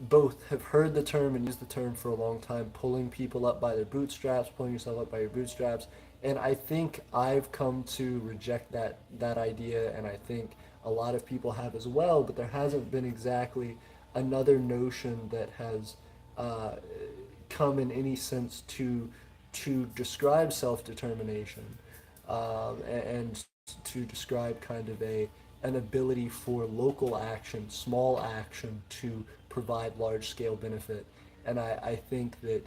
both have heard the term and used the term for a long time, pulling people up by their bootstraps, pulling yourself up by your bootstraps. And I think I've come to reject that idea, and I think a lot of people have as well, but there hasn't been exactly another notion that has come in any sense to describe self-determination, and to describe kind of an ability for local action, small action, to provide large-scale benefit. And I think that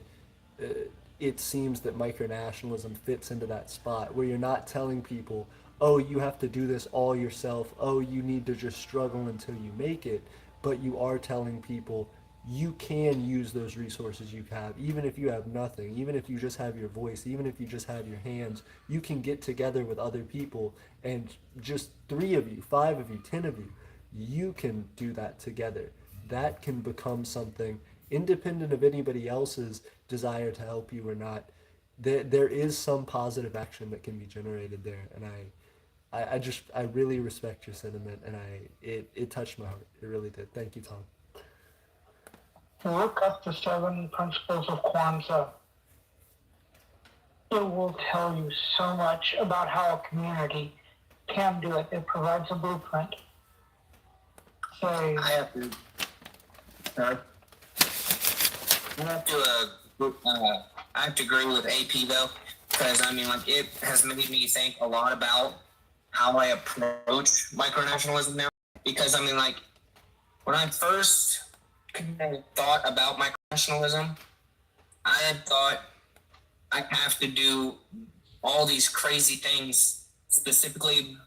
it seems that micronationalism fits into that spot where you're not telling people, oh, you have to do this all yourself, oh, you need to just struggle until you make it, but you are telling people you can use those resources you have, even if you have nothing, even if you just have your voice, even if you just have your hands, you can get together with other people, and just 3 of you, 5 of you, 10 of you, you can do that together. That can become something independent of anybody else's desire to help you or not. There is some positive action that can be generated there, and I really respect your sentiment, and it touched my heart. It really did. Thank you, Tom. Look up the 7 principles of Kwanzaa. It will tell you so much about how a community can do it. It provides a blueprint. So, I have to. I have to agree with AP though, because I mean, like, it has made me think a lot about how I approach micronationalism now. Because I mean, like, when I first thought about micronationalism, I had thought I have to do all these crazy things specifically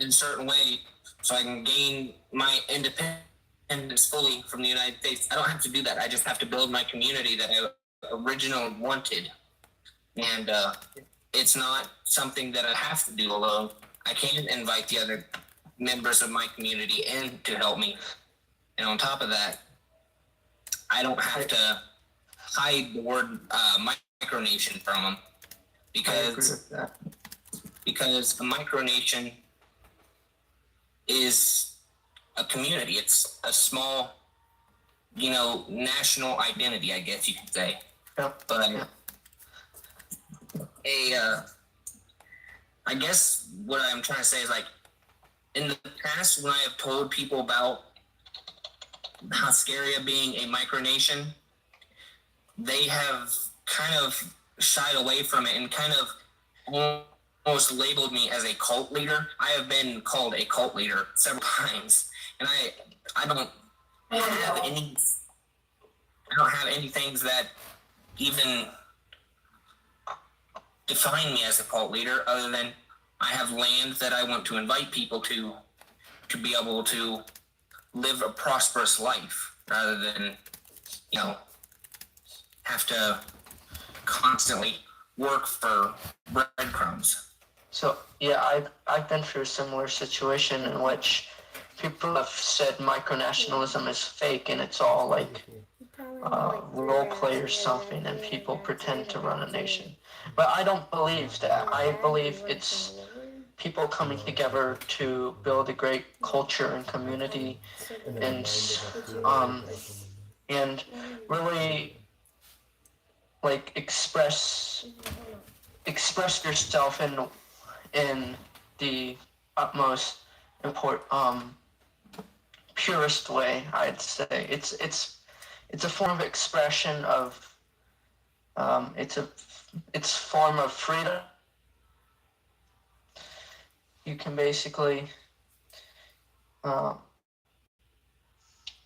in a certain way so I can gain my independence fully from the United States. I don't have to do that. I just have to build my community that I originally wanted. And it's not something that I have to do alone. I can invite the other members of my community in to help me. And on top of that, I don't have to hide the word micronation from them because a micronation is a community. It's a small, national identity, I guess you could say. Yep. But I guess what I'm trying to say is, like, in the past when I have told people about how scary of being a micronation, they have kind of shied away from it and kind of almost labeled me as a cult leader. I have been called a cult leader several times, and I don't have any things that even define me as a cult leader, other than I have land that I want to invite people to be able to live a prosperous life, rather than, have to constantly work for breadcrumbs. So yeah, I've been through a similar situation in which people have said micronationalism is fake and it's all like role play or something, and people pretend to run a nation. But I don't believe that. I believe it's people coming together to build a great culture and community, and really like express yourself in the utmost purest way. I'd say it's a form of expression of it's form of freedom. You can basically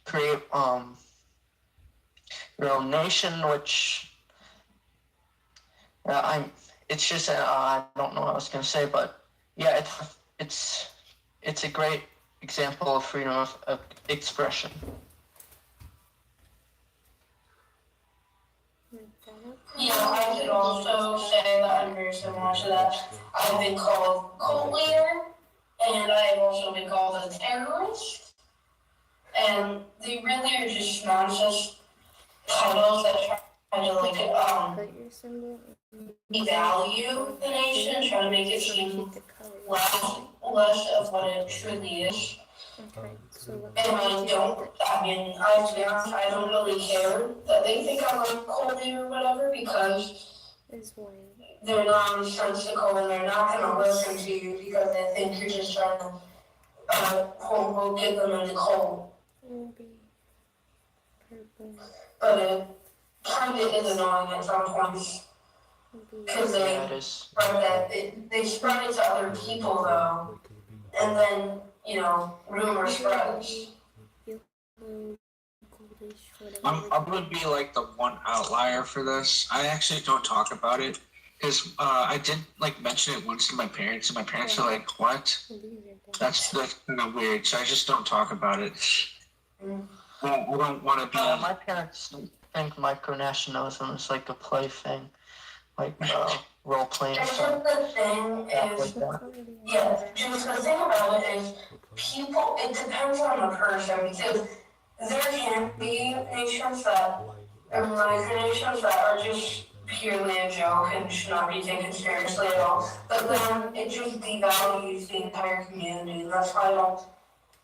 create your own nation, which it's just I don't know what I was gonna say, but yeah, it's a great example of freedom of expression. I could also say that I'm very similar to that. I've been called cult leader, and I've also been called a terrorist. And they really are just nonsense titles that try to devalue the nation, try to make it seem less of what it truly is. And I to be honest, I don't really care that they think I'm a cult leader or whatever, because they're nonsensical and they're not going to listen to you because they think you're just trying to quote unquote get them in the cult. But it kind of is annoying at some points, because they spread it to other people though, and then rumor spreads. I'm gonna be like the one outlier for this. I actually don't talk about it because I did mention it once to my parents, and my parents are like, "What? That's kind of weird." So I just don't talk about it. I don't want to be. My parents think micronationalism is like a play thing, like role playing. The thing is, the thing about it is, people. It depends on the person, because there can be nations that, or micronations that are just purely a joke and should not be taken seriously at all. But then it just devalues the entire community. That's why I don't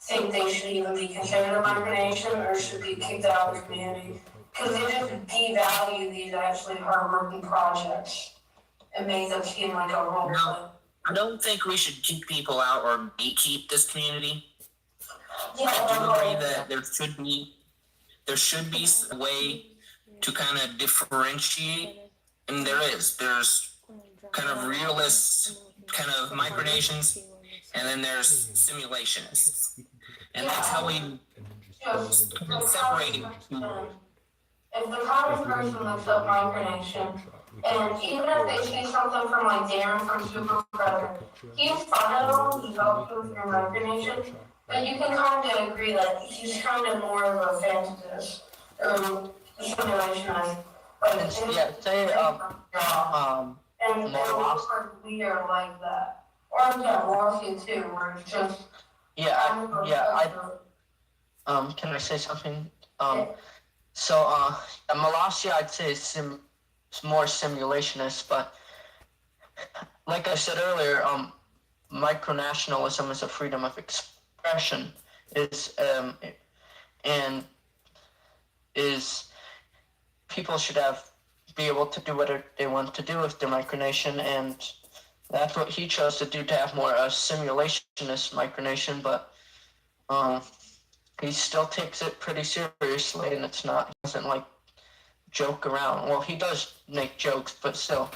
think they should even be considered a micronation or should be kicked out of the community. Because they just devalue these actually hard-working projects and make them seem like a role play. I don't think we should kick people out or gatekeep this community. Yeah, I do agree that there should be a way to kind of differentiate, and there's kind of realist kind of micronations, and then there's simulationists, and that's how we just into the further separating common just person, curious. if the If common we don't person even looks need to up leave around the micronation, Photoshop, we can and just even go if they see ahead. something from like Darren from We can Super just pick a Brother, picture of he's it, fun and download all, it he to me, helps you and with then your throw it into micronation, Photoshop. but you can kind of agree that he's kind of more of a fantasist, or simulation. Yeah, say And it looks like we are like that. Or yeah, Morphe too, where it's just can I say something? Yeah. So Malasia, I'd say is it's more simulationist, but like I said earlier, micronationalism is a freedom of expression, is and is people should be able to do what they want to do with their micronation, and that's what he chose to do, to have more a simulationist micronation, but he still takes it pretty seriously, and he doesn't like joke around. Well, he does make jokes, but still,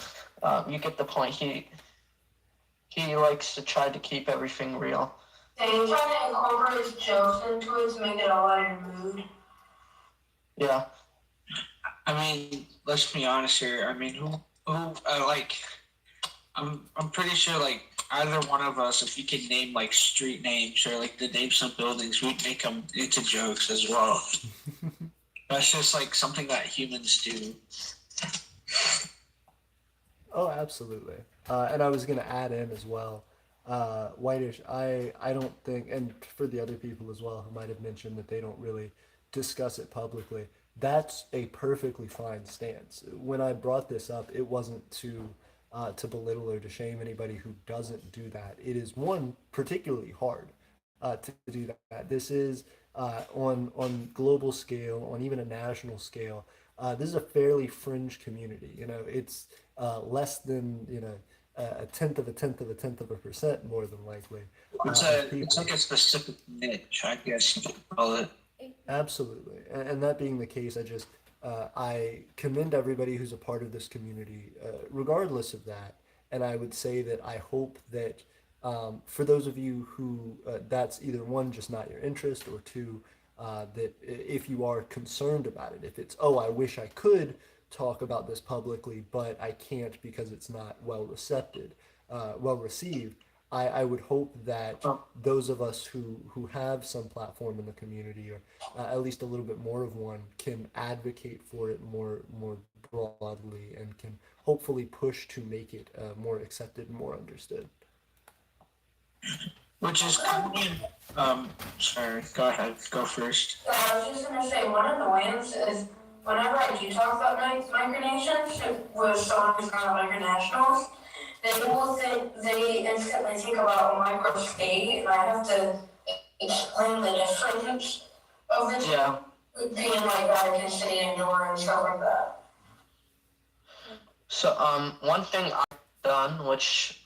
you get the point. He likes to try to keep everything real. And you try to incorporate jokes into it to make it a lighter mood. Yeah. I mean, let's be honest here. I mean, who like, I'm pretty sure like either one of us, if we could name like street names or like the names of buildings, we'd make them into jokes as well. That's just like something that humans do. Oh, absolutely. And I was going to add in as well, Whitish, I don't think, and for the other people as well who might have mentioned that they don't really discuss it publicly, that's a perfectly fine stance. When I brought this up, it wasn't to belittle or to shame anybody who doesn't do that. It is one particularly hard to do that. This is on global scale, on even a national scale. This is a fairly fringe community. You know, it's less than a tenth of a tenth of a tenth of a percent, more than likely. It's like a specific niche, I guess you could call it. Absolutely, and that being the case, I commend everybody who's a part of this community, regardless of that. And I would say that I hope that for those of you who that's either one, just not your interest, or two, that if you are concerned about it, if it's, oh, I wish I could talk about this publicly, but I can't because it's not well received. I would hope that those of us who have some platform in the community, or at least a little bit more of one, can advocate for it more broadly, and can hopefully push to make it more accepted and more understood. Which is sorry, go ahead, go first. I was just gonna say, one annoyance is whenever I do talk about micronations with someone who's not micronationals, they instantly think about a microstate, and I have to explain the difference of the two, being like Vatican City and Nora and stuff like that. So one thing I've done, which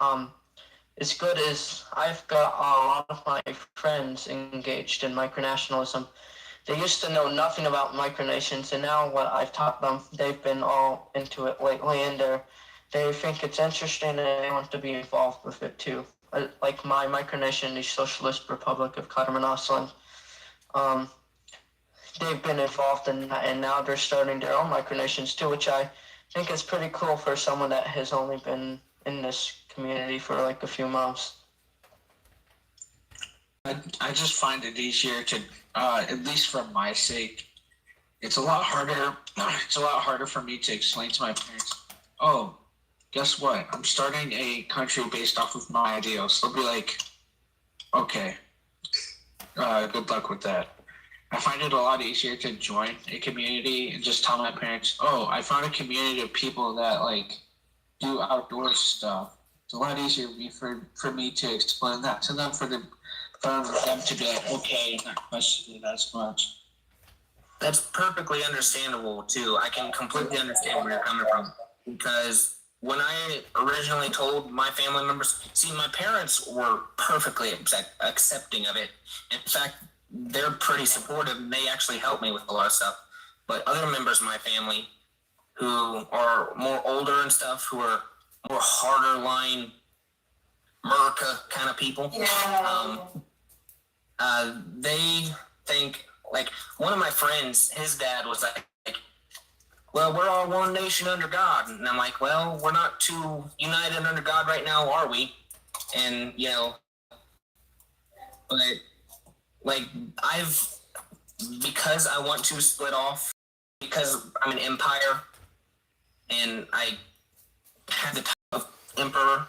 is good, is I've got a lot of my friends engaged in micronationalism. They used to know nothing about micronations, and now what I've taught them, they've been all into it lately, and they think it's interesting and they want to be involved with it too. Like my micronation, the Socialist Republic of Katarman, they've been involved in that, and now they're starting their own micronations too, which I think is pretty cool for someone that has only been in this community for like a few months. I just find it easier to, at least for my sake, it's a lot harder. It's a lot harder for me to explain to my parents, oh, guess what? I'm starting a country based off of my ideals. They'll be like, okay, good luck with that. I find it a lot easier to join a community and just tell my parents, oh, I found a community of people that like do outdoor stuff. It's a lot easier for me to explain that to them, for them to be like, okay, and not question it as much. That's perfectly understandable too. I can completely understand where you're coming from, because when I originally told my family members, see, my parents were perfectly accepting of it. In fact, they're pretty supportive, and they actually help me with a lot of stuff. But other members of my family who are more older and stuff, who are more harder line Merca kind of people, they think like one of my friends, his dad was like, well, we're all one nation under God. And I'm like, well, we're not too united under God right now, are we? And, you know, but, like, because I want to split off, because I'm an empire, and I have the title of emperor,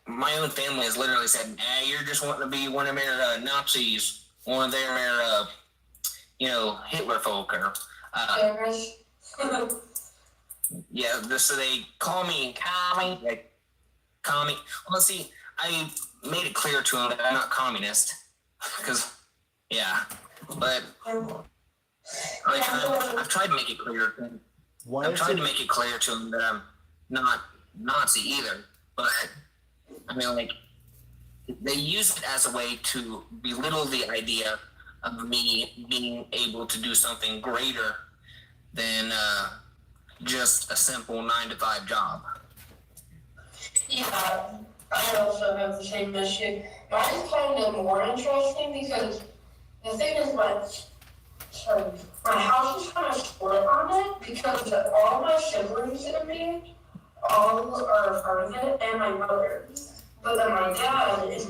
my own family has literally said, you're just wanting to be one of their Nazis, one of their, Hitler folk, or, so they call me commie, commie. Well, see, I made it clear to them that I'm not communist, because, but, I've tried to make it clear. I've tried to make it clear to them that I'm not Nazi either, but, I mean, like, they use it as a way to belittle the idea of me being able to do something greater than just a simple 9-to-5 job. Yeah, I also have the same issue. Mine's kind of more interesting because the thing is, my house is kind of split on it because all my siblings and me all are a part of it, and my mother. But then my dad is,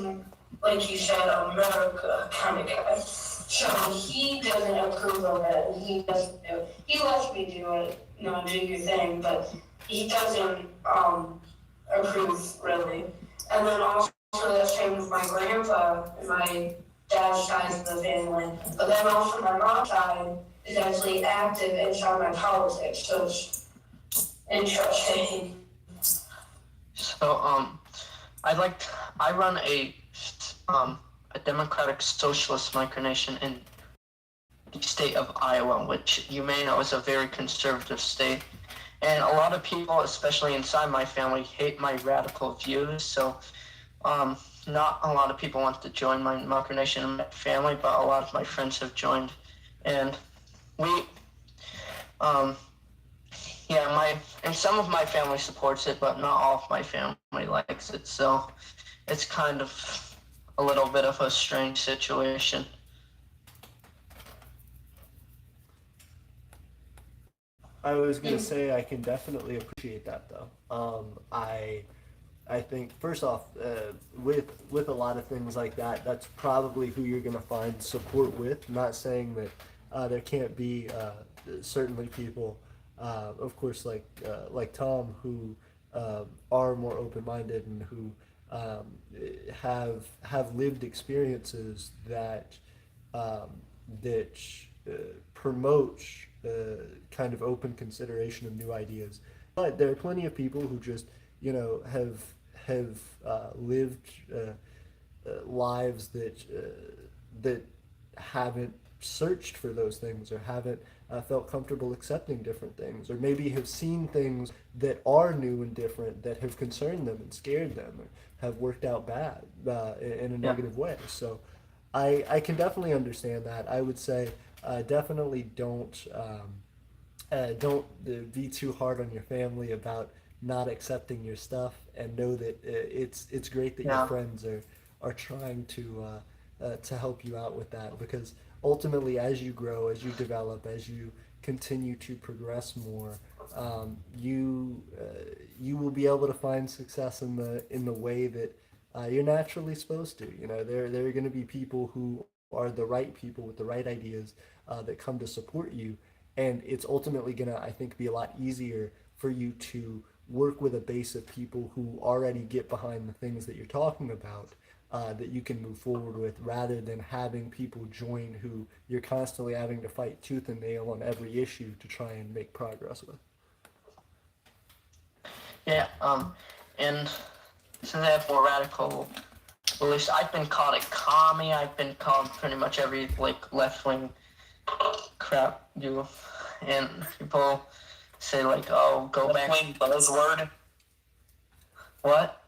like you said, America kind of guy. So he doesn't approve of it, and he doesn't do it. He lets me do it, do your thing, but he doesn't approve, really. And then also the same with my grandpa and my dad's side of the family. But then also my mom's side is actually active inside my politics, so it's interesting. So, I run a democratic socialist micronation in the state of Iowa, which you may know is a very conservative state. And a lot of people, especially inside my family, hate my radical views. So, not a lot of people want to join my micronation in my family, but a lot of my friends have joined. And and some of my family supports it, but not all of my family likes it. So it's kind of a little bit of a strange situation. I was gonna say I can definitely appreciate that though. I think first off, with a lot of things like that, that's probably who you're gonna find support with. I'm not saying that there can't be certainly people, of course, like Tom, who are more open-minded and who have lived experiences that promote kind of open consideration of new ideas. But there are plenty of people who just have lived lives that haven't searched for those things, or haven't felt comfortable accepting different things, or maybe have seen things that are new and different that have concerned them and scared them, or have worked out bad in a negative way. So I can definitely understand that. I would say definitely don't be too hard on your family about not accepting your stuff, and know that it's great that your friends are trying to help you out with that, because ultimately, as you grow, as you develop, as you continue to progress more, you will be able to find success in the way that you're naturally supposed to. There are going to be people who are the right people with the right ideas that come to support you, and it's ultimately going to, I think, be a lot easier for you to work with a base of people who already get behind the things that you're talking about, that you can move forward with, rather than having people join who you're constantly having to fight tooth and nail on every issue to try and make progress with. Yeah, and since I have more radical beliefs, I've been called a commie, I've been called pretty much every, left-wing crap, and people say, go back. Left-wing buzzword? What?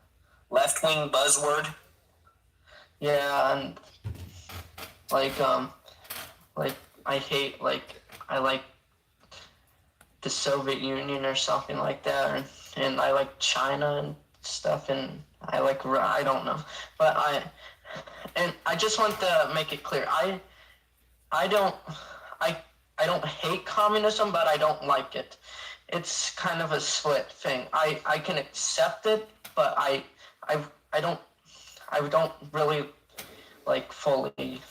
Left-wing buzzword? Yeah, and, I hate, I like the Soviet Union or something like that, and I like China and stuff, and I don't know, but and I just want to make it clear. I don't hate communism, but I don't like it. It's kind of a split thing. I can accept it, but I don't really like fully.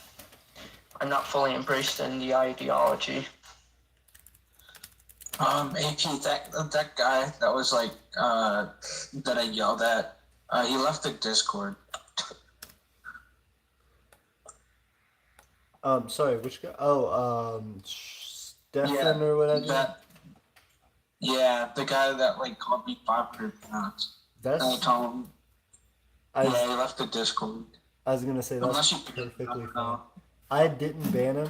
I'm not fully embraced in the ideology. AP, that guy that was like that I yelled at, he left the Discord. Sorry, which guy? Oh, Stefan or whatever. The guy that like called me 500 pounds. That's. And I told him. I, he left the Discord. I was gonna say that's Unless you perfectly fine. I didn't ban him.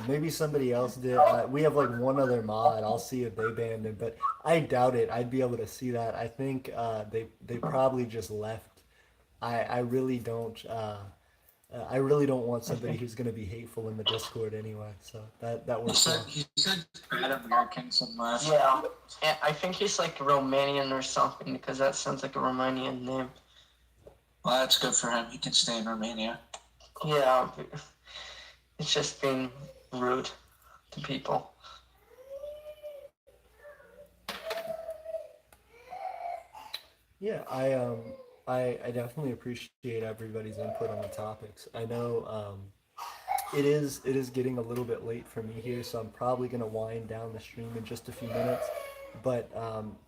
Maybe somebody else did. We have like one other mod. I'll see if they banned him, but I doubt it. I'd be able to see that. I think they probably just left. I really don't. I really don't want somebody who's going to be hateful in the Discord anyway. So that works. He said bad Americans and left. Yeah, and I think he's like Romanian or something because that sounds like a Romanian name. Well, that's good for him. He can stay in Romania. Yeah, it's just being rude to people. Yeah, I definitely appreciate everybody's input on the topics. I know it is getting a little bit late for me here, so I'm probably gonna wind down the stream in just a few minutes. But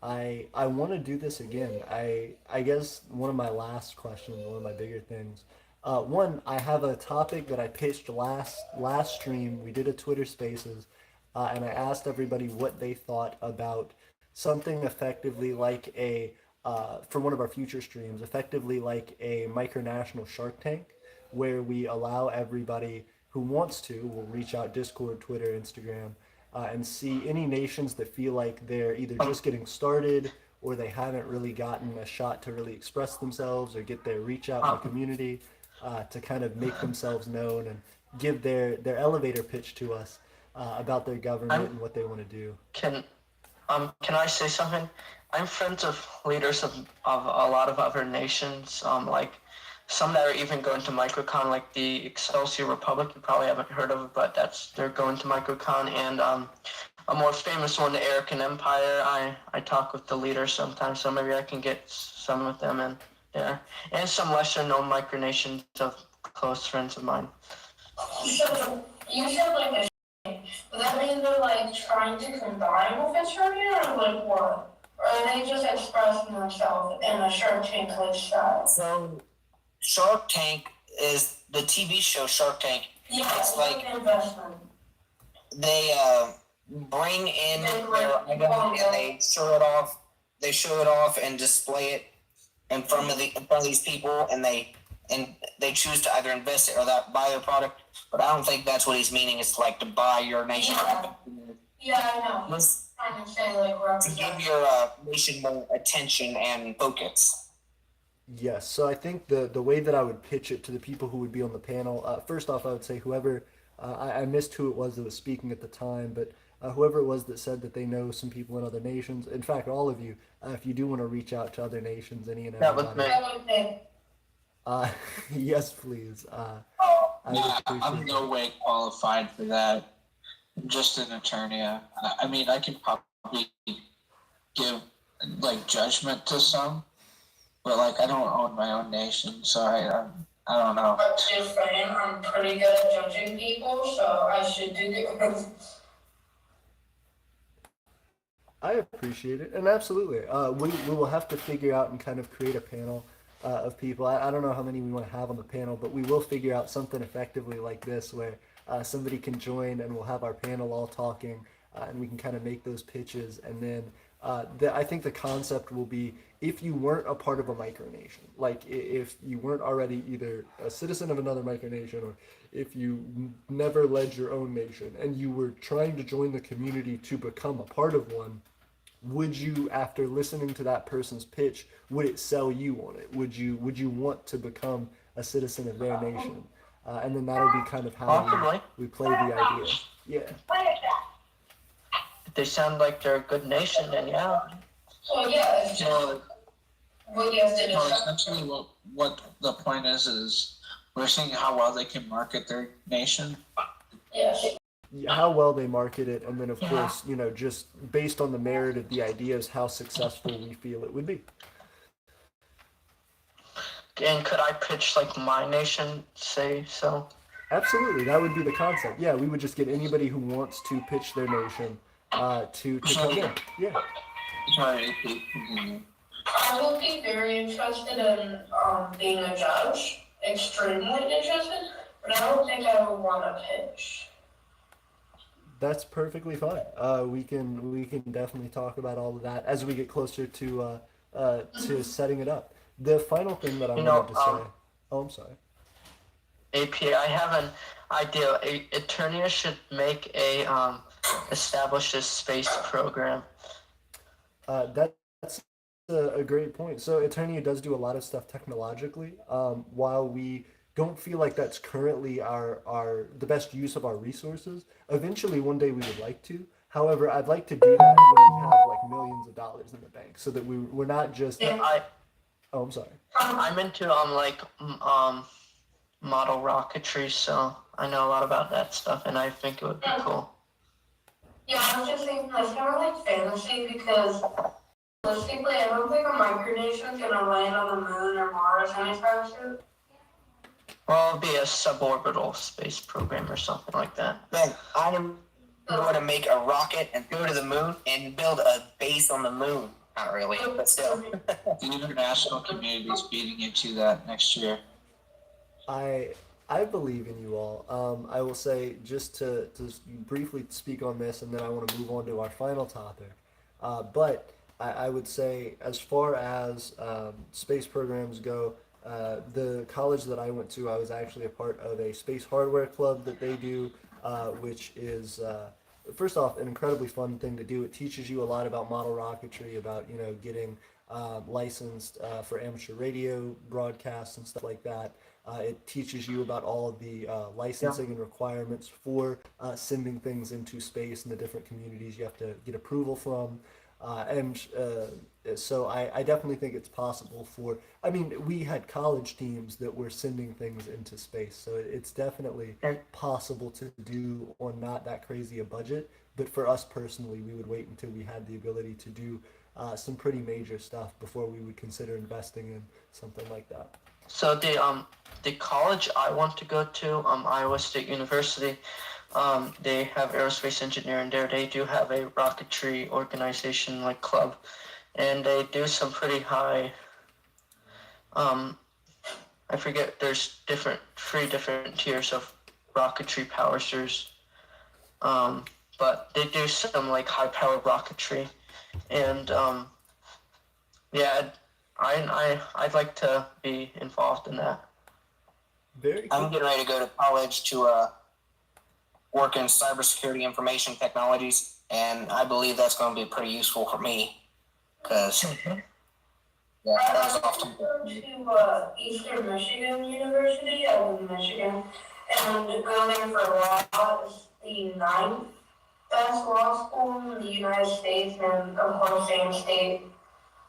I want to do this again. I guess one of my last questions, one of my bigger things. One, I have a topic that I pitched last stream. We did a Twitter Spaces, and I asked everybody what they thought about something effectively like a for one of our future streams, effectively like a micronational Shark Tank, where we allow everybody who wants to, will reach out Discord, Twitter, Instagram, and see any nations that feel like they're either just getting started or they haven't really gotten a shot to really express themselves or get their reach out in the community to kind of make themselves known and give their elevator pitch to us about their government and what they want to do. Can I say something? I'm friends with leaders of a lot of other nations, like some that are even going to Microcon, like the Excelsior Republic. You probably haven't heard of it, but they're going to Microcon. And a more famous one, the Aeternia Empire. I talk with the leaders sometimes, so maybe I can get some of them in there. And some lesser known micronations of close friends of mine. So you said like a does that mean they're like trying to combine with Aeternia or like what? Or are they just expressing themselves in a Shark Tank like style? So Shark Tank is the TV show Shark Tank. Yeah, it's like investment. they bring in their item and they show it off. They show it off and display it in front of these people, and they choose to either invest it or buy their product. But I don't think that's what he's meaning. It's like to buy your nation. Yeah, I know. I can say like To give your nation more attention and focus. Yes, so I think the way that I would pitch it to the people who would be on the panel, first off, I would say whoever, I missed who it was that was speaking at the time, but whoever it was that said that they know some people in other nations, in fact, all of you, if you do want to reach out to other nations, any and everybody. Yes, please. I'm no way qualified for that. I'm just an Aeternia. I mean, I can probably give like judgment to some, but like I don't own my own nation, so I don't know. But just saying, I'm pretty good at judging people, so I should do good. I appreciate it, and absolutely, we will have to figure out and kind of create a panel of people. I don't know how many we want to have on the panel, but we will figure out something effectively like this where somebody can join and we'll have our panel all talking and we can kind of make those pitches. And then I think the concept will be if you weren't a part of a micronation, like if you weren't already either a citizen of another micronation or if you never led your own nation and you were trying to join the community to become a part of one, would you, after listening to that person's pitch, would it sell you on it? Would you want to become a citizen of their nation? And then that'll be kind of how we play the idea. Yeah. If they sound like they're a good nation, then yeah. Well, yeah, it's just what you have to do. Essentially what the point is We're seeing how well they can market their nation. Yes. How well they market it, and then of course, just based on the merit of the ideas, how successful we feel it would be. And could I pitch like my nation, say so? Absolutely, that would be the concept. Yeah, we would just get anybody who wants to pitch their nation to come in. Yeah. Sorry, AP. I would be very interested in being a judge. Extremely interested, but I don't think I would want to pitch. That's perfectly fine. We can definitely talk about all of that as we get closer to setting it up. The final thing that I wanted to say. Oh, I'm sorry. AP, I have an idea. Aeternia should make establish a space program. That's a great point. So Eternia does do a lot of stuff technologically. While we don't feel like that's currently our the best use of our resources, eventually one day we would like to. However, I'd like to do that when we have like millions of dollars in the bank, so that we're not just. Oh, I'm sorry. I'm into model rocketry, so I know a lot about that stuff, and I think it would be cool. Yeah, I was just thinking that's kind of like fantasy because realistically, I don't think a micronation is gonna land on the moon or Mars anytime soon. Well, it'll be a suborbital space program or something like that. Man, I'm going to make a rocket and go to the moon and build a base on the moon. Not really, but still. The international community is beating into that next year. I believe in you all. I will say, just to briefly speak on this, and then I want to move on to our final topic. But I would say, as far as space programs go, the college that I went to, I was actually a part of a space hardware club that they do, which is first off an incredibly fun thing to do. It teaches you a lot about model rocketry, about getting licensed for amateur radio broadcasts and stuff like that. It teaches you about all of the licensing and requirements for sending things into space and the different communities you have to get approval from. So I definitely think it's possible I mean, we had college teams that were sending things into space, so it's definitely possible to do on not that crazy a budget. But for us personally, we would wait until we had the ability to do some pretty major stuff before we would consider investing in something like that. So the college I want to go to, Iowa State University, they have aerospace engineering there. They do have a rocketry organization like club, and they do some pretty high. I forget. There's three different tiers of rocketry powers. But they do some like high power rocketry, and yeah, I'd like to be involved in that. Very cool. I'm getting ready to go to college to work in cybersecurity information technologies, and I believe that's going to be pretty useful for me, because yeah, that was often. I went to Eastern Michigan University. I live in Michigan, and going there for law is the ninth best law school in the United States, and of course, same state,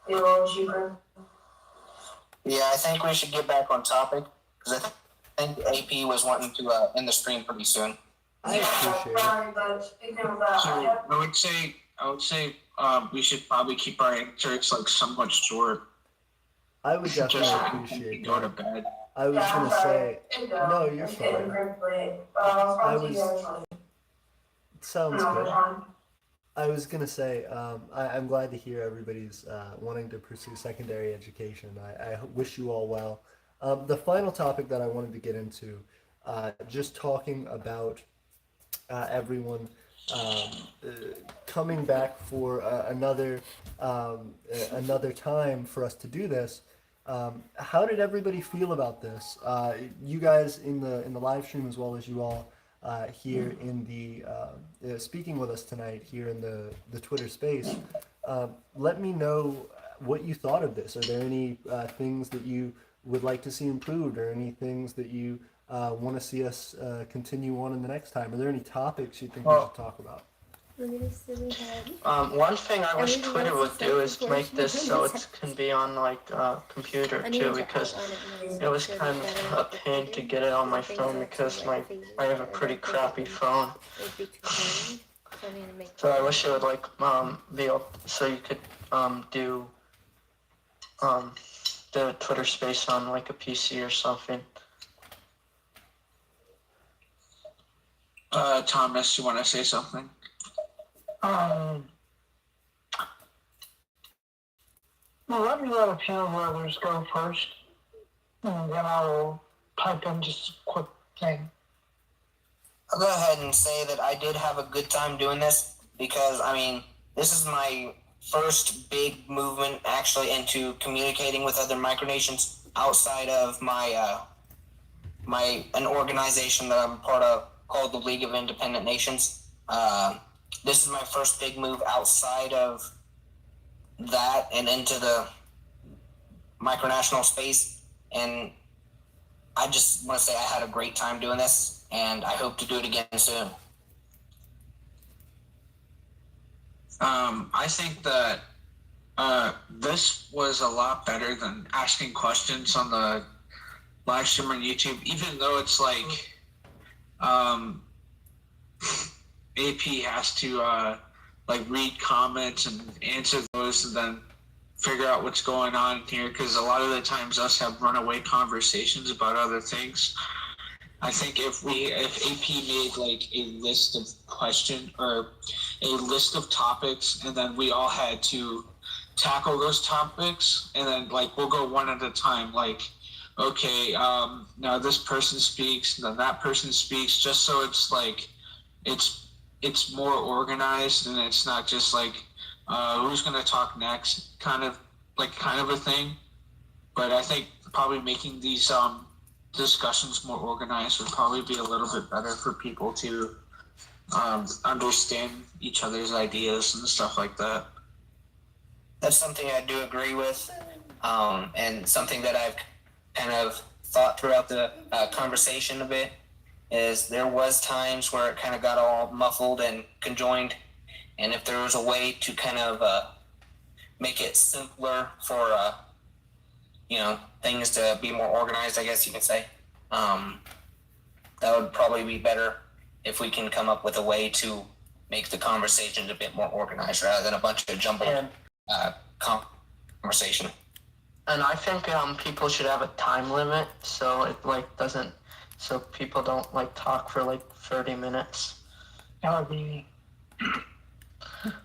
be a little cheaper. Yeah, I think we should get back on topic, because I think AP was wanting to end the stream pretty soon. I appreciate it. Sorry, but speaking of that, So I would say we should probably keep our answers like somewhat short. I would Just definitely so we appreciate can go to that. bed. I was yeah, gonna I'm sorry. say, No, no, you're it's getting fine. great. I'll I talk to you was- guys Sounds another good. time. I was gonna say, I'm glad to hear everybody's wanting to pursue secondary education. I wish you all well. The final topic that I wanted to get into, just talking about everyone coming back for another time for us to do this. How did everybody feel about this? You guys in the live stream, as well as you all here in the speaking with us tonight here in the Twitter space. Let me know what you thought of this. Are there any things that you would like to see improved, or any things that you want to see us continue on in the next time? Are there any topics you think we should talk about? Let me just see, we had One thing I wish everything Twitter else would do is make this so it self-proportionate. can be on like computer I too, needed to because outline it more, it was so kind that of better a pain to get it on my phone because I have a pretty crappy phone. it would be too boring. So I need to make So I wish it would like be able so you could do the Twitter space on like a PC or something. Thomas, you want to say something? Well, let me let a few of the others go first, and then I'll type in just a quick thing. I'll go ahead and say that I did have a good time doing this because, I mean, this is my first big movement actually into communicating with other micronations outside of my an organization that I'm part of called the League of Independent Nations. This is my first big move outside of that and into the micronational space, and I just want to say I had a great time doing this, and I hope to do it again soon. I think that this was a lot better than asking questions on the live stream on YouTube, even though it's like AP has to like read comments and answer those and then figure out what's going on here, because a lot of the times us have runaway conversations about other things. I think if AP made like a list of questions or a list of topics, and then we all had to tackle those topics, and then like we'll go one at a time. Like, okay, now this person speaks, and then that person speaks, just so it's like it's more organized, and it's not just like who's gonna talk next, kind of a thing. But I think probably making these discussions more organized would probably be a little bit better for people to understand each other's ideas and stuff like that. That's something I do agree with, and something that I've kind of thought throughout the conversation a bit is there was times where it kind of got all muffled and conjoined, and if there was a way to kind of make it simpler for things to be more organized, I guess you could say, that would probably be better if we can come up with a way to make the conversations a bit more organized rather than a bunch of jumbled conversation. And I think people should have a time limit so it like doesn't, so people don't like talk for like 30 minutes. That would be.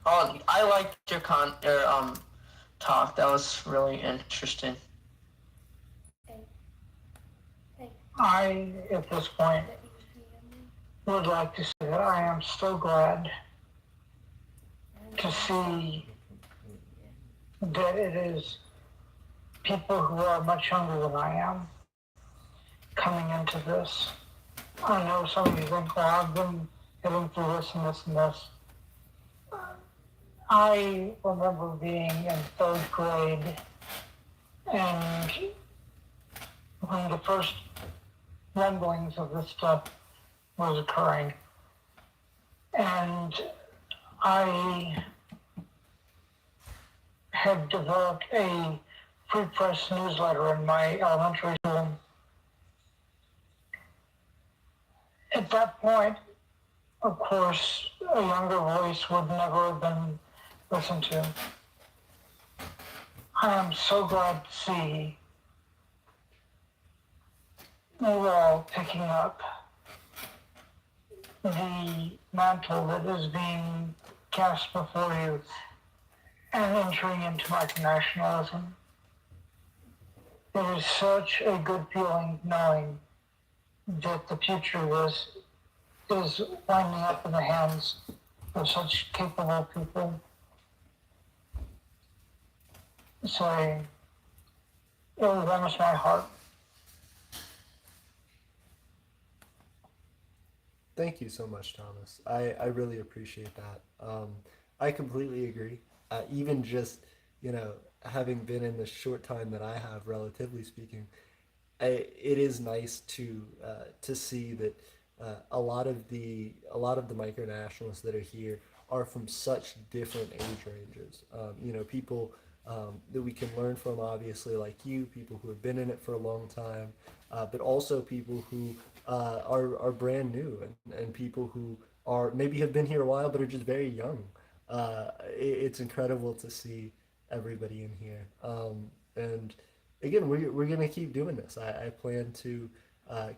Oh, I liked your talk. That was really interesting. I, at this point, would like to say that I am so glad to see that it is people who are much younger than I am coming into this. I know some of you think, well, I've been getting through this and this and this. I remember being in third grade, and when the first rumblings of this stuff was occurring, and I had developed a free press newsletter in my elementary school. At that point, of course, a younger voice would never have been listened to. I am so glad to see you all picking up the mantle that is being cast before you and entering into micronationalism. It is such a good feeling knowing that the future is winding up in the hands of such capable people. So it warms my heart. Thank you so much, Thomas. I really appreciate that. I completely agree. Even just, having been in the short time that I have, relatively speaking, it is nice to see that a lot of the micronationalists that are here are from such different age ranges. You know, people that we can learn from, obviously, like you, people who have been in it for a long time, but also people who are brand new, and people who are maybe have been here a while but are just very young. It's incredible to see everybody in here. And again, we're going to keep doing this. I plan to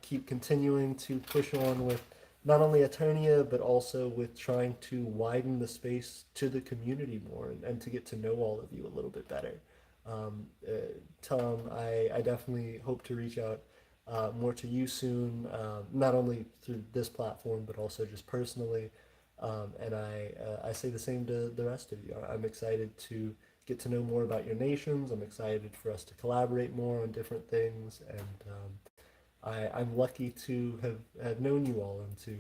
keep continuing to push on with not only Aeternia, but also with trying to widen the space to the community more, and to get to know all of you a little bit better. Tom, I definitely hope to reach out more to you soon, not only through this platform, but also just personally. And I say the same to the rest of you. I'm excited to get to know more about your nations. I'm excited for us to collaborate more on different things. And I'm lucky to have known you all, and to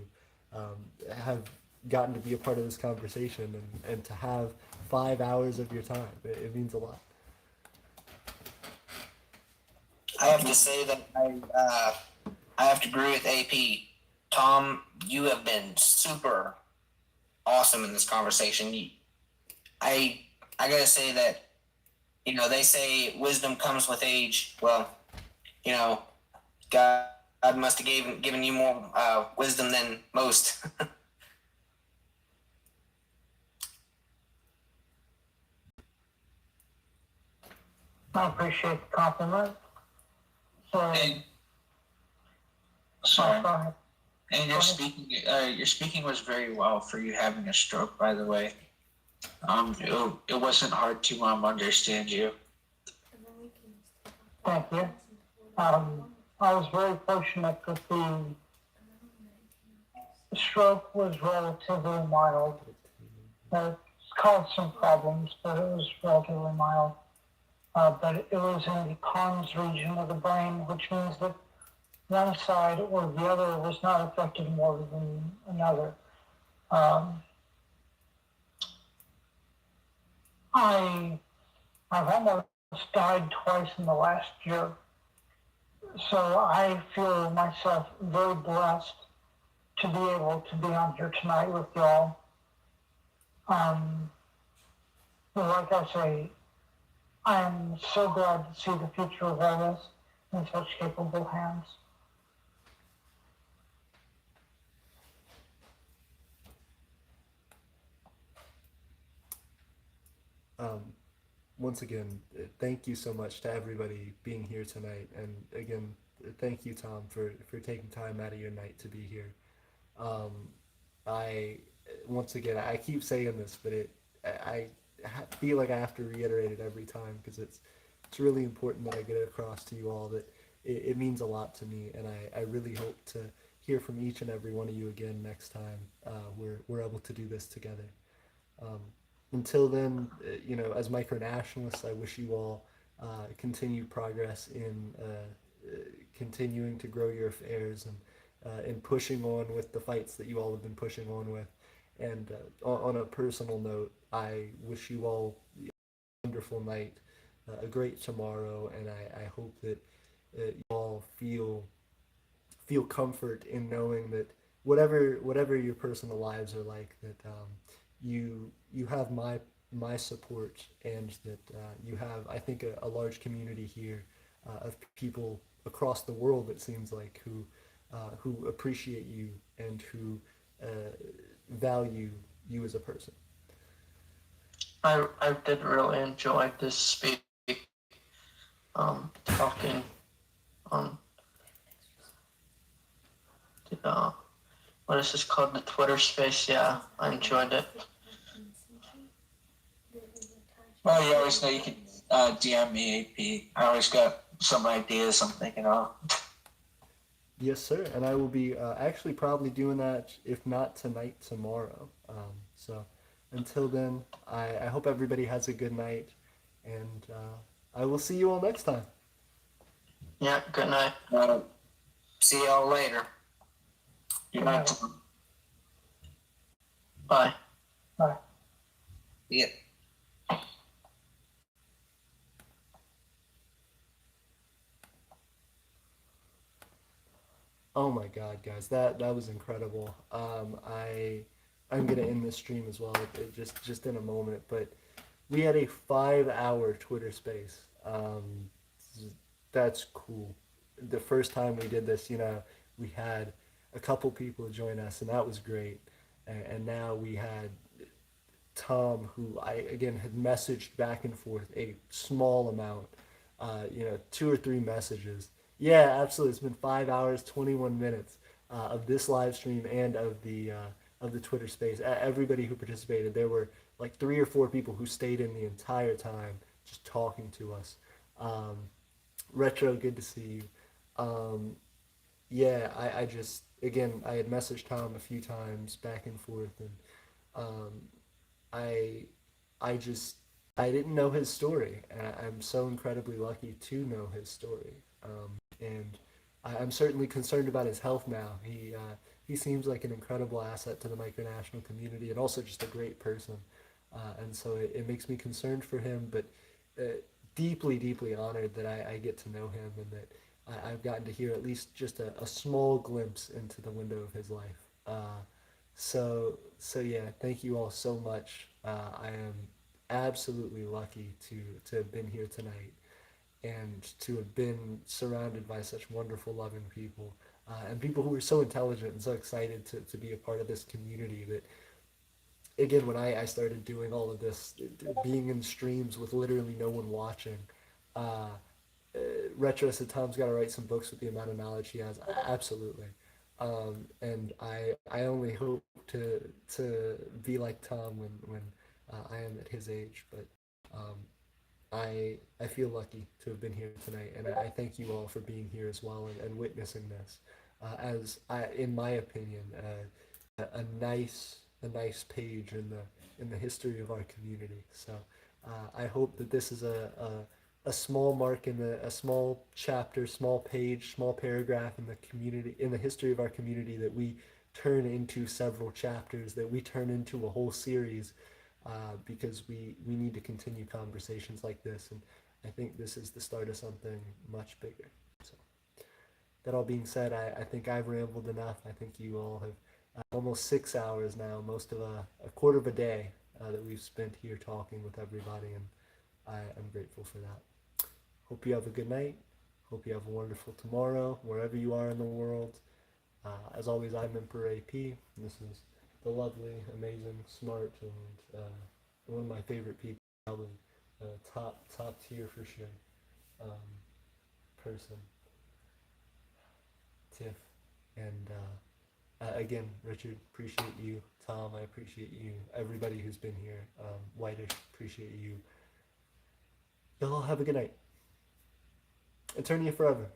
have gotten to be a part of this conversation, and to have 5 hours of your time. It means a lot. I have to say that I have to agree with AP. Tom, you have been super awesome in this conversation. I gotta say that, you know, they say wisdom comes with age. Well, you know, God must have given you more wisdom than most. I appreciate the compliment. So, And sorry. go ahead. And your speaking was very well for you having a stroke, by the way. It wasn't hard to understand you. Thank you. I was very fortunate that the stroke was relatively mild. It caused some problems, but it was relatively mild. But it was in the pons region of the brain, which means that one side or the other was not affected more than another. I've almost died twice in the last year, so I feel myself very blessed to be able to be on here tonight with y'all. Like I say, I'm so glad to see the future of all this in such capable hands. Once again, thank you so much to everybody being here tonight. And again, thank you, Tom, for taking time out of your night to be here. Um, I once again, I keep saying this, but I feel like I have to reiterate it every time, because it's really important that I get it across to you all that it means a lot to me, and I really hope to hear from each and every one of you again next time we're able to do this together. Um, until then, you know, as micronationalists, I wish you all continued progress in continuing to grow your affairs, and pushing on with the fights that you all have been pushing on with. And on a personal note, I wish you all a wonderful night, a great tomorrow, and I hope that you all feel comfort in knowing that whatever your personal lives are like, that you have my support, and that you have, I think, a large community here of people across the world, it seems like, who appreciate you, and who value you as a person. I did really enjoy this speak. Talking on the, what is this called, the Twitter space? Yeah, I enjoyed it. Well, you always know you can DM me, AP. I always got some ideas I'm thinking of. Yes, sir. And I will be actually probably doing that, if not tonight, tomorrow. So until then, I hope everybody has a good night, and I will see you all next time. Yeah, good night. See y'all later. You're not. Bye. Bye. Yeah. Oh my God, guys, that was incredible. I'm gonna end this stream as well, just in a moment. But we had a 5 hour Twitter space. That's cool. The first time we did this, we had a couple people join us, and that was great. And now we had Tom, who I again had messaged back and forth a small amount, 2 or 3 messages. Yeah, absolutely. It's been 5 hours, 21 minutes of this live stream and of the Twitter space. Everybody who participated, there were like 3 or 4 people who stayed in the entire time, just talking to us. Um, Retro, good to see you. Um, yeah, I just again I had messaged Tom a few times back and forth, and um, I I just I didn't know his story, and I'm so incredibly lucky to know his story. And I'm certainly concerned about his health now. He seems like an incredible asset to the micronational community, and also just a great person. And so it makes me concerned for him, but deeply, deeply honored that I get to know him, and that I've gotten to hear at least just a small glimpse into the window of his life. So yeah, thank you all so much. I am absolutely lucky to have been here tonight and to have been surrounded by such wonderful, loving people, and people who are so intelligent and so excited to be a part of this community. That again, when I started doing all of this, being in streams with literally no one watching, uh, Retro said Tom's got to write some books with the amount of knowledge he has. Absolutely. And I only hope to be like Tom when I am at his age. But um, I feel lucky to have been here tonight, and I thank you all for being here as well and witnessing this. In my opinion, a nice page in the history of our community. So I hope that this is a small mark a small chapter, small page, small paragraph in the community, in the history of our community, that we turn into several chapters, that we turn into a whole series, because we need to continue conversations like this, and I think this is the start of something much bigger. So that all being said, I think I've rambled enough. I think you all have almost 6 hours now, most of a quarter of a day that we've spent here talking with everybody, and I am grateful for that. Hope you have a good night. Hope you have a wonderful tomorrow, wherever you are in the world. As always, I'm Emperor AP. And this is the lovely, amazing, smart, and one of my favorite people, probably top tier for sure, person, Tiff. And again, Richard, appreciate you. Tom, I appreciate you. Everybody who's been here, Whitish, appreciate you. Y'all have a good night. Aeternia forever.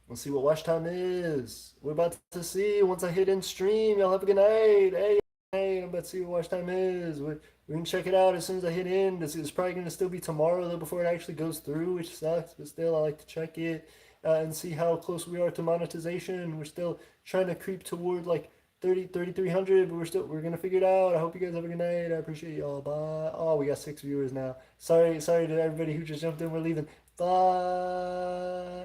Let's see what watch time is. We're about to see once I hit in stream. Y'all have a good night. Hey, I'm about to see what watch time is. We're gonna check it out as soon as I hit in. It's probably gonna still be tomorrow though before it actually goes through, which sucks. But still, I like to check it and see how close we are to monetization. We're still trying to creep toward like 3,300, but we're gonna figure it out. I hope you guys have a good night. I appreciate y'all. Bye. Oh, we got 6 viewers now. Sorry to everybody who just jumped in. We're leaving. Bye.